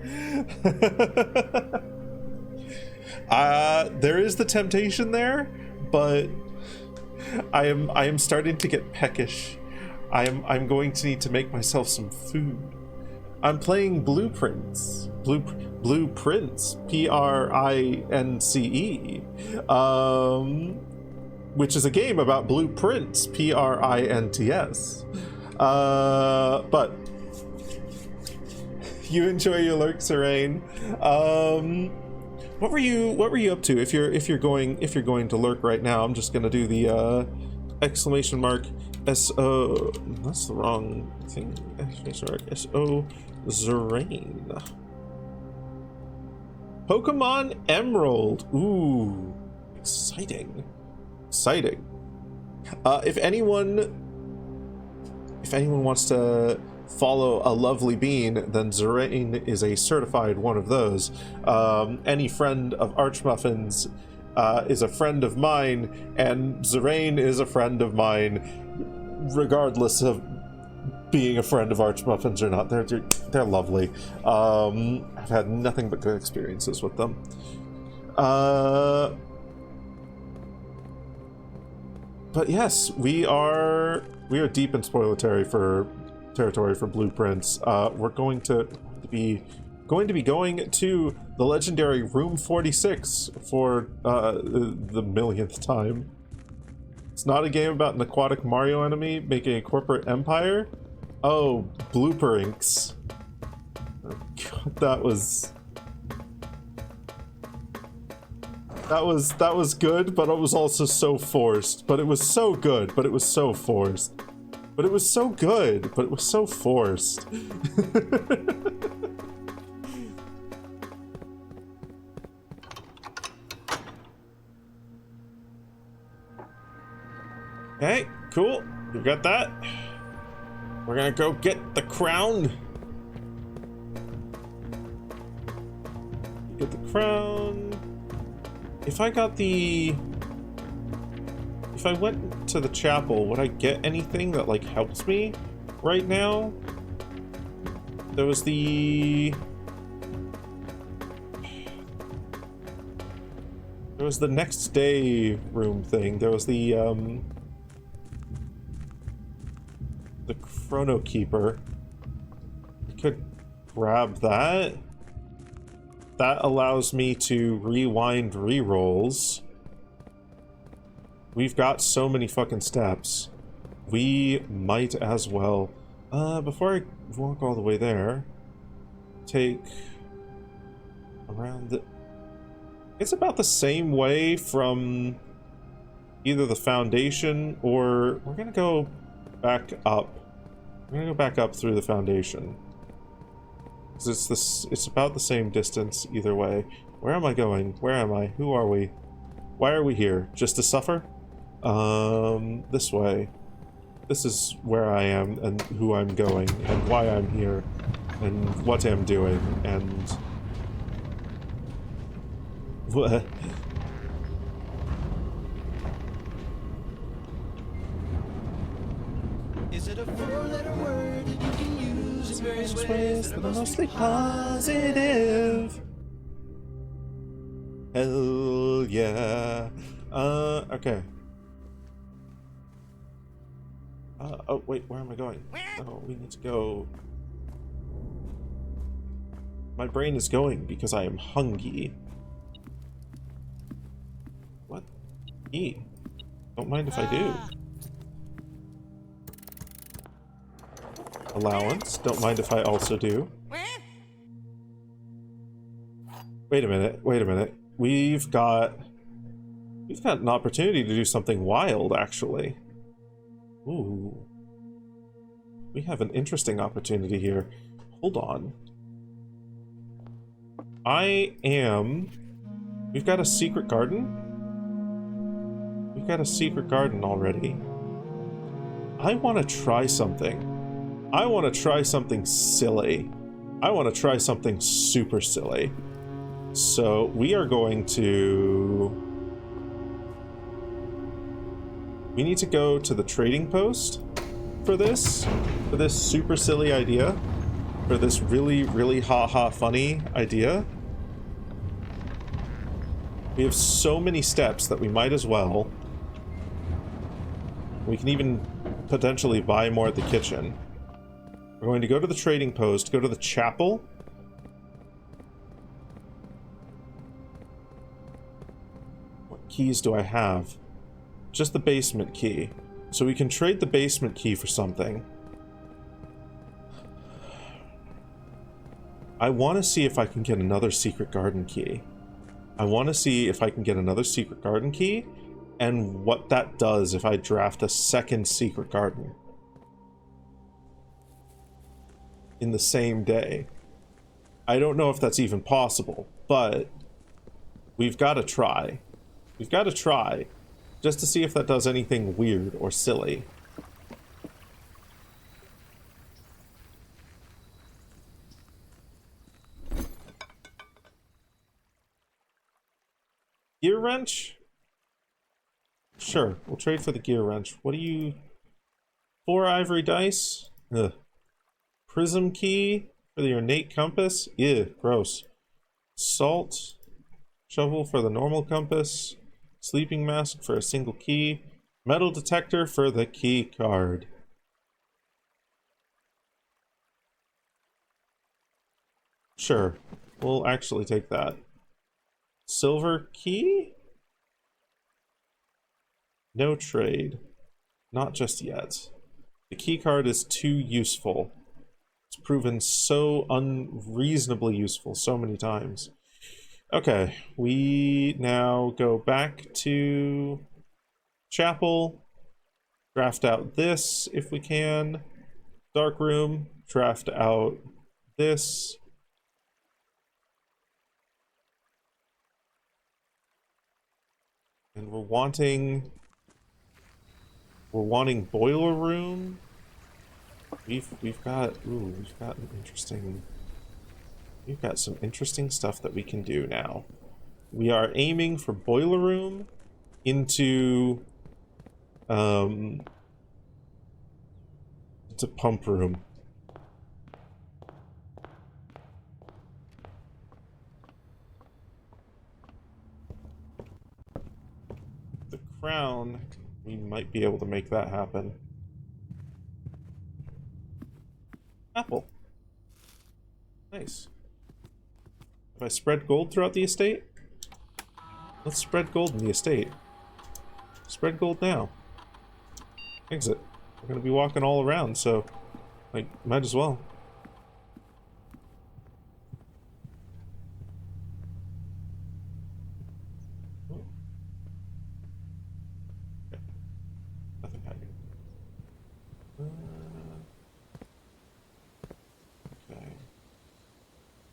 There is the temptation there, but I am starting to get peckish. I'm going to need to make myself some food. I'm playing Blueprints. Blueprints, Prince, which is a game about blueprints, Prints. But you enjoy your lurk, Zerain. What were you up to? If you're going to lurk right now, I'm just gonna do the exclamation mark SO. That's the wrong thing. Exclamation mark SO Zerain. Pokemon Emerald. Ooh, exciting. If anyone wants to follow a lovely bean, then Zerain is a certified one of those. Any friend of Archmuffins is a friend of mine, and Zerain is a friend of mine, regardless of being a friend of Archmuffins or not. They're lovely. I've had nothing but good experiences with them. But yes, we are deep in spoiler territory for Blueprints. We're going to be going to the legendary Room 46 for the millionth time. It's not a game about an aquatic Mario enemy making a corporate empire. Oh, Blooperinks. Oh, God, that was good, but it was also so forced. But it was so good, but it was so forced. But it was so good, but it was so forced. Okay, cool. We got that. We're gonna go get the crown. crown. If I got the... If I went to the chapel, would I get anything that, like, helps me right now? There was the... There was the next day room thing. There was the Chrono Keeper. I could grab that. That allows me to rewind rerolls. We've got so many fucking steps. We might as well. Before I walk all the way there, take around the... It's about the same way from either the foundation or we're gonna go back up. We're gonna go back up through the foundation. 'Cause it's about the same distance either way. Where am I going? Where am I? Who are we? Why are we here? Just to suffer? This way. This is where I am and who I'm going and why I'm here and what I'm doing and what? Is it a four-letter word that you can use in various ways that are mostly positive? Hell yeah. Okay. Oh wait, where am I going? Oh, we need to go. My brain is going because I am hungry. What? Eat. Don't mind if I do. Allowance. Don't mind if I also do. Wait a minute. Wait a minute. We've got an opportunity to do something wild, actually. Ooh. We have an interesting opportunity here. Hold on. We've got a secret garden? We've got a secret garden already. I want to try something. I want to try something silly. I want to try something super silly. So we are going to... We need to go to the trading post for this super silly idea. For this really, really ha-ha funny idea. We have so many steps that we might as well. We can even potentially buy more at the kitchen. We're going to go to the trading post, go to the chapel. What keys do I have? Just the basement key. So we can trade the basement key for something. I want to see if I can get another secret garden key. I want to see if I can get another secret garden key and what that does if I draft a second secret garden in the same day. I don't know if that's even possible, but we've got to try. We've got to try just to see if that does anything weird or silly. Gear wrench? Sure, we'll trade for the gear wrench. What do you... 4 ivory dice? Ugh. Prism key for the ornate compass? Ew, gross. Salt. Shovel for the normal compass. Sleeping mask for a single key. Metal detector for the key card. Sure, we'll actually take that. Silver key? No trade. Not just yet. The key card is too useful. It's proven so unreasonably useful so many times. Okay, we now go back to chapel, draft out this if we can, dark room, draft out this. And we're wanting boiler room. We've got an interesting We've got some interesting stuff that we can do now. We are aiming for boiler room into pump room. The crown, we might be able to make that happen. Apple. Nice. Have I spread gold throughout the estate? Let's spread gold in the estate. Spread gold now. Exit. We're gonna be walking all around, so like might as well. Okay. Nothing happening. Okay.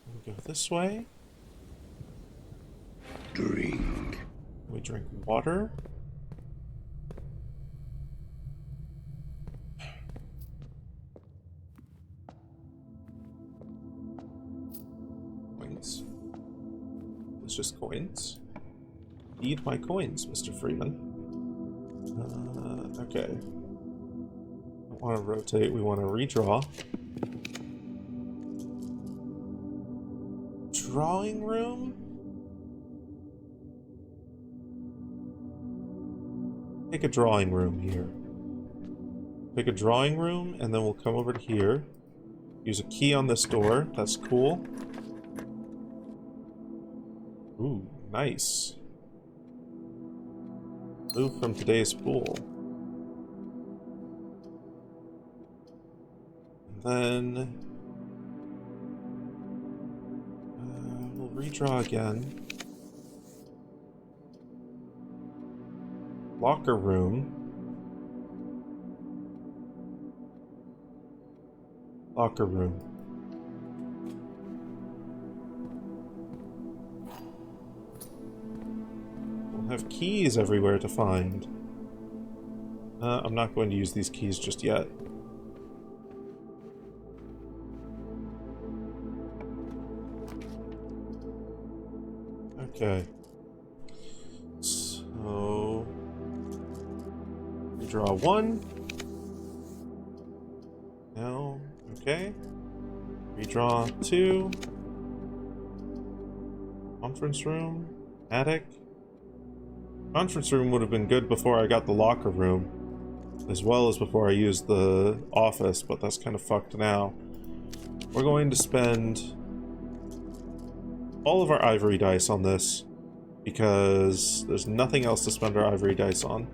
We'll go this way. Drink. We drink water. Coins. It's just coins. Eat my coins, Mr. Freeman. Okay. We want to rotate. We want to redraw. Drawing room? Pick a drawing room here. Pick a drawing room, and then we'll come over to here. Use a key on this door. That's cool. Ooh, nice. Move from today's pool. And then... we'll redraw again. Locker room. Locker room. We'll have keys everywhere to find. I'm not going to use these keys just yet. Okay. So... draw one. No. Okay. Redraw two. Conference room. Attic. Conference room would have been good before I got the locker room. As well as before I used the office, but that's kind of fucked now. We're going to spend all of our ivory dice on this. Because there's nothing else to spend our ivory dice on.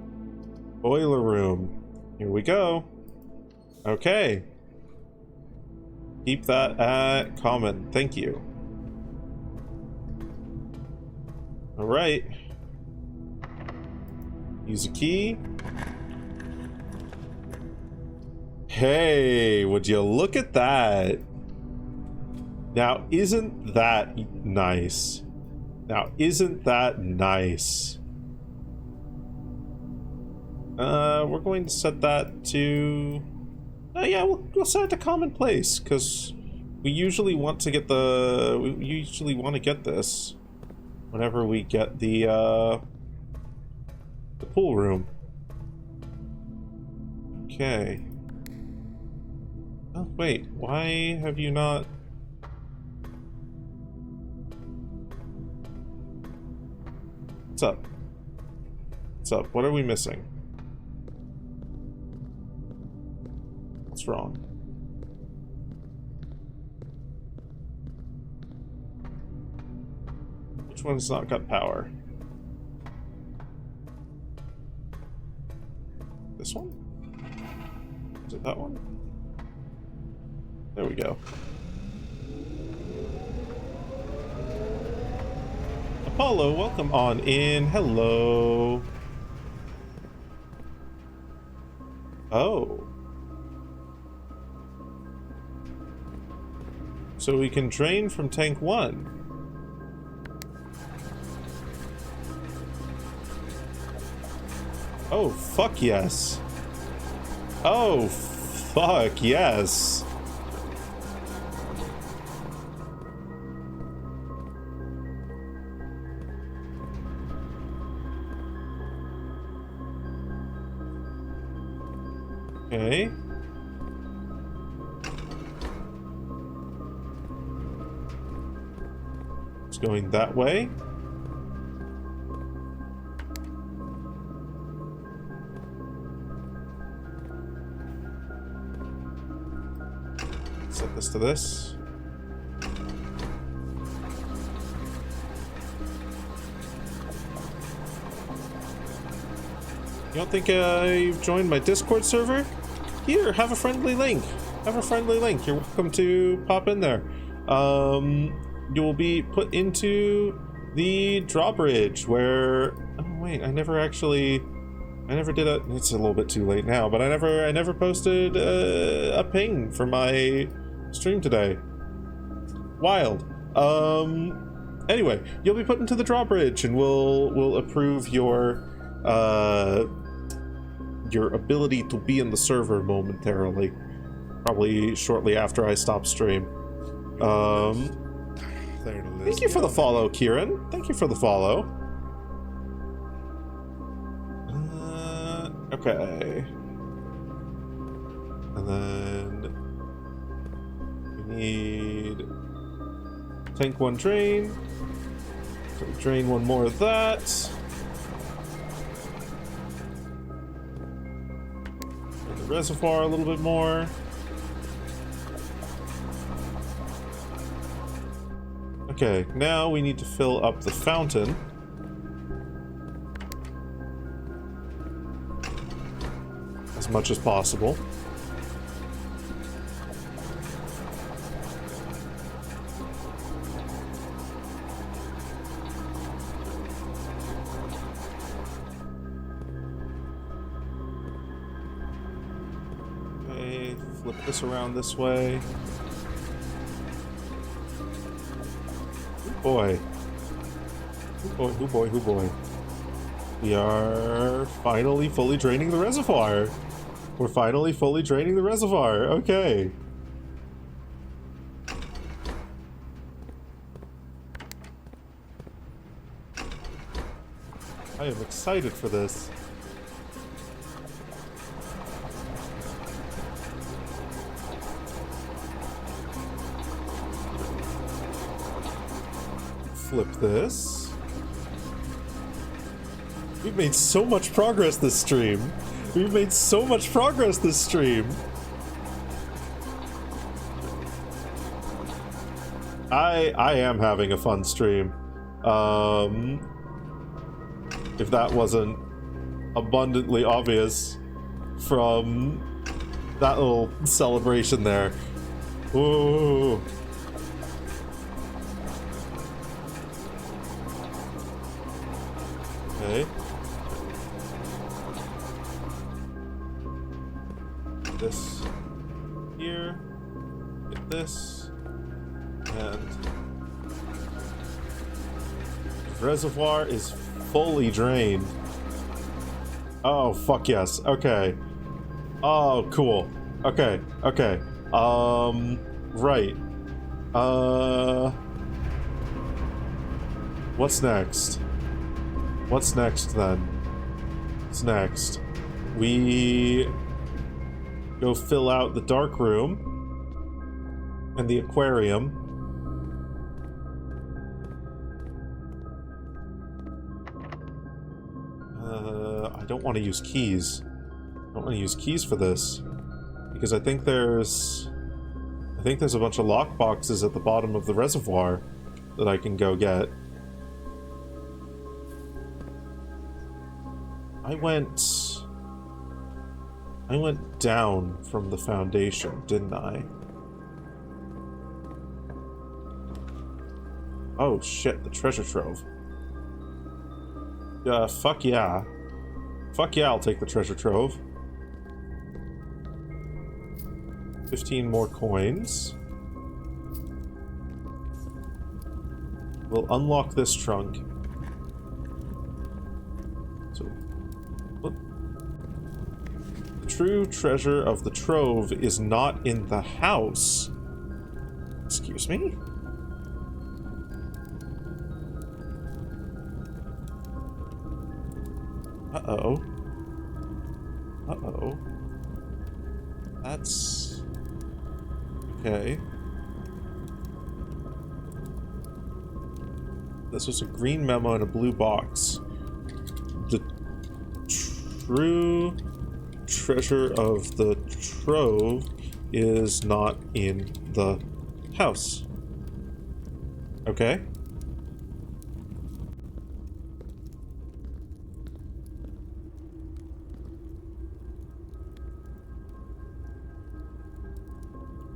Boiler room. Here we go. Okay. Keep that at common. Thank you. Alright. Use a key. Hey, would you look at that? Now, isn't that nice? Now, isn't that nice? We're going to set that to... yeah, we'll set it to commonplace, because we usually want to get the... We usually want to get this whenever we get the pool room. Okay. Oh, wait, why have you not... What's up? What's up? What are we missing? What's wrong? Which one's not got power? This one? Is it that one? There we go. Apollo, welcome on in. Hello. Oh. So we can drain from tank 1. Oh, fuck yes. Oh, fuck yes. Okay. It's going that way. Set this to this. You don't think you've joined my Discord server? Here, have a friendly link. Have a friendly link. You're welcome to pop in there. You will be put into the drawbridge where... Oh wait, I never did a... It's a little bit too late now, but I never posted a ping for my stream today. Wild. Anyway, you'll be put into the drawbridge, and we'll approve your ability to be in the server momentarily. Probably shortly after I stop stream. There it is. Thank you for the follow, Kieran. Thank you for the follow. Okay. And then we need tank 1 drain. So drain 1 more of that. And the reservoir a little bit more. Okay, now we need to fill up the fountain. As much as possible. Okay, flip this around this way. Boy. Oh boy. We are finally fully draining the reservoir. We're finally fully draining the reservoir. Okay. I am excited for this. Flip this. We've made so much progress this stream. We've made so much progress this stream. I am having a fun stream. If that wasn't abundantly obvious from that little celebration there. Ooh. Okay. This here. Get this. And the reservoir is fully drained. Oh, fuck yes. Okay. Oh, cool. Okay. Okay. Right. What's next? What's next then? What's next? We go fill out the dark room and the aquarium. I don't want to use keys. I don't want to use keys for this because I think there's a bunch of lock boxes at the bottom of the reservoir that I can go get. I went down from the foundation, didn't I? Oh shit, the treasure trove. Fuck yeah. Fuck yeah, I'll take the treasure trove. 15 more coins. We'll unlock this trunk. So, what? The true treasure of the trove is not in the house. Excuse me? Uh-oh. Uh-oh. That's... okay. This was a green memo in a blue box. The true treasure of the trove is not in the house. Okay.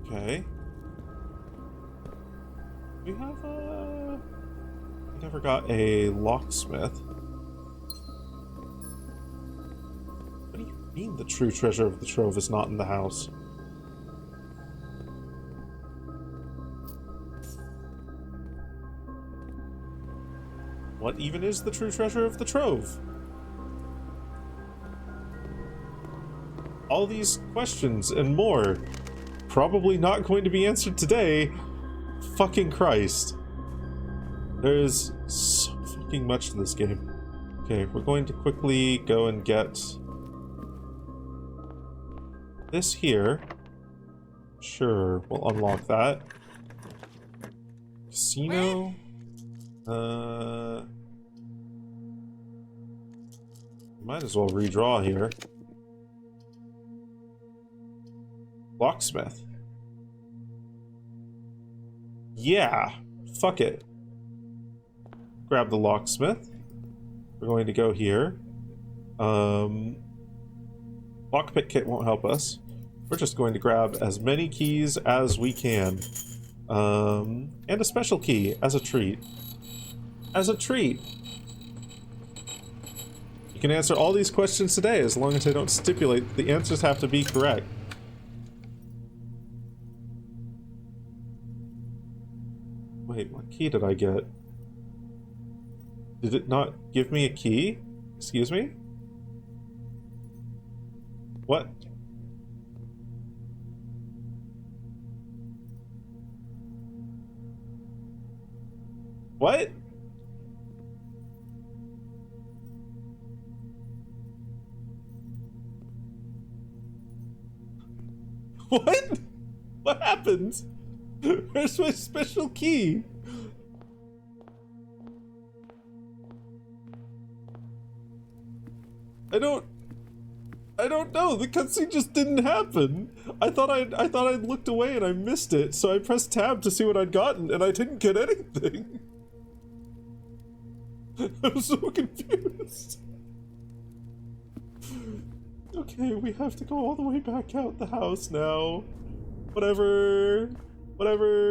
Okay. We have a... we never got a locksmith. What do you mean the true treasure of the trove is not in the house? What even is the true treasure of the trove? All these questions and more probably not going to be answered today. Fucking Christ. There is so fucking much to this game. Okay, we're going to quickly go and get this here. Sure, we'll unlock that. Casino. Might as well redraw here. Locksmith. Yeah, fuck it. Grab the locksmith. We're going to go here. Lockpick kit won't help us. We're just going to grab as many keys as we can. And a special key as a treat. As a treat. You can answer all these questions today as long as I don't stipulate that the answers have to be correct. Wait, what key did I get? Did it not give me a key? Excuse me? What? What? What? What happened? Where's my special key? I don't know. The cutscene just didn't happen. I thought I'd looked away and I missed it, so I pressed tab to see what I'd gotten, and I didn't get anything. I'm so confused. Okay, we have to go all the way back out the house now. Whatever,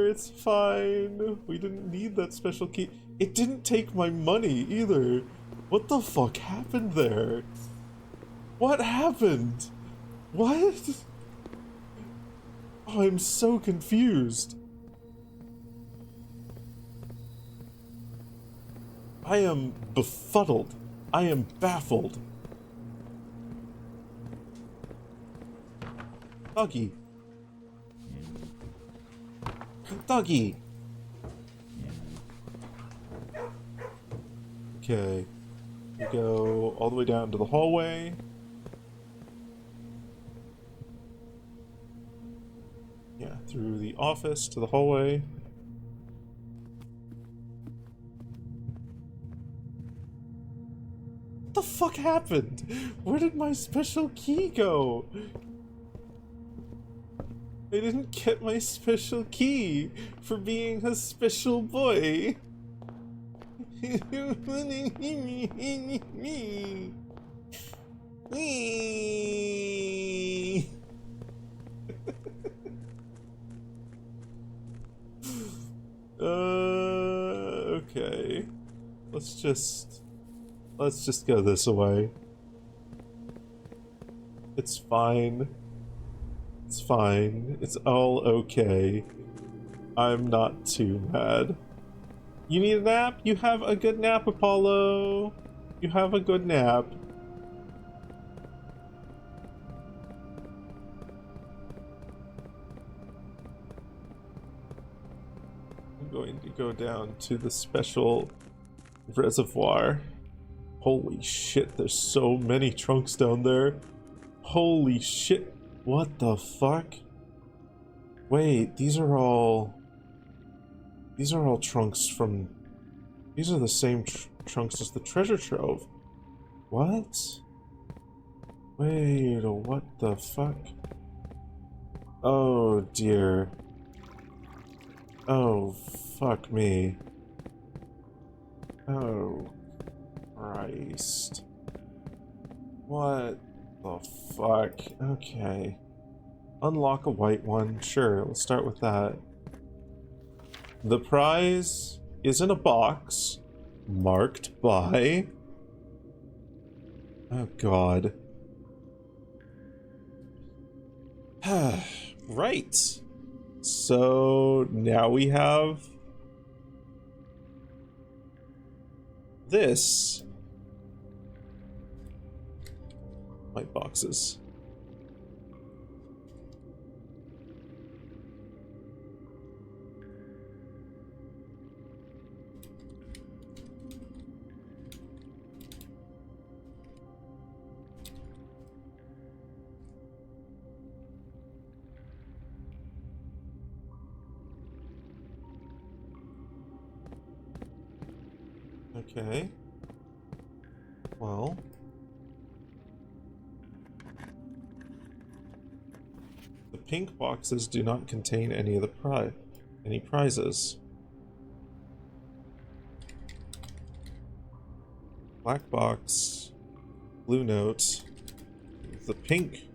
it's fine. We didn't need that special key. It didn't take my money either. What the fuck happened there? What happened? What? Oh, I'm so confused. I am befuddled. I am baffled. Doggy. Doggy. Okay. We go all the way down to the hallway. Yeah, through the office to the hallway. What the fuck happened? Where did my special key go? I didn't get my special key for being a special boy. Okay. Let's just go this way. It's fine. It's fine. It's all okay. I'm not too mad. You need a nap? You have a good nap, Apollo. You have a good nap. I'm going to go down to the special reservoir. Holy shit, there's so many trunks down there. Holy shit. What the fuck? Wait, these are all trunks from... These are the same trunks as the treasure trove. What? Wait, what the fuck? Oh dear. Oh, fuck me. Oh, Christ. What the fuck? Okay. Unlock a white one. Sure, let's start with that. The prize is in a box marked by... Oh, God. Right. So now we have this. White boxes. Okay. Well. The pink boxes do not contain any of the any prizes. Black box, blue note. The pink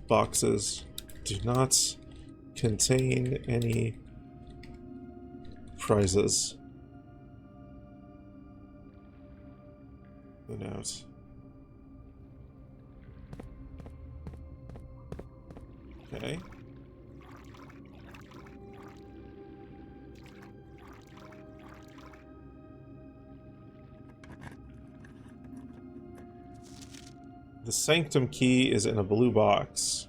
boxes do not contain any prizes. The note. Okay. The sanctum key is in a blue box.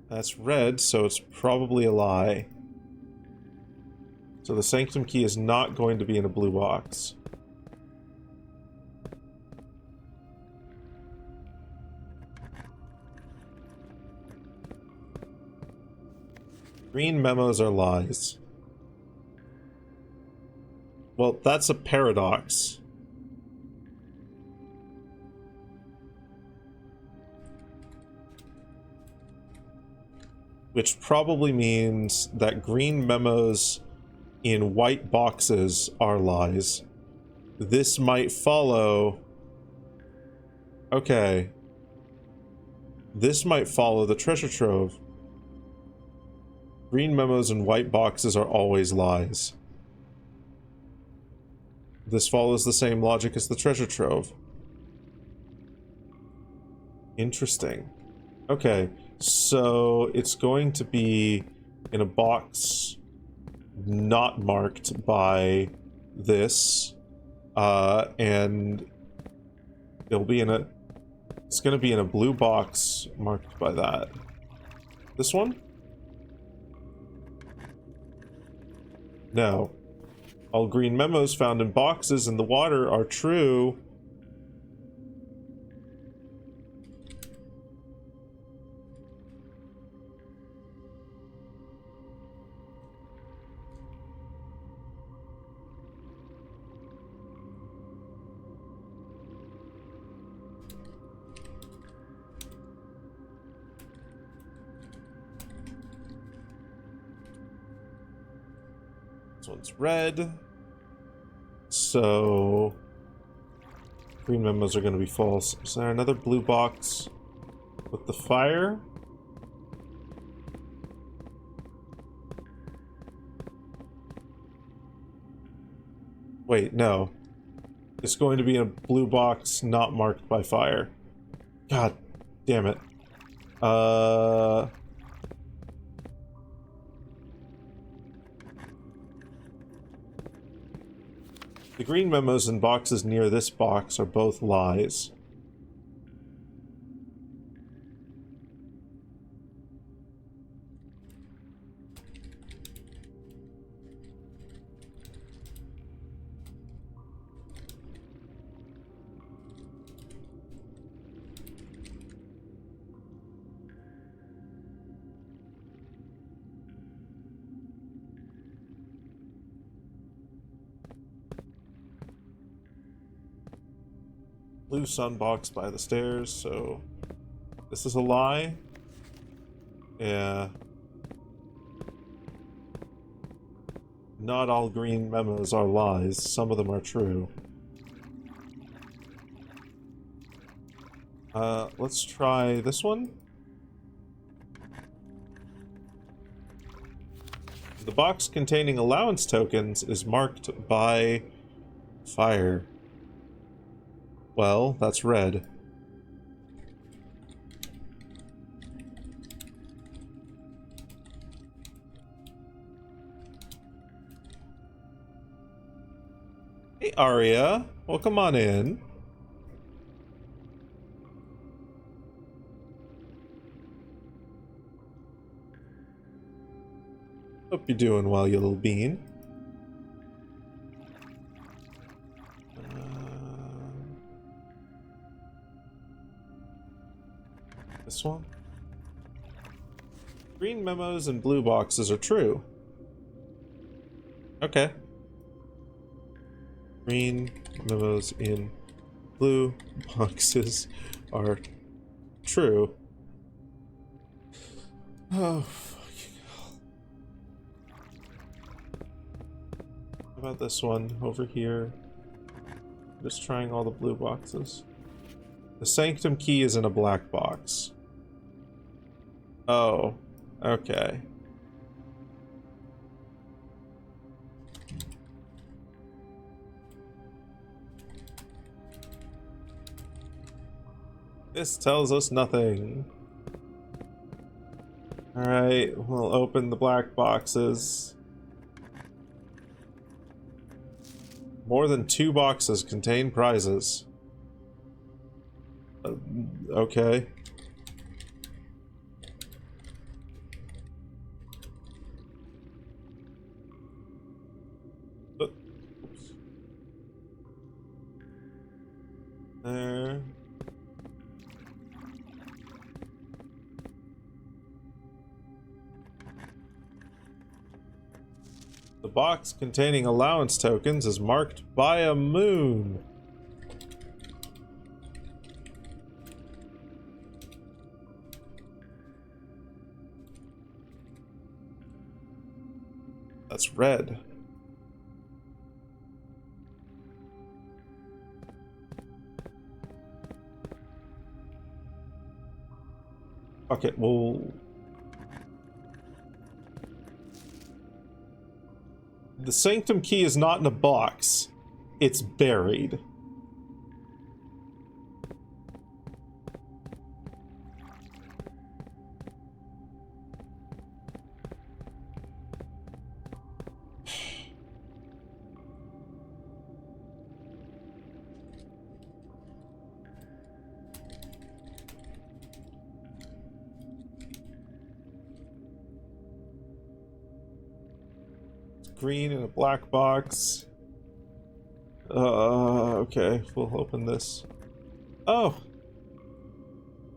That's red, so it's probably a lie. So the sanctum key is not going to be in a blue box. Green memos are lies. Well, that's a paradox. Which probably means that green memos in white boxes are lies. This might follow... Okay. This might follow the treasure trove. Green memos in white boxes are always lies. This follows the same logic as the treasure trove. Interesting. Okay, so it's going to be in a box not marked by this, and it'll be in a... It's going to be in a blue box marked by that. This one? No. All green memos found in boxes in the water are true. This one's red. So green memos are going to be false. Is there another blue box with the fire? Wait, no. It's going to be in a blue box not marked by fire. God damn it. The green memos in boxes near this box are both lies. Blue sun box by the stairs, so this is a lie. Yeah. Not all green memos are lies. Some of them are true. Let's try this one. The box containing allowance tokens is marked by fire. Well, that's red. Hey, Aria. Welcome on in. Hope you're doing well, you little bean. This one? Green memos and blue boxes are true. Okay. Green memos in blue boxes are true. Oh, fucking hell. How about this one over here? Just trying all the blue boxes. The sanctum key is in a black box. Oh, okay. This tells us nothing. Alright, we'll open the black boxes. More than 2 boxes contain prizes. Okay. Oops. There. The box containing allowance tokens is marked by a moon. That's red. Okay, well... The sanctum key is not in a box. It's buried. Green in a black box. Okay, we'll open this. Oh!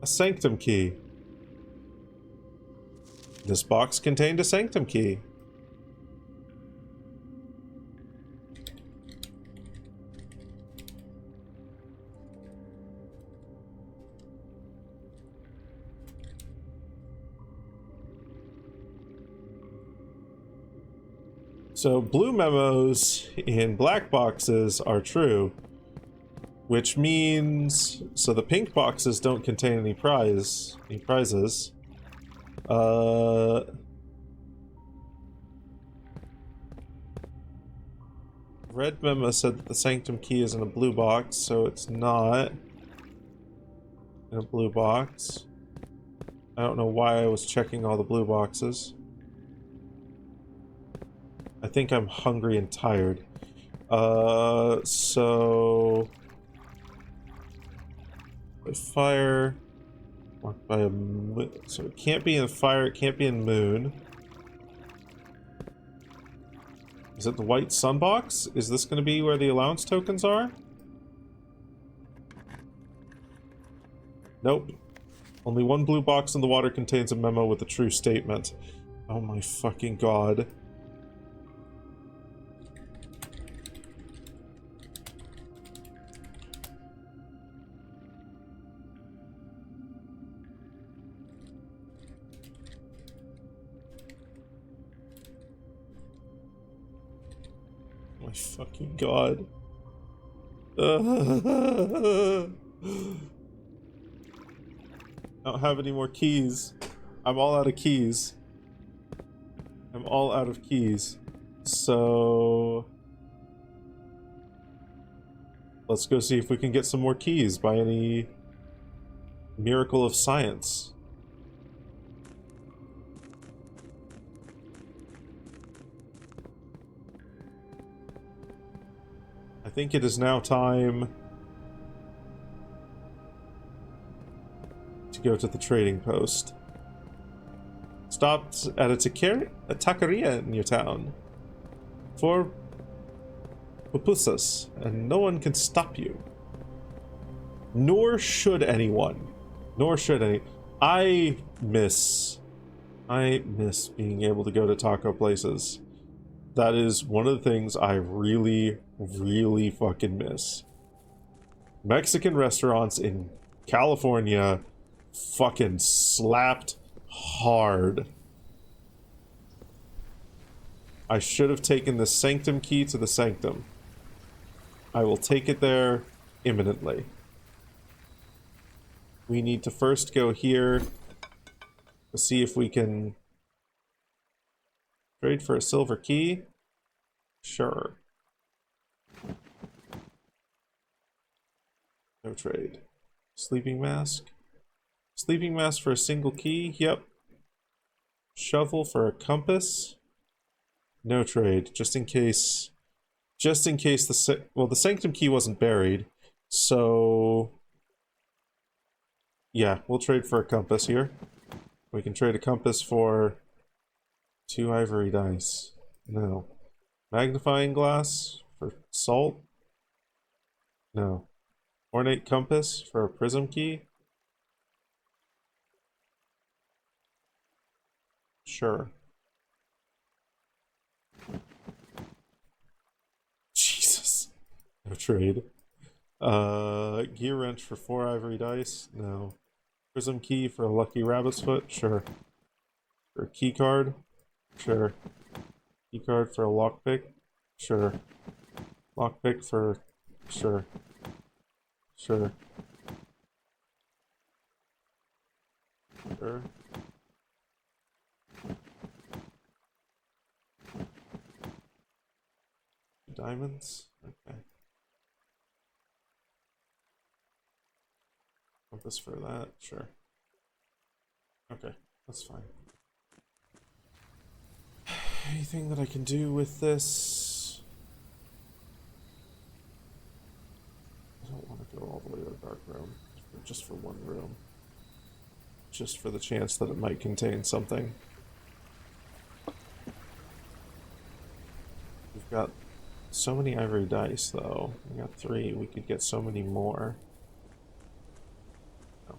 A sanctum key. This box contained a sanctum key. So blue memos in black boxes are true, which means so the pink boxes don't contain any prizes. Red memo said that the sanctum key is in a blue box, so it's not in a blue box. I don't know why I was checking all the blue boxes. I think I'm hungry and tired. So... Fire... Marked by a... So it can't be in fire, it can't be in moon. Is it the white sun box? Is this going to be where the allowance tokens are? Nope. Only one blue box in the water contains a memo with a true statement. Oh my fucking god. My fucking god. I don't have any more keys. I'm all out of keys. I'm all out of keys. So... let's go see if we can get some more keys by any miracle of science. I think it is now time to go to the trading post. Stopped at a taqueria in your town for pupusas, and no one can stop you. Nor should anyone. Nor should any. I miss being able to go to taco places. That is one of the things I really, really fucking miss. Mexican restaurants in California fucking slapped hard. I should have taken the Sanctum key to the Sanctum. I will take it there imminently. We need to first go here to see if we can trade for a silver key. Sure. No trade. Sleeping mask. Sleeping mask for a single key. Yep. Shovel for a compass. No trade. Just in case the Sanctum key wasn't buried. So yeah, we'll trade for a compass here. We can trade a compass for 2 ivory dice. No. Magnifying glass for salt? No. Ornate compass for a prism key? Sure. Jesus. No trade. Gear wrench for 4 ivory dice? No. Prism key for a lucky rabbit's foot? Sure. For a key card? Sure. Key card for a lockpick? Sure. Lockpick for... sure. Sure. Sure. Diamonds? Okay. Compass for that? Sure. Okay, that's fine. Anything that I can do with this? I don't want to go all the way to the dark room. Just for one room. Just for the chance that it might contain something. We've got so many ivory dice, though. We got 3. We could get so many more.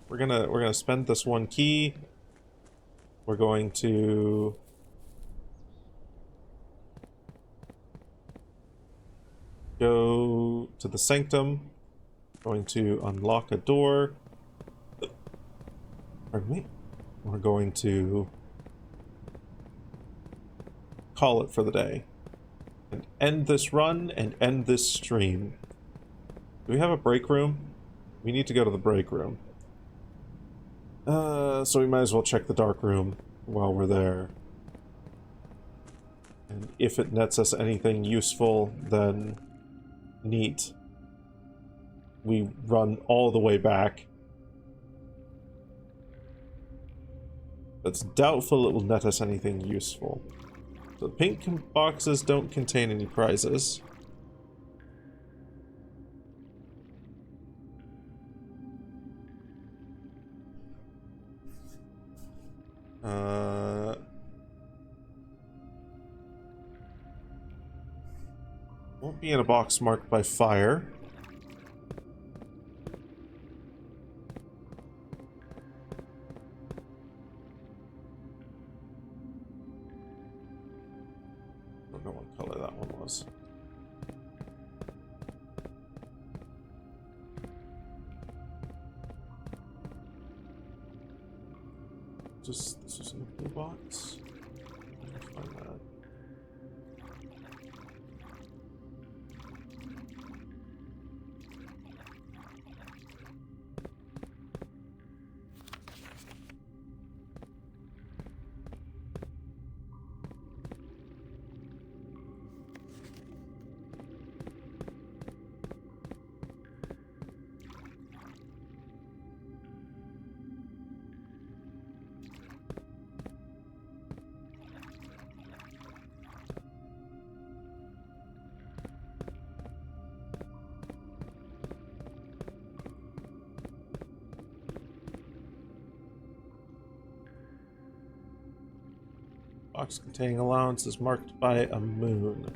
We're gonna spend this 1 key. We're going to go to the Sanctum. Going to unlock a door. Pardon me. We're going to call it for the day. And end this run and end this stream. Do we have a break room? We need to go to the break room. So we might as well check the dark room while we're there. And if it nets us anything useful, then neat. We run all the way back. It's doubtful it will net us anything useful. The pink boxes don't contain any prizes. Won't be in a box marked by fire. Don't know what color that one was. This was in a blue box. Find that. Box containing allowance is marked by a moon.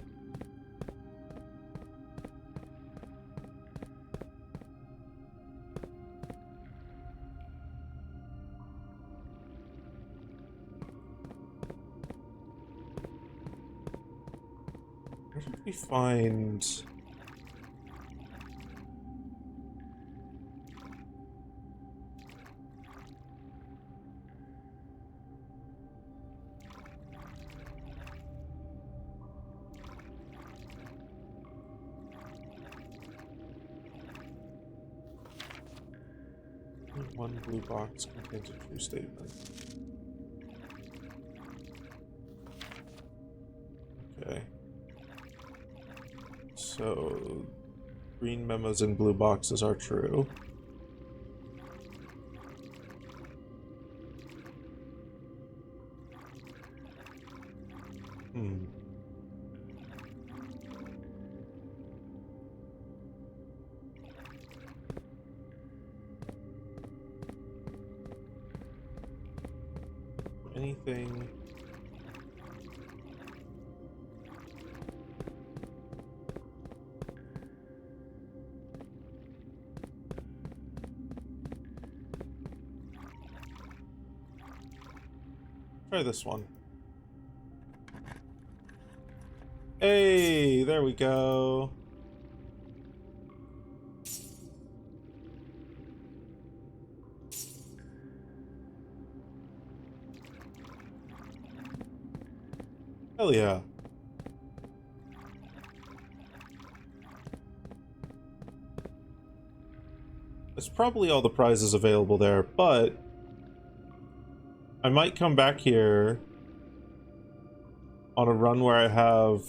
Where did we find... One blue box contains a true statement. Okay. So, green memos and blue boxes are true. Anything... Try this one. Hey, there we go. Hell yeah. There's probably all the prizes available there, but I might come back here on a run where I have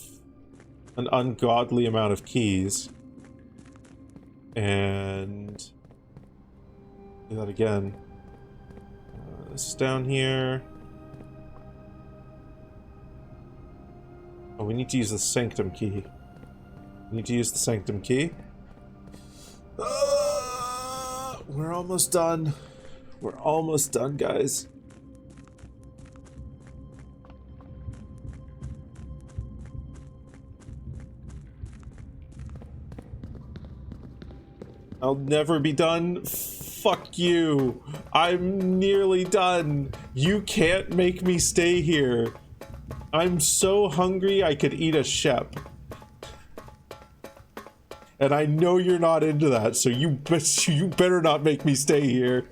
an ungodly amount of keys and do that again. This is down here. Oh, we need to use the Sanctum key. We need to use the Sanctum key. We're almost done. We're almost done, guys. I'll never be done. Fuck you. I'm nearly done. You can't make me stay here. I'm so hungry I could eat a Shep. And I know you're not into that, so you better not make me stay here.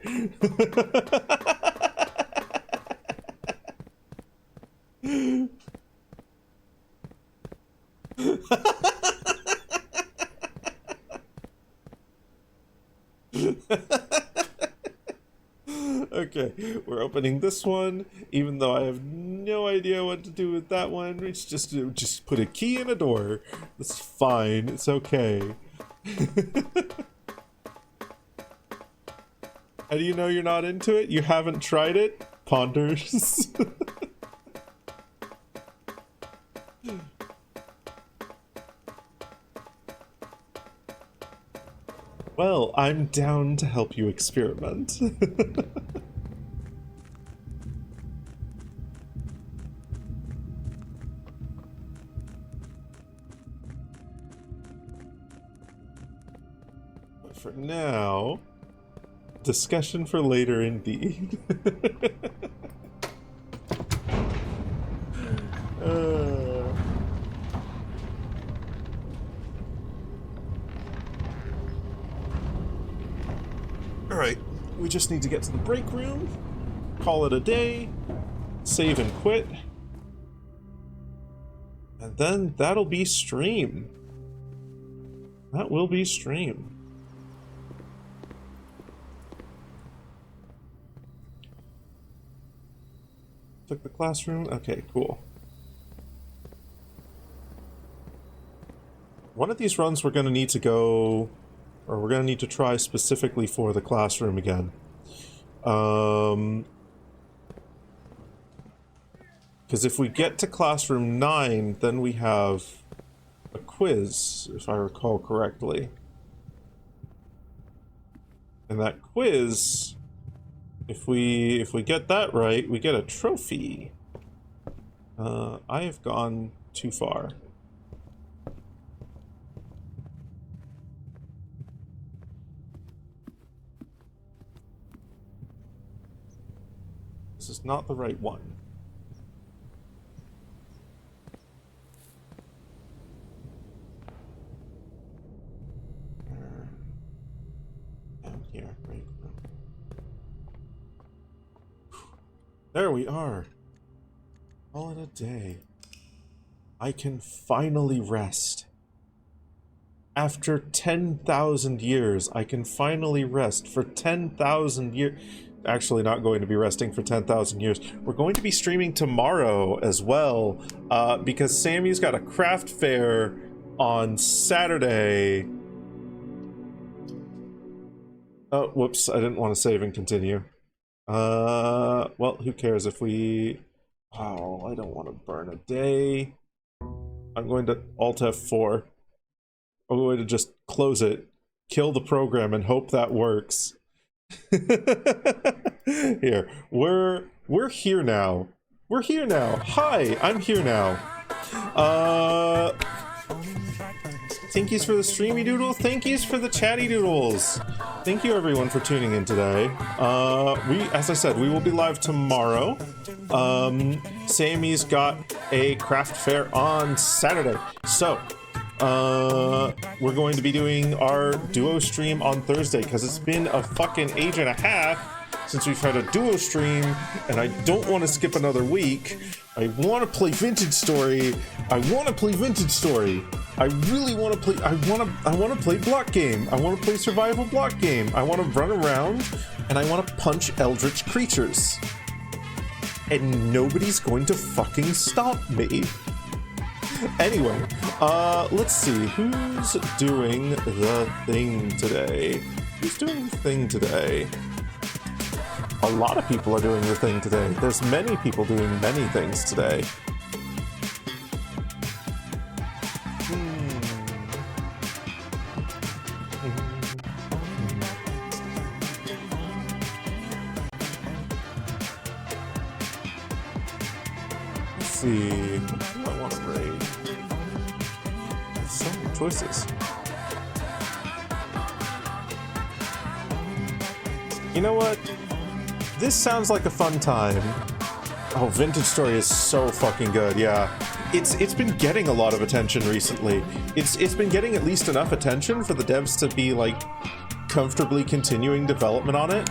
Okay, we're opening this one, even though I have no idea what to do with that one. It's just put a key in a door. It's fine. It's okay. How do you know you're not into it? You haven't tried it? Ponders. Well, I'm down to help you experiment. But for now, discussion for later indeed. Alright, we just need to get to the break room, call it a day, save and quit, and then that'll be stream. That will be stream. Took the classroom? Okay, cool. One of these runs we're going to need to go... or we're going to need to try specifically for the classroom again. Because if we get to classroom 9, then we have a quiz, if I recall correctly. And that quiz, if we get that right, we get a trophy. I have gone too far. This is not the right one. Down here, right. There we are. All in a day. I can finally rest. After 10,000 years, I can finally rest for 10,000 years. Actually, not going to be resting for 10,000 years. We're going to be streaming tomorrow as well, because Sammy's got a craft fair on Saturday. Oh, whoops, I didn't want to save and continue. Well, who cares if we... Oh, I don't want to burn a day. I'm going to Alt F4. I'm going to just close it, kill the program, and hope that works. Here, we're here now. We're here now. Hi, I'm here now. Thank yous for the streamy doodle. Thank yous for the chatty doodles. Thank you everyone for tuning in today. As I said, we will be live tomorrow. Sammy's got a craft fair on Saturday. So, we're going to be doing our duo stream on Thursday because it's been a fucking age and a half since we've had a duo stream, and I don't want to skip another week. I want to play Vintage Story. I want to play Vintage Story. I really want to play. I want to play block game. I want to play survival block game. I want to run around and I want to punch eldritch creatures. And nobody's going to fucking stop me. Anyway, let's see. Who's doing the thing today? Who's doing the thing today? A lot of people are doing the thing today. There's many people doing many things today. Let's see. Who do I want to raid? There's so many choices. You know what? This sounds like a fun time. Oh, Vintage Story is so fucking good, yeah. It's been getting a lot of attention recently. It's been getting at least enough attention for the devs to be like comfortably continuing development on it.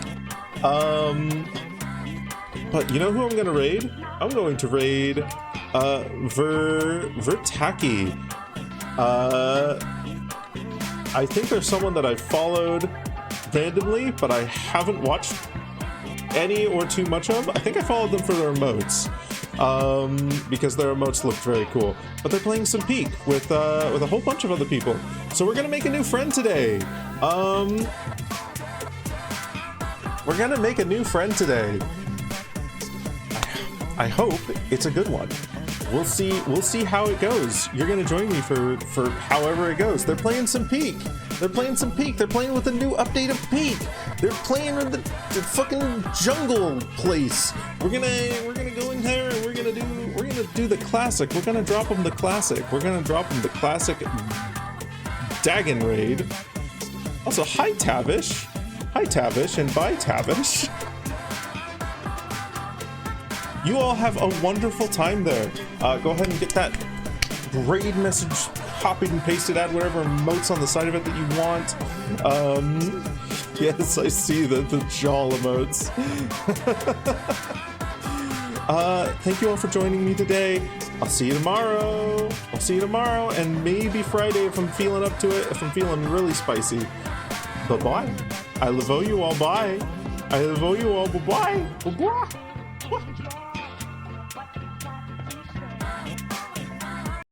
But you know who I'm gonna raid? I'm going to raid Vertaki. I think there's someone that I followed randomly, but I haven't watched any or too much of. I think I followed them for their emotes, because their emotes looked very cool. But they're playing some Peak with a whole bunch of other people. So we're gonna make a new friend today. We're gonna make a new friend today. I hope it's a good one. We'll see how it goes. You're gonna join me for however it goes. They're playing some Peak. They're playing some Peak. They're playing with a new update of Peak. They're playing in the fucking jungle place. We're gonna go in there and we're gonna do the classic. We're gonna drop them the classic. We're gonna drop them the classic Dagon raid. Also, hi Tavish. Hi Tavish and bye Tavish. You all have a wonderful time there. Go ahead and get that raid message copied and pasted, add whatever emotes on the side of it that you want. Yes, I see the jaw emotes. Thank you all for joining me today. I'll see you tomorrow. And maybe Friday if I'm feeling up to it, if I'm feeling really spicy. Bye-bye. I love you all. Bye. I love you all. Bye-bye. Bye-bye.